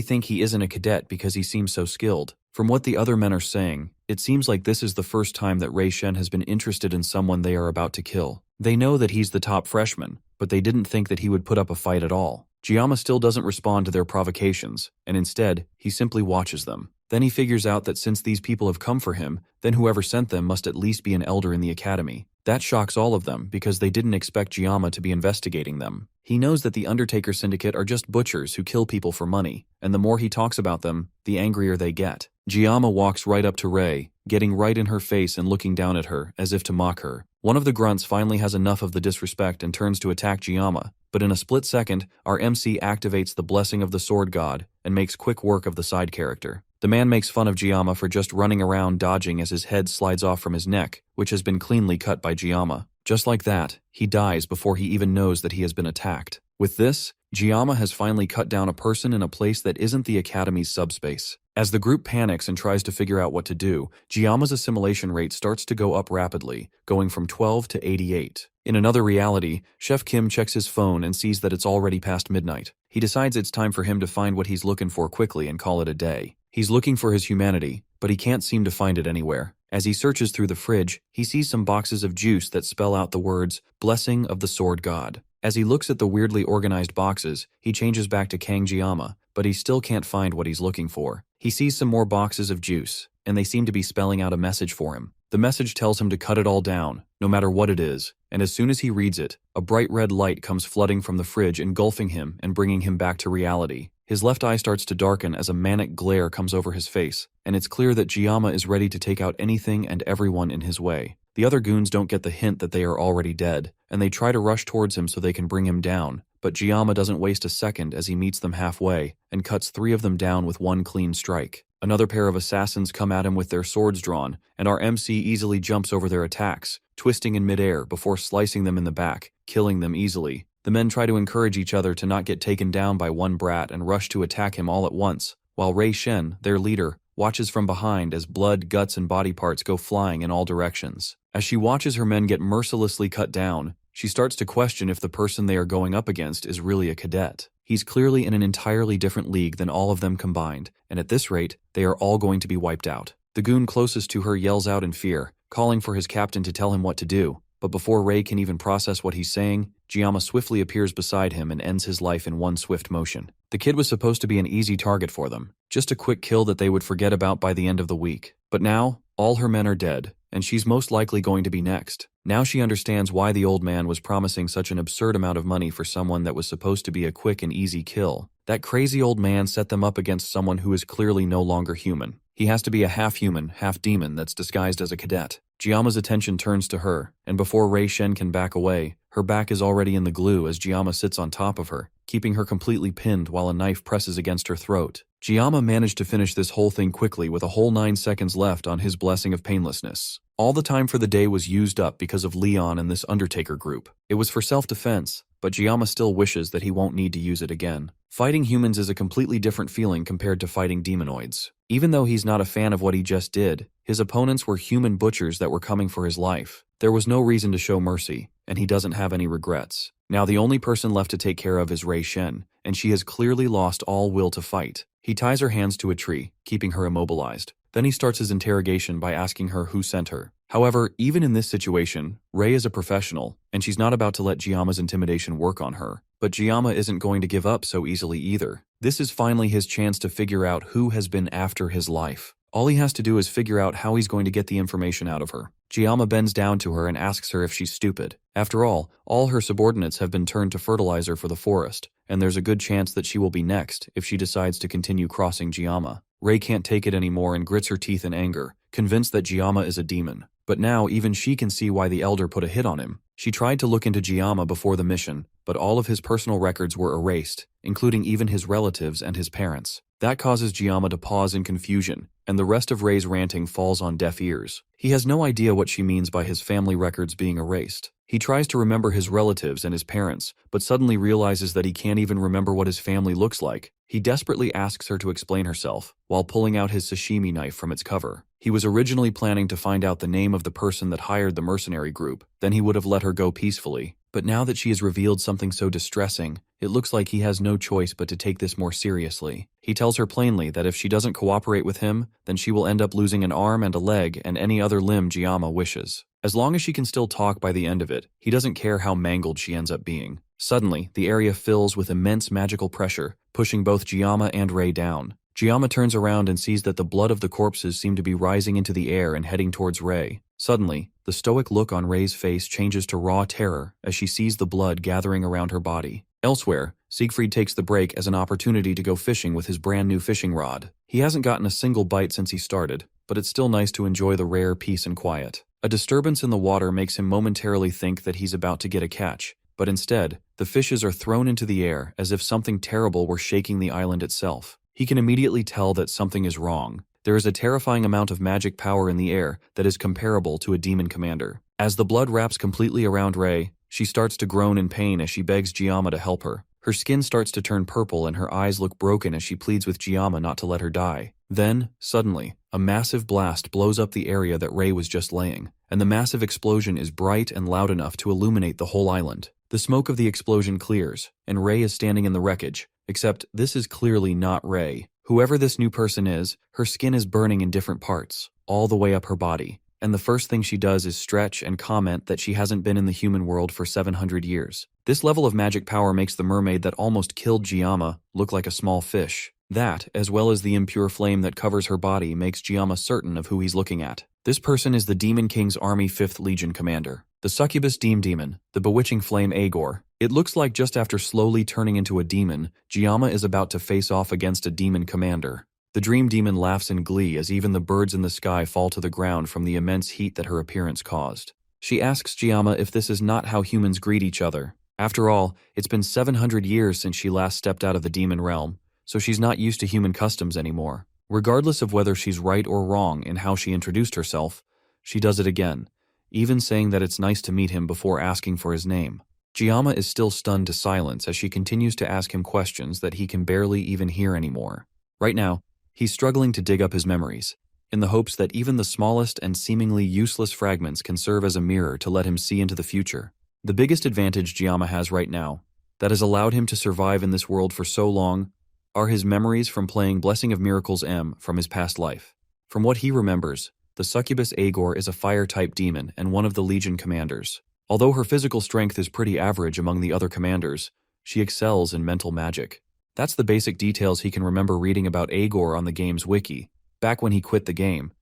Speaker 1: think he isn't a cadet because he seems so skilled. From what the other men are saying, it seems like this is the first time that Rei Shen has been interested in someone they are about to kill. They know that he's the top freshman, but they didn't think that he would put up a fight at all. Gama still doesn't respond to their provocations, and instead, he simply watches them. Then he figures out that since these people have come for him, then whoever sent them must at least be an elder in the academy. That shocks all of them because they didn't expect Gama to be investigating them. He knows that the Undertaker Syndicate are just butchers who kill people for money, and the more he talks about them, the angrier they get. Gama walks right up to Rei, getting right in her face and looking down at her, as if to mock her. One of the grunts finally has enough of the disrespect and turns to attack Gama, but in a split second, our MC activates the blessing of the sword god and makes quick work of the side character. The man makes fun of Gama for just running around dodging as his head slides off from his neck, which has been cleanly cut by Gama. Just like that, he dies before he even knows that he has been attacked. With this, Gama has finally cut down a person in a place that isn't the Academy's subspace. As the group panics and tries to figure out what to do, Gama's assimilation rate starts to go up rapidly, going from 12 to 88. In another reality, Chef Kim checks his phone and sees that it's already past midnight. He decides it's time for him to find what he's looking for quickly and call it a day. He's looking for his humanity, but he can't seem to find it anywhere. As he searches through the fridge, he sees some boxes of juice that spell out the words, "Blessing of the Sword God." As he looks at the weirdly organized boxes, he changes back to Gama, but he still can't find what he's looking for. He sees some more boxes of juice, and they seem to be spelling out a message for him. The message tells him to cut it all down, no matter what it is, and as soon as he reads it, a bright red light comes flooding from the fridge, engulfing him and bringing him back to reality. His left eye starts to darken as a manic glare comes over his face, and it's clear that Gama is ready to take out anything and everyone in his way. The other goons don't get the hint that they are already dead, and they try to rush towards him so they can bring him down, but Gama doesn't waste a second as he meets them halfway and cuts 3 of them down with one clean strike. Another pair of assassins come at him with their swords drawn, and our MC easily jumps over their attacks, twisting in midair before slicing them in the back, killing them easily. The men try to encourage each other to not get taken down by one brat and rush to attack him all at once, while Ray Shen, their leader, watches from behind as blood, guts, and body parts go flying in all directions. As she watches her men get mercilessly cut down, she starts to question if the person they are going up against is really a cadet. He's clearly in an entirely different league than all of them combined, and at this rate, they are all going to be wiped out. The goon closest to her yells out in fear, calling for his captain to tell him what to do, but before Ray can even process what he's saying, Gama swiftly appears beside him and ends his life in one swift motion. The kid was supposed to be an easy target for them, just a quick kill that they would forget about by the end of the week. But now, all her men are dead, and she's most likely going to be next. Now she understands why the old man was promising such an absurd amount of money for someone that was supposed to be a quick and easy kill. That crazy old man set them up against someone who is clearly no longer human. He has to be a half-human, half-demon that's disguised as a cadet. Giama's attention turns to her, and before Ray Shen can back away, her back is already in the glue as Giama sits on top of her, keeping her completely pinned while a knife presses against her throat. Giama managed to finish this whole thing quickly with a whole 9 seconds left on his blessing of painlessness. All the time for the day was used up because of Leon and this Undertaker group. It was for self-defense, but Giama still wishes that he won't need to use it again. Fighting humans is a completely different feeling compared to fighting demonoids. Even though he's not a fan of what he just did, his opponents were human butchers that were coming for his life. There was no reason to show mercy, and he doesn't have any regrets. Now the only person left to take care of is Ray Shen, and she has clearly lost all will to fight. He ties her hands to a tree, keeping her immobilized. Then he starts his interrogation by asking her who sent her. However, even in this situation, Ray is a professional, and she's not about to let Giama's intimidation work on her. But Giama isn't going to give up so easily either. This is finally his chance to figure out who has been after his life. All he has to do is figure out how he's going to get the information out of her. Giama bends down to her and asks her if she's stupid. After all her subordinates have been turned to fertilizer for the forest, and there's a good chance that she will be next if she decides to continue crossing Giama. Ray can't take it anymore and grits her teeth in anger, convinced that Giama is a demon. But now even she can see why the elder put a hit on him. She tried to look into Giama before the mission, but all of his personal records were erased, including even his relatives and his parents. That causes Giama to pause in confusion, and the rest of Ray's ranting falls on deaf ears. He has no idea what she means by his family records being erased. He tries to remember his relatives and his parents, but suddenly realizes that he can't even remember what his family looks like. He desperately asks her to explain herself, while pulling out his sashimi knife from its cover. He was originally planning to find out the name of the person that hired the mercenary group, then he would have let her go peacefully. But now that she has revealed something so distressing, it looks like he has no choice but to take this more seriously. He tells her plainly that if she doesn't cooperate with him, then she will end up losing an arm and a leg and any other limb Giama wishes. As long as she can still talk by the end of it, he doesn't care how mangled she ends up being. Suddenly, the area fills with immense magical pressure, pushing both Giama and Ray down. Giama turns around and sees that the blood of the corpses seem to be rising into the air and heading towards Ray. Suddenly, the stoic look on Ray's face changes to raw terror as she sees the blood gathering around her body. Elsewhere, Siegfried takes the break as an opportunity to go fishing with his brand new fishing rod. He hasn't gotten a single bite since he started, but it's still nice to enjoy the rare peace and quiet. A disturbance in the water makes him momentarily think that he's about to get a catch, but instead, the fishes are thrown into the air as if something terrible were shaking the island itself. He can immediately tell that something is wrong. There is a terrifying amount of magic power in the air that is comparable to a demon commander. As the blood wraps completely around Ray, she starts to groan in pain as she begs Giama to help her. Her skin starts to turn purple and her eyes look broken as she pleads with Giama not to let her die. Then, suddenly, a massive blast blows up the area that Ray was just laying, and the massive explosion is bright and loud enough to illuminate the whole island. The smoke of the explosion clears, and Ray is standing in the wreckage, except this is clearly not Ray. Whoever this new person is, her skin is burning in different parts, all the way up her body, and the first thing she does is stretch and comment that she hasn't been in the human world for 700 years. This level of magic power makes the mermaid that almost killed Giama look like a small fish. That, as well as the impure flame that covers her body, makes Giama certain of who he's looking at. This person is the Demon King's Army 5th Legion commander, the succubus demon, the bewitching flame Agor. It looks like just after slowly turning into a demon, Giama is about to face off against a demon commander. The dream demon laughs in glee as even the birds in the sky fall to the ground from the immense heat that her appearance caused. She asks Gama if this is not how humans greet each other. After all, it's been 700 years since she last stepped out of the demon realm, so she's not used to human customs anymore. Regardless of whether she's right or wrong in how she introduced herself, she does it again, even saying that it's nice to meet him before asking for his name. Gama is still stunned to silence as she continues to ask him questions that he can barely even hear anymore. Right now, he's struggling to dig up his memories, in the hopes that even the smallest and seemingly useless fragments can serve as a mirror to let him see into the future. The biggest advantage Gama has right now, that has allowed him to survive in this world for so long, are his memories from playing Blessing of Miracles M from his past life. From what he remembers, the succubus Agor is a fire-type demon and one of the Legion commanders. Although her physical strength is pretty average among the other commanders, she excels in mental magic. That's the basic details he can remember reading about Agor on the game's wiki, back when he quit the game,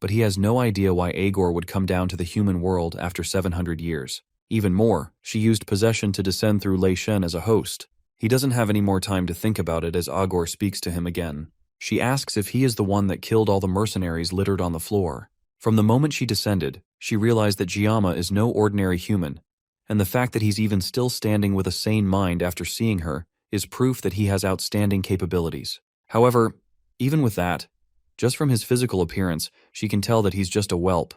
Speaker 1: but he has no idea why Agor would come down to the human world after 700 years. Even more, she used possession to descend through Lei Shen as a host. He doesn't have any more time to think about it as Agor speaks to him again. She asks if he is the one that killed all the mercenaries littered on the floor. From the moment she descended, she realized that Gama is no ordinary human, and the fact that he's even still standing with a sane mind after seeing her is proof that he has outstanding capabilities. However, even with that, just from his physical appearance, she can tell that he's just a whelp,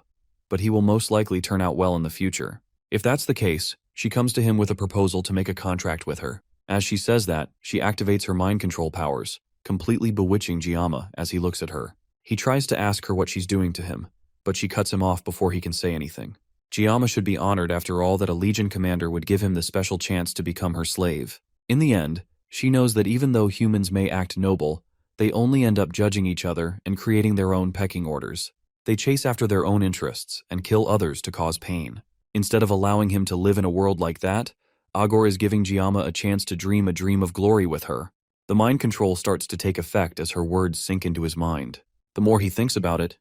Speaker 1: but he will most likely turn out well in the future. If that's the case, she comes to him with a proposal to make a contract with her. As she says that, she activates her mind control powers, completely bewitching Gama as he looks at her. He tries to ask her what she's doing to him, but she cuts him off before he can say anything. Gama should be honored after all that a Legion commander would give him the special chance to become her slave. In the end, she knows that even though humans may act noble, they only end up judging each other and creating their own pecking orders. They chase after their own interests and kill others to cause pain. Instead of allowing him to live in a world like that, Agor is giving Gama a chance to dream a dream of glory with her. The mind control starts to take effect as her words sink into his mind. The more he thinks about it,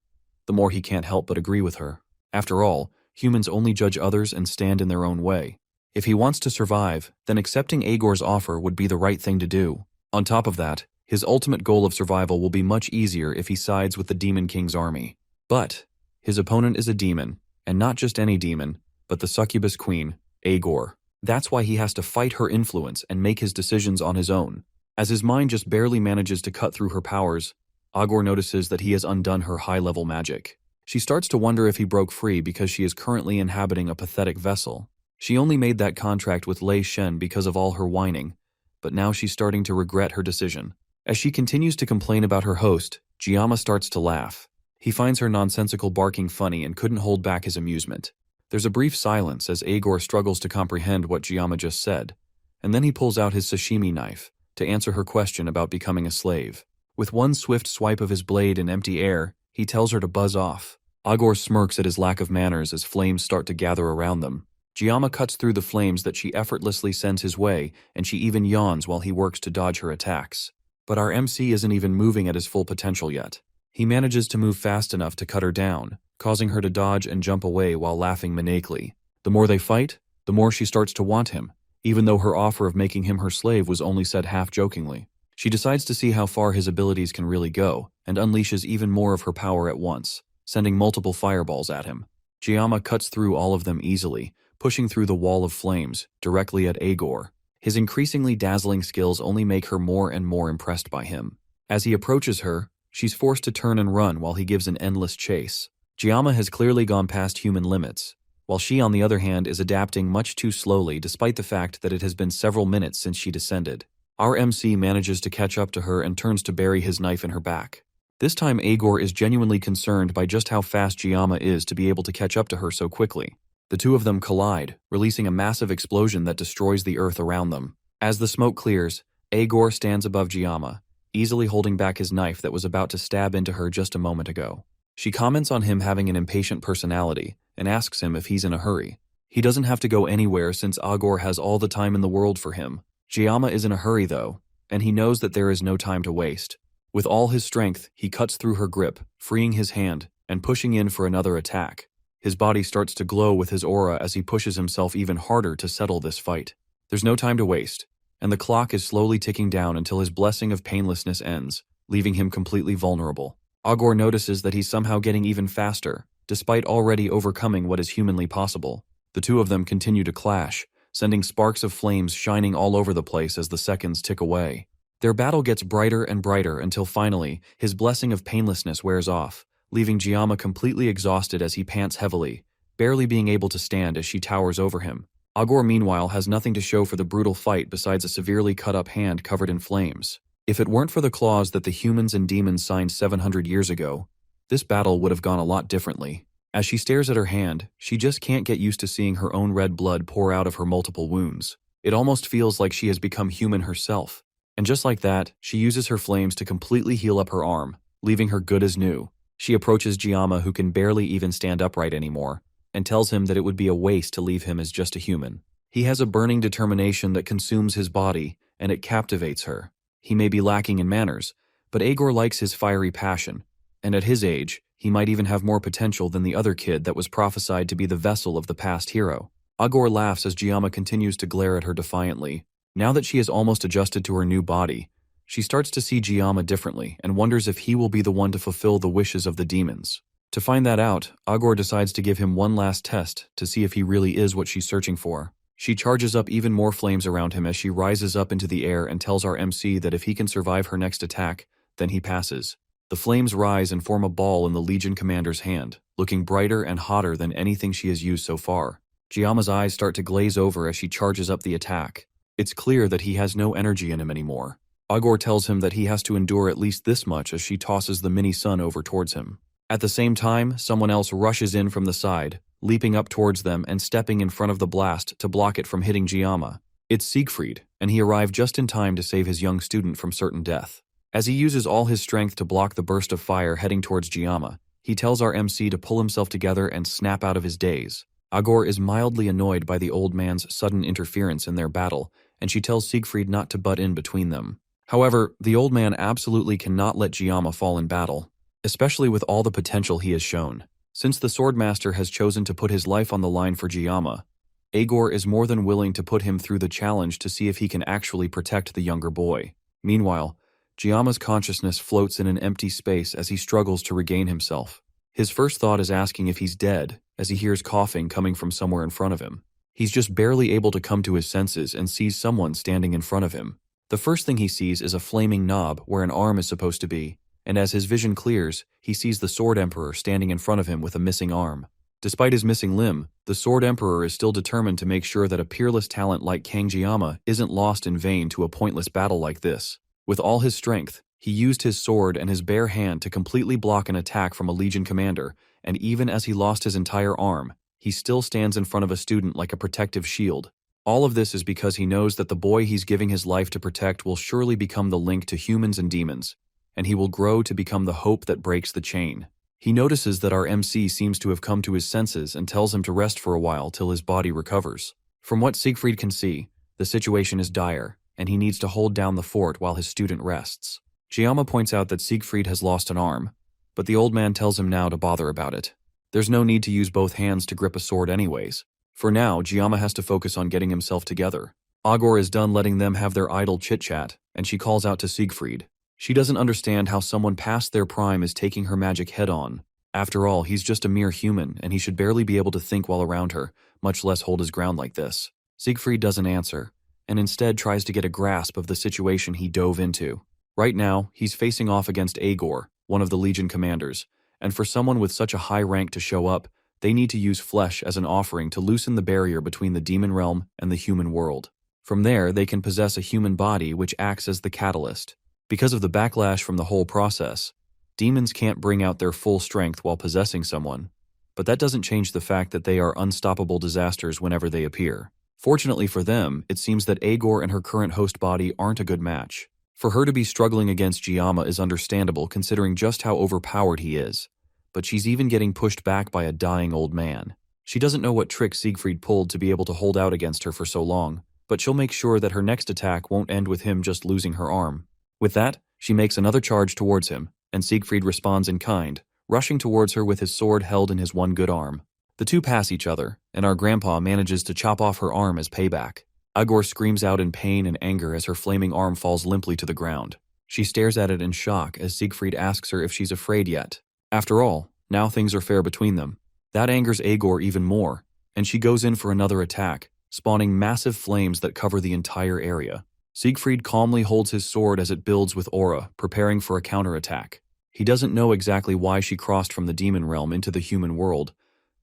Speaker 1: the more he can't help but agree with her. After all, humans only judge others and stand in their own way. If he wants to survive, then accepting Agor's offer would be the right thing to do. On top of that, his ultimate goal of survival will be much easier if he sides with the Demon King's army. But his opponent is a demon, and not just any demon, but the succubus queen, Agor. That's why he has to fight her influence and make his decisions on his own. As his mind just barely manages to cut through her powers, Agor notices that he has undone her high-level magic. She starts to wonder if he broke free because she is currently inhabiting a pathetic vessel. She only made that contract with Lei Shen because of all her whining, but now she's starting to regret her decision. As she continues to complain about her host, Gama starts to laugh. He finds her nonsensical barking funny and couldn't hold back his amusement. There's a brief silence as Agor struggles to comprehend what Gama just said, and then he pulls out his sashimi knife to answer her question about becoming a slave. With one swift swipe of his blade in empty air, he tells her to buzz off. Agor smirks at his lack of manners as flames start to gather around them. Gama cuts through the flames that she effortlessly sends his way, and she even yawns while he works to dodge her attacks. But our MC isn't even moving at his full potential yet. He manages to move fast enough to cut her down, causing her to dodge and jump away while laughing maniacally. The more they fight, the more she starts to want him, even though her offer of making him her slave was only said half-jokingly. She decides to see how far his abilities can really go, and unleashes even more of her power at once, sending multiple fireballs at him. Gama cuts through all of them easily, pushing through the wall of flames, directly at Agor. His increasingly dazzling skills only make her more and more impressed by him. As he approaches her, she's forced to turn and run while he gives an endless chase. Gama has clearly gone past human limits, while she on the other hand is adapting much too slowly despite the fact that it has been several minutes since she descended. Our MC manages to catch up to her and turns to bury his knife in her back. This time Agor is genuinely concerned by just how fast Gama is to be able to catch up to her so quickly. The two of them collide, releasing a massive explosion that destroys the earth around them. As the smoke clears, Agor stands above Gama, easily holding back his knife that was about to stab into her just a moment ago. She comments on him having an impatient personality and asks him if he's in a hurry. He doesn't have to go anywhere since Agor has all the time in the world for him. Gama is in a hurry though, and he knows that there is no time to waste. With all his strength, he cuts through her grip, freeing his hand and pushing in for another attack. His body starts to glow with his aura as he pushes himself even harder to settle this fight. There's no time to waste, and the clock is slowly ticking down until his blessing of painlessness ends, leaving him completely vulnerable. Agor notices that he's somehow getting even faster, despite already overcoming what is humanly possible. The two of them continue to clash, sending sparks of flames shining all over the place as the seconds tick away. Their battle gets brighter and brighter until finally, his blessing of painlessness wears off, leaving Gama completely exhausted as he pants heavily, barely being able to stand as she towers over him. Agor, meanwhile, has nothing to show for the brutal fight besides a severely cut-up hand covered in flames. If it weren't for the clause that the humans and demons signed 700 years ago, this battle would have gone a lot differently. As she stares at her hand, she just can't get used to seeing her own red blood pour out of her multiple wounds. It almost feels like she has become human herself. And just like that, she uses her flames to completely heal up her arm, leaving her good as new. She approaches Gama, who can barely even stand upright anymore, and tells him that it would be a waste to leave him as just a human. He has a burning determination that consumes his body, and it captivates her. He may be lacking in manners, but Agor likes his fiery passion, and at his age, he might even have more potential than the other kid that was prophesied to be the vessel of the past hero. Agor laughs as Gama continues to glare at her defiantly. Now that she has almost adjusted to her new body, she starts to see Gama differently and wonders if he will be the one to fulfill the wishes of the demons. To find that out, Agor decides to give him one last test to see if he really is what she's searching for. She charges up even more flames around him as she rises up into the air and tells our MC that if he can survive her next attack, then he passes. The flames rise and form a ball in the Legion commander's hand, looking brighter and hotter than anything she has used so far. Giama's eyes start to glaze over as she charges up the attack. It's clear that he has no energy in him anymore. Agor tells him that he has to endure at least this much as she tosses the mini-sun over towards him. At the same time, someone else rushes in from the side, leaping up towards them and stepping in front of the blast to block it from hitting Gama. It's Siegfried, and he arrived just in time to save his young student from certain death. As he uses all his strength to block the burst of fire heading towards Gama, he tells our MC to pull himself together and snap out of his daze. Agor is mildly annoyed by the old man's sudden interference in their battle, and she tells Siegfried not to butt in between them. However, the old man absolutely cannot let Gama fall in battle, especially with all the potential he has shown. Since the Swordmaster has chosen to put his life on the line for Gama, Agor is more than willing to put him through the challenge to see if he can actually protect the younger boy. Meanwhile, Giama's consciousness floats in an empty space as he struggles to regain himself. His first thought is asking if he's dead, as he hears coughing coming from somewhere in front of him. He's just barely able to come to his senses and sees someone standing in front of him. The first thing he sees is a flaming knob where an arm is supposed to be, and as his vision clears, he sees the Sword Emperor standing in front of him with a missing arm. Despite his missing limb, the Sword Emperor is still determined to make sure that a peerless talent like Kang Gama isn't lost in vain to a pointless battle like this. With all his strength, he used his sword and his bare hand to completely block an attack from a Legion commander, and even as he lost his entire arm, he still stands in front of a student like a protective shield. All of this is because he knows that the boy he's giving his life to protect will surely become the link to humans and demons, and he will grow to become the hope that breaks the chain. He notices that our MC seems to have come to his senses and tells him to rest for a while till his body recovers. From what Siegfried can see, the situation is dire, and he needs to hold down the fort while his student rests. Gama points out that Siegfried has lost an arm, but the old man tells him now to bother about it. There's no need to use both hands to grip a sword anyways. For now, Gama has to focus on getting himself together. Agor is done letting them have their idle chit-chat, and she calls out to Siegfried. She doesn't understand how someone past their prime is taking her magic head-on. After all, he's just a mere human, and he should barely be able to think while around her, much less hold his ground like this. Siegfried doesn't answer, and instead tries to get a grasp of the situation he dove into. Right now, he's facing off against Agor, one of the Legion commanders, and for someone with such a high rank to show up, they need to use flesh as an offering to loosen the barrier between the demon realm and the human world. From there, they can possess a human body which acts as the catalyst. Because of the backlash from the whole process, demons can't bring out their full strength while possessing someone, but that doesn't change the fact that they are unstoppable disasters whenever they appear. Fortunately for them, it seems that Agor and her current host body aren't a good match. For her to be struggling against Gama is understandable considering just how overpowered he is, but she's even getting pushed back by a dying old man. She doesn't know what trick Siegfried pulled to be able to hold out against her for so long, but she'll make sure that her next attack won't end with him just losing her arm. With that, she makes another charge towards him, and Siegfried responds in kind, rushing towards her with his sword held in his one good arm. The two pass each other, and our grandpa manages to chop off her arm as payback. Agor screams out in pain and anger as her flaming arm falls limply to the ground. She stares at it in shock as Siegfried asks her if she's afraid yet. After all, now things are fair between them. That angers Agor even more, and she goes in for another attack, spawning massive flames that cover the entire area. Siegfried calmly holds his sword as it builds with aura, preparing for a counterattack. He doesn't know exactly why she crossed from the demon realm into the human world,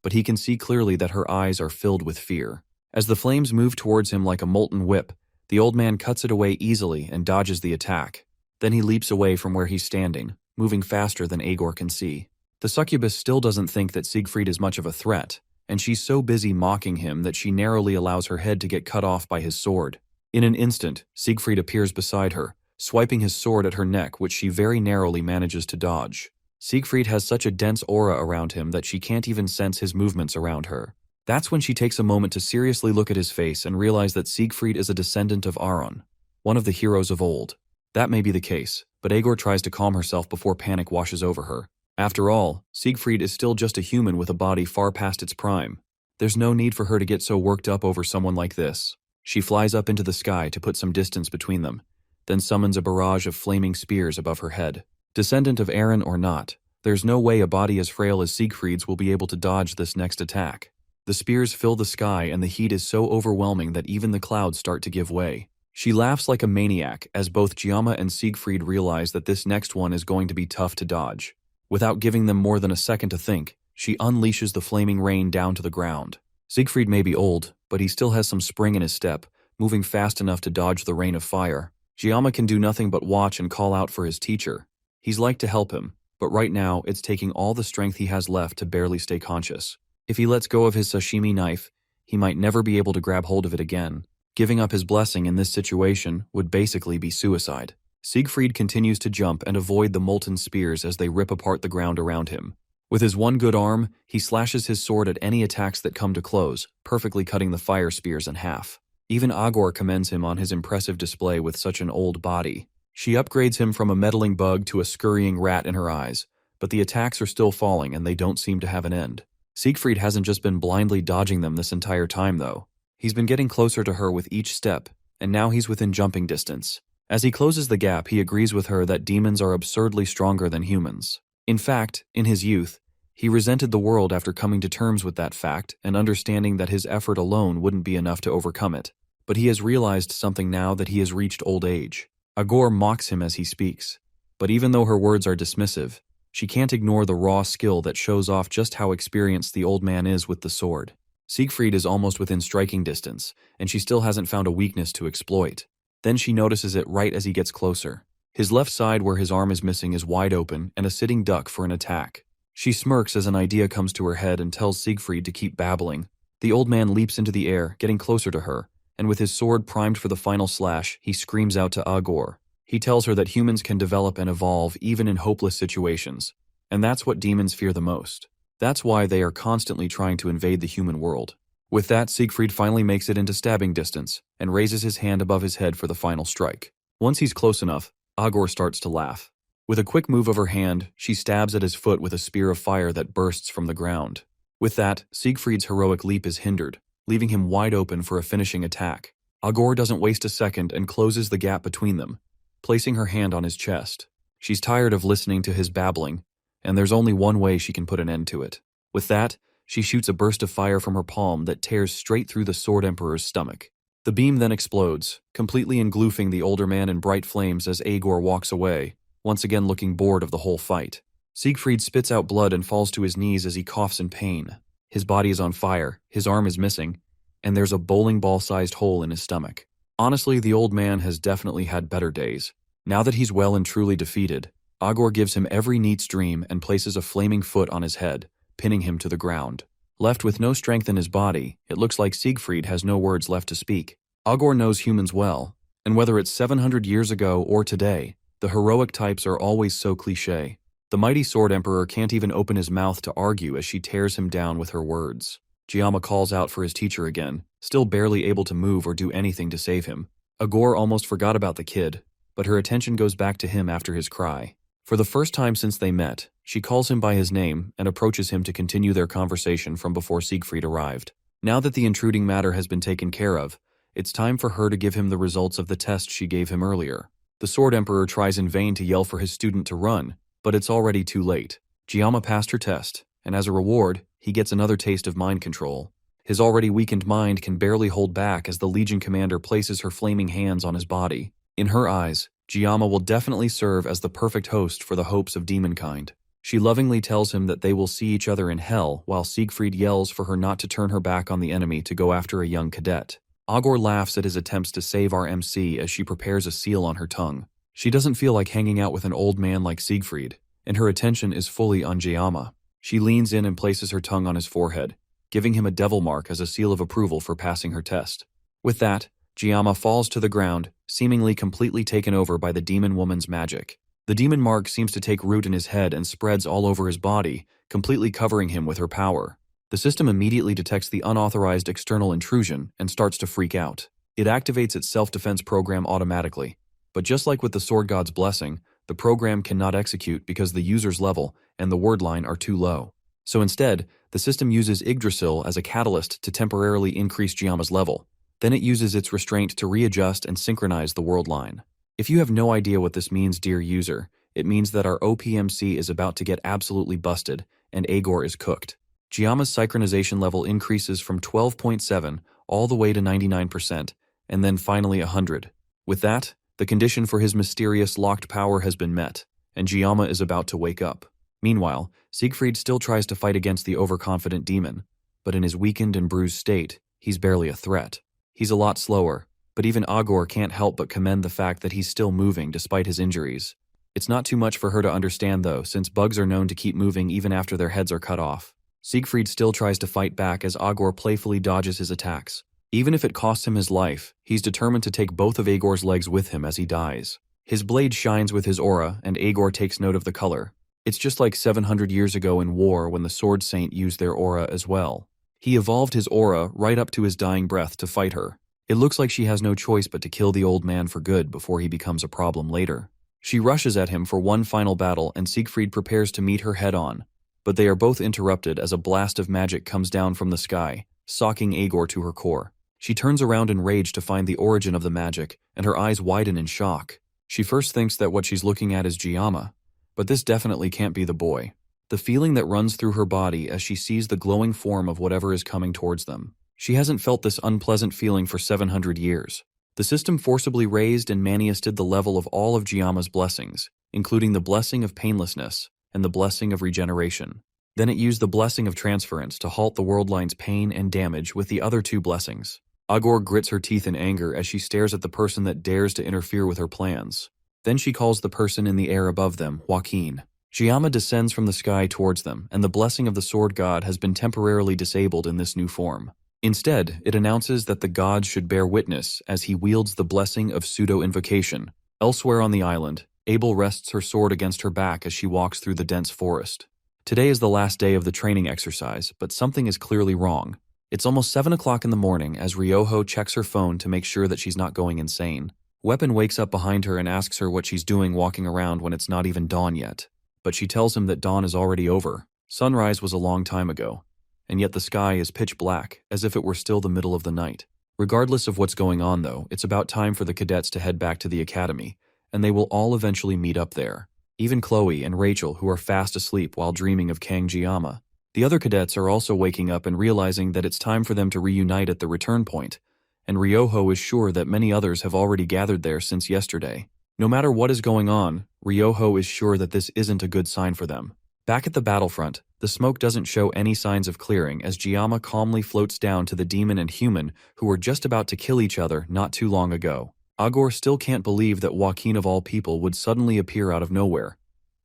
Speaker 1: but he can see clearly that her eyes are filled with fear. As the flames move towards him like a molten whip, the old man cuts it away easily and dodges the attack. Then he leaps away from where he's standing, moving faster than Agor can see. The succubus still doesn't think that Siegfried is much of a threat, and she's so busy mocking him that she narrowly allows her head to get cut off by his sword. In an instant, Siegfried appears beside her, swiping his sword at her neck, which she very narrowly manages to dodge. Siegfried has such a dense aura around him that she can't even sense his movements around her. That's when she takes a moment to seriously look at his face and realize that Siegfried is a descendant of Aaron, one of the heroes of old. That may be the case, but Agor tries to calm herself before panic washes over her. After all, Siegfried is still just a human with a body far past its prime. There's no need for her to get so worked up over someone like this. She flies up into the sky to put some distance between them, then summons a barrage of flaming spears above her head. Descendant of Aaron or not, there's no way a body as frail as Siegfried's will be able to dodge this next attack. The spears fill the sky and the heat is so overwhelming that even the clouds start to give way. She laughs like a maniac as both Gama and Siegfried realize that this next one is going to be tough to dodge. Without giving them more than a second to think, she unleashes the flaming rain down to the ground. Siegfried may be old, but he still has some spring in his step, moving fast enough to dodge the rain of fire. Gama can do nothing but watch and call out for his teacher. He's like to help him, but right now it's taking all the strength he has left to barely stay conscious. If he lets go of his sashimi knife, he might never be able to grab hold of it again. Giving up his blessing in this situation would basically be suicide. Siegfried continues to jump and avoid the molten spears as they rip apart the ground around him. With his one good arm, he slashes his sword at any attacks that come to close, perfectly cutting the fire spears in half. Even Agor commends him on his impressive display with such an old body. She upgrades him from a meddling bug to a scurrying rat in her eyes, but the attacks are still falling and they don't seem to have an end. Siegfried hasn't just been blindly dodging them this entire time, though. He's been getting closer to her with each step, and now he's within jumping distance. As he closes the gap, he agrees with her that demons are absurdly stronger than humans. In fact, in his youth, he resented the world after coming to terms with that fact and understanding that his effort alone wouldn't be enough to overcome it. But he has realized something now that he has reached old age. Agor mocks him as he speaks, but even though her words are dismissive, she can't ignore the raw skill that shows off just how experienced the old man is with the sword. Siegfried is almost within striking distance, and she still hasn't found a weakness to exploit. Then she notices it right as he gets closer. His left side where his arm is missing is wide open and a sitting duck for an attack. She smirks as an idea comes to her head and tells Siegfried to keep babbling. The old man leaps into the air, getting closer to her, and with his sword primed for the final slash, he screams out to Agor. He tells her that humans can develop and evolve even in hopeless situations, and that's what demons fear the most. That's why they are constantly trying to invade the human world. With that, Siegfried finally makes it into stabbing distance and raises his hand above his head for the final strike. Once he's close enough, Agor starts to laugh. With a quick move of her hand, she stabs at his foot with a spear of fire that bursts from the ground. With that, Siegfried's heroic leap is hindered, leaving him wide open for a finishing attack. Agor doesn't waste a second and closes the gap between them, placing her hand on his chest. She's tired of listening to his babbling, and there's only one way she can put an end to it. With that, she shoots a burst of fire from her palm that tears straight through the Sword Emperor's stomach. The beam then explodes, completely engulfing the older man in bright flames as Agor walks away, once again looking bored of the whole fight. Siegfried spits out blood and falls to his knees as he coughs in pain. His body is on fire, his arm is missing, and there's a bowling ball-sized hole in his stomach. Honestly, the old man has definitely had better days. Now that he's well and truly defeated, Agor gives him every neat's dream and places a flaming foot on his head, pinning him to the ground. Left with no strength in his body, it looks like Siegfried has no words left to speak. Agor knows humans well, and whether it's 700 years ago or today, the heroic types are always so cliché. The mighty Sword Emperor can't even open his mouth to argue as she tears him down with her words. Gama calls out for his teacher again, still barely able to move or do anything to save him. Agor almost forgot about the kid, but her attention goes back to him after his cry. For the first time since they met, she calls him by his name and approaches him to continue their conversation from before Siegfried arrived. Now that the intruding matter has been taken care of, it's time for her to give him the results of the test she gave him earlier. The Sword Emperor tries in vain to yell for his student to run, but it's already too late. Gama passed her test, and as a reward, he gets another taste of mind control. His already weakened mind can barely hold back as the Legion commander places her flaming hands on his body. In her eyes, Gama will definitely serve as the perfect host for the hopes of demonkind. She lovingly tells him that they will see each other in hell, while Siegfried yells for her not to turn her back on the enemy to go after a young cadet. Agor laughs at his attempts to save our MC as she prepares a seal on her tongue. She doesn't feel like hanging out with an old man like Siegfried, and her attention is fully on Gama. She leans in and places her tongue on his forehead, giving him a devil mark as a seal of approval for passing her test. With that, Gama falls to the ground, seemingly completely taken over by the demon woman's magic. The demon mark seems to take root in his head and spreads all over his body, completely covering him with her power. The system immediately detects the unauthorized external intrusion and starts to freak out. It activates its self-defense program automatically. But just like with the Sword God's blessing, the program cannot execute because the user's level and the word line are too low. So instead, the system uses Yggdrasil as a catalyst to temporarily increase Gama's level. Then it uses its restraint to readjust and synchronize the word line. If you have no idea what this means, dear user, it means that our OPMC is about to get absolutely busted, and Agor is cooked. Gama's synchronization level increases from 12.7 all the way to 99%, and then finally 100. With that, the condition for his mysterious locked power has been met, and Gama is about to wake up. Meanwhile, Siegfried still tries to fight against the overconfident demon, but in his weakened and bruised state, he's barely a threat. He's a lot slower, but even Agor can't help but commend the fact that he's still moving despite his injuries. It's not too much for her to understand though, since bugs are known to keep moving even after their heads are cut off. Siegfried still tries to fight back as Agor playfully dodges his attacks. Even if it costs him his life, he's determined to take both of Agor's legs with him as he dies. His blade shines with his aura, and Agor takes note of the color. It's just like 700 years ago in war when the Sword Saint used their aura as well. He evolved his aura right up to his dying breath to fight her. It looks like she has no choice but to kill the old man for good before he becomes a problem later. She rushes at him for one final battle, and Siegfried prepares to meet her head-on. But they are both interrupted as a blast of magic comes down from the sky, socking Agor to her core. She turns around in rage to find the origin of the magic, and her eyes widen in shock. She first thinks that what she's looking at is Gama, but this definitely can't be the boy. The feeling that runs through her body as she sees the glowing form of whatever is coming towards them. She hasn't felt this unpleasant feeling for 700 years. The system forcibly raised and manifested the level of all of Gama's blessings, including the blessing of painlessness and the blessing of regeneration. Then it used the blessing of transference to halt the world line's pain and damage with the other two blessings. Agor grits her teeth in anger as she stares at the person that dares to interfere with her plans. Then she calls the person in the air above them, Joaquin. Gama descends from the sky towards them, and the blessing of the Sword God has been temporarily disabled in this new form. Instead, it announces that the gods should bear witness as he wields the blessing of pseudo-invocation. Elsewhere on the island, Abel rests her sword against her back as she walks through the dense forest. Today is the last day of the training exercise, but something is clearly wrong. It's almost 7 o'clock in the morning as Ryoho checks her phone to make sure that she's not going insane. Weapon wakes up behind her and asks her what she's doing walking around when it's not even dawn yet. But she tells him that dawn is already over. Sunrise was a long time ago, and yet the sky is pitch black, as if it were still the middle of the night. Regardless of what's going on though, it's about time for the cadets to head back to the academy, and they will all eventually meet up there. Even Kloe and Rachel, who are fast asleep while dreaming of Kang Gama. The other cadets are also waking up and realizing that it's time for them to reunite at the return point, and Ryoho is sure that many others have already gathered there since yesterday. No matter what is going on, Ryoho is sure that this isn't a good sign for them. Back at the battlefront, the smoke doesn't show any signs of clearing as Gama calmly floats down to the demon and human who were just about to kill each other not too long ago. Agor still can't believe that Joaquin of all people would suddenly appear out of nowhere.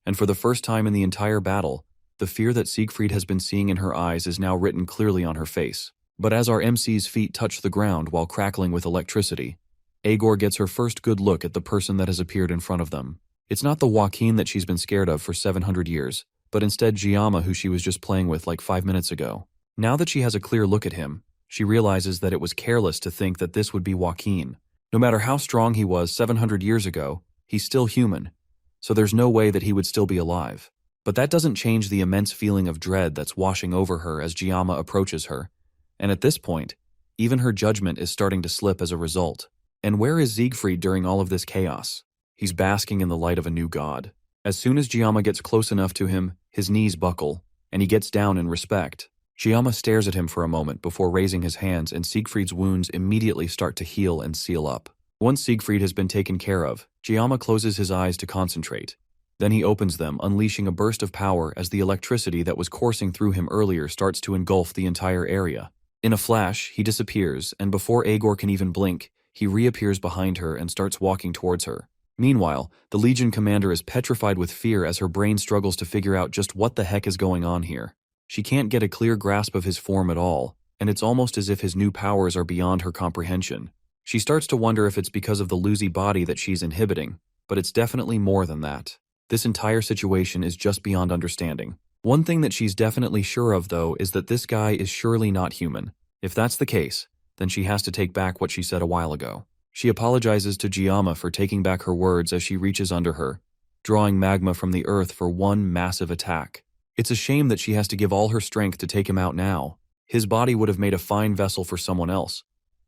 Speaker 1: And for the first time in the entire battle, the fear that Siegfried has been seeing in her eyes is now written clearly on her face. But as our MC's feet touch the ground while crackling with electricity, Agor gets her first good look at the person that has appeared in front of them. It's not the Joaquin that she's been scared of for 700 years, but instead Gama, who she was just playing with like 5 minutes ago. Now that she has a clear look at him, she realizes that it was careless to think that this would be Joaquin. No matter how strong he was 700 years ago, he's still human, so there's no way that he would still be alive. But that doesn't change the immense feeling of dread that's washing over her as Gama approaches her, and at this point, even her judgment is starting to slip as a result. And where is Siegfried during all of this chaos? He's basking in the light of a new god. As soon as Gama gets close enough to him, his knees buckle, and he gets down in respect. Gama stares at him for a moment before raising his hands, and Siegfried's wounds immediately start to heal and seal up. Once Siegfried has been taken care of, Gama closes his eyes to concentrate. Then he opens them, unleashing a burst of power as the electricity that was coursing through him earlier starts to engulf the entire area. In a flash, he disappears, and before Agor can even blink, he reappears behind her and starts walking towards her. Meanwhile, the Legion commander is petrified with fear as her brain struggles to figure out just what the heck is going on here. She can't get a clear grasp of his form at all, and it's almost as if his new powers are beyond her comprehension. She starts to wonder if it's because of the Lucy body that she's inhibiting, but it's definitely more than that. This entire situation is just beyond understanding. One thing that she's definitely sure of, though, is that this guy is surely not human. If that's the case, then she has to take back what she said a while ago. She apologizes to Gama for taking back her words as she reaches under her, drawing magma from the earth for one massive attack. It's a shame that she has to give all her strength to take him out now. His body would have made a fine vessel for someone else.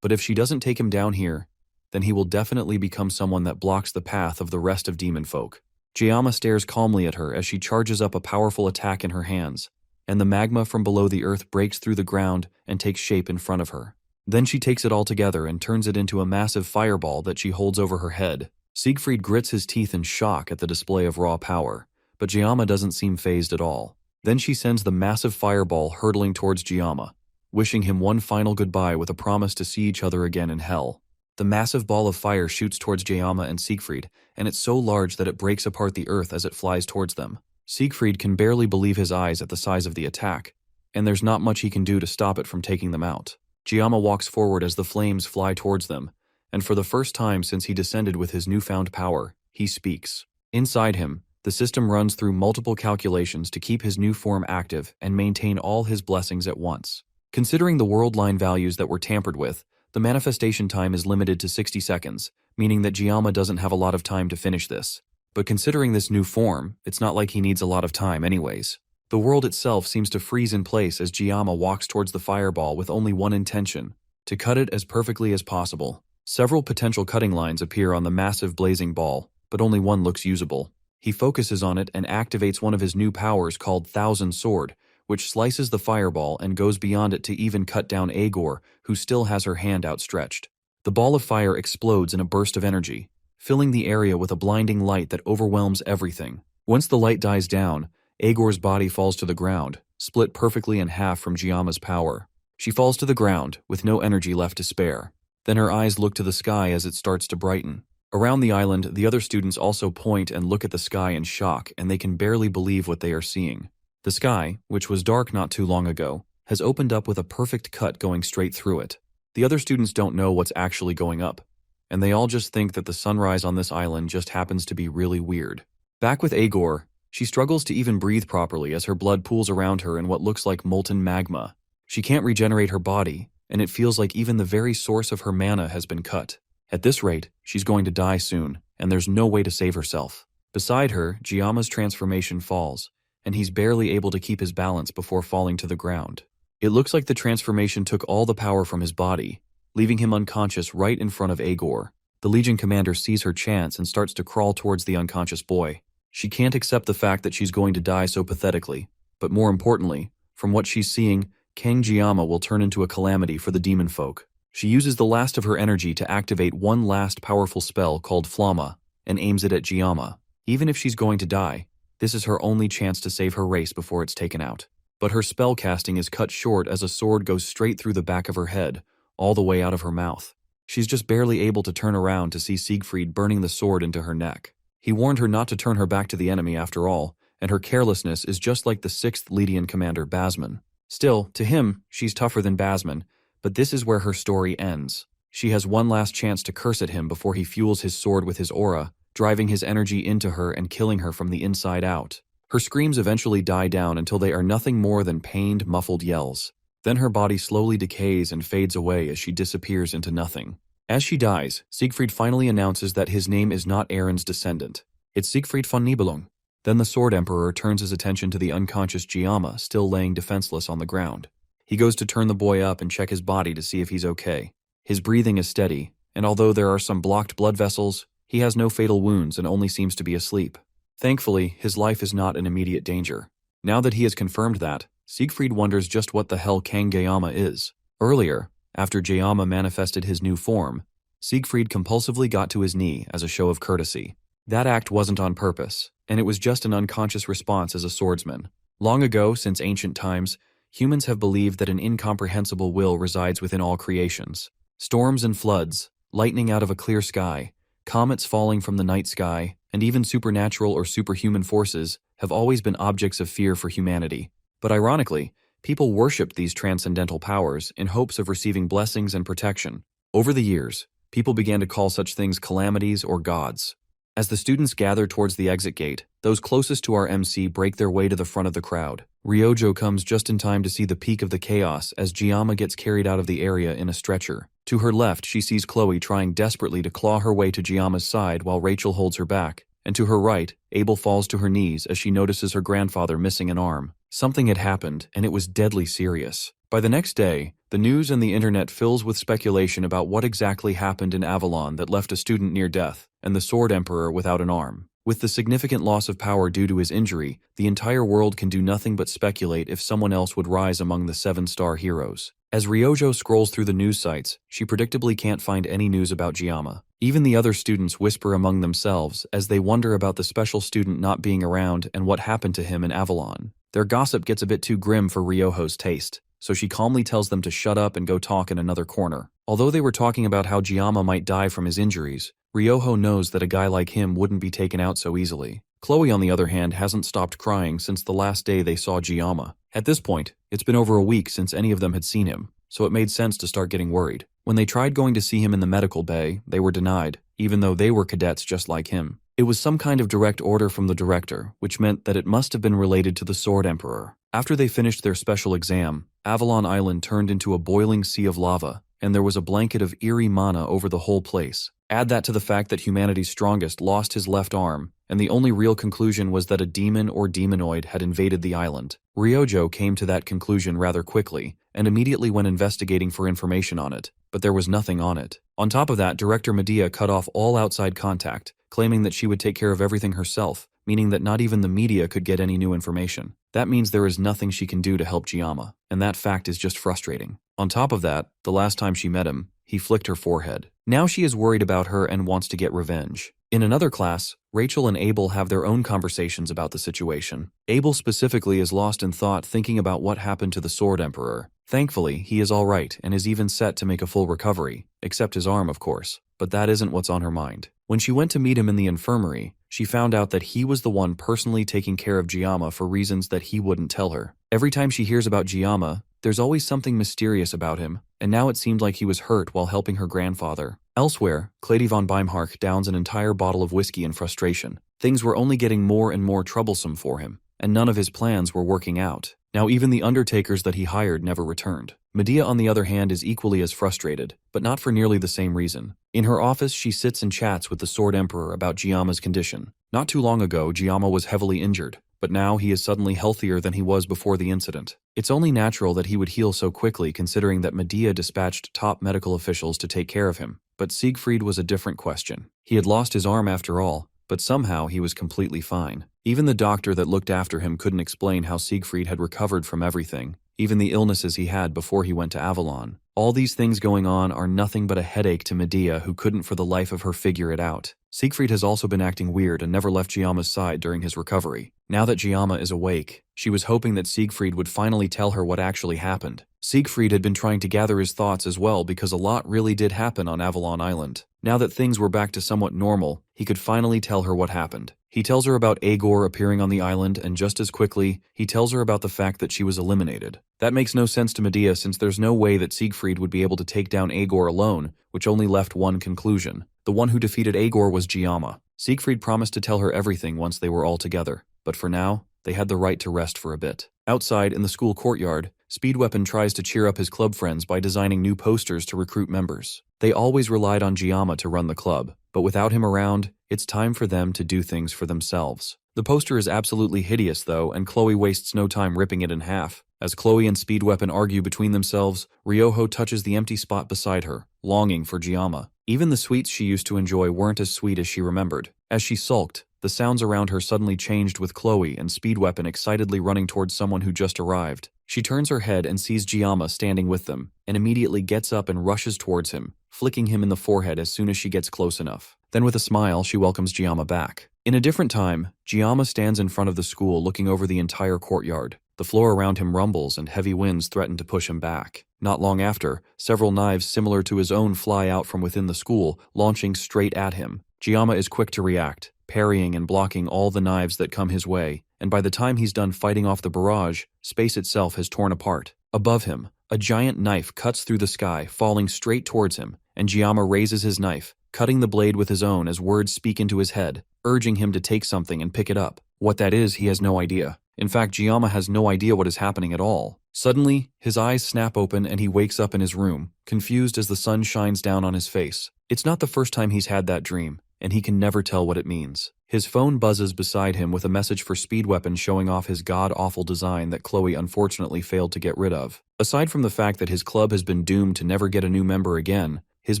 Speaker 1: But if she doesn't take him down here, then he will definitely become someone that blocks the path of the rest of demon folk. Gama stares calmly at her as she charges up a powerful attack in her hands, and the magma from below the earth breaks through the ground and takes shape in front of her. Then she takes it all together and turns it into a massive fireball that she holds over her head. Siegfried grits his teeth in shock at the display of raw power, but Gama doesn't seem fazed at all. Then she sends the massive fireball hurtling towards Gama, wishing him one final goodbye with a promise to see each other again in hell. The massive ball of fire shoots towards Gama and Siegfried, and it's so large that it breaks apart the earth as it flies towards them. Siegfried can barely believe his eyes at the size of the attack, and there's not much he can do to stop it from taking them out. Gama walks forward as the flames fly towards them, and for the first time since he descended with his newfound power, he speaks. Inside him, the system runs through multiple calculations to keep his new form active and maintain all his blessings at once. Considering the world line values that were tampered with, the manifestation time is limited to 60 seconds, meaning that Gama doesn't have a lot of time to finish this. But considering this new form, it's not like he needs a lot of time anyways. The world itself seems to freeze in place as Gama walks towards the fireball with only one intention: to cut it as perfectly as possible. Several potential cutting lines appear on the massive blazing ball, but only one looks usable. He focuses on it and activates one of his new powers called Thousand Sword, which slices the fireball and goes beyond it to even cut down Agor, who still has her hand outstretched. The ball of fire explodes in a burst of energy, filling the area with a blinding light that overwhelms everything. Once the light dies down, Agor's body falls to the ground, split perfectly in half from Giama's power. She falls to the ground, with no energy left to spare. Then her eyes look to the sky as it starts to brighten. Around the island, the other students also point and look at the sky in shock, and they can barely believe what they are seeing. The sky, which was dark not too long ago, has opened up with a perfect cut going straight through it. The other students don't know what's actually going up, and they all just think that the sunrise on this island just happens to be really weird. Back with Agor, she struggles to even breathe properly as her blood pools around her in what looks like molten magma. She can't regenerate her body, and it feels like even the very source of her mana has been cut. At this rate, she's going to die soon, and there's no way to save herself. Beside her, Giama's transformation falls, and he's barely able to keep his balance before falling to the ground. It looks like the transformation took all the power from his body, leaving him unconscious right in front of Agor. The Legion commander sees her chance and starts to crawl towards the unconscious boy. She can't accept the fact that she's going to die so pathetically, but more importantly, from what she's seeing, King Gama will turn into a calamity for the demon folk. She uses the last of her energy to activate one last powerful spell called Flamma and aims it at Gama. Even if she's going to die, this is her only chance to save her race before it's taken out. But her spell casting is cut short as a sword goes straight through the back of her head, all the way out of her mouth. She's just barely able to turn around to see Siegfried burning the sword into her neck. He warned her not to turn her back to the enemy after all, and her carelessness is just like the 6th Legion commander Basman. Still, to him, she's tougher than Basman, but this is where her story ends. She has one last chance to curse at him before he fuels his sword with his aura, driving his energy into her and killing her from the inside out. Her screams eventually die down until they are nothing more than pained, muffled yells. Then her body slowly decays and fades away as she disappears into nothing. As she dies, Siegfried finally announces that his name is not Aaron's descendant. It's Siegfried von Nibelung. Then the Sword Emperor turns his attention to the unconscious Gama still laying defenseless on the ground. He goes to turn the boy up and check his body to see if he's okay. His breathing is steady, and although there are some blocked blood vessels, He has no fatal wounds and only seems to be asleep. Thankfully, his life is not in immediate danger. Now that he has confirmed that, Siegfried wonders just what the hell Kangeyama is. Earlier, after Jayama manifested his new form, Siegfried compulsively got to his knee as a show of courtesy. That act wasn't on purpose, and it was just an unconscious response as a swordsman. Long ago, since ancient times, humans have believed that an incomprehensible will resides within all creations. Storms and floods, lightning out of a clear sky, comets falling from the night sky, and even supernatural or superhuman forces have always been objects of fear for humanity. But ironically, people worshipped these transcendental powers in hopes of receiving blessings and protection. Over the years, people began to call such things calamities or gods. As the students gather towards the exit gate, those closest to our MC break their way to the front of the crowd. Ryojo comes just in time to see the peak of the chaos as Jayama gets carried out of the area in a stretcher. To her left, she sees Kloe trying desperately to claw her way to Jayama's side while Rachel holds her back, and to her right, Abel falls to her knees as she notices her grandfather missing an arm. Something had happened, and it was deadly serious. By the next day, the news and the internet fills with speculation about what exactly happened in Avalon that left a student near death, and the Sword Emperor without an arm. With the significant loss of power due to his injury, the entire world can do nothing but speculate if someone else would rise among the 7-star heroes. As Ryojo scrolls through the news sites, she predictably can't find any news about Jayama. Even the other students whisper among themselves as they wonder about the special student not being around and what happened to him in Avalon. Their gossip gets a bit too grim for Ryoho's taste, so she calmly tells them to shut up and go talk in another corner. Although they were talking about how Jayama might die from his injuries, Ryoho knows that a guy like him wouldn't be taken out so easily. Kloe, on the other hand, hasn't stopped crying since the last day they saw Jayama. At this point, it's been over a week since any of them had seen him, so it made sense to start getting worried. When they tried going to see him in the medical bay, they were denied, even though they were cadets just like him. It was some kind of direct order from the director, which meant that it must have been related to the Sword Emperor. After they finished their special exam, Avalon Island turned into a boiling sea of lava, and there was a blanket of eerie mana over the whole place. Add that to the fact that humanity's strongest lost his left arm, and the only real conclusion was that a demon or demonoid had invaded the island. Ryojo came to that conclusion rather quickly, and immediately went investigating for information on it, but there was nothing on it. On top of that, Director Medea cut off all outside contact, claiming that she would take care of everything herself, meaning that not even the media could get any new information. That means there is nothing she can do to help Jayama, and that fact is just frustrating. On top of that, the last time she met him, he flicked her forehead. Now she is worried about her and wants to get revenge. In another class, Rachel and Abel have their own conversations about the situation. Abel specifically is lost in thought thinking about what happened to the Sword Emperor. Thankfully, he is alright and is even set to make a full recovery, except his arm of course, but that isn't what's on her mind. When she went to meet him in the infirmary, she found out that he was the one personally taking care of Jayama for reasons that he wouldn't tell her. Every time she hears about Jayama, there's always something mysterious about him, and now it seemed like he was hurt while helping her grandfather. Elsewhere, Clady von Beimhark downs an entire bottle of whiskey in frustration. Things were only getting more and more troublesome for him, and none of his plans were working out. Now even the undertakers that he hired never returned. Medea, on the other hand, is equally as frustrated, but not for nearly the same reason. In her office, she sits and chats with the Sword Emperor about Jayama's condition. Not too long ago, Jayama was heavily injured, but now he is suddenly healthier than he was before the incident. It's only natural that he would heal so quickly considering that Medea dispatched top medical officials to take care of him. But Siegfried was a different question. He had lost his arm after all, but somehow he was completely fine. Even the doctor that looked after him couldn't explain how Siegfried had recovered from everything, even the illnesses he had before he went to Avalon. All these things going on are nothing but a headache to Medea, who couldn't for the life of her figure it out. Siegfried has also been acting weird and never left Jayama's side during his recovery. Now that Jayama is awake, she was hoping that Siegfried would finally tell her what actually happened. Siegfried had been trying to gather his thoughts as well because a lot really did happen on Avalon Island. Now that things were back to somewhat normal, he could finally tell her what happened. He tells her about Agor appearing on the island, and just as quickly, he tells her about the fact that she was eliminated. That makes no sense to Medea since there's no way that Siegfried would be able to take down Agor alone, which only left one conclusion. The one who defeated Agor was Jayama. Siegfried promised to tell her everything once they were all together, but for now, they had the right to rest for a bit. Outside, in the school courtyard, Speedweapon tries to cheer up his club friends by designing new posters to recruit members. They always relied on Jayama to run the club, but without him around, it's time for them to do things for themselves. The poster is absolutely hideous though, and Kloe wastes no time ripping it in half. As Kloe and Speedweapon argue between themselves, Ryoho touches the empty spot beside her, longing for Jayama. Even the sweets she used to enjoy weren't as sweet as she remembered. As she sulked, the sounds around her suddenly changed with Kloe and Speedweapon excitedly running towards someone who just arrived. She turns her head and sees Gama standing with them, and immediately gets up and rushes towards him, flicking him in the forehead as soon as she gets close enough. Then with a smile, she welcomes Gama back. In a different time, Gama stands in front of the school looking over the entire courtyard. The floor around him rumbles and heavy winds threaten to push him back. Not long after, several knives similar to his own fly out from within the school, launching straight at him. Gama is quick to react, parrying and blocking all the knives that come his way, and by the time he's done fighting off the barrage, space itself has torn apart. Above him, a giant knife cuts through the sky, falling straight towards him, and Gama raises his knife, cutting the blade with his own as words speak into his head, urging him to take something and pick it up. What that is, he has no idea. In fact, Gama has no idea what is happening at all. Suddenly, his eyes snap open and he wakes up in his room, confused as the sun shines down on his face. It's not the first time he's had that dream, and he can never tell what it means. His phone buzzes beside him with a message for Speedweapon showing off his god-awful design that Kloe unfortunately failed to get rid of. Aside from the fact that his club has been doomed to never get a new member again, his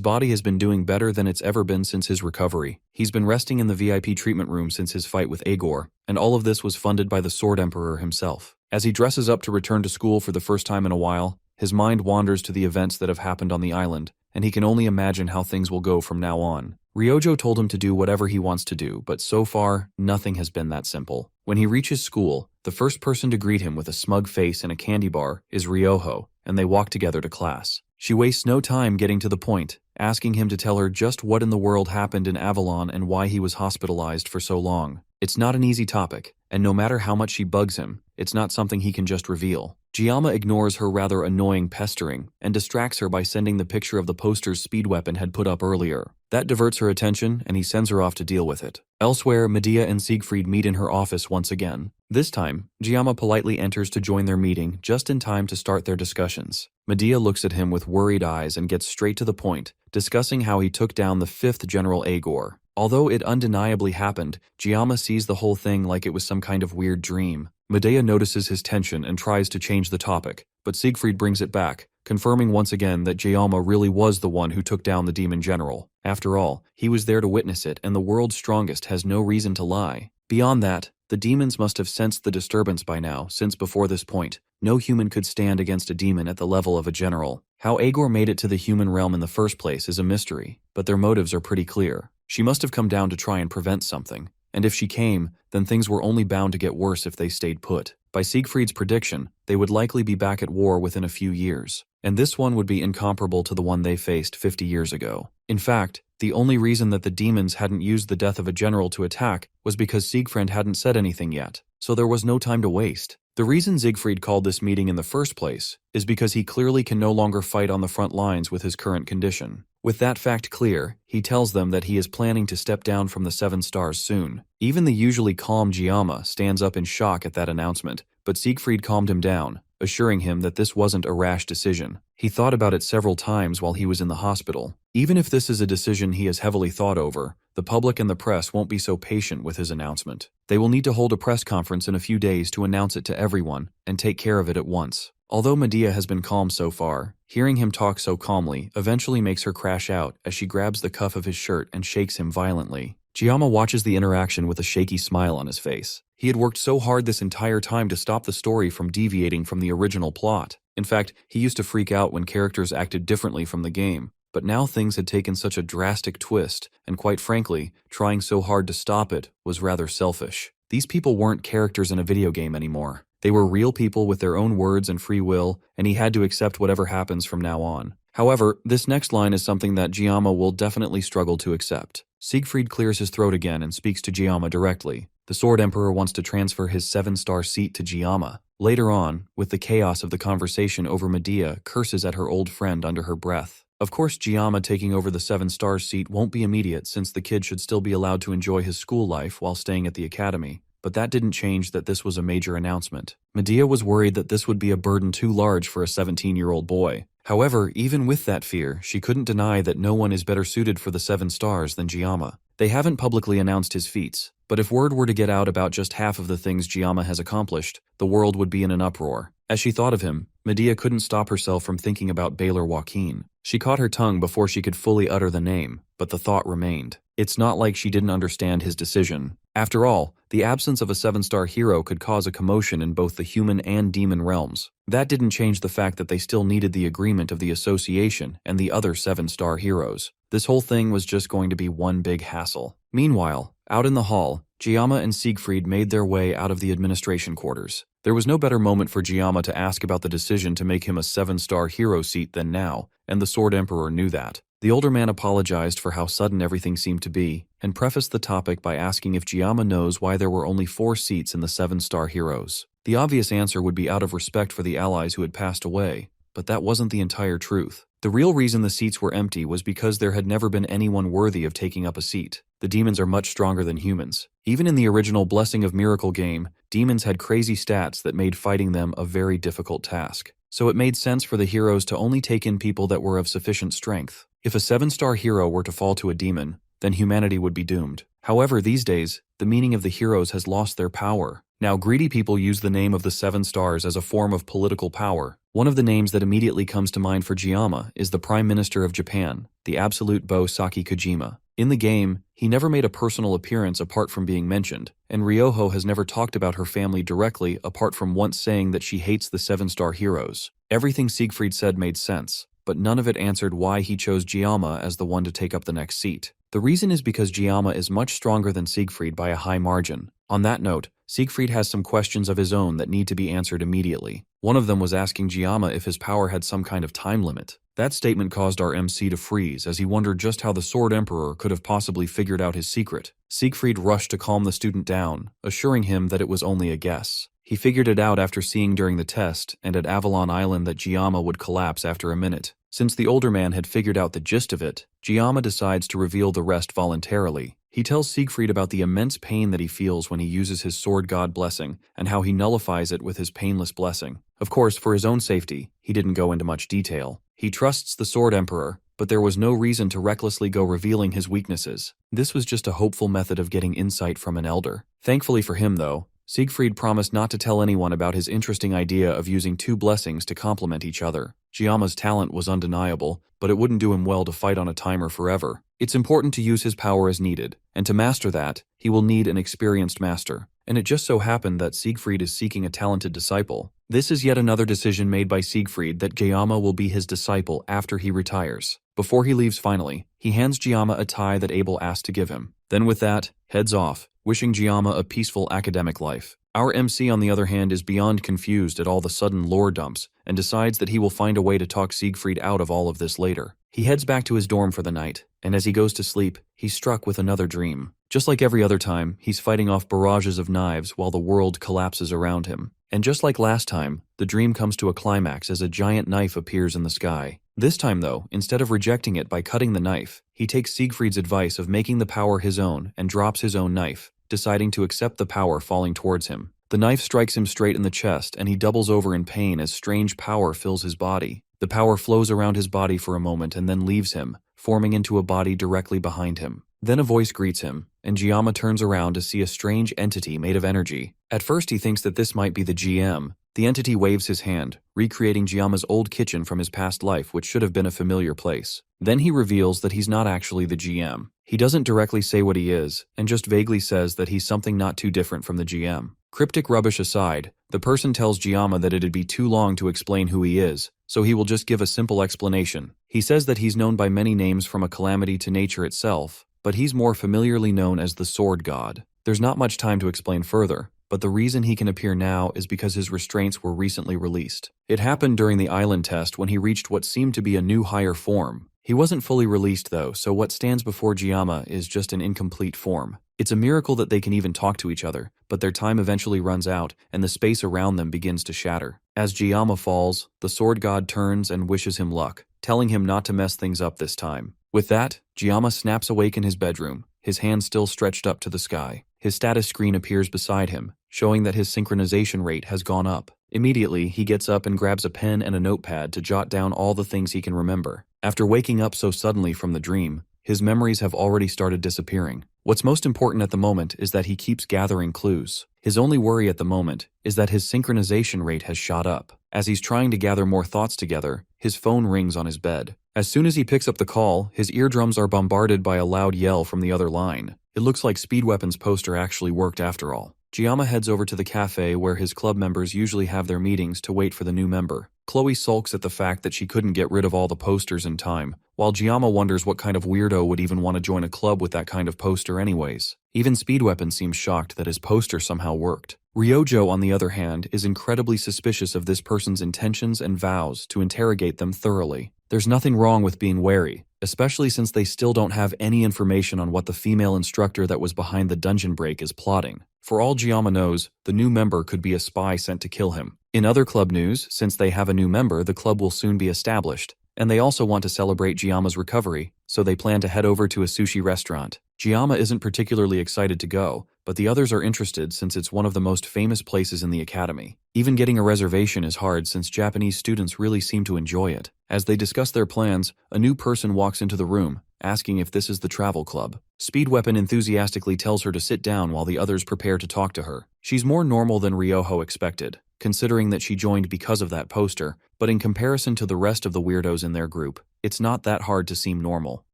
Speaker 1: body has been doing better than it's ever been since his recovery. He's been resting in the VIP treatment room since his fight with Agor, and all of this was funded by the Sword Emperor himself. As he dresses up to return to school for the first time in a while, his mind wanders to the events that have happened on the island, and he can only imagine how things will go from now on. Ryojo told him to do whatever he wants to do, but so far, nothing has been that simple. When he reaches school, the first person to greet him with a smug face and a candy bar is Ryoho, and they walk together to class. She wastes no time getting to the point, asking him to tell her just what in the world happened in Avalon and why he was hospitalized for so long. It's not an easy topic, and no matter how much she bugs him, it's not something he can just reveal. Gama ignores her rather annoying pestering and distracts her by sending the picture of the posters Speedweapon had put up earlier. That diverts her attention, and he sends her off to deal with it. Elsewhere, Medea and Siegfried meet in her office once again. This time, Gama politely enters to join their meeting just in time to start their discussions. Medea looks at him with worried eyes and gets straight to the point, discussing how he took down the 5th General Agor. Although it undeniably happened, Gama sees the whole thing like it was some kind of weird dream. Medea notices his tension and tries to change the topic, but Siegfried brings it back, confirming once again that Gama really was the one who took down the demon general. After all, he was there to witness it, and the world's strongest has no reason to lie. Beyond that, the demons must have sensed the disturbance by now, since before this point, no human could stand against a demon at the level of a general. How Agor made it to the human realm in the first place is a mystery, but their motives are pretty clear. She must have come down to try and prevent something, and if she came, then things were only bound to get worse if they stayed put. By Siegfried's prediction, they would likely be back at war within a few years, and this one would be incomparable to the one they faced 50 years ago. In fact, the only reason that the demons hadn't used the death of a general to attack was because Siegfried hadn't said anything yet, so there was no time to waste. The reason Siegfried called this meeting in the first place is because he clearly can no longer fight on the front lines with his current condition. With that fact clear, he tells them that he is planning to step down from the 7 stars soon. Even the usually calm Gama stands up in shock at that announcement, but Siegfried calmed him down, assuring him that this wasn't a rash decision. He thought about it several times while he was in the hospital. Even if this is a decision he has heavily thought over, the public and the press won't be so patient with his announcement. They will need to hold a press conference in a few days to announce it to everyone and take care of it at once. Although Medea has been calm so far, hearing him talk so calmly eventually makes her crash out as she grabs the cuff of his shirt and shakes him violently. Gama watches the interaction with a shaky smile on his face. He had worked so hard this entire time to stop the story from deviating from the original plot. In fact, he used to freak out when characters acted differently from the game, but now things had taken such a drastic twist, and quite frankly, trying so hard to stop it was rather selfish. These people weren't characters in a video game anymore. They were real people with their own words and free will, and he had to accept whatever happens from now on. However, this next line is something that Gama will definitely struggle to accept. Siegfried clears his throat again and speaks to Gama directly. The Sword Emperor wants to transfer his 7-star seat to Gama. Later on, with the chaos of the conversation over Medea, curses at her old friend under her breath. Of course, Gama taking over the 7-star seat won't be immediate since the kid should still be allowed to enjoy his school life while staying at the academy. But that didn't change that this was a major announcement. Medea was worried that this would be a burden too large for a 17-year-old boy. However, even with that fear, she couldn't deny that no one is better suited for the 7 stars than Gama. They haven't publicly announced his feats, but if word were to get out about just half of the things Gama has accomplished, the world would be in an uproar. As she thought of him, Medea couldn't stop herself from thinking about Baylor Joaquin. She caught her tongue before she could fully utter the name, but the thought remained. It's not like she didn't understand his decision. After all, the absence of a 7-star hero could cause a commotion in both the human and demon realms. That didn't change the fact that they still needed the agreement of the association and the other 7-star heroes. This whole thing was just going to be one big hassle. Meanwhile, out in the hall, Gama and Siegfried made their way out of the administration quarters. There was no better moment for Gama to ask about the decision to make him a 7-star hero seat than now, and the Sword Emperor knew that. The older man apologized for how sudden everything seemed to be, and prefaced the topic by asking if Gama knows why there were only 4 seats in the 7-star heroes. The obvious answer would be out of respect for the allies who had passed away, but that wasn't the entire truth. The real reason the seats were empty was because there had never been anyone worthy of taking up a seat. The demons are much stronger than humans. Even in the original Blessing of Miracle game, demons had crazy stats that made fighting them a very difficult task. So it made sense for the heroes to only take in people that were of sufficient strength. If a 7-star hero were to fall to a demon, then humanity would be doomed. However, these days, the meaning of the heroes has lost their power. Now, greedy people use the name of the 7 stars as a form of political power. One of the names that immediately comes to mind for Gama is the Prime Minister of Japan, the absolute Bo Saki Kojima. In the game, he never made a personal appearance apart from being mentioned, and Ryoho has never talked about her family directly apart from once saying that she hates the 7-star heroes. Everything Siegfried said made sense, but none of it answered why he chose Gama as the one to take up the next seat. The reason is because Gama is much stronger than Siegfried by a high margin. On that note, Siegfried has some questions of his own that need to be answered immediately. One of them was asking Gama if his power had some kind of time limit. That statement caused our MC to freeze as he wondered just how the Sword Emperor could have possibly figured out his secret. Siegfried rushed to calm the student down, assuring him that it was only a guess. He figured it out after seeing during the test and at Avalon Island that Gama would collapse after a minute. Since the older man had figured out the gist of it, Gama decides to reveal the rest voluntarily. He tells Siegfried about the immense pain that he feels when he uses his sword god blessing and how he nullifies it with his painless blessing. Of course, for his own safety, he didn't go into much detail. He trusts the Sword Emperor, but there was no reason to recklessly go revealing his weaknesses. This was just a hopeful method of getting insight from an elder. Thankfully for him, though, Siegfried promised not to tell anyone about his interesting idea of using 2 blessings to complement each other. Gama's talent was undeniable, but it wouldn't do him well to fight on a timer forever. It's important to use his power as needed, and to master that, he will need an experienced master. And it just so happened that Siegfried is seeking a talented disciple. This is yet another decision made by Siegfried that Gama will be his disciple after he retires. Before he leaves finally, he hands Gama a tie that Abel asked to give him. Then with that, heads off, wishing Gama a peaceful academic life. Our MC, on the other hand, is beyond confused at all the sudden lore dumps and decides that he will find a way to talk Siegfried out of all of this later. He heads back to his dorm for the night, and as he goes to sleep, he's struck with another dream. Just like every other time, he's fighting off barrages of knives while the world collapses around him. And just like last time, the dream comes to a climax as a giant knife appears in the sky. This time though, instead of rejecting it by cutting the knife, he takes Siegfried's advice of making the power his own and drops his own knife, deciding to accept the power falling towards him. The knife strikes him straight in the chest and he doubles over in pain as strange power fills his body. The power flows around his body for a moment and then leaves him, forming into a body directly behind him. Then a voice greets him, and Gama turns around to see a strange entity made of energy. At first he thinks that this might be the GM. The entity waves his hand, recreating Gama's old kitchen from his past life, which should have been a familiar place. Then he reveals that he's not actually the GM. He doesn't directly say what he is, and just vaguely says that he's something not too different from the GM. Cryptic rubbish aside, the person tells Gama that it'd be too long to explain who he is, so he will just give a simple explanation. He says that he's known by many names from a calamity to nature itself, but he's more familiarly known as the Sword God. There's not much time to explain further, but the reason he can appear now is because his restraints were recently released. It happened during the island test when he reached what seemed to be a new higher form. He wasn't fully released though, so what stands before Gama is just an incomplete form. It's a miracle that they can even talk to each other, but their time eventually runs out and the space around them begins to shatter. As Gama falls, the Sword God turns and wishes him luck, telling him not to mess things up this time. With that, Gama snaps awake in his bedroom, his hand still stretched up to the sky. His status screen appears beside him, showing that his synchronization rate has gone up. Immediately, he gets up and grabs a pen and a notepad to jot down all the things he can remember. After waking up so suddenly from the dream, his memories have already started disappearing. What's most important at the moment is that he keeps gathering clues. His only worry at the moment is that his synchronization rate has shot up. As he's trying to gather more thoughts together, his phone rings on his bed. As soon as he picks up the call, his eardrums are bombarded by a loud yell from the other line. It looks like Speed Weapon's poster actually worked after all. Gama heads over to the cafe where his club members usually have their meetings to wait for the new member. Kloe sulks at the fact that she couldn't get rid of all the posters in time, while Gama wonders what kind of weirdo would even want to join a club with that kind of poster anyways. Even Speed Weapon seems shocked that his poster somehow worked. Ryojo, on the other hand, is incredibly suspicious of this person's intentions and vows to interrogate them thoroughly. There's nothing wrong with being wary, especially since they still don't have any information on what the female instructor that was behind the dungeon break is plotting. For all Gama knows, the new member could be a spy sent to kill him. In other club news, since they have a new member, the club will soon be established, and they also want to celebrate Giama's recovery, so they plan to head over to a sushi restaurant. Gama isn't particularly excited to go, but the others are interested since it's one of the most famous places in the academy. Even getting a reservation is hard since Japanese students really seem to enjoy it. As they discuss their plans, a new person walks into the room, asking if this is the travel club. Speed Weapon enthusiastically tells her to sit down while the others prepare to talk to her. She's more normal than Ryoho expected, considering that she joined because of that poster, but in comparison to the rest of the weirdos in their group, it's not that hard to seem normal.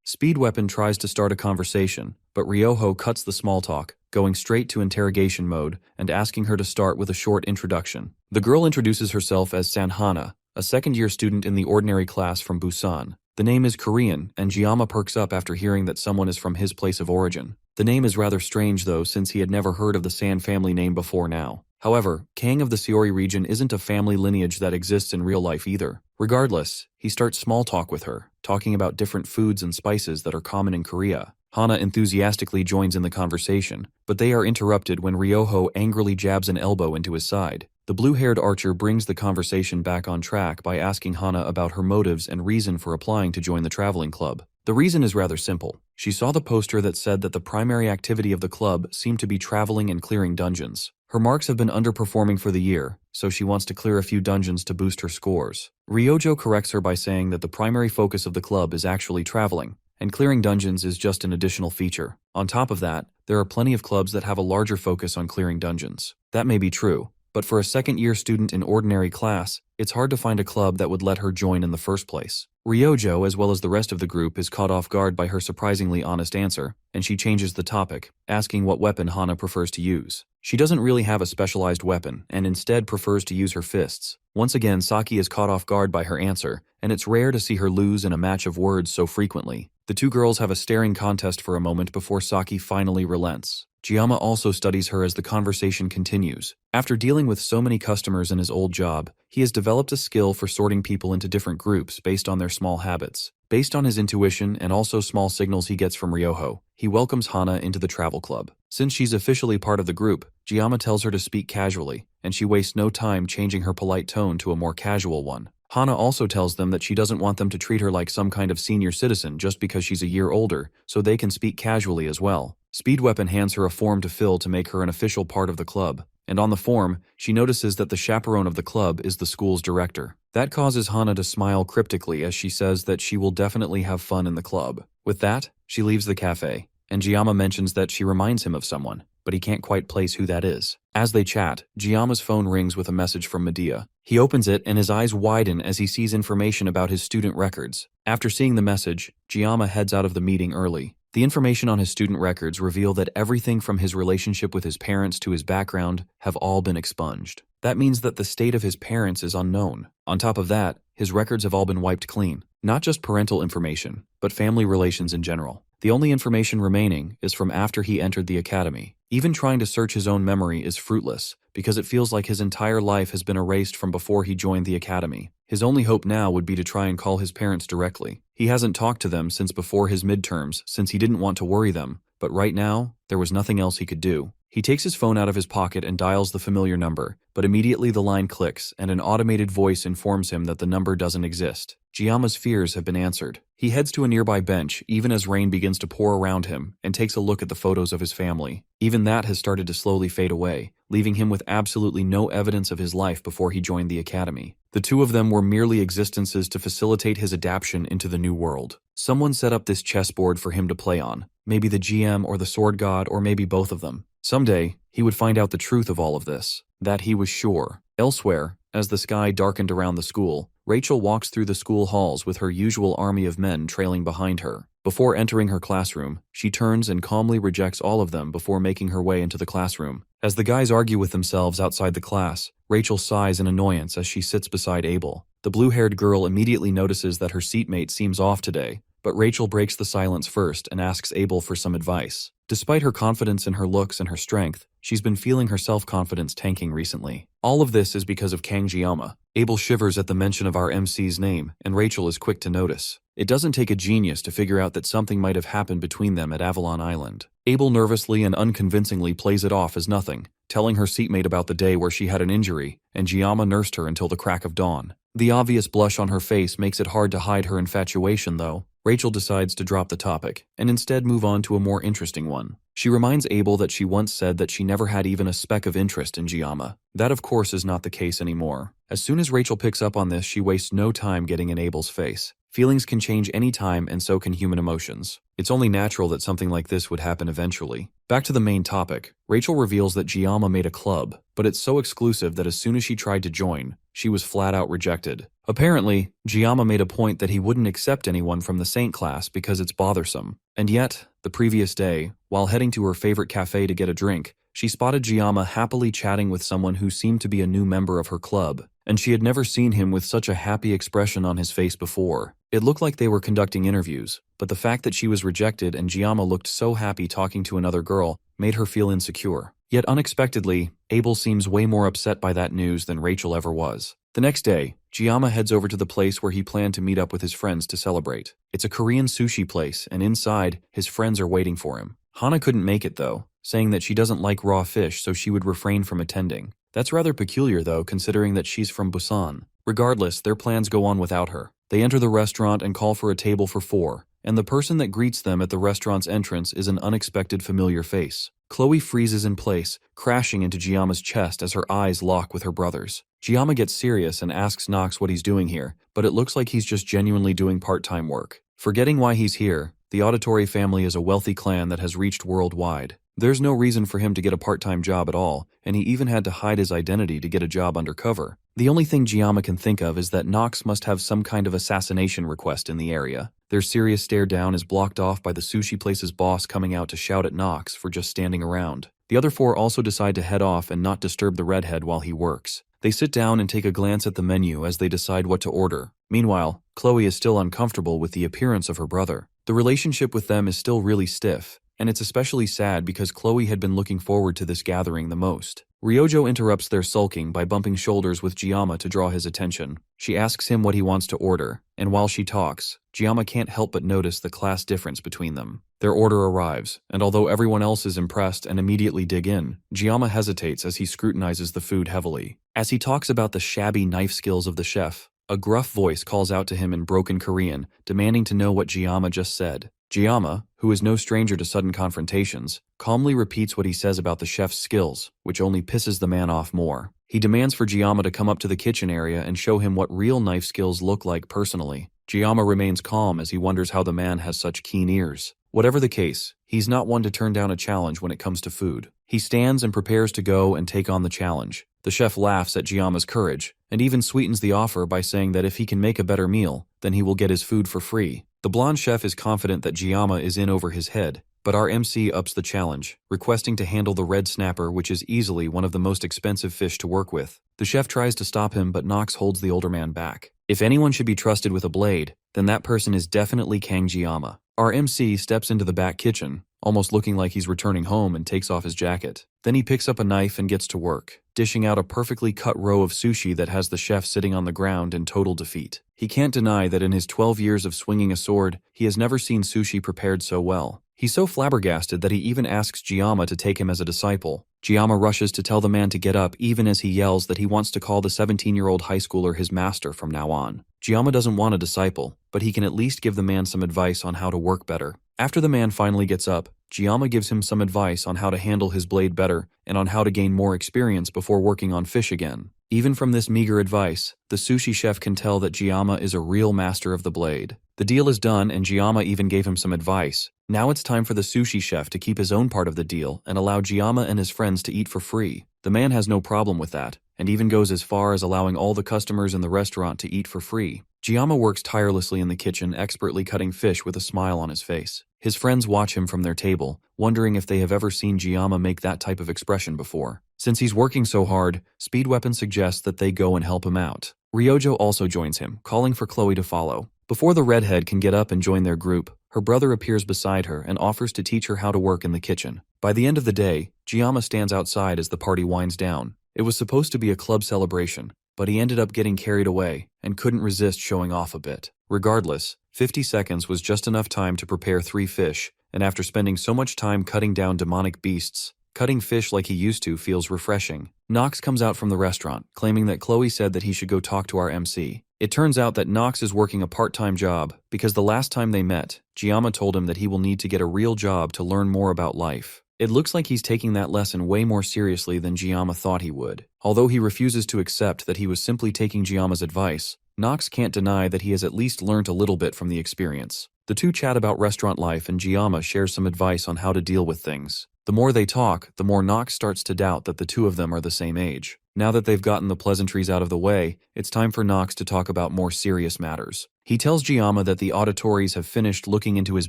Speaker 1: Speed Weapon tries to start a conversation, but Ryoho cuts the small talk, going straight to interrogation mode and asking her to start with a short introduction. The girl introduces herself as Sanhana, a second-year student in the ordinary class from Busan. The name is Korean, and Gama perks up after hearing that someone is from his place of origin. The name is rather strange though, since he had never heard of the San family name before now. However, Kang of the Seori region isn't a family lineage that exists in real life either. Regardless, he starts small talk with her, talking about different foods and spices that are common in Korea. Hana enthusiastically joins in the conversation, but they are interrupted when Ryoho angrily jabs an elbow into his side. The blue-haired archer brings the conversation back on track by asking Hana about her motives and reason for applying to join the traveling club. The reason is rather simple. She saw the poster that said that the primary activity of the club seemed to be traveling and clearing dungeons. Her marks have been underperforming for the year, so she wants to clear a few dungeons to boost her scores. Ryojo corrects her by saying that the primary focus of the club is actually traveling, and clearing dungeons is just an additional feature. On top of that, there are plenty of clubs that have a larger focus on clearing dungeons. That may be true, but for a second-year student in ordinary class, it's hard to find a club that would let her join in the first place. Ryojo, as well as the rest of the group, is caught off guard by her surprisingly honest answer, and she changes the topic, asking what weapon Hana prefers to use. She doesn't really have a specialized weapon, and instead prefers to use her fists. Once again, Saki is caught off guard by her answer, and it's rare to see her lose in a match of words so frequently. The two girls have a staring contest for a moment before Saki finally relents. Gama also studies her as the conversation continues. After dealing with so many customers in his old job, he has developed a skill for sorting people into different groups based on their small habits. Based on his intuition and also small signals he gets from Ryoho, he welcomes Hana into the travel club. Since she's officially part of the group, Gama tells her to speak casually, and she wastes no time changing her polite tone to a more casual one. Hana also tells them that she doesn't want them to treat her like some kind of senior citizen just because she's a year older, so they can speak casually as well. Speed Weapon hands her a form to fill to make her an official part of the club, and on the form, she notices that the chaperone of the club is the school's director. That causes Hana to smile cryptically as she says that she will definitely have fun in the club. With that, she leaves the cafe, and Gama mentions that she reminds him of someone, but he can't quite place who that is. As they chat, Gama's phone rings with a message from Medea. He opens it and his eyes widen as he sees information about his student records. After seeing the message, Gama heads out of the meeting early. The information on his student records reveal that everything from his relationship with his parents to his background have all been expunged. That means that the state of his parents is unknown. On top of that, his records have all been wiped clean. Not just parental information, but family relations in general. The only information remaining is from after he entered the academy. Even trying to search his own memory is fruitless, because it feels like his entire life has been erased from before he joined the academy. His only hope now would be to try and call his parents directly. He hasn't talked to them since before his midterms, since he didn't want to worry them, but right now, there was nothing else he could do. He takes his phone out of his pocket and dials the familiar number, but immediately the line clicks and an automated voice informs him that the number doesn't exist. Gama's fears have been answered. He heads to a nearby bench even as rain begins to pour around him and takes a look at the photos of his family. Even that has started to slowly fade away, leaving him with absolutely no evidence of his life before he joined the academy. The two of them were merely existences to facilitate his adaptation into the new world. Someone set up this chessboard for him to play on. Maybe the GM or the sword god, or maybe both of them. Someday, he would find out the truth of all of this. That he was sure. Elsewhere, as the sky darkened around the school, Rachel walks through the school halls with her usual army of men trailing behind her. Before entering her classroom, she turns and calmly rejects all of them before making her way into the classroom. As the guys argue with themselves outside the class, Rachel sighs in annoyance as she sits beside Abel. The blue-haired girl immediately notices that her seatmate seems off today, but Rachel breaks the silence first and asks Abel for some advice. Despite her confidence in her looks and her strength, she's been feeling her self-confidence tanking recently. All of this is because of Kangjiyama. Abel shivers at the mention of our MC's name, and Rachel is quick to notice. It doesn't take a genius to figure out that something might have happened between them at Avalon Island. Abel nervously and unconvincingly plays it off as nothing, telling her seatmate about the day where she had an injury, and Giyama nursed her until the crack of dawn. The obvious blush on her face makes it hard to hide her infatuation, though. Rachel decides to drop the topic, and instead move on to a more interesting one. She reminds Abel that she once said that she never had even a speck of interest in Giyama. That of course is not the case anymore. As soon as Rachel picks up on this, she wastes no time getting in Abel's face. Feelings can change any time, and so can human emotions. It's only natural that something like this would happen eventually. Back to the main topic, Rachel reveals that Giyama made a club, but it's so exclusive that as soon as she tried to join, she was flat out rejected. Apparently, Giyama made a point that he wouldn't accept anyone from the Saint class because it's bothersome. And yet, the previous day, while heading to her favorite cafe to get a drink, she spotted Giyama happily chatting with someone who seemed to be a new member of her club, and she had never seen him with such a happy expression on his face before. It looked like they were conducting interviews, but the fact that she was rejected and Giyama looked so happy talking to another girl made her feel insecure. Yet unexpectedly, Abel seems way more upset by that news than Rachel ever was. The next day, Giyama heads over to the place where he planned to meet up with his friends to celebrate. It's a Korean sushi place, and inside, his friends are waiting for him. Hana couldn't make it though, saying that she doesn't like raw fish so she would refrain from attending. That's rather peculiar though, considering that she's from Busan. Regardless, their plans go on without her. They enter the restaurant and call for a table for 4, and the person that greets them at the restaurant's entrance is an unexpected familiar face. Kloe freezes in place, crashing into Giyama's chest as her eyes lock with her brother's. Giyama gets serious and asks Nox what he's doing here, but it looks like he's just genuinely doing part-time work. Forgetting why he's here, the Auditory family is a wealthy clan that has reached worldwide. There's no reason for him to get a part-time job at all, and he even had to hide his identity to get a job undercover. The only thing Giyama can think of is that Nox must have some kind of assassination request in the area. Their serious stare down is blocked off by the sushi place's boss coming out to shout at Nox for just standing around. The other 4 also decide to head off and not disturb the redhead while he works. They sit down and take a glance at the menu as they decide what to order. Meanwhile, Kloe is still uncomfortable with the appearance of her brother. The relationship with them is still really stiff, and it's especially sad because Kloe had been looking forward to this gathering the most. Ryojo interrupts their sulking by bumping shoulders with Giyama to draw his attention. She asks him what he wants to order, and while she talks, Giyama can't help but notice the class difference between them. Their order arrives, and although everyone else is impressed and immediately dig in, Giyama hesitates as he scrutinizes the food heavily. As he talks about the shabby knife skills of the chef, a gruff voice calls out to him in broken Korean, demanding to know what Giyama just said. Giyama, who is no stranger to sudden confrontations, calmly repeats what he says about the chef's skills, which only pisses the man off more. He demands for Giyama to come up to the kitchen area and show him what real knife skills look like personally. Giyama remains calm as he wonders how the man has such keen ears. Whatever the case, he's not one to turn down a challenge when it comes to food. He stands and prepares to go and take on the challenge. The chef laughs at Giyama's courage, and even sweetens the offer by saying that if he can make a better meal, then he will get his food for free. The blonde chef is confident that Giyama is in over his head, but our MC ups the challenge, requesting to handle the red snapper, which is easily one of the most expensive fish to work with. The chef tries to stop him, but Nox holds the older man back. If anyone should be trusted with a blade, then that person is definitely Kangjiyama. Our MC steps into the back kitchen, almost looking like he's returning home, and takes off his jacket. Then he picks up a knife and gets to work, dishing out a perfectly cut row of sushi that has the chef sitting on the ground in total defeat. He can't deny that in his 12 years of swinging a sword, he has never seen sushi prepared so well. He's so flabbergasted that he even asks Giyama to take him as a disciple. Giyama rushes to tell the man to get up even as he yells that he wants to call the 17-year-old high schooler his master from now on. Giyama doesn't want a disciple, but he can at least give the man some advice on how to work better. After the man finally gets up, Giyama gives him some advice on how to handle his blade better and on how to gain more experience before working on fish again. Even from this meager advice, the sushi chef can tell that Giyama is a real master of the blade. The deal is done, and Giyama even gave him some advice. Now it's time for the sushi chef to keep his own part of the deal and allow Giyama and his friends to eat for free. The man has no problem with that, and even goes as far as allowing all the customers in the restaurant to eat for free. Gama works tirelessly in the kitchen, expertly cutting fish with a smile on his face. His friends watch him from their table, wondering if they have ever seen Gama make that type of expression before. Since he's working so hard, Speed Weapon suggests that they go and help him out. Ryojo also joins him, calling for Kloe to follow. Before the redhead can get up and join their group, her brother appears beside her and offers to teach her how to work in the kitchen. By the end of the day, Gama stands outside as the party winds down. It was supposed to be a club celebration, but he ended up getting carried away and couldn't resist showing off a bit. Regardless, 50 seconds was just enough time to prepare 3 fish, and after spending so much time cutting down demonic beasts, cutting fish like he used to feels refreshing. Nox comes out from the restaurant, claiming that Kloe said that he should go talk to our MC. It turns out that Nox is working a part-time job because the last time they met, Gama told him that he will need to get a real job to learn more about life. It looks like he's taking that lesson way more seriously than Gama thought he would. Although he refuses to accept that he was simply taking Giama's advice, Nox can't deny that he has at least learned a little bit from the experience. The two chat about restaurant life and Gama shares some advice on how to deal with things. The more they talk, the more Nox starts to doubt that the two of them are the same age. Now that they've gotten the pleasantries out of the way, it's time for Nox to talk about more serious matters. He tells Gama that the auditories have finished looking into his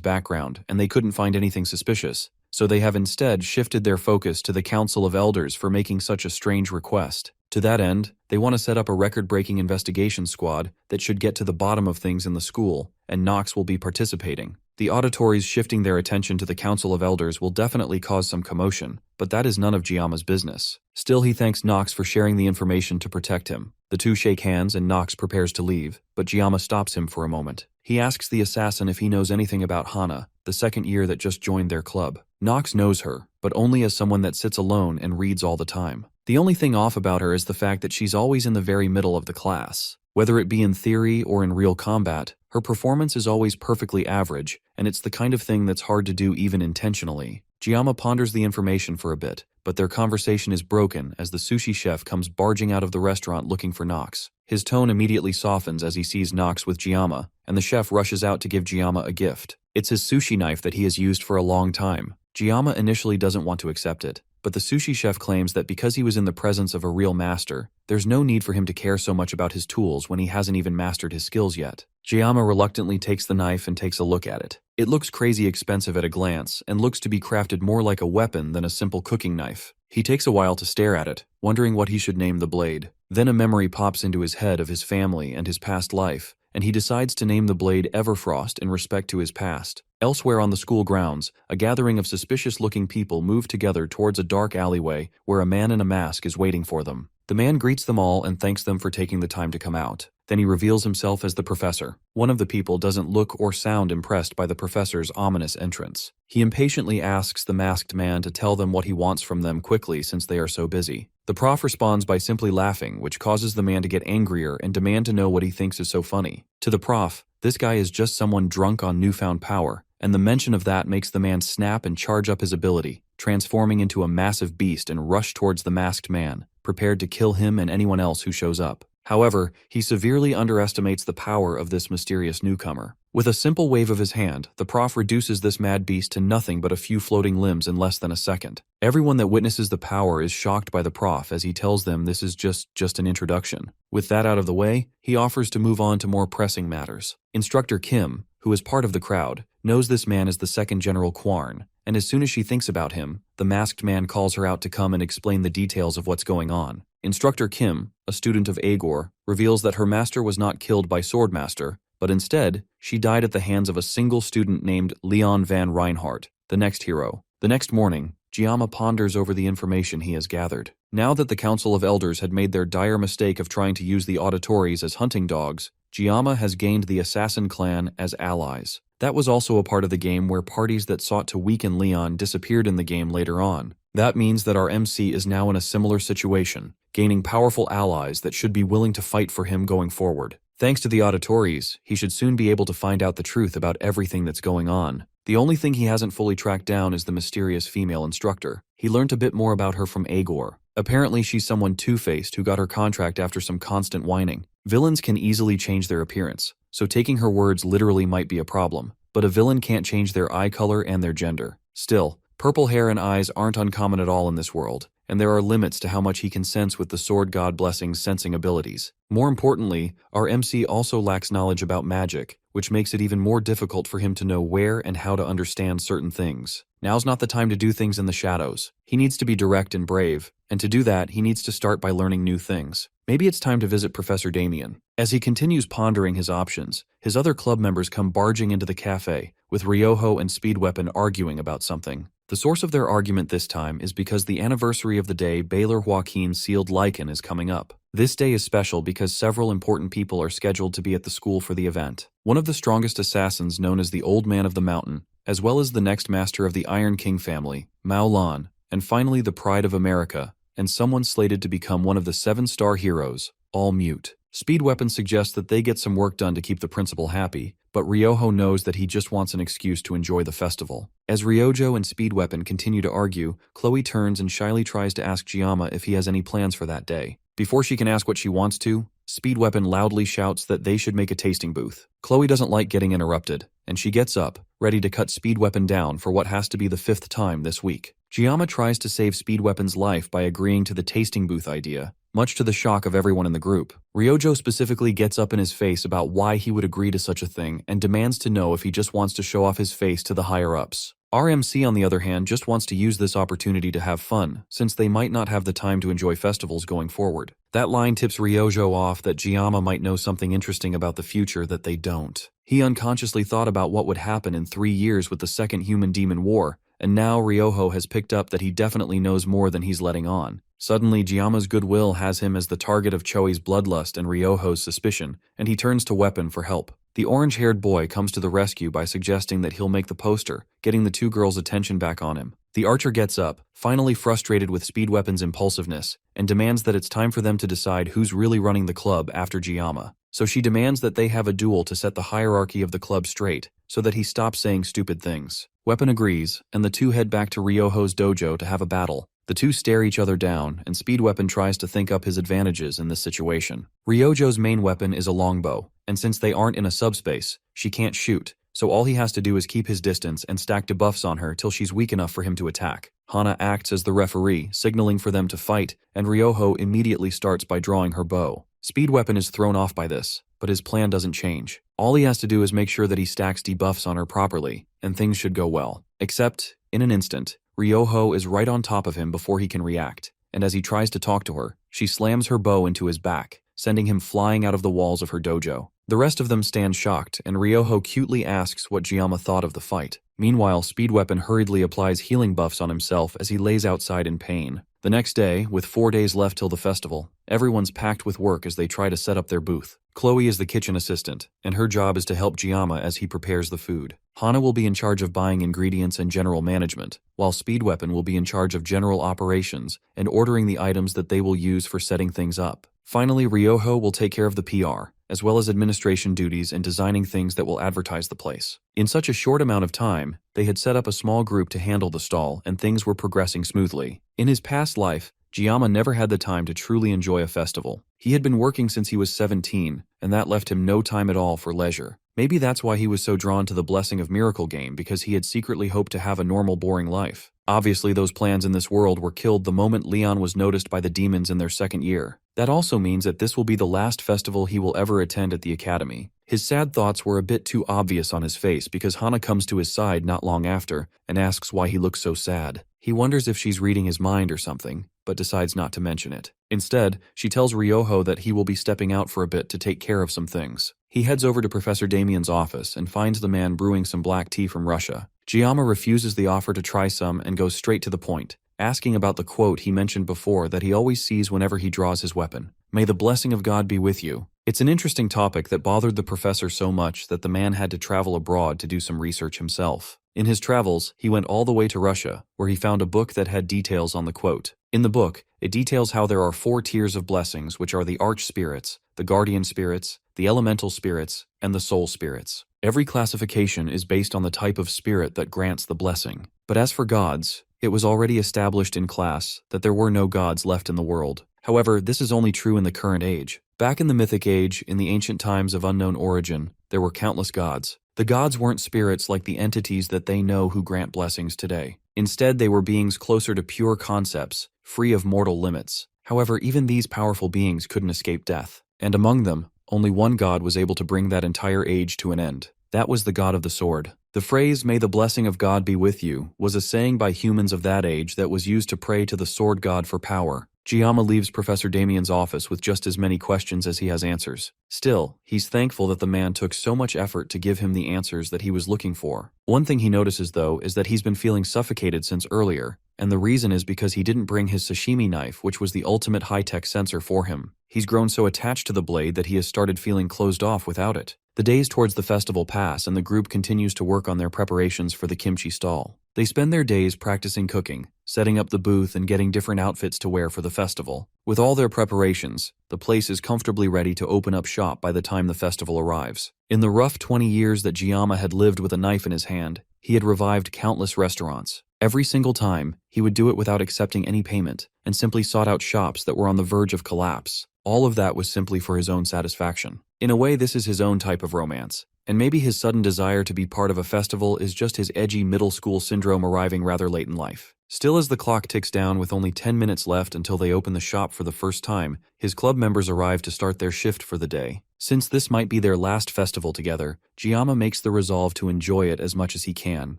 Speaker 1: background and they couldn't find anything suspicious, so they have instead shifted their focus to the Council of Elders for making such a strange request. To that end, they want to set up a record-breaking investigation squad that should get to the bottom of things in the school, and Nox will be participating. The auditories shifting their attention to the Council of Elders will definitely cause some commotion, but that is none of Giama's business. Still, he thanks Nox for sharing the information to protect him. The two shake hands and Nox prepares to leave, but Gama stops him for a moment. He asks the assassin if he knows anything about Hana, the second year that just joined their club. Nox knows her, but only as someone that sits alone and reads all the time. The only thing off about her is the fact that she's always in the very middle of the class. Whether it be in theory or in real combat, her performance is always perfectly average, and it's the kind of thing that's hard to do even intentionally. Gama ponders the information for a bit, but their conversation is broken as the sushi chef comes barging out of the restaurant looking for Nox. His tone immediately softens as he sees Nox with Gama, and the chef rushes out to give Gama a gift. It's his sushi knife that he has used for a long time. Gama initially doesn't want to accept it, but the sushi chef claims that because he was in the presence of a real master, there's no need for him to care so much about his tools when he hasn't even mastered his skills yet. Gama reluctantly takes the knife and takes a look at it. It looks crazy expensive at a glance and looks to be crafted more like a weapon than a simple cooking knife. He takes a while to stare at it, wondering what he should name the blade. Then a memory pops into his head of his family and his past life, and he decides to name the blade Everfrost in respect to his past. Elsewhere on the school grounds, a gathering of suspicious-looking people move together towards a dark alleyway where a man in a mask is waiting for them. The man greets them all and thanks them for taking the time to come out. Then he reveals himself as the professor. One of the people doesn't look or sound impressed by the professor's ominous entrance. He impatiently asks the masked man to tell them what he wants from them quickly since they are so busy. The prof responds by simply laughing, which causes the man to get angrier and demand to know what he thinks is so funny. To the prof, this guy is just someone drunk on newfound power, and the mention of that makes the man snap and charge up his ability, transforming into a massive beast and rush towards the masked man, prepared to kill him and anyone else who shows up. However, he severely underestimates the power of this mysterious newcomer. With a simple wave of his hand, the prof reduces this mad beast to nothing but a few floating limbs in less than a second. Everyone that witnesses the power is shocked by the prof as he tells them this is just an introduction. With that out of the way, he offers to move on to more pressing matters. Instructor Kim, who is part of the crowd, knows this man as the second General Kwarn, and as soon as she thinks about him, the masked man calls her out to come and explain the details of what's going on. Instructor Kim, a student of Agor, reveals that her master was not killed by Swordmaster, but instead, she died at the hands of a single student named Leon van Reinhardt, the next hero. The next morning, Gama ponders over the information he has gathered. Now that the Council of Elders had made their dire mistake of trying to use the auditories as hunting dogs, Gama has gained the Assassin clan as allies. That was also a part of the game where parties that sought to weaken Leon disappeared in the game later on. That means that our MC is now in a similar situation, gaining powerful allies that should be willing to fight for him going forward. Thanks to the auditories, he should soon be able to find out the truth about everything that's going on. The only thing he hasn't fully tracked down is the mysterious female instructor. He learned a bit more about her from Agor. Apparently she's someone two-faced who got her contract after some constant whining. Villains can easily change their appearance, so taking her words literally might be a problem. But a villain can't change their eye color and their gender. Still, purple hair and eyes aren't uncommon at all in this world, and there are limits to how much he can sense with the sword god blessing's sensing abilities. More importantly, our MC also lacks knowledge about magic, which makes it even more difficult for him to know where and how to understand certain things. Now's not the time to do things in the shadows. He needs to be direct and brave, and to do that, he needs to start by learning new things. Maybe it's time to visit Professor Damien. As he continues pondering his options, his other club members come barging into the cafe, with Ryoho and Speedweapon arguing about something. The source of their argument this time is because the anniversary of the day Baylor Joaquin sealed lichen is coming up. This day is special because several important people are scheduled to be at the school for the event. One of the strongest assassins known as the Old Man of the Mountain, as well as the next master of the Iron King family, Mao Lan, and finally the Pride of America, and someone slated to become one of the 7-star heroes, all mute. Speedweapon suggests that they get some work done to keep the principal happy, but Ryoho knows that he just wants an excuse to enjoy the festival. As Ryojo and Speedweapon continue to argue, Kloe turns and shyly tries to ask Gama if he has any plans for that day. Before she can ask what she wants to, Speedweapon loudly shouts that they should make a tasting booth. Kloe doesn't like getting interrupted, and she gets up, ready to cut Speedweapon down for what has to be the 5th time this week. Gama tries to save Speedweapon's life by agreeing to the tasting booth idea, much to the shock of everyone in the group. Ryojo specifically gets up in his face about why he would agree to such a thing and demands to know if he just wants to show off his face to the higher-ups. RMC, on the other hand, just wants to use this opportunity to have fun, since they might not have the time to enjoy festivals going forward. That line tips Ryojo off that Gama might know something interesting about the future that they don't. He unconsciously thought about what would happen in 3 years with the Second Human-Demon War, and now Ryoho has picked up that he definitely knows more than he's letting on. Suddenly, Giama's goodwill has him as the target of Choi's bloodlust and Ryoho's suspicion, and he turns to Weapon for help. The orange-haired boy comes to the rescue by suggesting that he'll make the poster, getting the 2 girls' attention back on him. The archer gets up, finally frustrated with Speedweapon's impulsiveness, and demands that it's time for them to decide who's really running the club after Gama. So she demands that they have a duel to set the hierarchy of the club straight, so that he stops saying stupid things. Weapon agrees, and the 2 head back to Ryoho's dojo to have a battle. The 2 stare each other down, and Speedweapon tries to think up his advantages in this situation. Ryojo's main weapon is a longbow, and since they aren't in a subspace, she can't shoot, so all he has to do is keep his distance and stack debuffs on her till she's weak enough for him to attack. Hana acts as the referee, signaling for them to fight, and Ryoho immediately starts by drawing her bow. Speedweapon is thrown off by this, but his plan doesn't change. All he has to do is make sure that he stacks debuffs on her properly, and things should go well. Except, in an instant, Ryoho is right on top of him before he can react, and as he tries to talk to her, she slams her bow into his back, sending him flying out of the walls of her dojo. The rest of them stand shocked, and Ryoho cutely asks what Gama thought of the fight. Meanwhile, Speedweapon hurriedly applies healing buffs on himself as he lays outside in pain. The next day, with 4 days left till the festival, everyone's packed with work as they try to set up their booth. Kloe is the kitchen assistant, and her job is to help Gama as he prepares the food. Hana will be in charge of buying ingredients and general management, while Speedweapon will be in charge of general operations and ordering the items that they will use for setting things up. Finally, Ryoho will take care of the PR, as well as administration duties and designing things that will advertise the place. In such a short amount of time, they had set up a small group to handle the stall, and things were progressing smoothly. In his past life, Gama never had the time to truly enjoy a festival. He had been working since he was 17, and that left him no time at all for leisure. Maybe that's why he was so drawn to the Blessing of Miracle game, because he had secretly hoped to have a normal, boring life. Obviously, those plans in this world were killed the moment Leon was noticed by the demons in their 2nd year. That also means that this will be the last festival he will ever attend at the academy. His sad thoughts were a bit too obvious on his face because Hana comes to his side not long after and asks why he looks so sad. He wonders if she's reading his mind or something, but decides not to mention it. Instead, she tells Ryoho that he will be stepping out for a bit to take care of some things. He heads over to Professor Damien's office and finds the man brewing some black tea from Russia. Gama refuses the offer to try some and goes straight to the point, asking about the quote he mentioned before that he always sees whenever he draws his weapon. "May the blessing of God be with you." It's an interesting topic that bothered the professor so much that the man had to travel abroad to do some research himself. In his travels, he went all the way to Russia, where he found a book that had details on the quote. In the book, it details how there are 4 tiers of blessings, which are the arch spirits, the guardian spirits, the elemental spirits, and the soul spirits. Every classification is based on the type of spirit that grants the blessing. But as for gods, it was already established in class that there were no gods left in the world. However, this is only true in the current age. Back in the Mythic Age, in the ancient times of unknown origin, there were countless gods. The gods weren't spirits like the entities that they know who grant blessings today. Instead, they were beings closer to pure concepts, free of mortal limits. However, even these powerful beings couldn't escape death. And among them, only one god was able to bring that entire age to an end. That was the god of the sword. The phrase, "May the blessing of God be with you," was a saying by humans of that age that was used to pray to the sword god for power. Gama leaves Professor Damien's office with just as many questions as he has answers. Still, he's thankful that the man took so much effort to give him the answers that he was looking for. One thing he notices, though, is that he's been feeling suffocated since earlier, and the reason is because he didn't bring his sashimi knife, which was the ultimate high-tech sensor for him. He's grown so attached to the blade that he has started feeling closed off without it. The days towards the festival pass, and the group continues to work on their preparations for the kimchi stall. They spend their days practicing cooking, setting up the booth, and getting different outfits to wear for the festival. With all their preparations, the place is comfortably ready to open up shop by the time the festival arrives. In the rough 20 years that Gama had lived with a knife in his hand, he had revived countless restaurants. Every single time, he would do it without accepting any payment, and simply sought out shops that were on the verge of collapse. All of that was simply for his own satisfaction. In a way, this is his own type of romance. And maybe his sudden desire to be part of a festival is just his edgy middle school syndrome arriving rather late in life. Still, as the clock ticks down with only 10 minutes left until they open the shop for the first time, his club members arrive to start their shift for the day. Since this might be their last festival together, Gama makes the resolve to enjoy it as much as he can.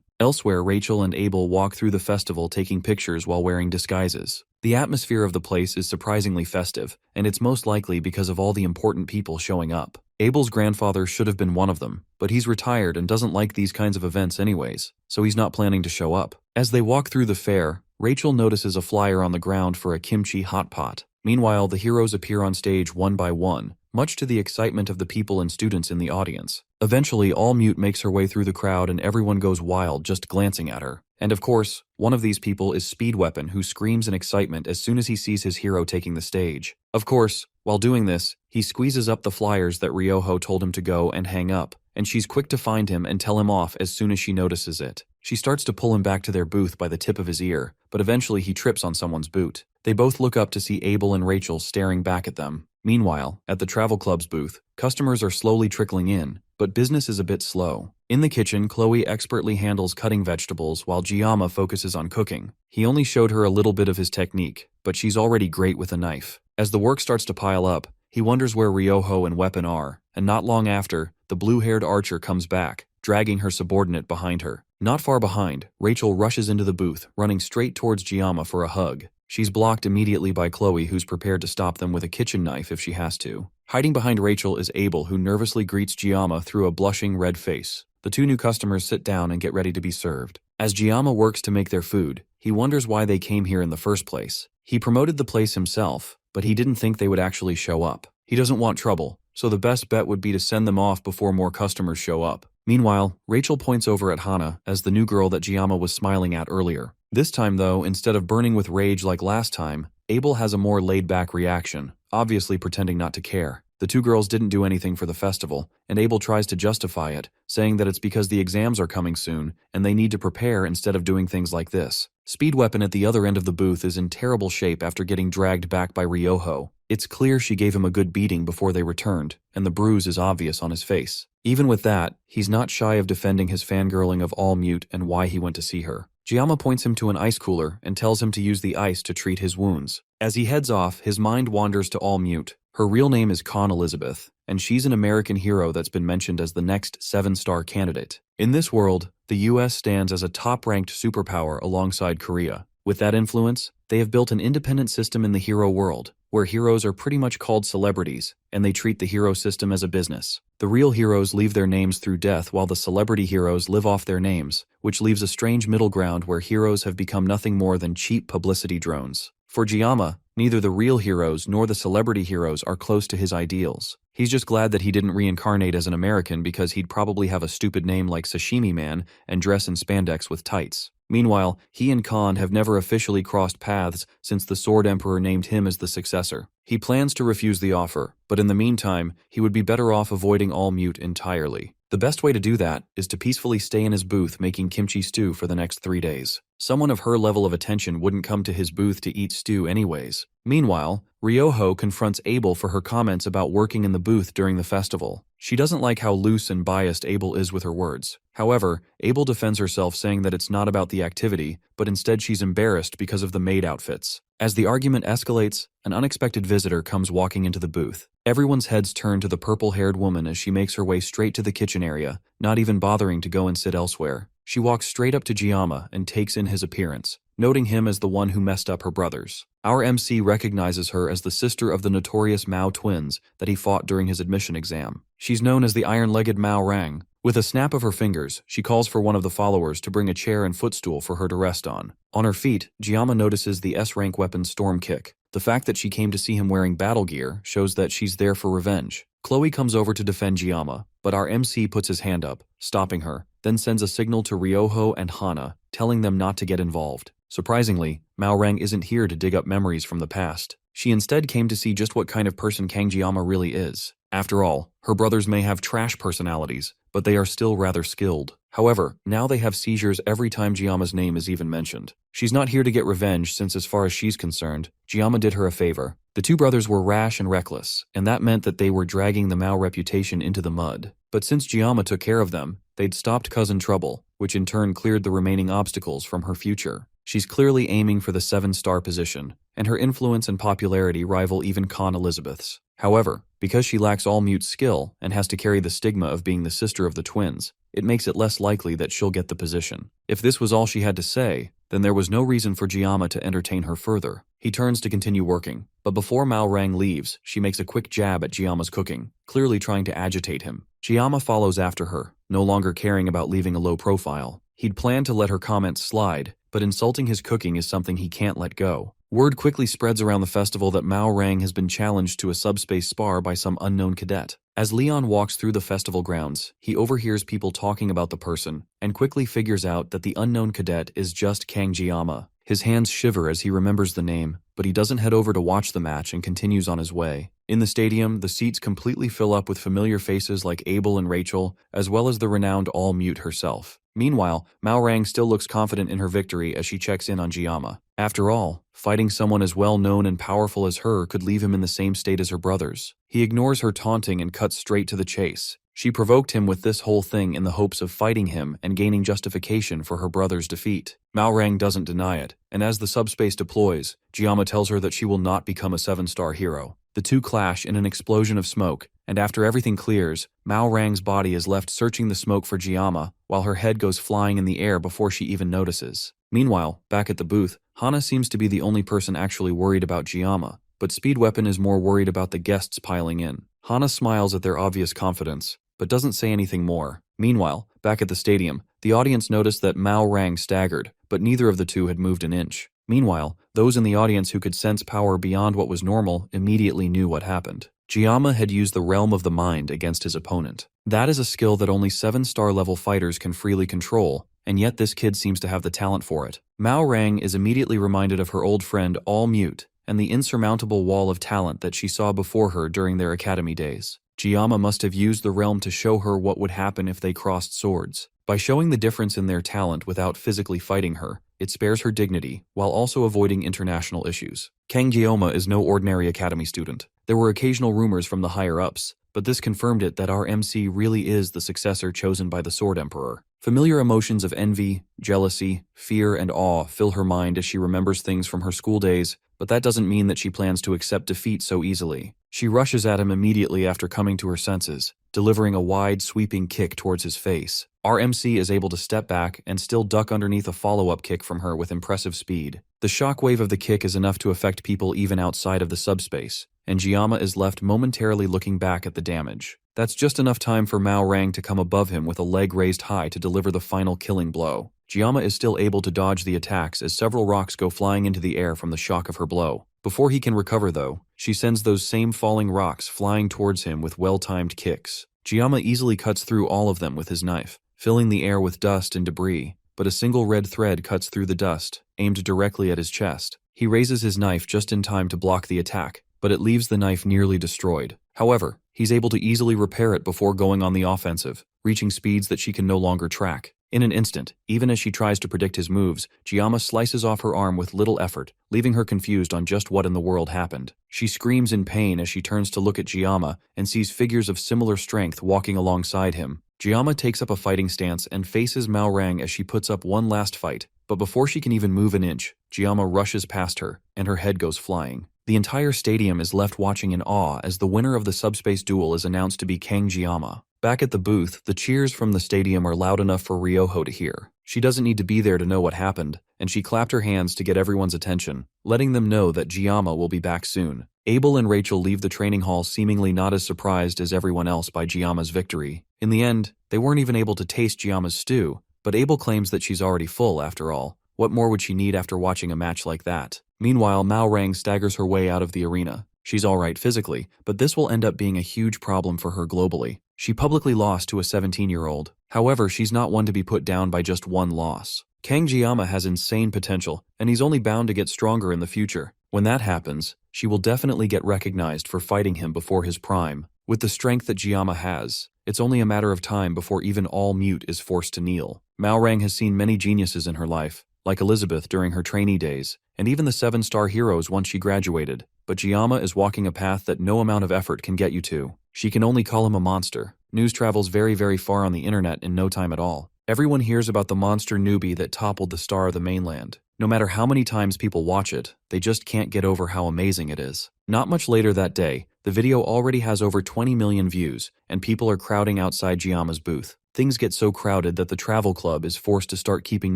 Speaker 1: Elsewhere, Rachel and Abel walk through the festival taking pictures while wearing disguises. The atmosphere of the place is surprisingly festive, and it's most likely because of all the important people showing up. Abel's grandfather should have been one of them, but he's retired and doesn't like these kinds of events anyways, so he's not planning to show up. As they walk through the fair, Rachel notices a flyer on the ground for a kimchi hot pot. Meanwhile, the heroes appear on stage one by one, much to the excitement of the people and students in the audience. Eventually, All Mute makes her way through the crowd and everyone goes wild just glancing at her. And of course, one of these people is Speed Weapon, who screams in excitement as soon as he sees his hero taking the stage. Of course, while doing this, he squeezes up the flyers that Ryoho told him to go and hang up, and she's quick to find him and tell him off as soon as she notices it. She starts to pull him back to their booth by the tip of his ear, but eventually he trips on someone's boot. They both look up to see Abel and Rachel staring back at them. Meanwhile, at the travel club's booth, customers are slowly trickling in, but business is a bit slow. In the kitchen, Kloe expertly handles cutting vegetables while Gama focuses on cooking. He only showed her a little bit of his technique, but she's already great with a knife. As the work starts to pile up, he wonders where Ryoho and Weapon are, and not long after, the blue-haired archer comes back, dragging her subordinate behind her. Not far behind, Rachel rushes into the booth, running straight towards Gama for a hug. She's blocked immediately by Kloe, who's prepared to stop them with a kitchen knife if she has to. Hiding behind Rachel is Abel, who nervously greets Gama through a blushing red face. The two new customers sit down and get ready to be served. As Gama works to make their food, he wonders why they came here in the first place. He promoted the place himself, but he didn't think they would actually show up. He doesn't want trouble, so the best bet would be to send them off before more customers show up. Meanwhile, Rachel points over at Hana as the new girl that Gama was smiling at earlier. This time though, instead of burning with rage like last time, Abel has a more laid-back reaction, obviously pretending not to care. The two girls didn't do anything for the festival, and Abel tries to justify it, saying that it's because the exams are coming soon, and they need to prepare instead of doing things like this. Speed Weapon at the other end of the booth is in terrible shape after getting dragged back by Ryoho. It's clear she gave him a good beating before they returned, and the bruise is obvious on his face. Even with that, he's not shy of defending his fangirling of All Mute and why he went to see her. Gama points him to an ice cooler and tells him to use the ice to treat his wounds. As he heads off, his mind wanders to All Mute. Her real name is Con Elizabeth, and she's an American hero that's been mentioned as the next 7-star candidate. In this world, the US stands as a top-ranked superpower alongside Korea. With that influence, they have built an independent system in the hero world, where heroes are pretty much called celebrities, and they treat the hero system as a business. The real heroes leave their names through death while the celebrity heroes live off their names, which leaves a strange middle ground where heroes have become nothing more than cheap publicity drones. For Gama, neither the real heroes nor the celebrity heroes are close to his ideals. He's just glad that he didn't reincarnate as an American because he'd probably have a stupid name like Sashimi Man and dress in spandex with tights. Meanwhile, he and Khan have never officially crossed paths since the Sword Emperor named him as the successor. He plans to refuse the offer, but in the meantime, he would be better off avoiding All Mute entirely. The best way to do that is to peacefully stay in his booth making kimchi stew for the next 3 days. Someone of her level of attention wouldn't come to his booth to eat stew anyways. Meanwhile, Ryoho confronts Abel for her comments about working in the booth during the festival. She doesn't like how loose and biased Abel is with her words. However, Abel defends herself saying that it's not about the activity, but instead she's embarrassed because of the maid outfits. As the argument escalates, an unexpected visitor comes walking into the booth. Everyone's heads turn to the purple-haired woman as she makes her way straight to the kitchen area, not even bothering to go and sit elsewhere. She walks straight up to Gama and takes in his appearance, noting him as the one who messed up her brothers. Our MC recognizes her as the sister of the notorious Mao twins that he fought during his admission exam. She's known as the iron-legged Mao Rang. With a snap of her fingers, she calls for one of the followers to bring a chair and footstool for her to rest on. On her feet, Gama notices the S-rank weapon Storm Kick. The fact that she came to see him wearing battle gear shows that she's there for revenge. Kloe comes over to defend Gama, but our MC puts his hand up, stopping her, then sends a signal to Ryoho and Hana, telling them not to get involved. Surprisingly, Mao Rang isn't here to dig up memories from the past. She instead came to see just what kind of person Gama really is. After all, her brothers may have trash personalities, but they are still rather skilled. However, now they have seizures every time Gama's name is even mentioned. She's not here to get revenge since as far as she's concerned, Gama did her a favor. The two brothers were rash and reckless, and that meant that they were dragging the Mao reputation into the mud. But since Gama took care of them, they'd stopped cousin trouble, which in turn cleared the remaining obstacles from her future. She's clearly aiming for the 7-star position, and her influence and popularity rival even Con Elizabeth's. However, because she lacks all mute skill and has to carry the stigma of being the sister of the twins, it makes it less likely that she'll get the position. If this was all she had to say, then there was no reason for Gama to entertain her further. He turns to continue working, but before Mao Rang leaves, she makes a quick jab at Gama's cooking, clearly trying to agitate him. Gama follows after her, no longer caring about leaving a low profile. He'd planned to let her comments slide, but insulting his cooking is something he can't let go. Word quickly spreads around the festival that Mao Rang has been challenged to a subspace spar by some unknown cadet. As Leon walks through the festival grounds, he overhears people talking about the person, and quickly figures out that the unknown cadet is just Gama. His hands shiver as he remembers the name, but he doesn't head over to watch the match and continues on his way. In the stadium, the seats completely fill up with familiar faces like Abel and Rachel, as well as the renowned All-Mute herself. Meanwhile, Mao Rang still looks confident in her victory as she checks in on Gama. After all, fighting someone as well-known and powerful as her could leave him in the same state as her brothers. He ignores her taunting and cuts straight to the chase. She provoked him with this whole thing in the hopes of fighting him and gaining justification for her brother's defeat. Mao Rang doesn't deny it, and as the subspace deploys, Gama tells her that she will not become a 7-star hero. The two clash in an explosion of smoke, and after everything clears, Mao Rang's body is left searching the smoke for Gama, while her head goes flying in the air before she even notices. Meanwhile, back at the booth, Hana seems to be the only person actually worried about Gama, but Speed Weapon is more worried about the guests piling in. Hana smiles at their obvious confidence, but doesn't say anything more. Meanwhile, back at the stadium, the audience noticed that Mao Rang staggered, but neither of the two had moved an inch. Meanwhile, those in the audience who could sense power beyond what was normal immediately knew what happened. Gama had used the realm of the mind against his opponent. That is a skill that only 7-star level fighters can freely control, and yet this kid seems to have the talent for it. Mao Rang is immediately reminded of her old friend All-Mute and the insurmountable wall of talent that she saw before her during their academy days. Gama must have used the realm to show her what would happen if they crossed swords. By showing the difference in their talent without physically fighting her, it spares her dignity while also avoiding international issues. Gama is no ordinary academy student. There were occasional rumors from the higher-ups, but this confirmed it that our MC really is the successor chosen by the Sword Emperor. Familiar emotions of envy, jealousy, fear, and awe fill her mind as she remembers things from her school days, but that doesn't mean that she plans to accept defeat so easily. She rushes at him immediately after coming to her senses, delivering a wide, sweeping kick towards his face. Our MC is able to step back and still duck underneath a follow-up kick from her with impressive speed. The shockwave of the kick is enough to affect people even outside of the subspace, and Gama is left momentarily looking back at the damage. That's just enough time for Mao Rang to come above him with a leg raised high to deliver the final killing blow. Gama is still able to dodge the attacks as several rocks go flying into the air from the shock of her blow. Before he can recover though, she sends those same falling rocks flying towards him with well-timed kicks. Gama easily cuts through all of them with his knife, filling the air with dust and debris, but a single red thread cuts through the dust, aimed directly at his chest. He raises his knife just in time to block the attack, but it leaves the knife nearly destroyed. However, he's able to easily repair it before going on the offensive, reaching speeds that she can no longer track. In an instant, even as she tries to predict his moves, Gama slices off her arm with little effort, leaving her confused on just what in the world happened. She screams in pain as she turns to look at Gama and sees figures of similar strength walking alongside him. Gama takes up a fighting stance and faces Mao Rang as she puts up one last fight, but before she can even move an inch, Gama rushes past her, and her head goes flying. The entire stadium is left watching in awe as the winner of the subspace duel is announced to be Kang Gama. Back at the booth, the cheers from the stadium are loud enough for Ryoho to hear. She doesn't need to be there to know what happened, and she clapped her hands to get everyone's attention, letting them know that Gama will be back soon. Abel and Rachel leave the training hall seemingly not as surprised as everyone else by Giama's victory. In the end, they weren't even able to taste Giama's stew, but Abel claims that she's already full after all. What more would she need after watching a match like that? Meanwhile, Mao Rang staggers her way out of the arena. She's alright physically, but this will end up being a huge problem for her globally. She publicly lost to a 17-year-old. However, she's not one to be put down by just one loss. Kang Gama has insane potential, and he's only bound to get stronger in the future. When that happens, she will definitely get recognized for fighting him before his prime. With the strength that Gama has, it's only a matter of time before even all mute is forced to kneel. Mao Rang has seen many geniuses in her life, like Elizabeth during her trainee days, and even the 7-star heroes once she graduated, but Gama is walking a path that no amount of effort can get you to. She can only call him a monster. News travels very far on the internet in no time at all. Everyone hears about the monster newbie that toppled the star of the mainland. No matter how many times people watch it, they just can't get over how amazing it is. Not much later that day, the video already has over 20 million views, and people are crowding outside Giama's booth. Things get so crowded that the travel club is forced to start keeping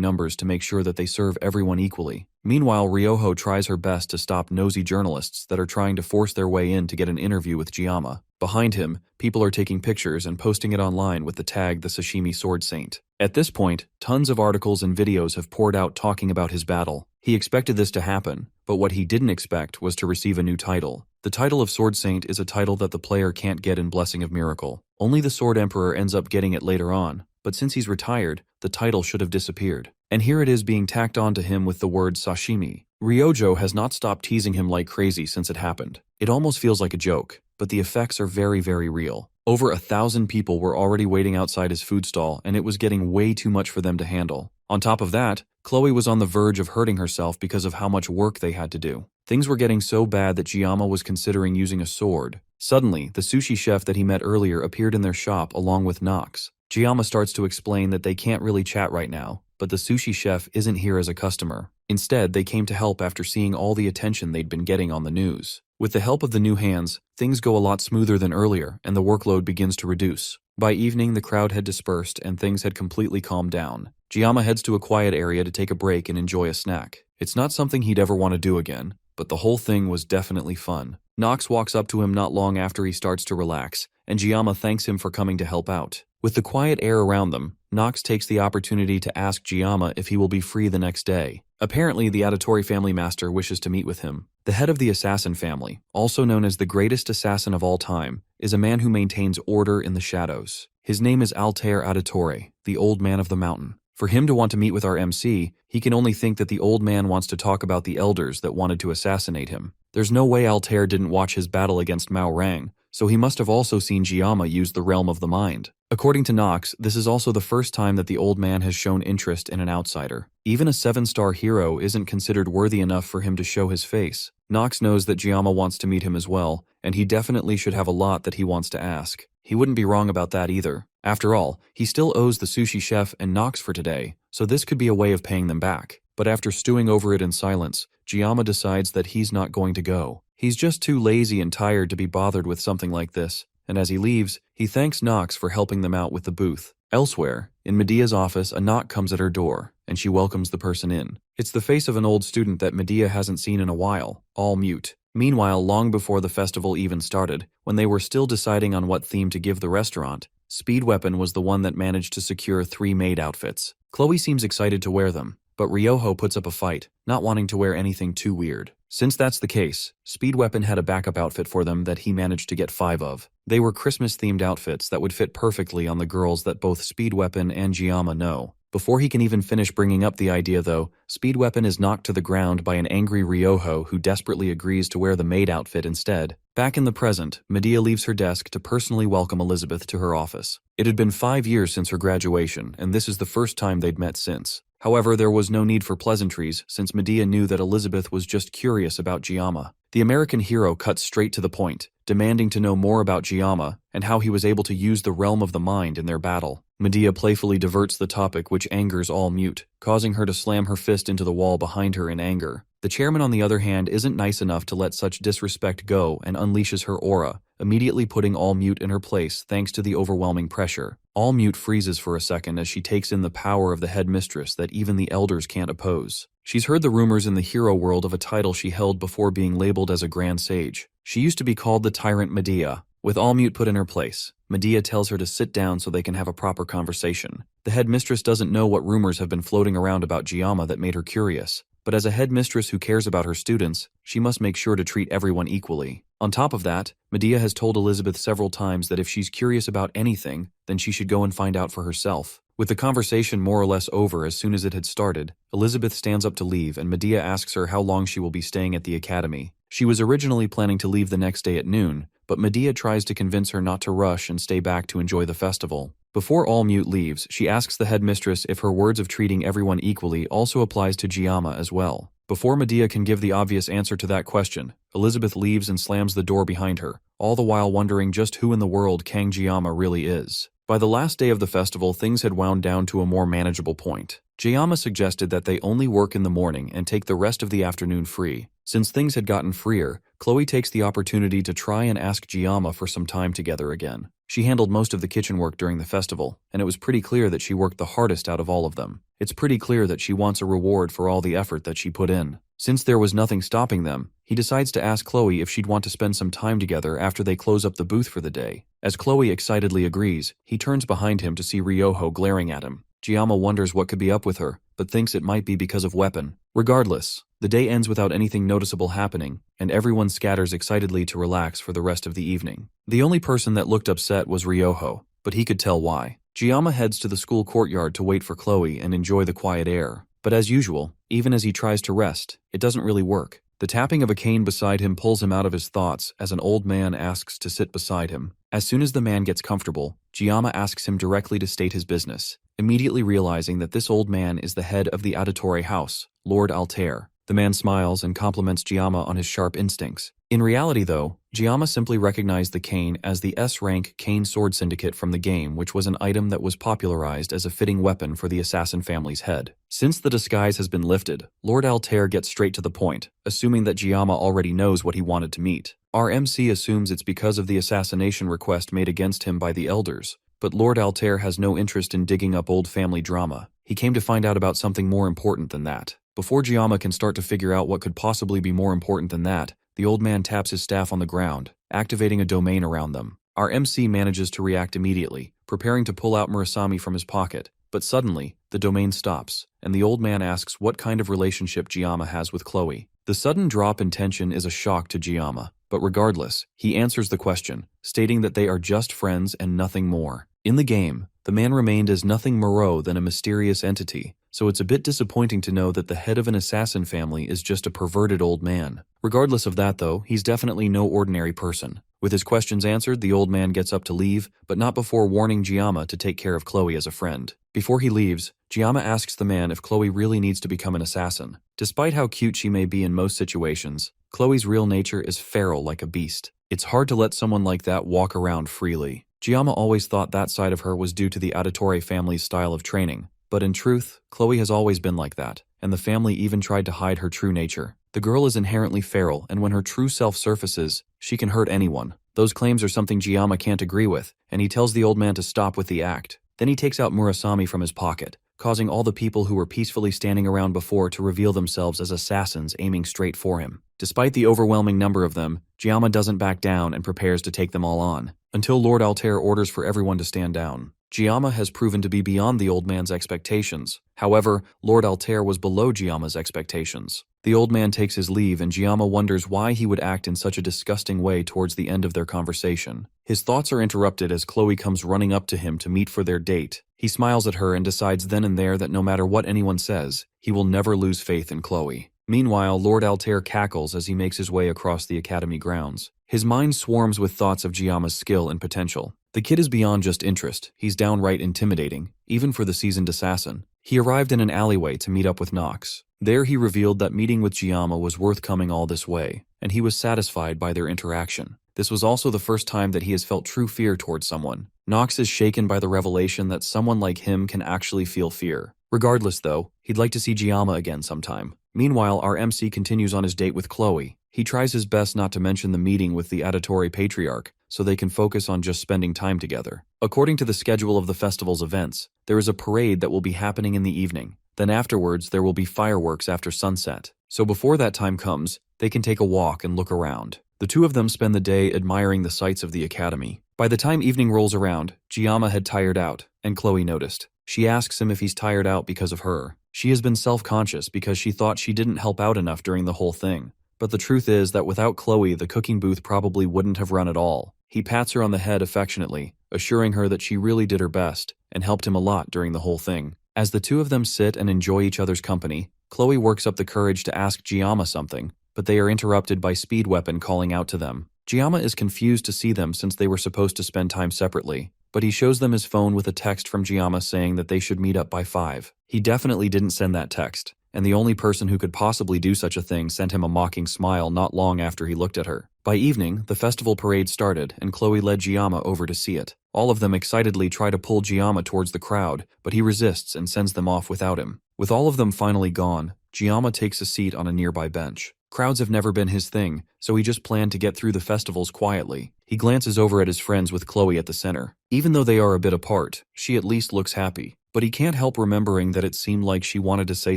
Speaker 1: numbers to make sure that they serve everyone equally. Meanwhile, Ryoho tries her best to stop nosy journalists that are trying to force their way in to get an interview with Gama. Behind him, people are taking pictures and posting it online with the tag the Sashimi Sword Saint. At this point, tons of articles and videos have poured out talking about his battle. He expected this to happen, but what he didn't expect was to receive a new title. The title of Sword Saint is a title that the player can't get in Blessing of Miracle. Only the Sword Emperor ends up getting it later on, but since he's retired, the title should have disappeared. And here it is being tacked on to him with the word sashimi. Ryojo has not stopped teasing him like crazy since it happened. It almost feels like a joke, but the effects are very real. Over 1,000 people were already waiting outside his food stall, and it was getting way too much for them to handle. On top of that, Kloe was on the verge of hurting herself because of how much work they had to do. Things were getting so bad that Gama was considering using a sword. Suddenly, the sushi chef that he met earlier appeared in their shop along with Nox. Gama starts to explain that they can't really chat right now, but the sushi chef isn't here as a customer. Instead, they came to help after seeing all the attention they'd been getting on the news. With the help of the new hands, things go a lot smoother than earlier, and the workload begins to reduce. By evening, the crowd had dispersed and things had completely calmed down. Gama heads to a quiet area to take a break and enjoy a snack. It's not something he'd ever want to do again, but the whole thing was definitely fun. Nox walks up to him not long after he starts to relax, and Gama thanks him for coming to help out. With the quiet air around them, Nox takes the opportunity to ask Gama if he will be free the next day. Apparently, the Auditory family master wishes to meet with him. The head of the assassin family, also known as the greatest assassin of all time, is a man who maintains order in the shadows. His name is Altair Auditory, the old man of the mountain. For him to want to meet with our MC, he can only think that the old man wants to talk about the elders that wanted to assassinate him. There's no way Altair didn't watch his battle against Mao Rang, so he must have also seen Gama use the realm of the mind. According to Nox, this is also the first time that the old man has shown interest in an outsider. Even a 7-star hero isn't considered worthy enough for him to show his face. Nox knows that Gama wants to meet him as well, and he definitely should have a lot that he wants to ask. He wouldn't be wrong about that either. After all, he still owes the sushi chef and Nox for today, so this could be a way of paying them back. But after stewing over it in silence, Gama decides that he's not going to go. He's just too lazy and tired to be bothered with something like this, and as he leaves, he thanks Nox for helping them out with the booth. Elsewhere, in Medea's office, a knock comes at her door, and she welcomes the person in. It's the face of an old student that Medea hasn't seen in a while, all mute. Meanwhile, long before the festival even started, when they were still deciding on what theme to give the restaurant, Speed Weapon was the one that managed to secure 3 maid outfits. Kloe seems excited to wear them, but Ryoho puts up a fight, not wanting to wear anything too weird. Since that's the case, Speed Weapon had a backup outfit for them that he managed to get 5 of. They were Christmas-themed outfits that would fit perfectly on the girls that both Speed Weapon and Gama know. Before he can even finish bringing up the idea though, Speed Weapon is knocked to the ground by an angry Ryoho who desperately agrees to wear the maid outfit instead. Back in the present, Medea leaves her desk to personally welcome Elizabeth to her office. It had been 5 years since her graduation, and this is the first time they'd met since. However, there was no need for pleasantries since Medea knew that Elizabeth was just curious about Gama. The American hero cuts straight to the point, demanding to know more about Gama and how he was able to use the realm of the mind in their battle. Medea playfully diverts the topic, which angers all mute, causing her to slam her fist into the wall behind her in anger. The chairman, on the other hand, isn't nice enough to let such disrespect go and unleashes her aura, immediately putting all mute in her place thanks to the overwhelming pressure. All mute freezes for a second as she takes in the power of the headmistress that even the elders can't oppose. She's heard the rumors in the hero world of a title she held before being labeled as a grand sage. She used to be called the Tyrant Medea. With all mute put in her place, Medea tells her to sit down so they can have a proper conversation. The headmistress doesn't know what rumors have been floating around about Gama that made her curious, but as a headmistress who cares about her students, she must make sure to treat everyone equally. On top of that, Medea has told Elizabeth several times that if she's curious about anything, then she should go and find out for herself. With the conversation more or less over as soon as it had started, Elizabeth stands up to leave and Medea asks her how long she will be staying at the academy. She was originally planning to leave the next day at noon, but Medea tries to convince her not to rush and stay back to enjoy the festival. Before all mute leaves, she asks the headmistress if her words of treating everyone equally also applies to Gama as well. Before Medea can give the obvious answer to that question, Elizabeth leaves and slams the door behind her, all the while wondering just who in the world Kang Gama really is. By the last day of the festival, things had wound down to a more manageable point. Gama suggested that they only work in the morning and take the rest of the afternoon free. Since things had gotten freer, Kloe takes the opportunity to try and ask Gama for some time together again. She handled most of the kitchen work during the festival, and it was pretty clear that she worked the hardest out of all of them. It's pretty clear that she wants a reward for all the effort that she put in. Since there was nothing stopping them, he decides to ask Kloe if she'd want to spend some time together after they close up the booth for the day. As Kloe excitedly agrees, he turns behind him to see Ryoho glaring at him. Gama wonders what could be up with her, but thinks it might be because of weapon. Regardless, the day ends without anything noticeable happening, and everyone scatters excitedly to relax for the rest of the evening. The only person that looked upset was Ryoho, but he could tell why. Gama heads to the school courtyard to wait for Kloe and enjoy the quiet air. But as usual, even as he tries to rest, it doesn't really work. The tapping of a cane beside him pulls him out of his thoughts as an old man asks to sit beside him. As soon as the man gets comfortable, Gama asks him directly to state his business, immediately realizing that this old man is the head of the Auditory House, Lord Altair. The man smiles and compliments Gama on his sharp instincts. In reality though, Gama simply recognized the cane as the S-rank cane sword syndicate from the game, which was an item that was popularized as a fitting weapon for the assassin family's head. Since the disguise has been lifted, Lord Altair gets straight to the point, assuming that Gama already knows what he wanted to meet. Our MC assumes it's because of the assassination request made against him by the elders, but Lord Altair has no interest in digging up old family drama. He came to find out about something more important than that. Before Gama can start to figure out what could possibly be more important than that, the old man taps his staff on the ground, activating a domain around them. Our MC manages to react immediately, preparing to pull out Murasami from his pocket, but suddenly, the domain stops, and the old man asks what kind of relationship Gama has with Kloe. The sudden drop in tension is a shock to Gama, but regardless, he answers the question, stating that they are just friends and nothing more. In the game, the man remained as nothing more than a mysterious entity, so it's a bit disappointing to know that the head of an assassin family is just a perverted old man. Regardless of that though, he's definitely no ordinary person. With his questions answered, the old man gets up to leave, but not before warning Gama to take care of Kloe as a friend. Before he leaves, Gama asks the man if Kloe really needs to become an assassin. Despite how cute she may be in most situations, Chloe's real nature is feral like a beast. It's hard to let someone like that walk around freely. Gama always thought that side of her was due to the Auditory family's style of training, but in truth, Kloe has always been like that, and the family even tried to hide her true nature. The girl is inherently feral, and when her true self surfaces, she can hurt anyone. Those claims are something Gama can't agree with, and he tells the old man to stop with the act. Then he takes out Murasami from his pocket, causing all the people who were peacefully standing around before to reveal themselves as assassins aiming straight for him. Despite the overwhelming number of them, Gama doesn't back down and prepares to take them all on, until Lord Altair orders for everyone to stand down. Gama has proven to be beyond the old man's expectations. However, Lord Altair was below Giama's expectations. The old man takes his leave and Gama wonders why he would act in such a disgusting way towards the end of their conversation. His thoughts are interrupted as Kloe comes running up to him to meet for their date. He smiles at her and decides then and there that no matter what anyone says, he will never lose faith in Kloe. Meanwhile, Lord Altair cackles as he makes his way across the academy grounds. His mind swarms with thoughts of Giama's skill and potential. The kid is beyond just interest, he's downright intimidating, even for the seasoned assassin. He arrived in an alleyway to meet up with Nox. There he revealed that meeting with Gama was worth coming all this way, and he was satisfied by their interaction. This was also the first time that he has felt true fear towards someone. Nox is shaken by the revelation that someone like him can actually feel fear. Regardless though, he'd like to see Gama again sometime. Meanwhile, our MC continues on his date with Kloe. He tries his best not to mention the meeting with the Auditory Patriarch, so they can focus on just spending time together. According to the schedule of the festival's events, there is a parade that will be happening in the evening. Then afterwards, there will be fireworks after sunset. So before that time comes, they can take a walk and look around. The two of them spend the day admiring the sights of the academy. By the time evening rolls around, Gama had tired out, and Kloe noticed. She asks him if he's tired out because of her. She has been self-conscious because she thought she didn't help out enough during the whole thing. But the truth is that without Kloe, the cooking booth probably wouldn't have run at all. He pats her on the head affectionately, assuring her that she really did her best and helped him a lot during the whole thing. As the two of them sit and enjoy each other's company, Kloe works up the courage to ask Gama something, but they are interrupted by Speed Weapon calling out to them. Gama is confused to see them since they were supposed to spend time separately, but he shows them his phone with a text from Gama saying that they should meet up by 5. He definitely didn't send that text, and the only person who could possibly do such a thing sent him a mocking smile not long after he looked at her. By evening, the festival parade started and Kloe led Gama over to see it. All of them excitedly try to pull Gama towards the crowd, but he resists and sends them off without him. With all of them finally gone, Gama takes a seat on a nearby bench. Crowds have never been his thing, so he just planned to get through the festivals quietly. He glances over at his friends with Kloe at the center. Even though they are a bit apart, she at least looks happy. But he can't help remembering that it seemed like she wanted to say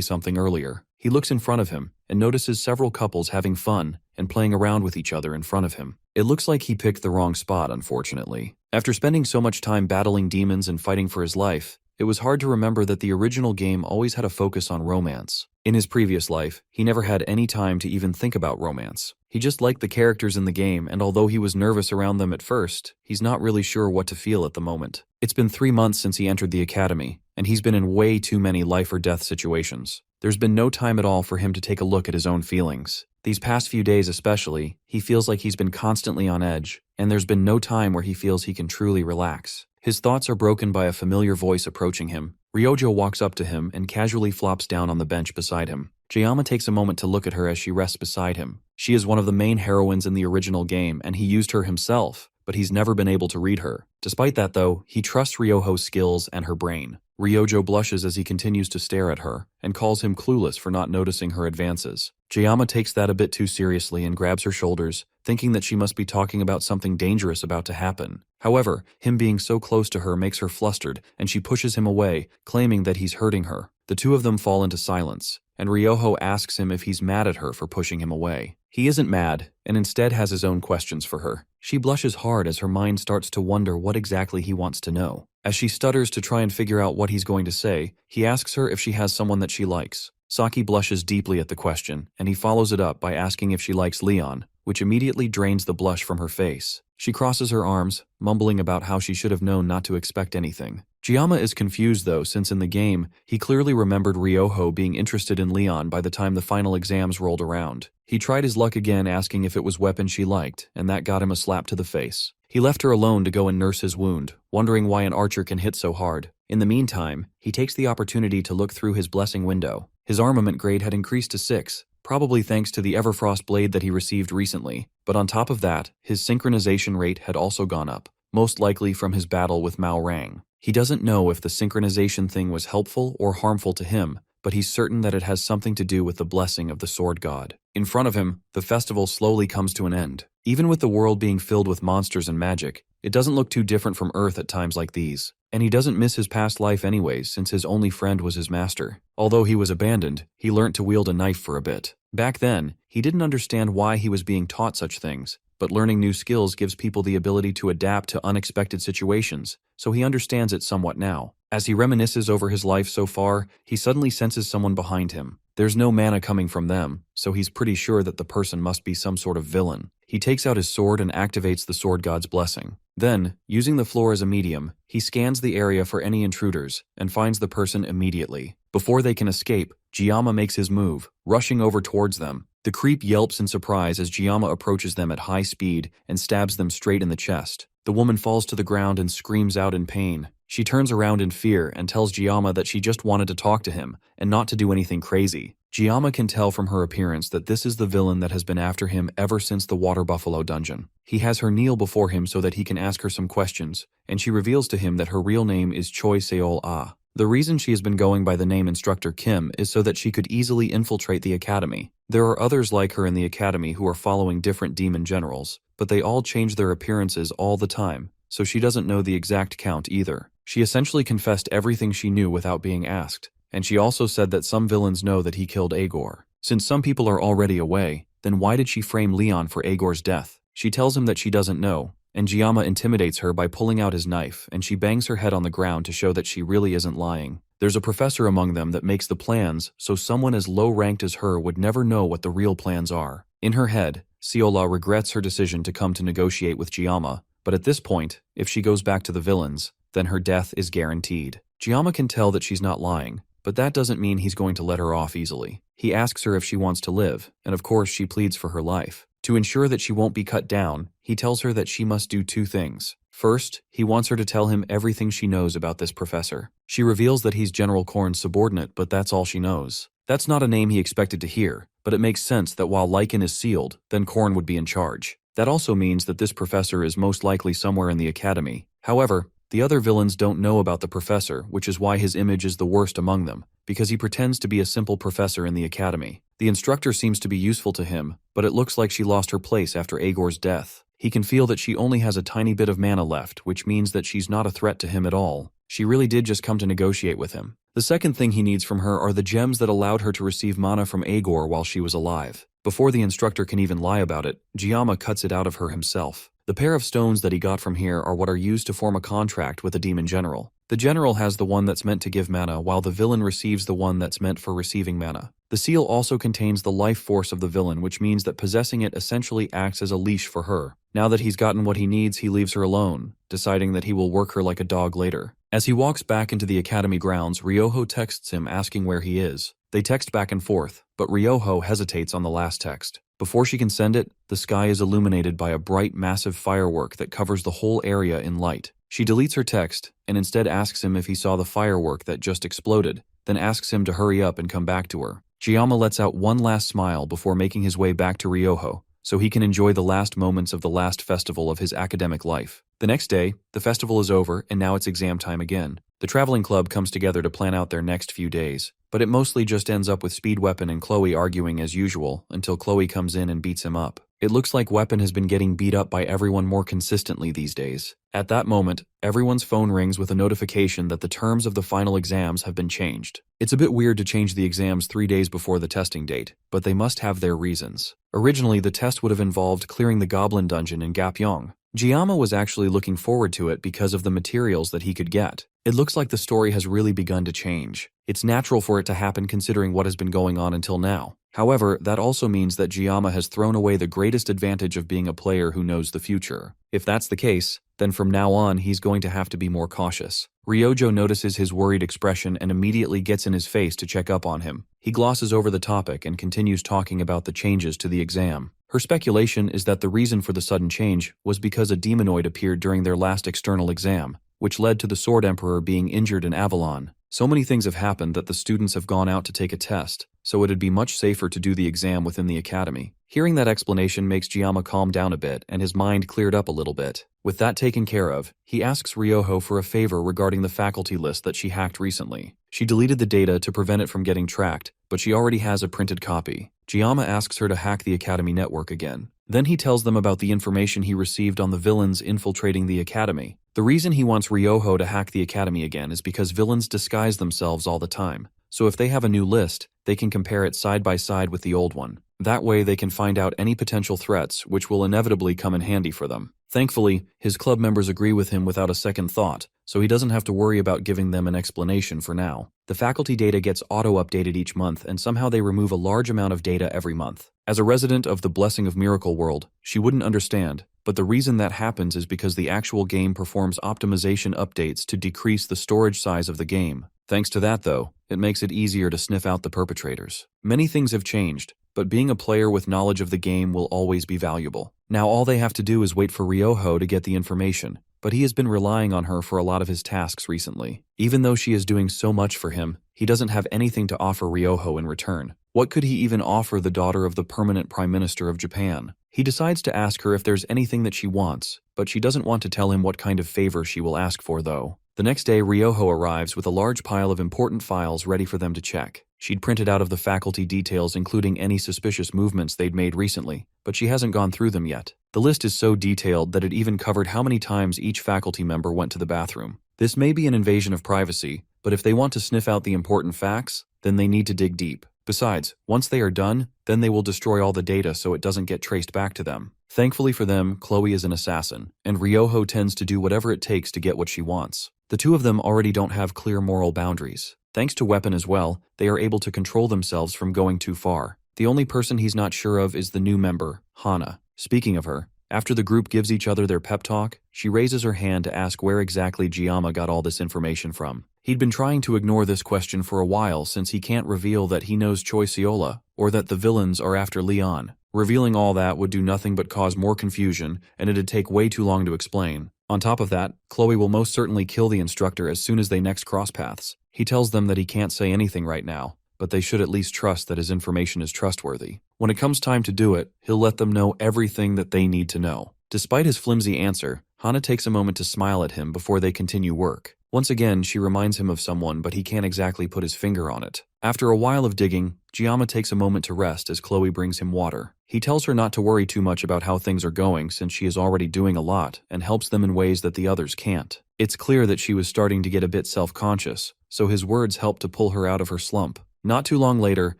Speaker 1: something earlier. He looks in front of him and notices several couples having fun and playing around with each other in front of him. It looks like he picked the wrong spot, unfortunately. After spending so much time battling demons and fighting for his life, it was hard to remember that the original game always had a focus on romance. In his previous life, he never had any time to even think about romance. He just liked the characters in the game, and although he was nervous around them at first, he's not really sure what to feel at the moment. It's been 3 months since he entered the academy, and he's been in way too many life or death situations. There's been no time at all for him to take a look at his own feelings. These past few days especially, he feels like he's been constantly on edge, and there's been no time where he feels he can truly relax. His thoughts are broken by a familiar voice approaching him. Ryojo walks up to him and casually flops down on the bench beside him. Gama takes a moment to look at her as she rests beside him. She is one of the main heroines in the original game, and he used her himself, but he's never been able to read her. Despite that though, he trusts Ryoho's skills and her brain. Ryojo blushes as he continues to stare at her, and calls him clueless for not noticing her advances. Gama takes that a bit too seriously and grabs her shoulders, thinking that she must be talking about something dangerous about to happen. However, him being so close to her makes her flustered, and she pushes him away, claiming that he's hurting her. The two of them fall into silence, and Ryoho asks him if he's mad at her for pushing him away. He isn't mad, and instead has his own questions for her. She blushes hard as her mind starts to wonder what exactly he wants to know. As she stutters to try and figure out what he's going to say, he asks her if she has someone that she likes. Saki blushes deeply at the question, and he follows it up by asking if she likes Leon, which immediately drains the blush from her face. She crosses her arms, mumbling about how she should have known not to expect anything. Gama is confused though, since in the game, he clearly remembered Ryoho being interested in Leon by the time the final exams rolled around. He tried his luck again asking if it was weapon she liked, and that got him a slap to the face. He left her alone to go and nurse his wound, wondering why an archer can hit so hard. In the meantime, he takes the opportunity to look through his blessing window. His armament grade had increased to 6, probably thanks to the Everfrost blade that he received recently, but on top of that, his synchronization rate had also gone up, most likely from his battle with Mao Rang. He doesn't know if the synchronization thing was helpful or harmful to him, but he's certain that it has something to do with the blessing of the sword god. In front of him, the festival slowly comes to an end. Even with the world being filled with monsters and magic, it doesn't look too different from Earth at times like these. And he doesn't miss his past life anyways, since his only friend was his master. Although he was abandoned, he learnt to wield a knife for a bit. Back then, he didn't understand why he was being taught such things, but learning new skills gives people the ability to adapt to unexpected situations, so he understands it somewhat now. As he reminisces over his life so far, he suddenly senses someone behind him. There's no mana coming from them, so he's pretty sure that the person must be some sort of villain. He takes out his sword and activates the sword god's blessing. Then, using the floor as a medium, he scans the area for any intruders and finds the person immediately. Before they can escape, Gama makes his move, rushing over towards them. The creep yelps in surprise as Gama approaches them at high speed and stabs them straight in the chest. The woman falls to the ground and screams out in pain. She turns around in fear and tells Gama that she just wanted to talk to him and not to do anything crazy. Gama can tell from her appearance that this is the villain that has been after him ever since the water buffalo dungeon. He has her kneel before him so that he can ask her some questions, and she reveals to him that her real name is Choi Seol-ah. The reason she has been going by the name Instructor Kim is so that she could easily infiltrate the academy. There are others like her in the academy who are following different demon generals, but they all change their appearances all the time, so she doesn't know the exact count either. She essentially confessed everything she knew without being asked, and she also said that some villains know that he killed Agor. Since some people are already away, then why did she frame Leon for Agor's death? She tells him that she doesn't know, and Gama intimidates her by pulling out his knife, and she bangs her head on the ground to show that she really isn't lying. There's a professor among them that makes the plans, so someone as low-ranked as her would never know what the real plans are. In her head, Seola regrets her decision to come to negotiate with Gama, but at this point, if she goes back to the villains, then her death is guaranteed. Gama can tell that she's not lying, but that doesn't mean he's going to let her off easily. He asks her if she wants to live, and of course she pleads for her life. To ensure that she won't be cut down, he tells her that she must do two things. First, he wants her to tell him everything she knows about this professor. She reveals that he's General Korn's subordinate, but that's all she knows. That's not a name he expected to hear, but it makes sense that while Lycan is sealed, then Korn would be in charge. That also means that this professor is most likely somewhere in the academy. However, the other villains don't know about the professor, which is why his image is the worst among them, because he pretends to be a simple professor in the academy. The instructor seems to be useful to him, but it looks like she lost her place after Agor's death. He can feel that she only has a tiny bit of mana left, which means that she's not a threat to him at all. She really did just come to negotiate with him. The second thing he needs from her are the gems that allowed her to receive mana from Agor while she was alive. Before the instructor can even lie about it, Gama cuts it out of her himself. The pair of stones that he got from here are what are used to form a contract with a demon general. The general has the one that's meant to give mana, while the villain receives the one that's meant for receiving mana. The seal also contains the life force of the villain, which means that possessing it essentially acts as a leash for her. Now that he's gotten what he needs, he leaves her alone, deciding that he will work her like a dog later. As he walks back into the academy grounds, Ryoho texts him asking where he is. They text back and forth, but Ryoho hesitates on the last text. Before she can send it, the sky is illuminated by a bright, massive firework that covers the whole area in light. She deletes her text, and instead asks him if he saw the firework that just exploded, then asks him to hurry up and come back to her. Gama lets out one last smile before making his way back to Ryoho, so he can enjoy the last moments of the last festival of his academic life. The next day, the festival is over, and now it's exam time again. The traveling club comes together to plan out their next few days, but it mostly just ends up with Speed Weapon and Kloe arguing as usual until Kloe comes in and beats him up. It looks like Weapon has been getting beat up by everyone more consistently these days. At that moment, everyone's phone rings with a notification that the terms of the final exams have been changed. It's a bit weird to change the exams 3 days before the testing date, but they must have their reasons. Originally, the test would have involved clearing the Goblin Dungeon in Gapyeong. Gama was actually looking forward to it because of the materials that he could get. It looks like the story has really begun to change. It's natural for it to happen considering what has been going on until now. However, that also means that Gama has thrown away the greatest advantage of being a player who knows the future. If that's the case, then from now on he's going to have to be more cautious. Ryojo notices his worried expression and immediately gets in his face to check up on him. He glosses over the topic and continues talking about the changes to the exam. Her speculation is that the reason for the sudden change was because a demonoid appeared during their last external exam, which led to the Sword Emperor being injured in Avalon. So many things have happened that the students have gone out to take a test, so it'd be much safer to do the exam within the academy. Hearing that explanation makes Gama calm down a bit and his mind cleared up a little bit. With that taken care of, he asks Ryoho for a favor regarding the faculty list that she hacked recently. She deleted the data to prevent it from getting tracked, but she already has a printed copy. Gama asks her to hack the academy network again. Then he tells them about the information he received on the villains infiltrating the academy. The reason he wants Ryoho to hack the academy again is because villains disguise themselves all the time. So if they have a new list, they can compare it side by side with the old one. That way they can find out any potential threats, which will inevitably come in handy for them. Thankfully, his club members agree with him without a second thought, so he doesn't have to worry about giving them an explanation for now. The faculty data gets auto-updated each month, and somehow they remove a large amount of data every month. As a resident of the Blessing of Miracle world, she wouldn't understand, but the reason that happens is because the actual game performs optimization updates to decrease the storage size of the game. Thanks to that, though, it makes it easier to sniff out the perpetrators. Many things have changed, but being a player with knowledge of the game will always be valuable. Now all they have to do is wait for Ryoho to get the information, but he has been relying on her for a lot of his tasks recently. Even though she is doing so much for him, he doesn't have anything to offer Ryoho in return. What could he even offer the daughter of the permanent Prime Minister of Japan? He decides to ask her if there's anything that she wants, but she doesn't want to tell him what kind of favor she will ask for, though. The next day, Ryoho arrives with a large pile of important files ready for them to check. She'd printed out of the faculty details, including any suspicious movements they'd made recently, but she hasn't gone through them yet. The list is so detailed that it even covered how many times each faculty member went to the bathroom. This may be an invasion of privacy, but if they want to sniff out the important facts, then they need to dig deep. Besides, once they are done, then they will destroy all the data so it doesn't get traced back to them. Thankfully for them, Kloe is an assassin, and Ryoho tends to do whatever it takes to get what she wants. The two of them already don't have clear moral boundaries. Thanks to Weapon as well, they are able to control themselves from going too far. The only person he's not sure of is the new member, Hana. Speaking of her, after the group gives each other their pep talk, she raises her hand to ask where exactly Gama got all this information from. He'd been trying to ignore this question for a while since he can't reveal that he knows Choi Seola, or that the villains are after Leon. Revealing all that would do nothing but cause more confusion, and it'd take way too long to explain. On top of that, Kloe will most certainly kill the instructor as soon as they next cross paths. He tells them that he can't say anything right now, but they should at least trust that his information is trustworthy. When it comes time to do it, he'll let them know everything that they need to know. Despite his flimsy answer, Hana takes a moment to smile at him before they continue work. Once again, she reminds him of someone, but he can't exactly put his finger on it. After a while of digging, Gama takes a moment to rest as Kloe brings him water. He tells her not to worry too much about how things are going since she is already doing a lot and helps them in ways that the others can't. It's clear that she was starting to get a bit self-conscious, so his words help to pull her out of her slump. Not too long later,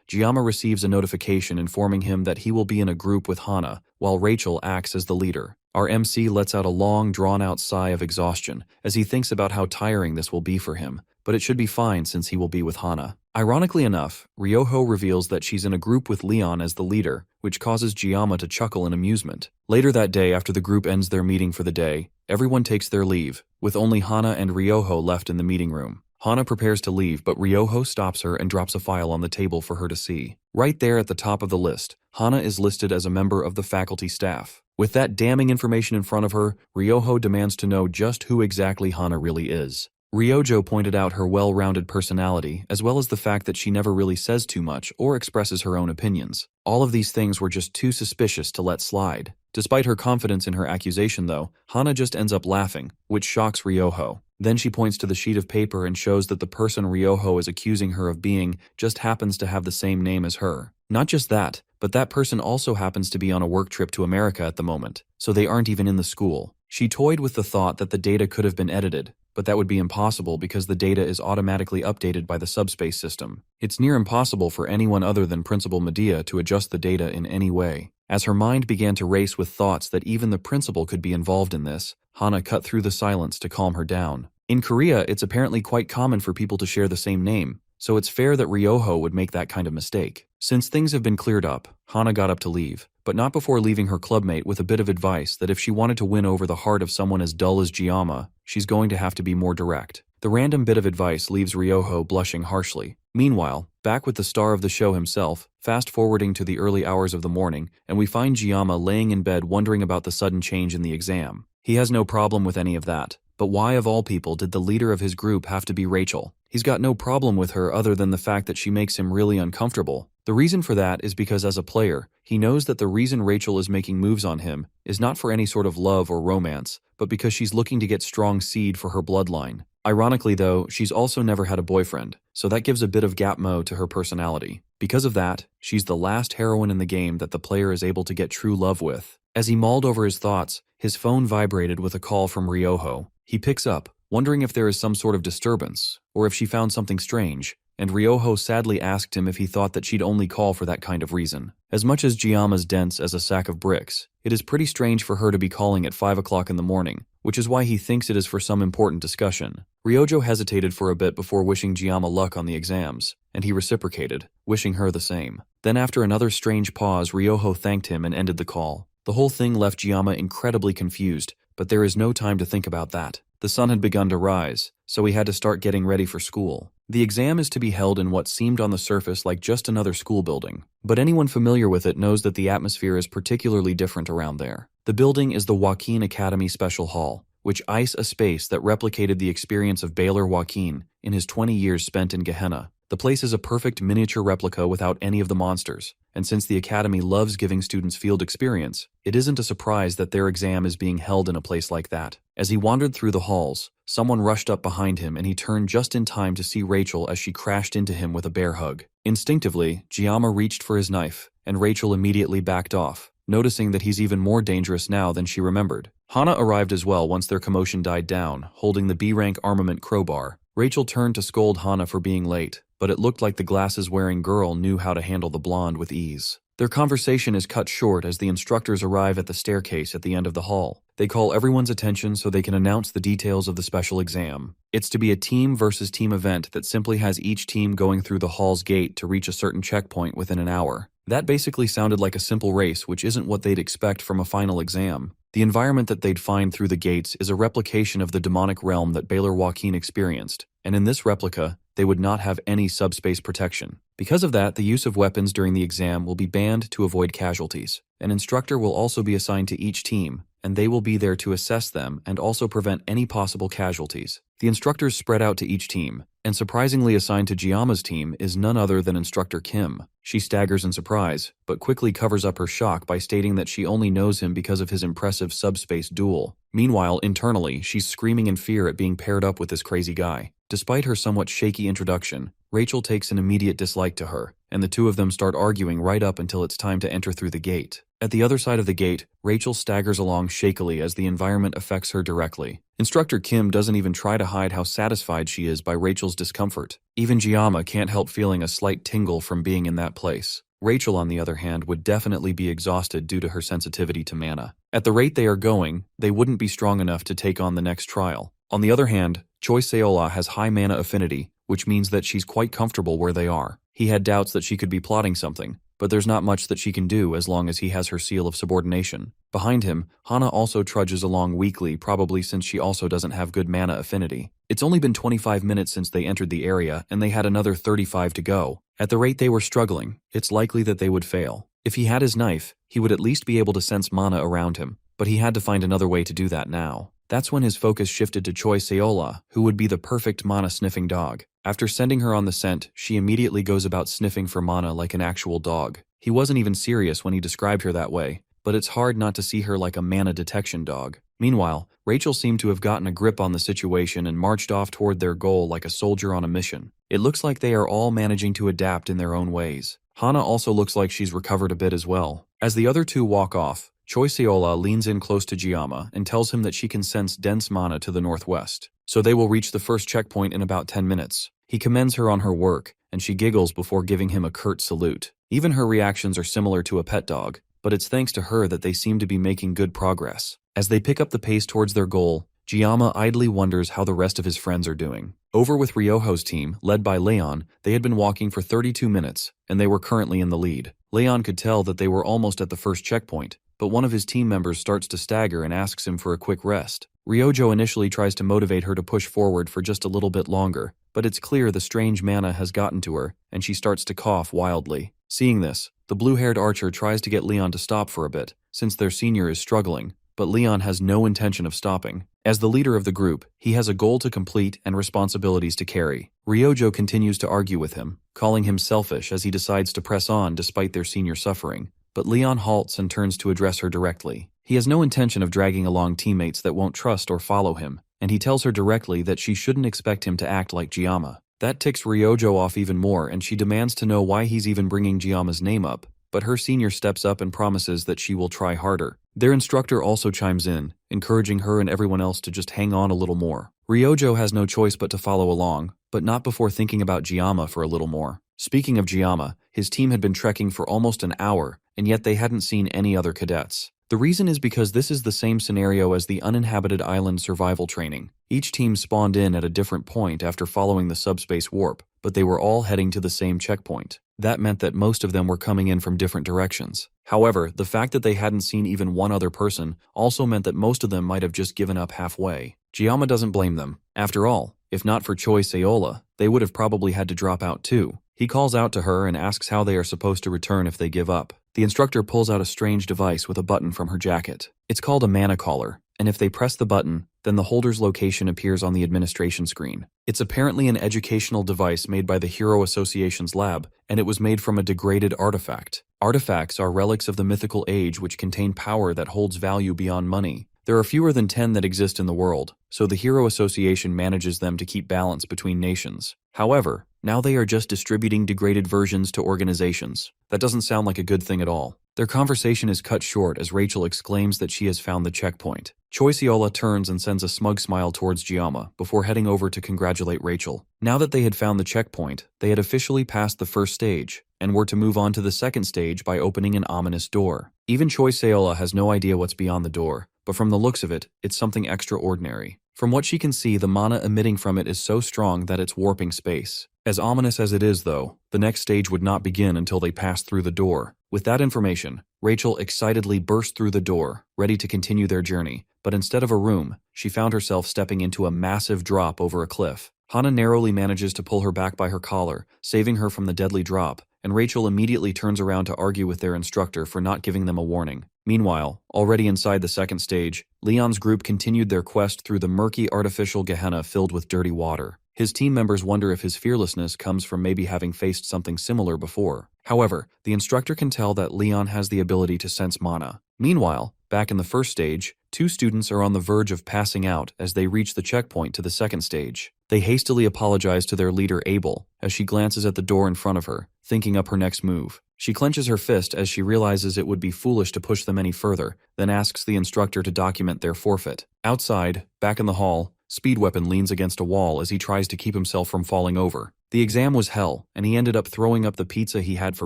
Speaker 1: Gama receives a notification informing him that he will be in a group with Hana, while Rachel acts as the leader. Our MC lets out a long, drawn-out sigh of exhaustion as he thinks about how tiring this will be for him, but it should be fine since he will be with Hana. Ironically enough, Ryoho reveals that she's in a group with Leon as the leader, which causes Gama to chuckle in amusement. Later that day, after the group ends their meeting for the day, everyone takes their leave, with only Hana and Ryoho left in the meeting room. Hana prepares to leave, but Ryoho stops her and drops a file on the table for her to see. Right there at the top of the list, Hana is listed as a member of the faculty staff. With that damning information in front of her, Ryoho demands to know just who exactly Hana really is. Ryojo pointed out her well-rounded personality, as well as the fact that she never really says too much or expresses her own opinions. All of these things were just too suspicious to let slide. Despite her confidence in her accusation, though, Hana just ends up laughing, which shocks Ryoho. Then she points to the sheet of paper and shows that the person Ryoho is accusing her of being just happens to have the same name as her. Not just that, but that person also happens to be on a work trip to America at the moment, so they aren't even in the school. She toyed with the thought that the data could have been edited, but that would be impossible because the data is automatically updated by the subspace system. It's near impossible for anyone other than Principal Medea to adjust the data in any way. As her mind began to race with thoughts that even the principal could be involved in this, Hana cut through the silence to calm her down. In Korea, it's apparently quite common for people to share the same name, so it's fair that Ryoho would make that kind of mistake. Since things have been cleared up, Hana got up to leave, but not before leaving her clubmate with a bit of advice that if she wanted to win over the heart of someone as dull as Gama, she's going to have to be more direct. The random bit of advice leaves Ryoho blushing harshly. Meanwhile, back with the star of the show himself, fast-forwarding to the early hours of the morning, and we find Gama laying in bed wondering about the sudden change in the exam. He has no problem with any of that. But why of all people did the leader of his group have to be Rachel? He's got no problem with her other than the fact that she makes him really uncomfortable. The reason for that is because as a player, he knows that the reason Rachel is making moves on him is not for any sort of love or romance, but because she's looking to get strong seed for her bloodline. Ironically though, she's also never had a boyfriend, so that gives a bit of gap-mo to her personality. Because of that, she's the last heroine in the game that the player is able to get true love with. As he mulled over his thoughts, his phone vibrated with a call from Ryoho. He picks up, wondering if there is some sort of disturbance, or if she found something strange, and Ryoho sadly asked him if he thought that she'd only call for that kind of reason. As much as Giama's dense as a sack of bricks, it is pretty strange for her to be calling at 5 o'clock in the morning, which is why he thinks it is for some important discussion. Ryojo hesitated for a bit before wishing Giama luck on the exams, and he reciprocated, wishing her the same. Then after another strange pause, Ryoho thanked him and ended the call. The whole thing left Giama incredibly confused, but there is no time to think about that. The sun had begun to rise, so he had to start getting ready for school. The exam is to be held in what seemed on the surface like just another school building, but anyone familiar with it knows that the atmosphere is particularly different around there. The building is the Joaquin Academy Special Hall, which is a space that replicated the experience of Baylor Joaquin in his 20 years spent in Gehenna. The place is a perfect miniature replica without any of the monsters, and since the Academy loves giving students field experience, it isn't a surprise that their exam is being held in a place like that. As he wandered through the halls, someone rushed up behind him and he turned just in time to see Rachel as she crashed into him with a bear hug. Instinctively, Giama reached for his knife, and Rachel immediately backed off, noticing that he's even more dangerous now than she remembered. Hana arrived as well once their commotion died down, holding the B-rank armament crowbar. Rachel turned to scold Hana for being late, but it looked like the glasses-wearing girl knew how to handle the blonde with ease. Their conversation is cut short as the instructors arrive at the staircase at the end of the hall. They call everyone's attention so they can announce the details of the special exam. It's to be a team versus team event that simply has each team going through the hall's gate to reach a certain checkpoint within an hour. That basically sounded like a simple race, which isn't what they'd expect from a final exam. The environment that they'd find through the gates is a replication of the demonic realm that Baylor Joaquin experienced, and in this replica, they would not have any subspace protection. Because of that, the use of weapons during the exam will be banned to avoid casualties. An instructor will also be assigned to each team, and they will be there to assess them and also prevent any possible casualties. The instructors spread out to each team, and surprisingly assigned to Giama's team is none other than Instructor Kim. She staggers in surprise, but quickly covers up her shock by stating that she only knows him because of his impressive subspace duel. Meanwhile, internally, she's screaming in fear at being paired up with this crazy guy. Despite her somewhat shaky introduction, Rachel takes an immediate dislike to her, and the two of them start arguing right up until it's time to enter through the gate. At the other side of the gate, Rachel staggers along shakily as the environment affects her directly. Instructor Kim doesn't even try to hide how satisfied she is by Rachel's discomfort. Even Giama can't help feeling a slight tingle from being in that place. Rachel, on the other hand, would definitely be exhausted due to her sensitivity to mana. At the rate they are going, they wouldn't be strong enough to take on the next trial. On the other hand, Choi Seola has high mana affinity, which means that she's quite comfortable where they are. He had doubts that she could be plotting something, but there's not much that she can do as long as he has her seal of subordination. Behind him, Hana also trudges along weakly, probably since she also doesn't have good mana affinity. It's only been 25 minutes since they entered the area, and they had another 35 to go. At the rate they were struggling, it's likely that they would fail. If he had his knife, he would at least be able to sense mana around him, but he had to find another way to do that now. That's when his focus shifted to Choi Seola, who would be the perfect mana-sniffing dog. After sending her on the scent, she immediately goes about sniffing for mana like an actual dog. He wasn't even serious when he described her that way, but it's hard not to see her like a mana detection dog. Meanwhile, Rachel seemed to have gotten a grip on the situation and marched off toward their goal like a soldier on a mission. It looks like they are all managing to adapt in their own ways. Hana also looks like she's recovered a bit as well. As the other two walk off, Choi Seola leans in close to Giama and tells him that she can sense dense mana to the northwest, so they will reach the first checkpoint in about 10 minutes. He commends her on her work, and she giggles before giving him a curt salute. Even her reactions are similar to a pet dog, but it's thanks to her that they seem to be making good progress. As they pick up the pace towards their goal, Giama idly wonders how the rest of his friends are doing. Over with Ryoho's team, led by Leon, they had been walking for 32 minutes, and they were currently in the lead. Leon could tell that they were almost at the first checkpoint, but one of his team members starts to stagger and asks him for a quick rest. Ryojo initially tries to motivate her to push forward for just a little bit longer, but it's clear the strange mana has gotten to her, and she starts to cough wildly. Seeing this, the blue-haired archer tries to get Leon to stop for a bit, since their senior is struggling, but Leon has no intention of stopping. As the leader of the group, he has a goal to complete and responsibilities to carry. Ryojo continues to argue with him, calling him selfish as he decides to press on despite their senior suffering. But Leon halts and turns to address her directly. He has no intention of dragging along teammates that won't trust or follow him, and he tells her directly that she shouldn't expect him to act like Giama. That ticks Ryojo off even more, and she demands to know why he's even bringing Giama's name up, but her senior steps up and promises that she will try harder. Their instructor also chimes in, encouraging her and everyone else to just hang on a little more. Ryojo has no choice but to follow along, but not before thinking about Gama for a little more. Speaking of Gama, his team had been trekking for almost an hour, and yet they hadn't seen any other cadets. The reason is because this is the same scenario as the uninhabited island survival training. Each team spawned in at a different point after following the subspace warp, but they were all heading to the same checkpoint. That meant that most of them were coming in from different directions. However, the fact that they hadn't seen even one other person also meant that most of them might have just given up halfway. Gama doesn't blame them. After all, if not for Choi Seola, they would have probably had to drop out too. He calls out to her and asks how they are supposed to return if they give up. The instructor pulls out a strange device with a button from her jacket. It's called a mana collar, and if they press the button, then the holder's location appears on the administration screen. It's apparently an educational device made by the Hero Association's lab, and it was made from a degraded artifact. Artifacts are relics of the mythical age which contain power that holds value beyond money. There are fewer than 10 that exist in the world, so the Hero Association manages them to keep balance between nations. However, now they are just distributing degraded versions to organizations. That doesn't sound like a good thing at all. Their conversation is cut short as Rachel exclaims that she has found the checkpoint. Choi Seola turns and sends a smug smile towards Gama before heading over to congratulate Rachel. Now that they had found the checkpoint, they had officially passed the first stage, and were to move on to the second stage by opening an ominous door. Even Choi Seola has no idea what's beyond the door, but from the looks of it, it's something extraordinary. From what she can see, the mana emitting from it is so strong that it's warping space. As ominous as it is, though, the next stage would not begin until they passed through the door. With that information, Rachel excitedly burst through the door, ready to continue their journey, but instead of a room, she found herself stepping into a massive drop over a cliff. Hana narrowly manages to pull her back by her collar, saving her from the deadly drop, and Rachel immediately turns around to argue with their instructor for not giving them a warning. Meanwhile, already inside the second stage, Leon's group continued their quest through the murky artificial Gehenna filled with dirty water. His team members wonder if his fearlessness comes from maybe having faced something similar before. However, the instructor can tell that Leon has the ability to sense mana. Meanwhile, back in the first stage, two students are on the verge of passing out as they reach the checkpoint to the second stage. They hastily apologize to their leader Abel as she glances at the door in front of her, thinking up her next move. She clenches her fist as she realizes it would be foolish to push them any further, then asks the instructor to document their forfeit. Outside, back in the hall, Speedweapon leans against a wall as he tries to keep himself from falling over. The exam was hell, and he ended up throwing up the pizza he had for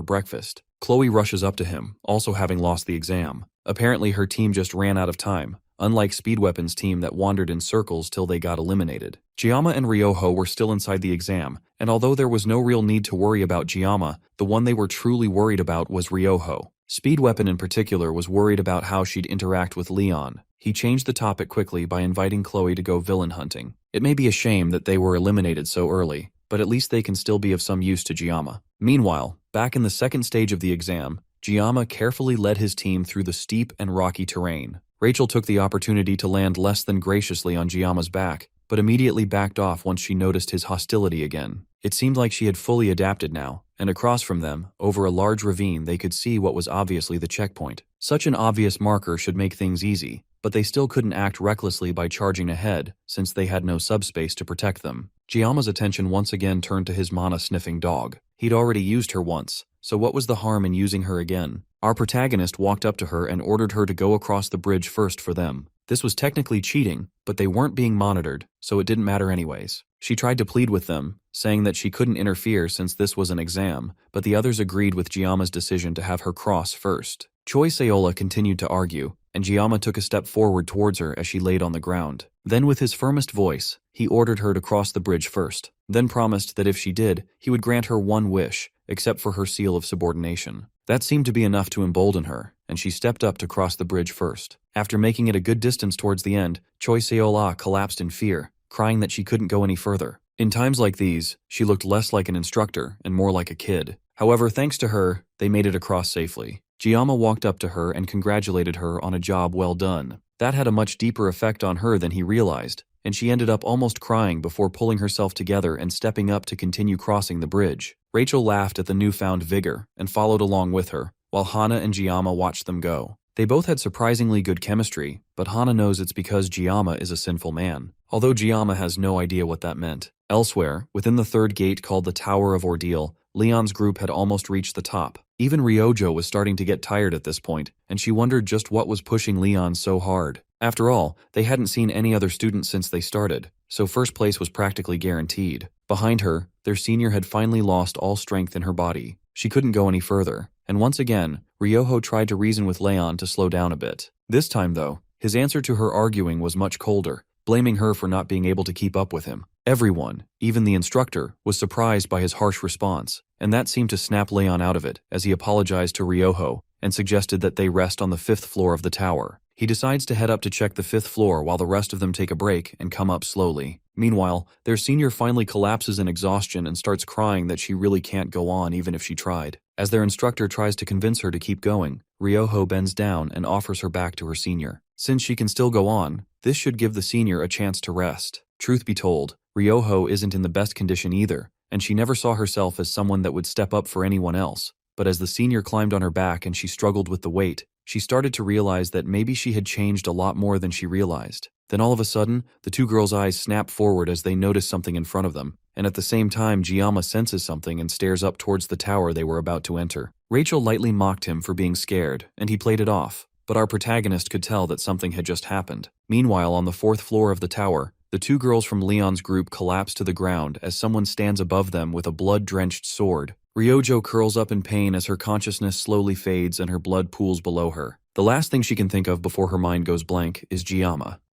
Speaker 1: breakfast. Kloe rushes up to him, also having lost the exam. Apparently her team just ran out of time, unlike Speedweapon's team that wandered in circles till they got eliminated. Gama and Ryoho were still inside the exam, and although there was no real need to worry about Gama, the one they were truly worried about was Ryoho. Speedweapon in particular was worried about how she'd interact with Leon. He changed the topic quickly by inviting Kloe to go villain hunting. It may be a shame that they were eliminated so early, but at least they can still be of some use to Gama. Meanwhile, back in the second stage of the exam, Gama carefully led his team through the steep and rocky terrain. Rachel took the opportunity to land less than graciously on Giama's back, but immediately backed off once she noticed his hostility again. It seemed like she had fully adapted now, and across from them, over a large ravine, they could see what was obviously the checkpoint. Such an obvious marker should make things easy, but they still couldn't act recklessly by charging ahead, since they had no subspace to protect them. Giama's attention once again turned to his mana-sniffing dog. He'd already used her once, so what was the harm in using her again? Our protagonist walked up to her and ordered her to go across the bridge first for them. This was technically cheating, but they weren't being monitored, so it didn't matter anyways. She tried to plead with them, saying that she couldn't interfere since this was an exam, but the others agreed with Giama's decision to have her cross first. Choi Seola continued to argue, and Gama took a step forward towards her as she laid on the ground. Then with his firmest voice, he ordered her to cross the bridge first, then promised that if she did, he would grant her one wish, except for her seal of subordination. That seemed to be enough to embolden her, and she stepped up to cross the bridge first. After making it a good distance towards the end, Choi Seola collapsed in fear, crying that she couldn't go any further. In times like these, she looked less like an instructor and more like a kid. However, thanks to her, they made it across safely. Gama walked up to her and congratulated her on a job well done. That had a much deeper effect on her than he realized, and she ended up almost crying before pulling herself together and stepping up to continue crossing the bridge. Rachel laughed at the newfound vigor and followed along with her, while Hana and Gama watched them go. They both had surprisingly good chemistry, but Hana knows it's because Gama is a sinful man, although Gama has no idea what that meant. Elsewhere, within the third gate called the Tower of Ordeal, Leon's group had almost reached the top. Even Ryojo was starting to get tired at this point, and she wondered just what was pushing Leon so hard. After all, they hadn't seen any other students since they started, so first place was practically guaranteed. Behind her, their senior had finally lost all strength in her body. She couldn't go any further, and once again, Ryoho tried to reason with Leon to slow down a bit. This time, though, his answer to her arguing was much colder, blaming her for not being able to keep up with him. Everyone, even the instructor, was surprised by his harsh response, and that seemed to snap Leon out of it as he apologized to Ryoho and suggested that they rest on the 5th floor of the tower. He decides to head up to check the 5th floor while the rest of them take a break and come up slowly. Meanwhile, their senior finally collapses in exhaustion and starts crying that she really can't go on even if she tried. As their instructor tries to convince her to keep going, Ryoho bends down and offers her back to her senior. Since she can still go on, this should give the senior a chance to rest. Truth be told, Ryoho isn't in the best condition either, and she never saw herself as someone that would step up for anyone else. But as the senior climbed on her back and she struggled with the weight, she started to realize that maybe she had changed a lot more than she realized. Then all of a sudden, the two girls' eyes snap forward as they notice something in front of them, and at the same time Gama senses something and stares up towards the tower they were about to enter. Rachel lightly mocked him for being scared, and he played it off, but our protagonist could tell that something had just happened. Meanwhile, on the 4th floor of the tower, the two girls from Leon's group collapse to the ground as someone stands above them with a blood-drenched sword. Ryojo curls up in pain as her consciousness slowly fades and her blood pools below her. The last thing she can think of before her mind goes blank is Gama.